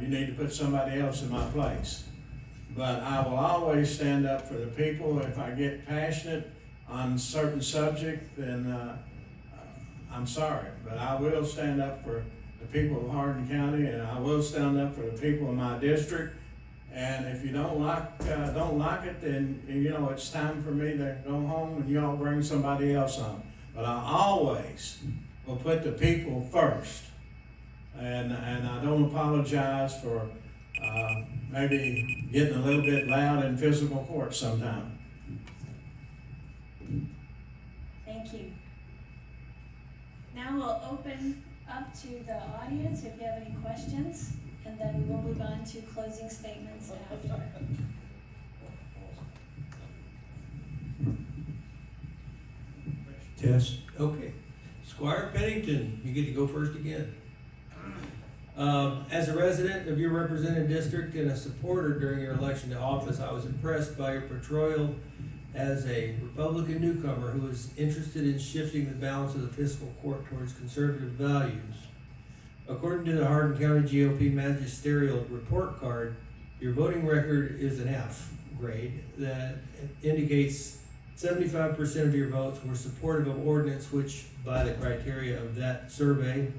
You need to put somebody else in my place. But I will always stand up for the people. If I get passionate on a certain subject, then I'm sorry. But I will stand up for the people of Hardin County, and I will stand up for the people of my district. And if you don't like it, then it's time for me to go home and y'all bring somebody else on. But I always will put the people first. And I don't apologize for maybe getting a little bit loud in physical court sometime. Thank you. Now we'll open up to the audience if you have any questions, and then we'll move on to closing statements after. Test. Okay. Squire Pennington, you get to go first again. As a resident of your represented district and a supporter during your election to office, I was impressed by your portrayal as a Republican newcomer who is interested in shifting the balance of the fiscal court towards conservative values. According to the Hardin County GOP Magisterial report card, your voting record is an F grade that indicates 75% of your votes were supportive of ordinance which, by the criteria of that survey,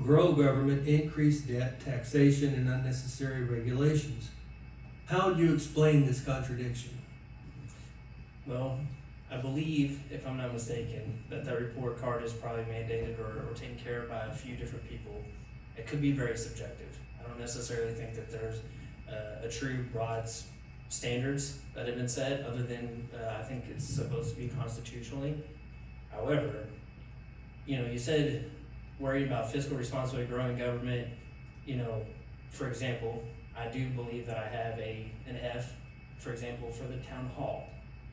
grow government, increase debt, taxation, and unnecessary regulations. How do you explain this contradiction? Well, I believe, if I'm not mistaken, that report card is probably mandated or taken care of by a few different people. It could be very subjective. I don't necessarily think that there's a true broad standards that have been set, other than I think it's supposed to be constitutionally. However, you said worried about fiscal responsibility, growing government. For example, I do believe that I have an F, for example, for the town hall.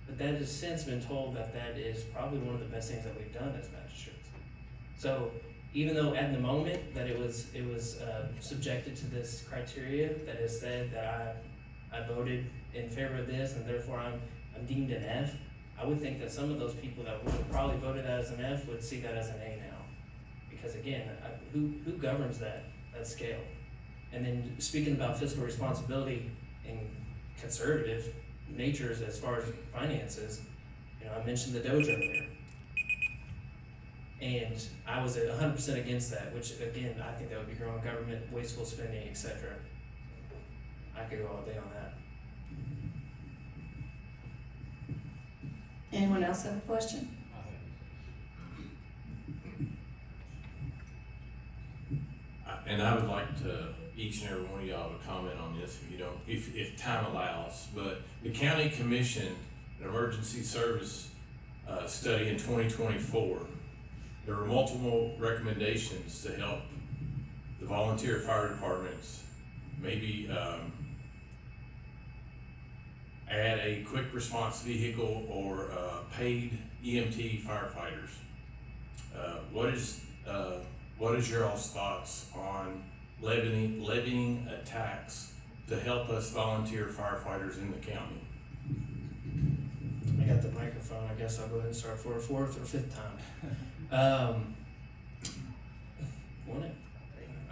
But that has since been told that is probably one of the best things that we've done as magistrates. So even though at the moment that it was subjected to this criteria that has said that I voted in favor of this and therefore I'm deemed an F, I would think that some of those people that would have probably voted as an F would see that as an A now. Because again, who governs that scale? And then speaking about fiscal responsibility and conservative, natures as far as finances. You know, I mentioned the Doge earlier. And I was 100% against that, which again, I think that would be growing government, wasteful spending, etc. I could go all day on that. Anyone else have a question? And I would like to, each and every one of y'all to comment on this if you don't, if time allows. But the county commissioned an emergency service study in 2024. There were multiple recommendations to help the volunteer fire departments maybe add a quick response vehicle or paid EMT firefighters. What is your all's thoughts on levying a tax to help us volunteer firefighters in the county? I got the microphone. I guess I'll go ahead and start for a fourth or fifth time. Want it?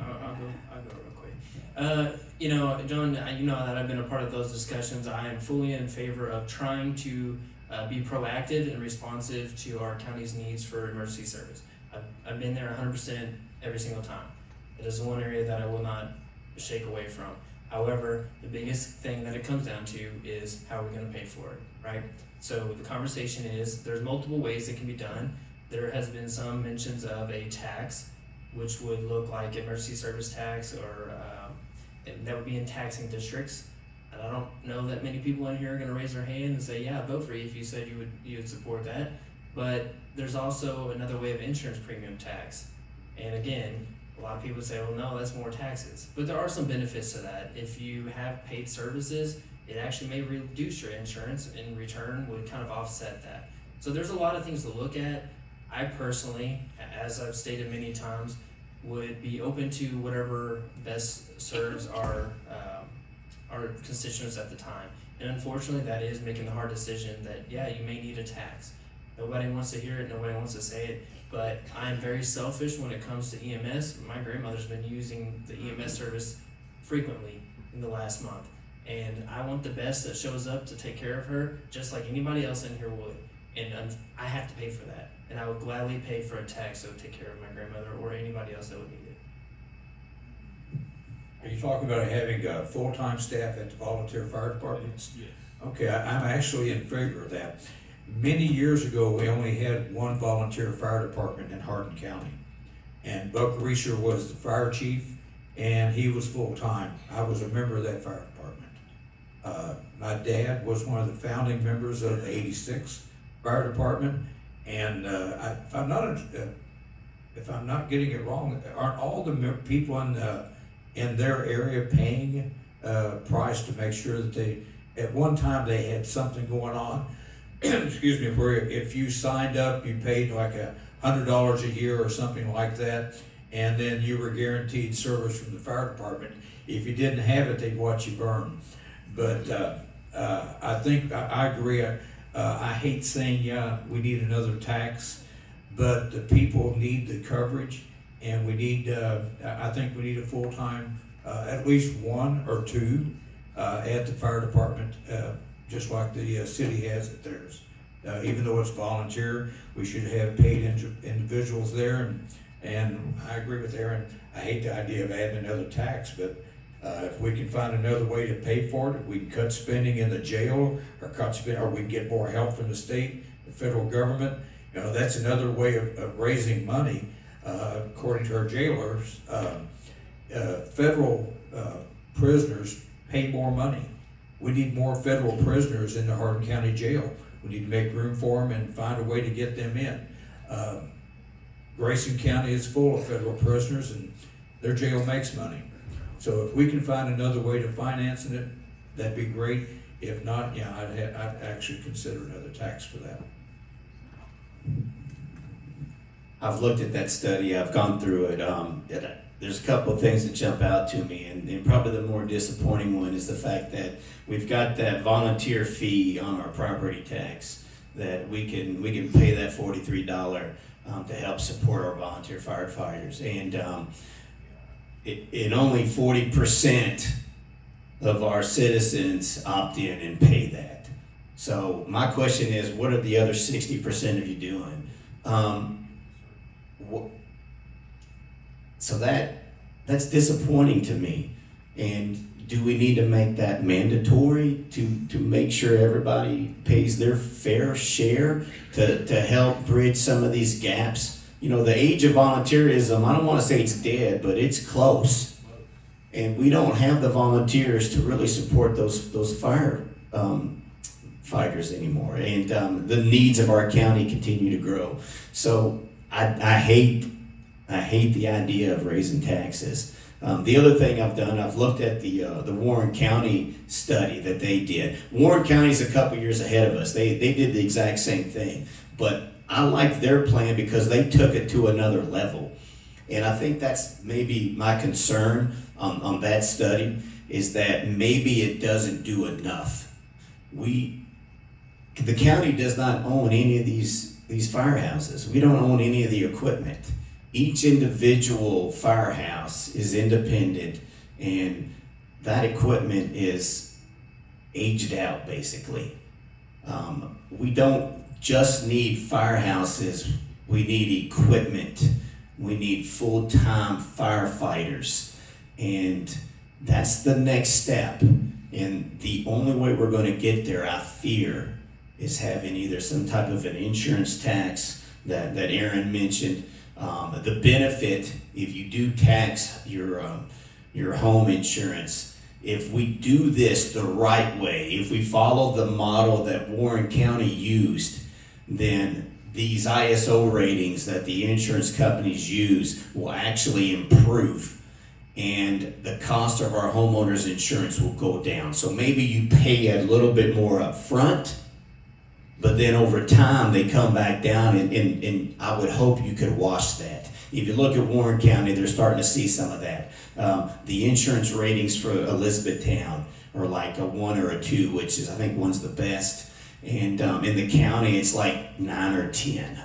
I'll go real quick. You know, John, you know that I've been a part of those discussions. I am fully in favor of trying to be proactive and responsive to our county's needs for emergency service. I've been there 100% every single time. It is one area that I will not shake away from. However, the biggest thing that it comes down to is how are we going to pay for it, right? So the conversation is there's multiple ways it can be done. There has been some mentions of a tax, which would look like emergency service tax, or that would be in taxing districts. And I don't know that many people in here are going to raise their hand and say, yeah, vote for you if you said you would support that. But there's also another way of insurance premium tax. And again, a lot of people say, well, no, that's more taxes. But there are some benefits to that. If you have paid services, it actually may reduce your insurance in return, would kind of offset that. So there's a lot of things to look at. I personally, as I've stated many times, would be open to whatever best serves our constituents at the time. And unfortunately, that is making the hard decision that, yeah, you may need a tax. Nobody wants to hear it, nobody wants to say it, but I'm very selfish when it comes to EMS. My grandmother's been using the EMS service frequently in the last month. And I want the best that shows up to take care of her, just like anybody else in here would. And I have to pay for that. And I would gladly pay for a tax that would take care of my grandmother or anybody else that would need it. Are you talking about having full-time staff at the volunteer fire departments? Yes. Okay, I'm actually in favor of that. Many years ago, we only had one volunteer fire department in Hardin County. And Buck Reesher was the fire chief, and he was full-time. I was a member of that fire department. My dad was one of the founding members of the '86 fire department. And if I'm not getting it wrong, aren't all the people in their area paying price to make sure that they, at one time they had something going on, excuse me, where if you signed up, you paid like $100 a year or something like that, and then you were guaranteed service from the fire department. If you didn't have it, they'd watch you burn. But I think I agree. I hate saying, yeah, we need another tax, but the people need the coverage, and we need, I think we need a full-time, at least one or two at the fire department, just like the city has at theirs. Even though it's volunteer, we should have paid individuals there, and I agree with Aaron. I hate the idea of adding another tax, but if we can find another way to pay for it, we can cut spending in the jail, or we can get more help from the state, the federal government. You know, that's another way of raising money. According to our jailers, federal prisoners pay more money. We need more federal prisoners in the Hardin County Jail. We need to make room for them and find a way to get them in. Grayson County is full of federal prisoners, and their jail makes money. So if we can find another way to finance it, that'd be great. If not, yeah, I'd actually consider another tax for that. I've looked at that study, I've gone through it. There's a couple of things that jump out to me, and probably the more disappointing one is the fact that we've got that volunteer fee on our property tax that we can pay that $43 to help support our volunteer firefighters, and only 40% of our citizens opt in and pay that. So my question is, what are the other 60% of you doing? So that's disappointing to me. And do we need to make that mandatory to make sure everybody pays their fair share to help bridge some of these gaps? You know, the age of volunteerism, I don't want to say it's dead, but it's close. And we don't have the volunteers to really support those fire fighters anymore. And the needs of our county continue to grow. So I hate the idea of raising taxes. The other thing I've done, I've looked at the Warren County study that they did. Warren County's a couple years ahead of us. They did the exact same thing. But I like their plan because they took it to another level. And I think that's maybe my concern on that study, is that maybe it doesn't do enough. The county does not own any of these firehouses. We don't own any of the equipment. Each individual firehouse is independent, and that equipment is aged out, basically. We don't just need firehouses, we need equipment. We need full-time firefighters, and that's the next step. And the only way we're going to get there, I fear, is having either some type of an insurance tax that Aaron mentioned. The benefit, if you do tax your home insurance, if we do this the right way, if we follow the model that Warren County used, then these ISO ratings that the insurance companies use will actually improve, and the cost of our homeowners insurance will go down. So maybe you pay a little bit more up front, but then over time they come back down, and I would hope you could wash that. If you look at Warren County, they're starting to see some of that. The insurance ratings for Elizabethtown are like a 1 or a 2, which is, I think, 1's the best. And in the county, it's like 9 or 10.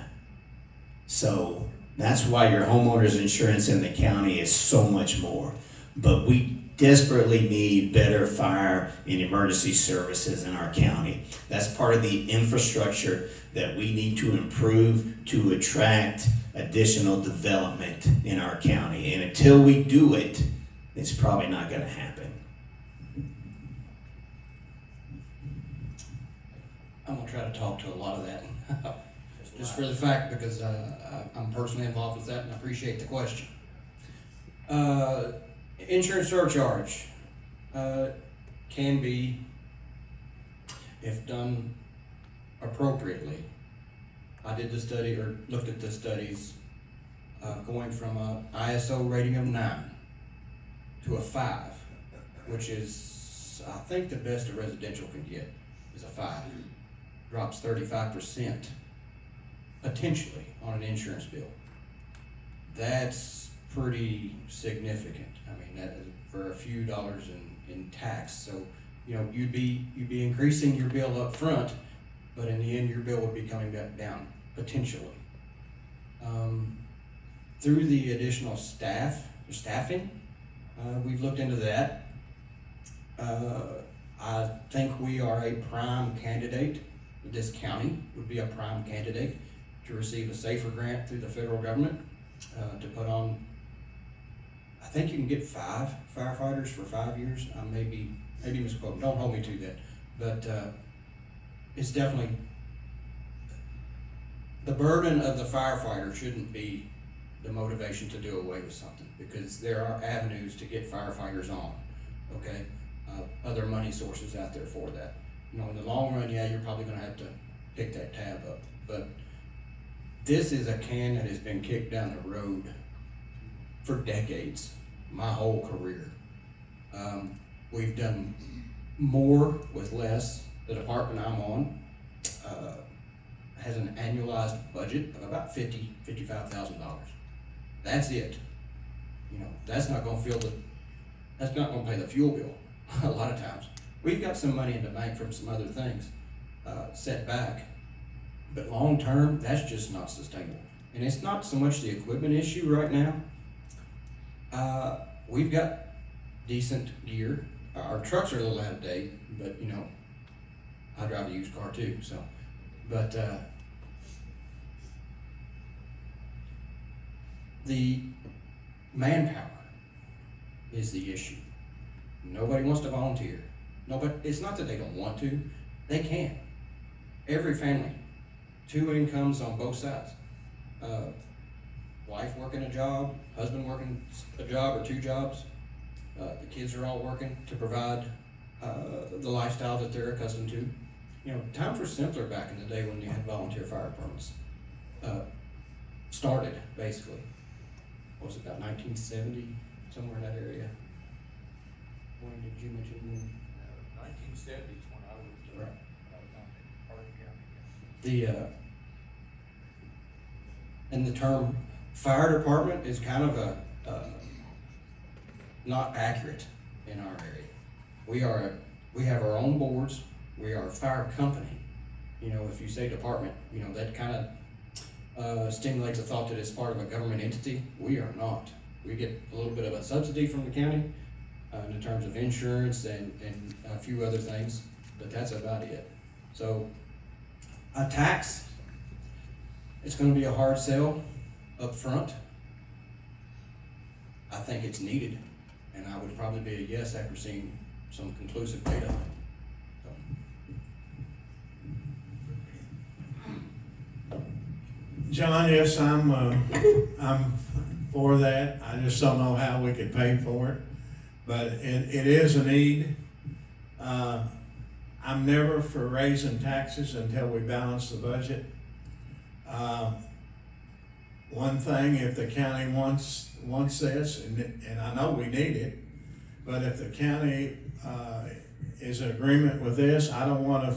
So that's why your homeowner's insurance in the county is so much more. But we desperately need better fire and emergency services in our county. That's part of the infrastructure that we need to improve to attract additional development in our county. And until we do it, it's probably not going to happen. I'm gonna try to talk to a lot of that, just for the fact, because I'm personally involved with that and I appreciate the question. Insurance surcharge can be, if done appropriately. I did the study, or looked at the studies, going from a ISO rating of 9 to a 5, which is, I think, the best a residential can get is a 5. Drops 35% potentially on an insurance bill. That's pretty significant. I mean, that is for a few dollars in tax. So, you know, you'd be increasing your bill up front, but in the end, your bill would be coming back down potentially. Through the additional staffing, we've looked into that. I think we are a prime candidate. This county would be a prime candidate to receive a SAFER grant through the federal government to put on. I think you can get 5 firefighters for 5 years. I may be misquoting. Don't hold me to that, but it's definitely, the burden of the firefighter shouldn't be the motivation to do away with something, because there are avenues to get firefighters on. Okay, other money sources out there for that. You know, in the long run, yeah, you're probably going to have to pick that tab up. But this is a can that has been kicked down the road for decades, my whole career. We've done more with less. The department I'm on has an annualized budget of about $55,000. That's it. You know, that's not going to pay the fuel bill a lot of times. We've got some money in the bank from some other things set back, but long term, that's just not sustainable. And it's not so much the equipment issue right now. We've got decent gear. Our trucks are a little out of date, but you know, I drive a used car too, so, but, the manpower is the issue. Nobody wants to volunteer. Nobody, it's not that they don't want to, they can. Every family, 2 incomes on both sides. Wife working a job, husband working a job or 2 jobs. The kids are all working to provide the lifestyle that they're accustomed to. You know, times were simpler back in the day when you had volunteer fire departments. Started, basically. What was it, about 1970, somewhere in that area? When did you mention? 1970s when I was, Right. on Hardin County. And the term fire department is kind of not accurate in our area. We have our own boards. We are a fire company. You know, if you say department, you know, that kind of stimulates a thought that it's part of a government entity. We are not. We get a little bit of a subsidy from the county in terms of insurance and a few other things, but that's about it. So a tax, it's going to be a hard sell up front. I think it's needed, and I would probably be a yes after seeing some conclusive data on it. John, yes, I'm for that. I just don't know how we could pay for it, but it is a need. I'm never for raising taxes until we balance the budget. One thing, if the county wants this, and I know we need it, but if the county is in agreement with this, I don't want to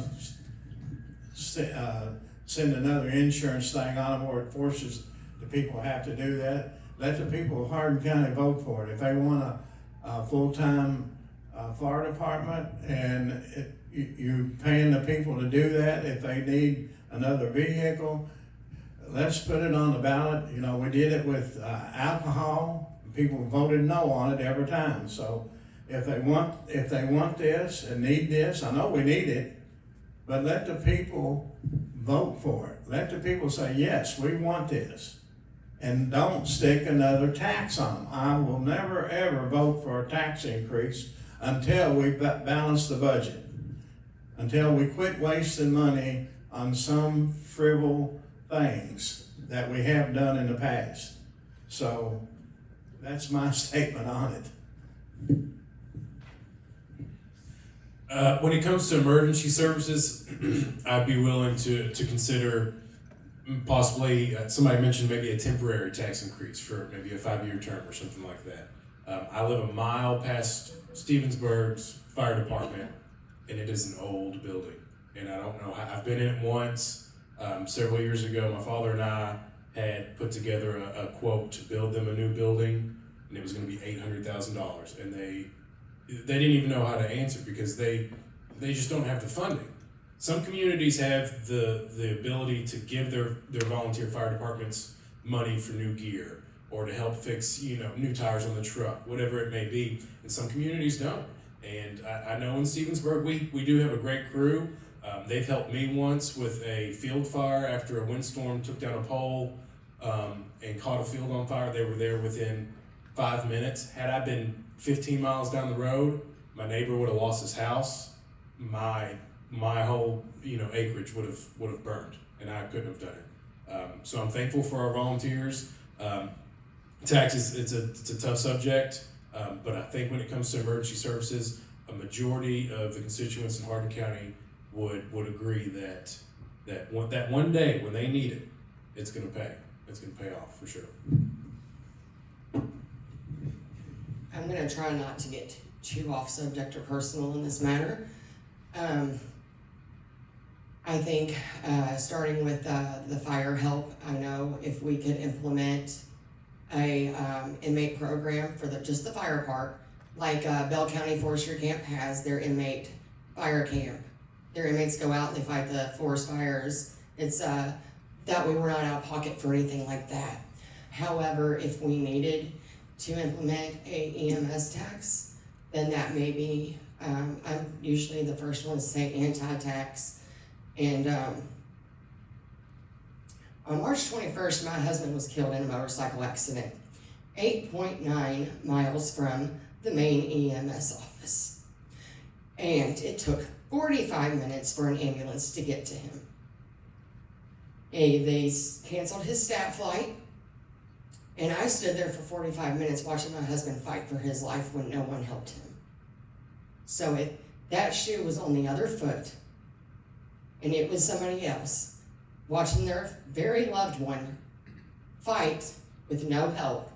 send another insurance thing on them where it forces the people to have to do that. Let the people of Hardin County vote for it. If they want a full-time fire department and you paying the people to do that, if they need another vehicle, let's put it on the ballot. You know, we did it with alcohol. People voted no on it every time. So if they want this and need this, I know we need it, but let the people vote for it. Let the people say, yes, we want this. And don't stick another tax on them. I will never ever vote for a tax increase until we balance the budget. Until we quit wasting money on some frivolous things that we have done in the past. So that's my statement on it. When it comes to emergency services, I'd be willing to consider possibly, somebody mentioned maybe a temporary tax increase for maybe a 5-year term or something like that. I live a mile past Stevensburg's fire department, and it is an old building. And I don't know how, I've been in it once, several years ago. My father and I had put together a quote to build them a new building, and it was gonna be $800,000. And they didn't even know how to answer because they just don't have the funding. Some communities have the ability to give their volunteer fire departments money for new gear or to help fix, you know, new tires on the truck, whatever it may be. And some communities don't. And I know in Stevensburg, we do have a great crew. They've helped me once with a field fire after a windstorm took down a pole and caught a field on fire. They were there within 5 minutes. Had I been 15 miles down the road, my neighbor would have lost his house. My whole, you know, acreage would have burned, and I couldn't have done it. So I'm thankful for our volunteers. Taxes, it's a tough subject, but I think when it comes to emergency services, a majority of the constituents in Hardin County would agree that one day when they need it, it's gonna pay. It's gonna pay off for sure. I'm gonna try not to get too off subject or personal in this matter. I think starting with the fire help, I know if we could implement a inmate program for just the fire part, like Bell County Forestry Camp has their inmate fire camp. Their inmates go out and they fight the forest fires. It's that way we're not out of pocket for anything like that. However, if we needed to implement a EMS tax, then that may be I'm usually the first one to say anti-tax. And on March 21st, my husband was killed in a motorcycle accident, 8.9 miles from the main EMS office. And it took 45 minutes for an ambulance to get to him. They canceled his stat flight, and I stood there for 45 minutes watching my husband fight for his life when no one helped him. So that shoe was on the other foot, and it was somebody else watching their very loved one fight with no help.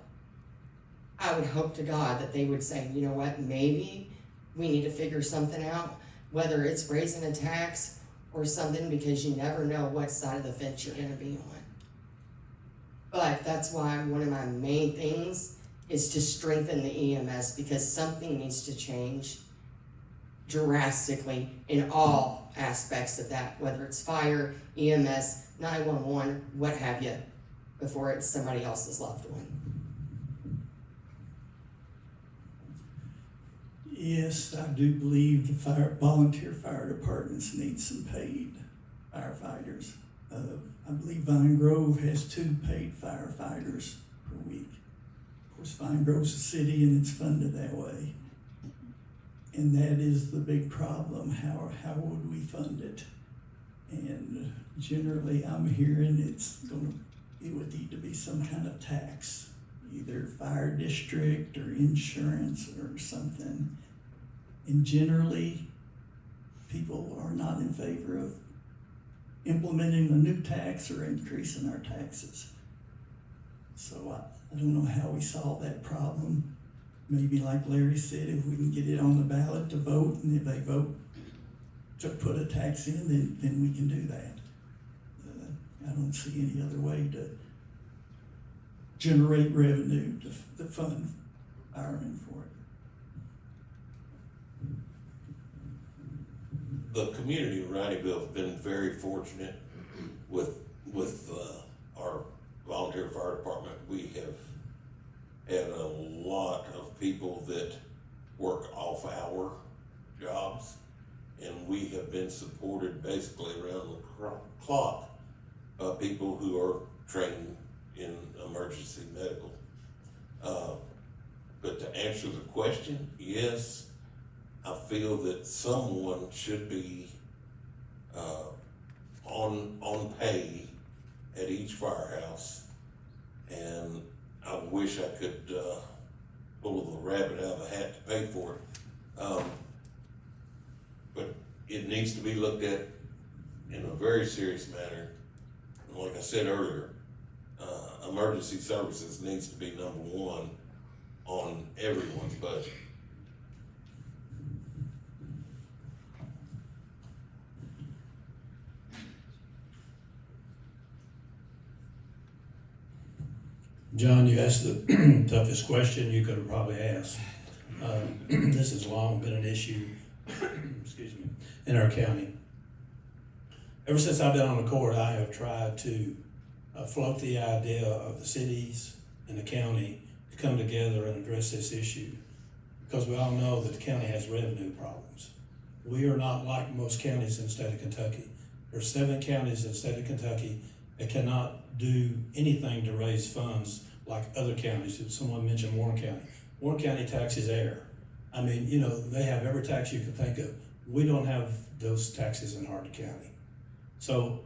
I would hope to God that they would say, you know what, maybe we need to figure something out, whether it's raising a tax or something, because you never know what side of the fence you're going to be on. But that's why one of my main things is to strengthen the EMS, because something needs to change drastically in all aspects of that, whether it's fire, EMS, 911, what have you, before it's somebody else's loved one. Yes, I do believe the volunteer fire departments need some paid firefighters. I believe Vine Grove has 2 paid firefighters per week. Of course, Vine Grove's a city and it's funded that way. And that is the big problem. How would we fund it? And generally, I'm hearing it would need to be some kind of tax, either fire district or insurance or something. And generally, people are not in favor of implementing a new tax or increasing our taxes. So I don't know how we solve that problem. Maybe like Larry said, if we can get it on the ballot to vote, and if they vote to put a tax in, then we can do that. I don't see any other way to generate revenue to fund firemen for it. The community of Rineyville has been very fortunate with our volunteer fire department. We have had a lot of people that work off-hour jobs, and we have been supported basically around the clock by people who are trained in emergency medical. But to answer the question, yes, I feel that someone should be on pay at each firehouse, and I wish I could pull the rabbit out of the hat to pay for it. But it needs to be looked at in a very serious manner. Like I said earlier, emergency services needs to be number one on everyone's budget. John, you asked the toughest question you could have probably asked. This has long been an issue, excuse me, in our county. Ever since I've been on the court, I have tried to float the idea of the cities and the county to come together and address this issue, because we all know that the county has revenue problems. We are not like most counties in the state of Kentucky. There are 7 counties in the state of Kentucky that cannot do anything to raise funds like other counties. Someone mentioned Warren County. Warren County taxes air. I mean, you know, they have every tax you can think of. We don't have those taxes in Hardin County. So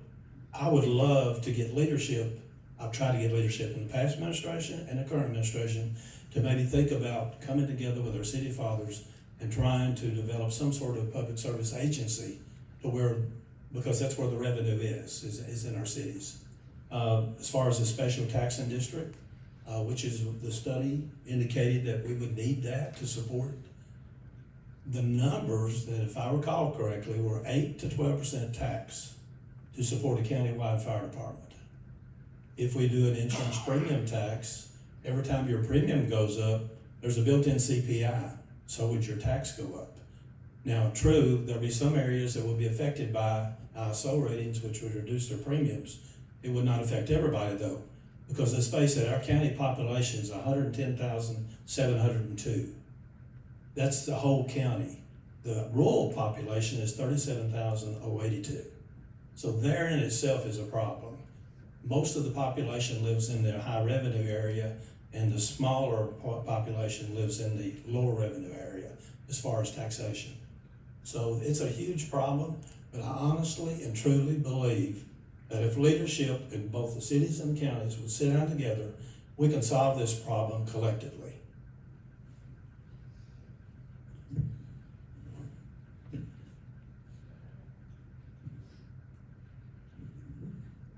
I would love to get leadership. I've tried to get leadership in the past administration and the current administration to maybe think about coming together with our city fathers and trying to develop some sort of public service agency to where, because that's where the revenue is in our cities. As far as the special taxing district, which is the study indicated that we would need that to support. The numbers that, if I recall correctly, were 8 to 12% tax to support a countywide fire department. If we do an insurance premium tax, every time your premium goes up, there's a built-in CPI, so would your tax go up. Now, true, there'll be some areas that will be affected by ISO ratings, which would reduce their premiums. It would not affect everybody though, because let's face it, our county population is 110,702. That's the whole county. The rural population is 37,082. So there in itself is a problem. Most of the population lives in the high revenue area, and the smaller population lives in the lower revenue area as far as taxation. So it's a huge problem, but I honestly and truly believe that if leadership in both the cities and counties would sit down together, we can solve this problem collectively.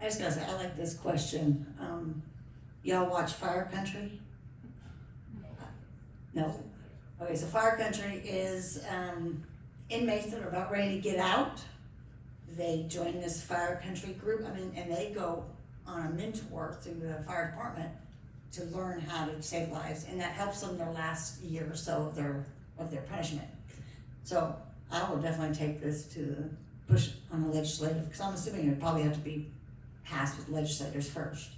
I was gonna say, I like this question. Y'all watch Fire Country? No. Okay, so Fire Country is inmates that are about ready to get out. They join this Fire Country group, and they go on a mentor through the fire department to learn how to save lives, and that helps them their last year or so of their punishment. So I will definitely take this to push on the legislative, because I'm assuming it would probably have to be passed with legislators first.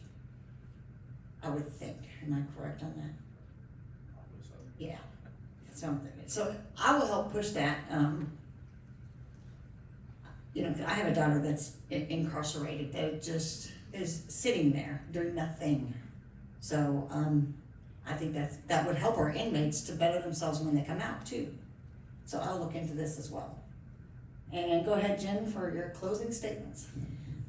I would think. Am I correct on that? Yeah. Something. So I will help push that. I have a daughter that's incarcerated that just is sitting there doing nothing. So I think that would help our inmates to better themselves when they come out too. So I'll look into this as well. And go ahead, Jen, for your closing statements.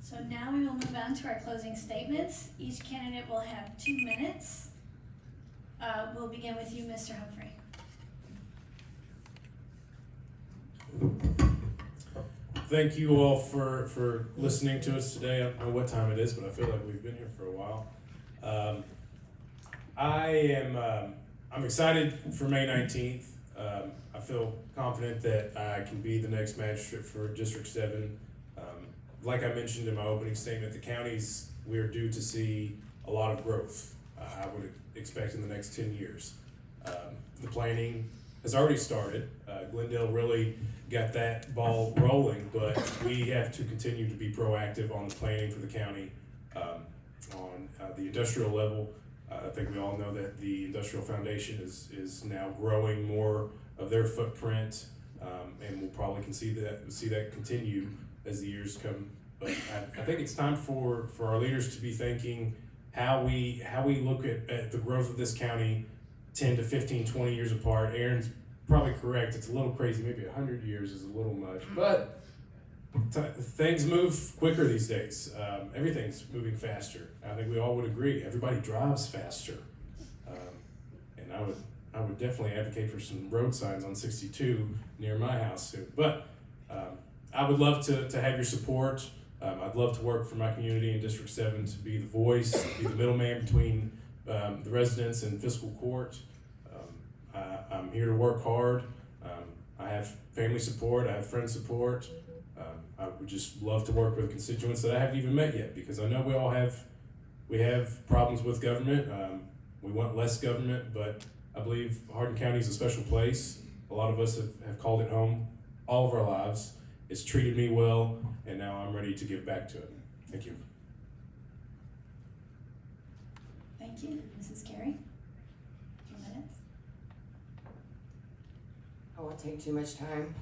So now we will move on to our closing statements. Each candidate will have 2 minutes. We'll begin with you, Mr. Humphrey. Thank you all for listening to us today. I don't know what time it is, but I feel like we've been here for a while. I'm excited for May 19th. I feel confident that I can be the next magistrate for District 7. Like I mentioned in my opening statement, the counties, we're due to see a lot of growth. I would expect in the next 10 years. The planning has already started. Glendale really got that ball rolling, but we have to continue to be proactive on the planning for the county. On the industrial level, I think we all know that the Industrial Foundation is now growing more of their footprint, and we'll probably see that continue as the years come. But I think it's time for our leaders to be thinking how we look at the growth of this county 10 to 15, 20 years apart. Aaron's probably correct. It's a little crazy. Maybe 100 years is a little much, but things move quicker these days. Everything's moving faster. I think we all would agree. Everybody drives faster, and I would definitely advocate for some road signs on 62 near my house soon. But I would love to have your support. I'd love to work for my community in District 7 to be the voice, be the middleman between the residents and fiscal court. I'm here to work hard. I have family support. I have friend support. I would just love to work with constituents that I haven't even met yet, because I know we have problems with government. We want less government, but I believe Hardin County is a special place. A lot of us have called it home all of our lives. It's treated me well, and now I'm ready to give back to it. Thank you. Thank you. Mrs. Carey? 2 minutes. I won't take too much time.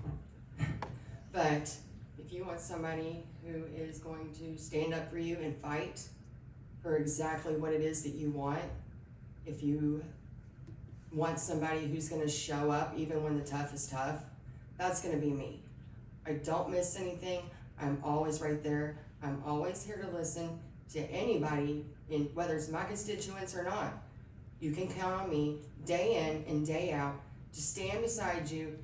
But if you want somebody who is going to stand up for you and fight for exactly what it is that you want, if you want somebody who's gonna show up even when the tough is tough, that's gonna be me. I don't miss anything. I'm always right there. I'm always here to listen to anybody, whether it's my constituents or not. You can count on me day in and day out to stand beside you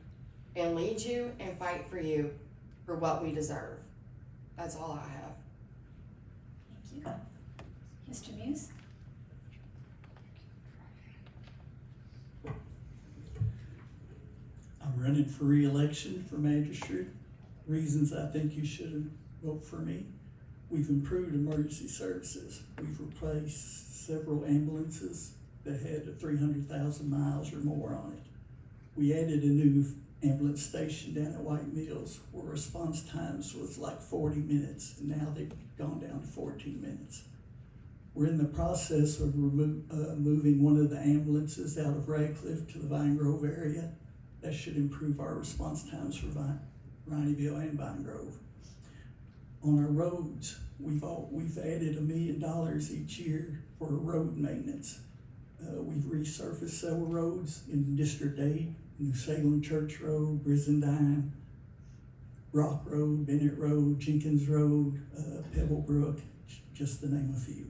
and lead you and fight for you for what we deserve. That's all I have. Thank you. Mr. Muse? I'm running for re-election for magistrate. Reasons I think you should vote for me. We've improved emergency services. We've replaced several ambulances that had 300,000 miles or more on it. We added a new ambulance station down at White Mills where response times was like 40 minutes, and now they've gone down to 14 minutes. We're in the process of moving one of the ambulances out of Radcliffe to the Vine Grove area. That should improve our response times for Rineyville and Vine Grove. On our roads, we've added $1 million each year for road maintenance. We've resurfaced several roads in District 8, New Salem Church Road, Brizendine, Rock Road, Bennett Road, Jenkins Road, Pebblebrook, just to name a few.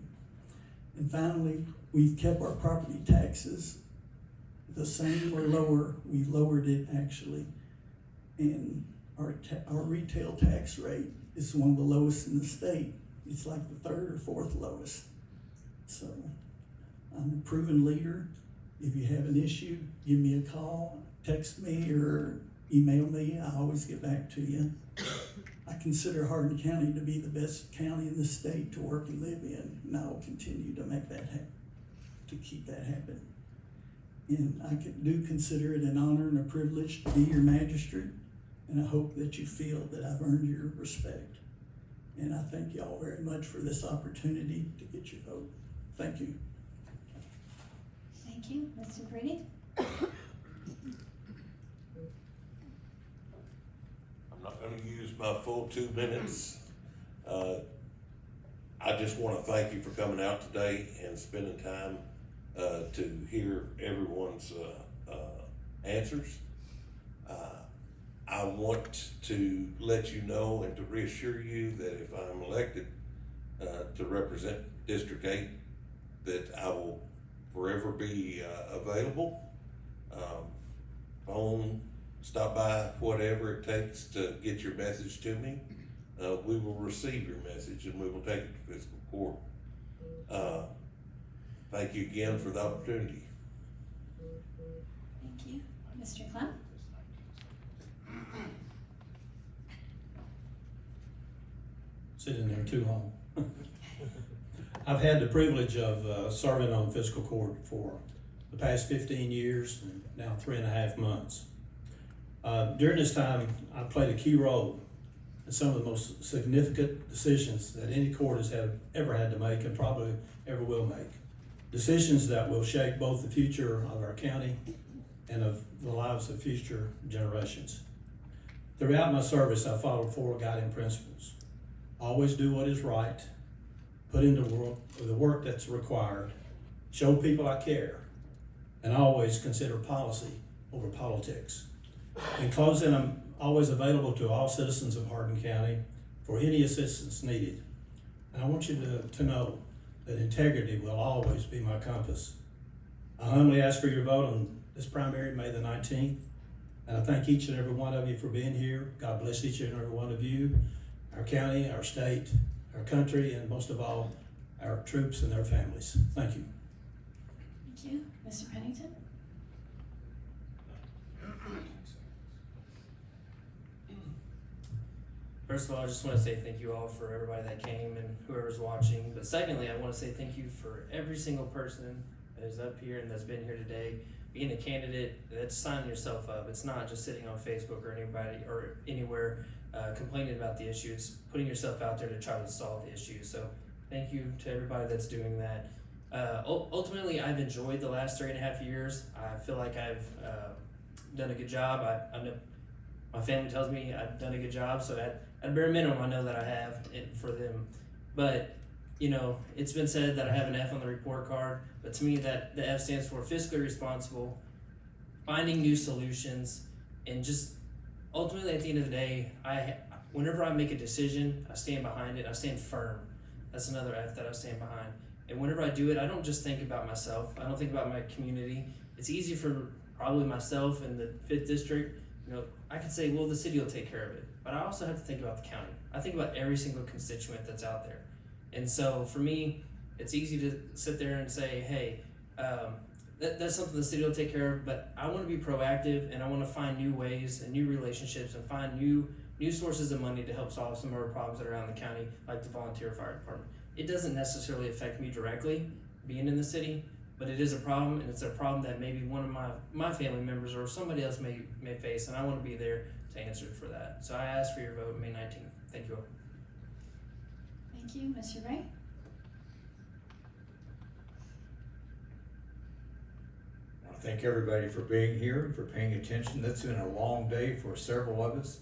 And finally, we've kept our property taxes the same or lower. We lowered it actually. And our retail tax rate is one of the lowest in the state. It's like the 3rd or 4th lowest. So I'm a proven leader. If you have an issue, give me a call, text me, or email me. I always get back to you. I consider Hardin County to be the best county in the state to work and live in, and I will continue to make that happen, to keep that happening. And I do consider it an honor and a privilege to be your magistrate, and I hope that you feel that I've earned your respect. And I thank y'all very much for this opportunity to get your vote. Thank you. Thank you, Mr. Brady. I'm not gonna use my full 2 minutes. I just wanna thank you for coming out today and spending time, to hear everyone's, answers. I want to let you know and to reassure you that if I'm elected, to represent District 8, that I will forever be, available. Phone, stop by, whatever it takes to get your message to me. We will receive your message and we will take it to fiscal court. Thank you again for the opportunity. Thank you. Mr. Clem? Sitting there too long. I've had the privilege of serving on fiscal court for the past 15 years and now 3.5 months. During this time, I played a key role in some of the most significant decisions that any court has ever had to make and probably ever will make. Decisions that will shape both the future of our county and of the lives of future generations. Throughout my service, I followed 4 guiding principles. Always do what is right, put into the work that's required, show people I care, and always consider policy over politics. In closing, I'm always available to all citizens of Hardin County for any assistance needed. And I want you to know that integrity will always be my compass. I humbly ask for your vote on this primary, May the 19th. And I thank each and every one of you for being here. God bless each and every one of you, our county, our state, our country, and most of all, our troops and their families. Thank you. Thank you. Mr. Pennington? First of all, I just want to say thank you all for everybody that came and whoever's watching. But secondly, I want to say thank you for every single person that is up here and that's been here today. Being a candidate, that's signing yourself up. It's not just sitting on Facebook or anybody or anywhere complaining about the issue. It's putting yourself out there to try to solve the issue. So thank you to everybody that's doing that. Ultimately, I've enjoyed the last 3.5 years. I feel like I've done a good job. I know my family tells me I've done a good job, so at bare minimum, I know that I have it for them. But, you know, it's been said that I have an F on the report card, but to me that the F stands for fiscally responsible, finding new solutions, and just ultimately at the end of the day, whenever I make a decision, I stand behind it, I stand firm. That's another F that I stand behind. And whenever I do it, I don't just think about myself, I don't think about my community. It's easy for probably myself in the 5th district, you know, I could say, well, the city will take care of it. But I also have to think about the county. I think about every single constituent that's out there. And so for me, it's easy to sit there and say, hey, that's something the city will take care of, but I want to be proactive and I want to find new ways and new relationships and find new sources of money to help solve some of our problems that are around the county, like the volunteer fire department. It doesn't necessarily affect me directly being in the city, but it is a problem, and it's a problem that maybe one of my family members or somebody else may face, and I want to be there to answer for that. So I ask for your vote May 19th. Thank you all. Thank you. Mr. Ray? I thank everybody for being here and for paying attention. That's been a long day for several of us.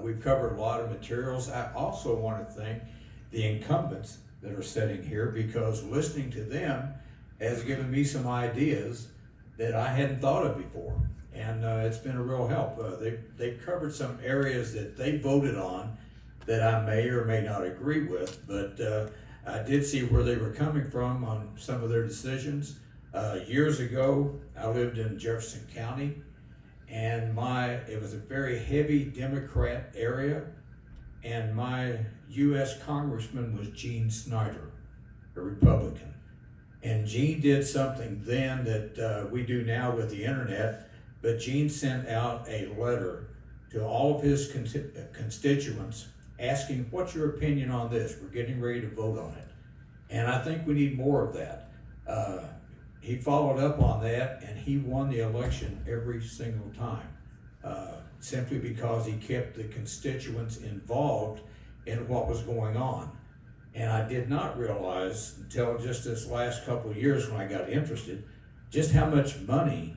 We've covered a lot of materials. I also want to thank the incumbents that are sitting here, because listening to them has given me some ideas that I hadn't thought of before. And it's been a real help. They've covered some areas that they voted on that I may or may not agree with, but I did see where they were coming from on some of their decisions. Years ago, I lived in Jefferson County, and it was a very heavy Democrat area, and my U.S. Congressman was Gene Snyder, a Republican. And Gene did something then that we do now with the internet, but Gene sent out a letter to all of his constituents asking, what's your opinion on this? We're getting ready to vote on it. And I think we need more of that. He followed up on that, and he won the election every single time, simply because he kept the constituents involved in what was going on. And I did not realize until just this last couple of years when I got interested, just how much money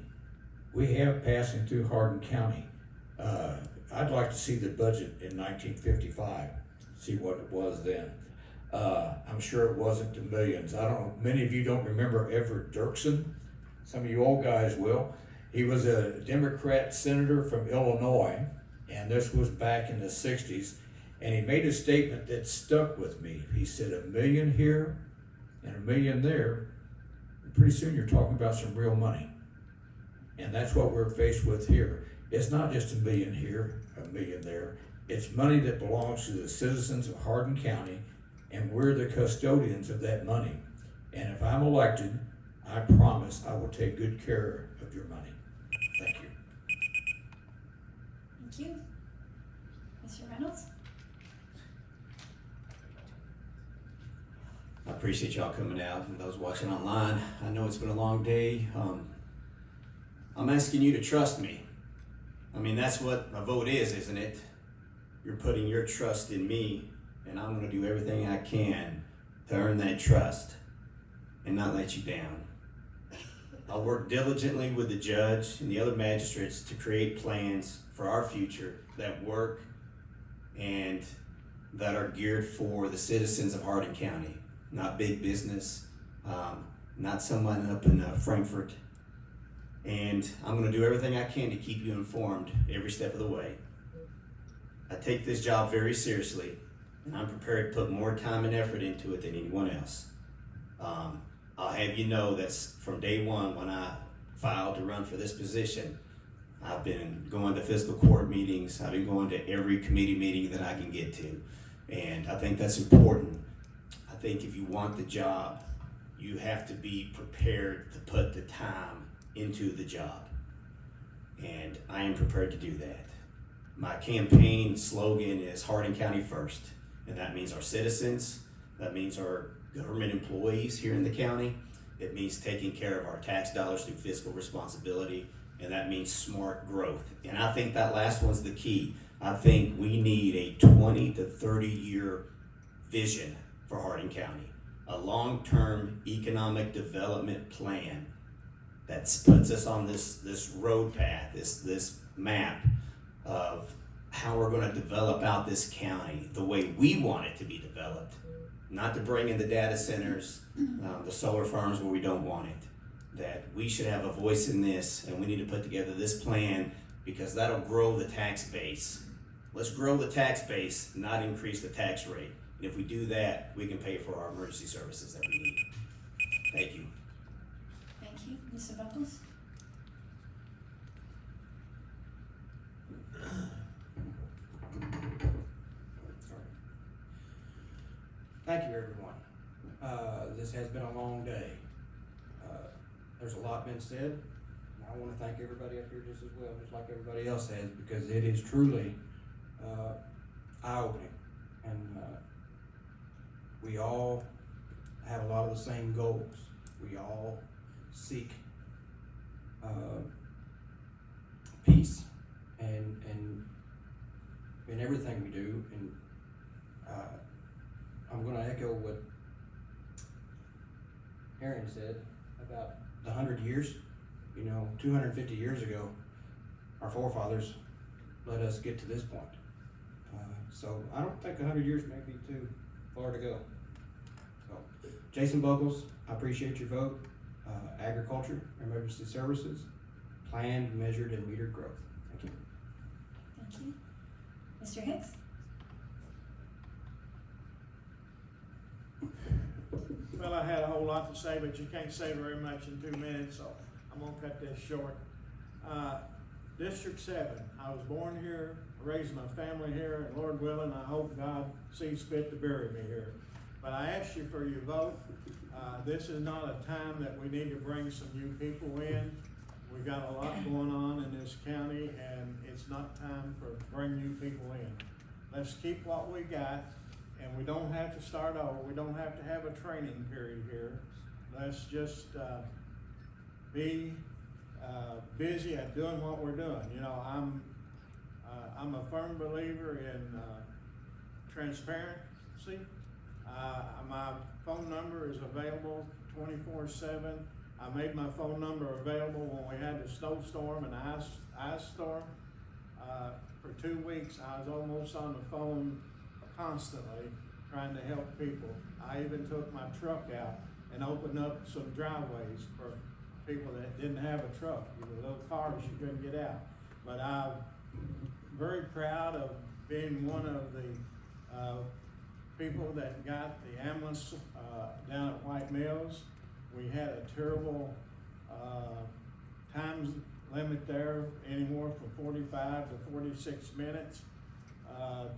we have passing through Hardin County. I'd like to see the budget in 1955, see what it was then. I'm sure it wasn't the millions. I don't know, many of you don't remember Everett Dirksen. Some of you old guys will. He was a Democrat senator from Illinois, and this was back in the 60s. And he made a statement that stuck with me. He said, $1 million here and $1 million there, and pretty soon you're talking about some real money. And that's what we're faced with here. It's not just $1 million here, $1 million there. It's money that belongs to the citizens of Hardin County, and we're the custodians of that money. And if I'm elected, I promise I will take good care of your money. Thank you. Thank you. Mr. Reynolds? I appreciate y'all coming out and those watching online. I know it's been a long day. I'm asking you to trust me. I mean, that's what a vote is, isn't it? You're putting your trust in me, and I'm going to do everything I can to earn that trust and not let you down. I'll work diligently with the judge and the other magistrates to create plans for our future that work and that are geared for the citizens of Hardin County, not big business, not someone up in Frankfurt. And I'm going to do everything I can to keep you informed every step of the way. I take this job very seriously, and I'm prepared to put more time and effort into it than anyone else. I'll have you know that from day one when I filed to run for this position, I've been going to fiscal court meetings. I've been going to every committee meeting that I can get to. And I think that's important. I think if you want the job, you have to be prepared to put the time into the job. And I am prepared to do that. My campaign slogan is Hardin County First. And that means our citizens, that means our government employees here in the county. It means taking care of our tax dollars through fiscal responsibility, and that means smart growth. And I think that last one's the key. I think we need a 20 to 30 year vision for Hardin County, a long-term economic development plan that puts us on this road path, this map of how we're going to develop out this county the way we want it to be developed, not to bring in the data centers, the solar farms where we don't want it. That we should have a voice in this, and we need to put together this plan because that'll grow the tax base. Let's grow the tax base, not increase the tax rate. And if we do that, we can pay for our emergency services that we need. Thank you. Thank you. Mr. Buckles? Thank you, everyone. This has been a long day. There's a lot been said. And I want to thank everybody up here just as well, just like everybody else has, because it is truly eye-opening. And we all have a lot of the same goals. We all seek peace and in everything we do. And I'm going to echo what Aaron said about the 100 years. You know, 250 years ago, our forefathers let us get to this point. So I don't think 100 years may be too far to go. So, Jason Buckles, I appreciate your vote. Agriculture, emergency services, planned, measured, and metered growth. Thank you. Thank you. Mr. Hicks? Well, I had a whole lot to say, but you can't say very much in 2 minutes, so I'm gonna cut this short. District 7, I was born here, raised my family here, and Lord willing, I hope God sees fit to bury me here. But I ask you for your vote. This is not a time that we need to bring some new people in. We've got a lot going on in this county, and it's not time for bring new people in. Let's keep what we got, and we don't have to start over. We don't have to have a training period here. Let's just be busy at doing what we're doing. You know, I'm a firm believer in transparency. My phone number is available 24/7. I made my phone number available when we had the snowstorm and ice storm. For 2 weeks, I was almost on the phone constantly trying to help people. I even took my truck out and opened up some driveways for people that didn't have a truck, little cars you couldn't get out. But I'm very proud of being one of the people that got the ambulance down at White Mills. We had a terrible time limit there, anywhere from 45 to 46 minutes.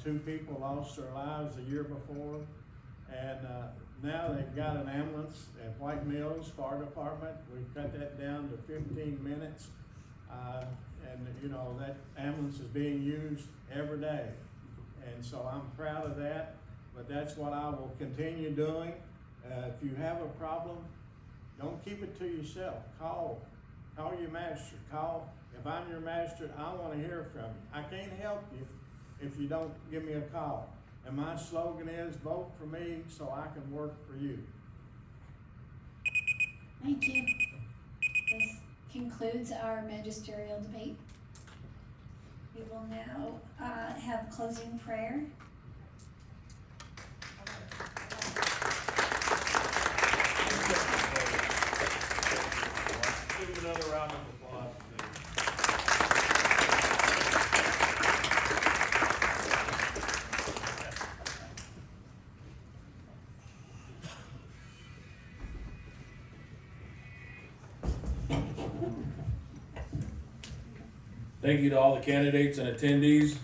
2 people lost their lives the year before, and now they've got an ambulance at White Mills Fire Department. We've cut that down to 15 minutes, and you know, that ambulance is being used every day, and so I'm proud of that. But that's what I will continue doing. If you have a problem, don't keep it to yourself. Call your magistrate. If I'm your magistrate, I want to hear from you. I can't help you if you don't give me a call. And my slogan is, vote for me so I can work for you. Thank you. This concludes our magisterial debate. We will now have closing prayer. Give him another round of applause. Thank you to all the candidates and attendees.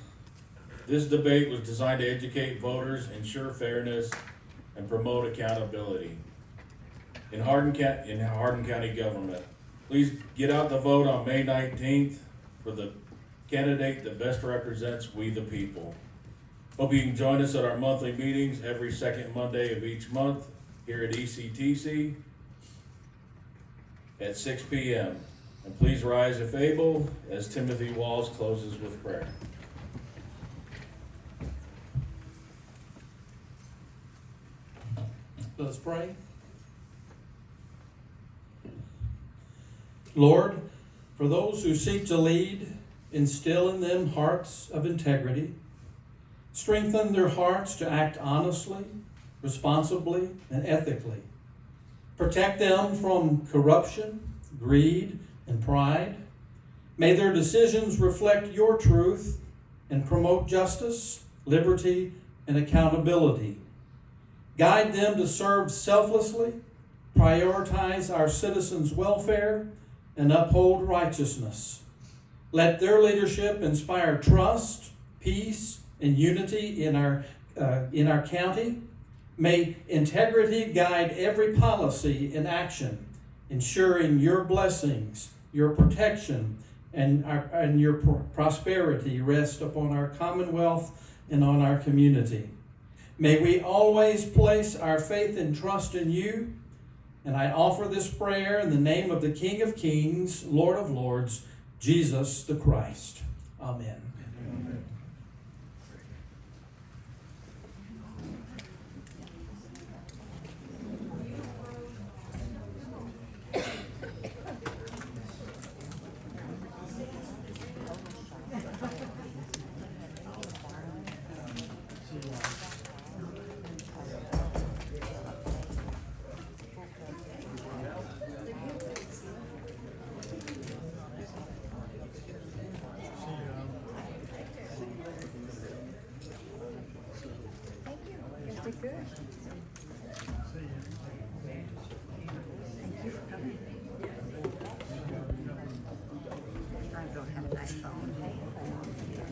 This debate was designed to educate voters, ensure fairness, and promote accountability in Hardin County government. Please get out the vote on May 19th for the candidate that best represents we the people. Hope you can join us at our monthly meetings every second Monday of each month here at ECTC at 6 p.m. And please rise if able as Timothy Walls closes with prayer. Let us pray. Lord, for those who seek to lead, instill in them hearts of integrity. Strengthen their hearts to act honestly, responsibly, and ethically. Protect them from corruption, greed, and pride. May their decisions reflect your truth and promote justice, liberty, and accountability. Guide them to serve selflessly, prioritize our citizens' welfare, and uphold righteousness. Let their leadership inspire trust, peace, and unity in our county. May integrity guide every policy and action, ensuring your blessings, your protection, and your prosperity rest upon our Commonwealth and on our community. May we always place our faith and trust in you. And I offer this prayer in the name of the King of Kings, Lord of Lords, Jesus the Christ. Amen. Amen. Good. Thank you for coming.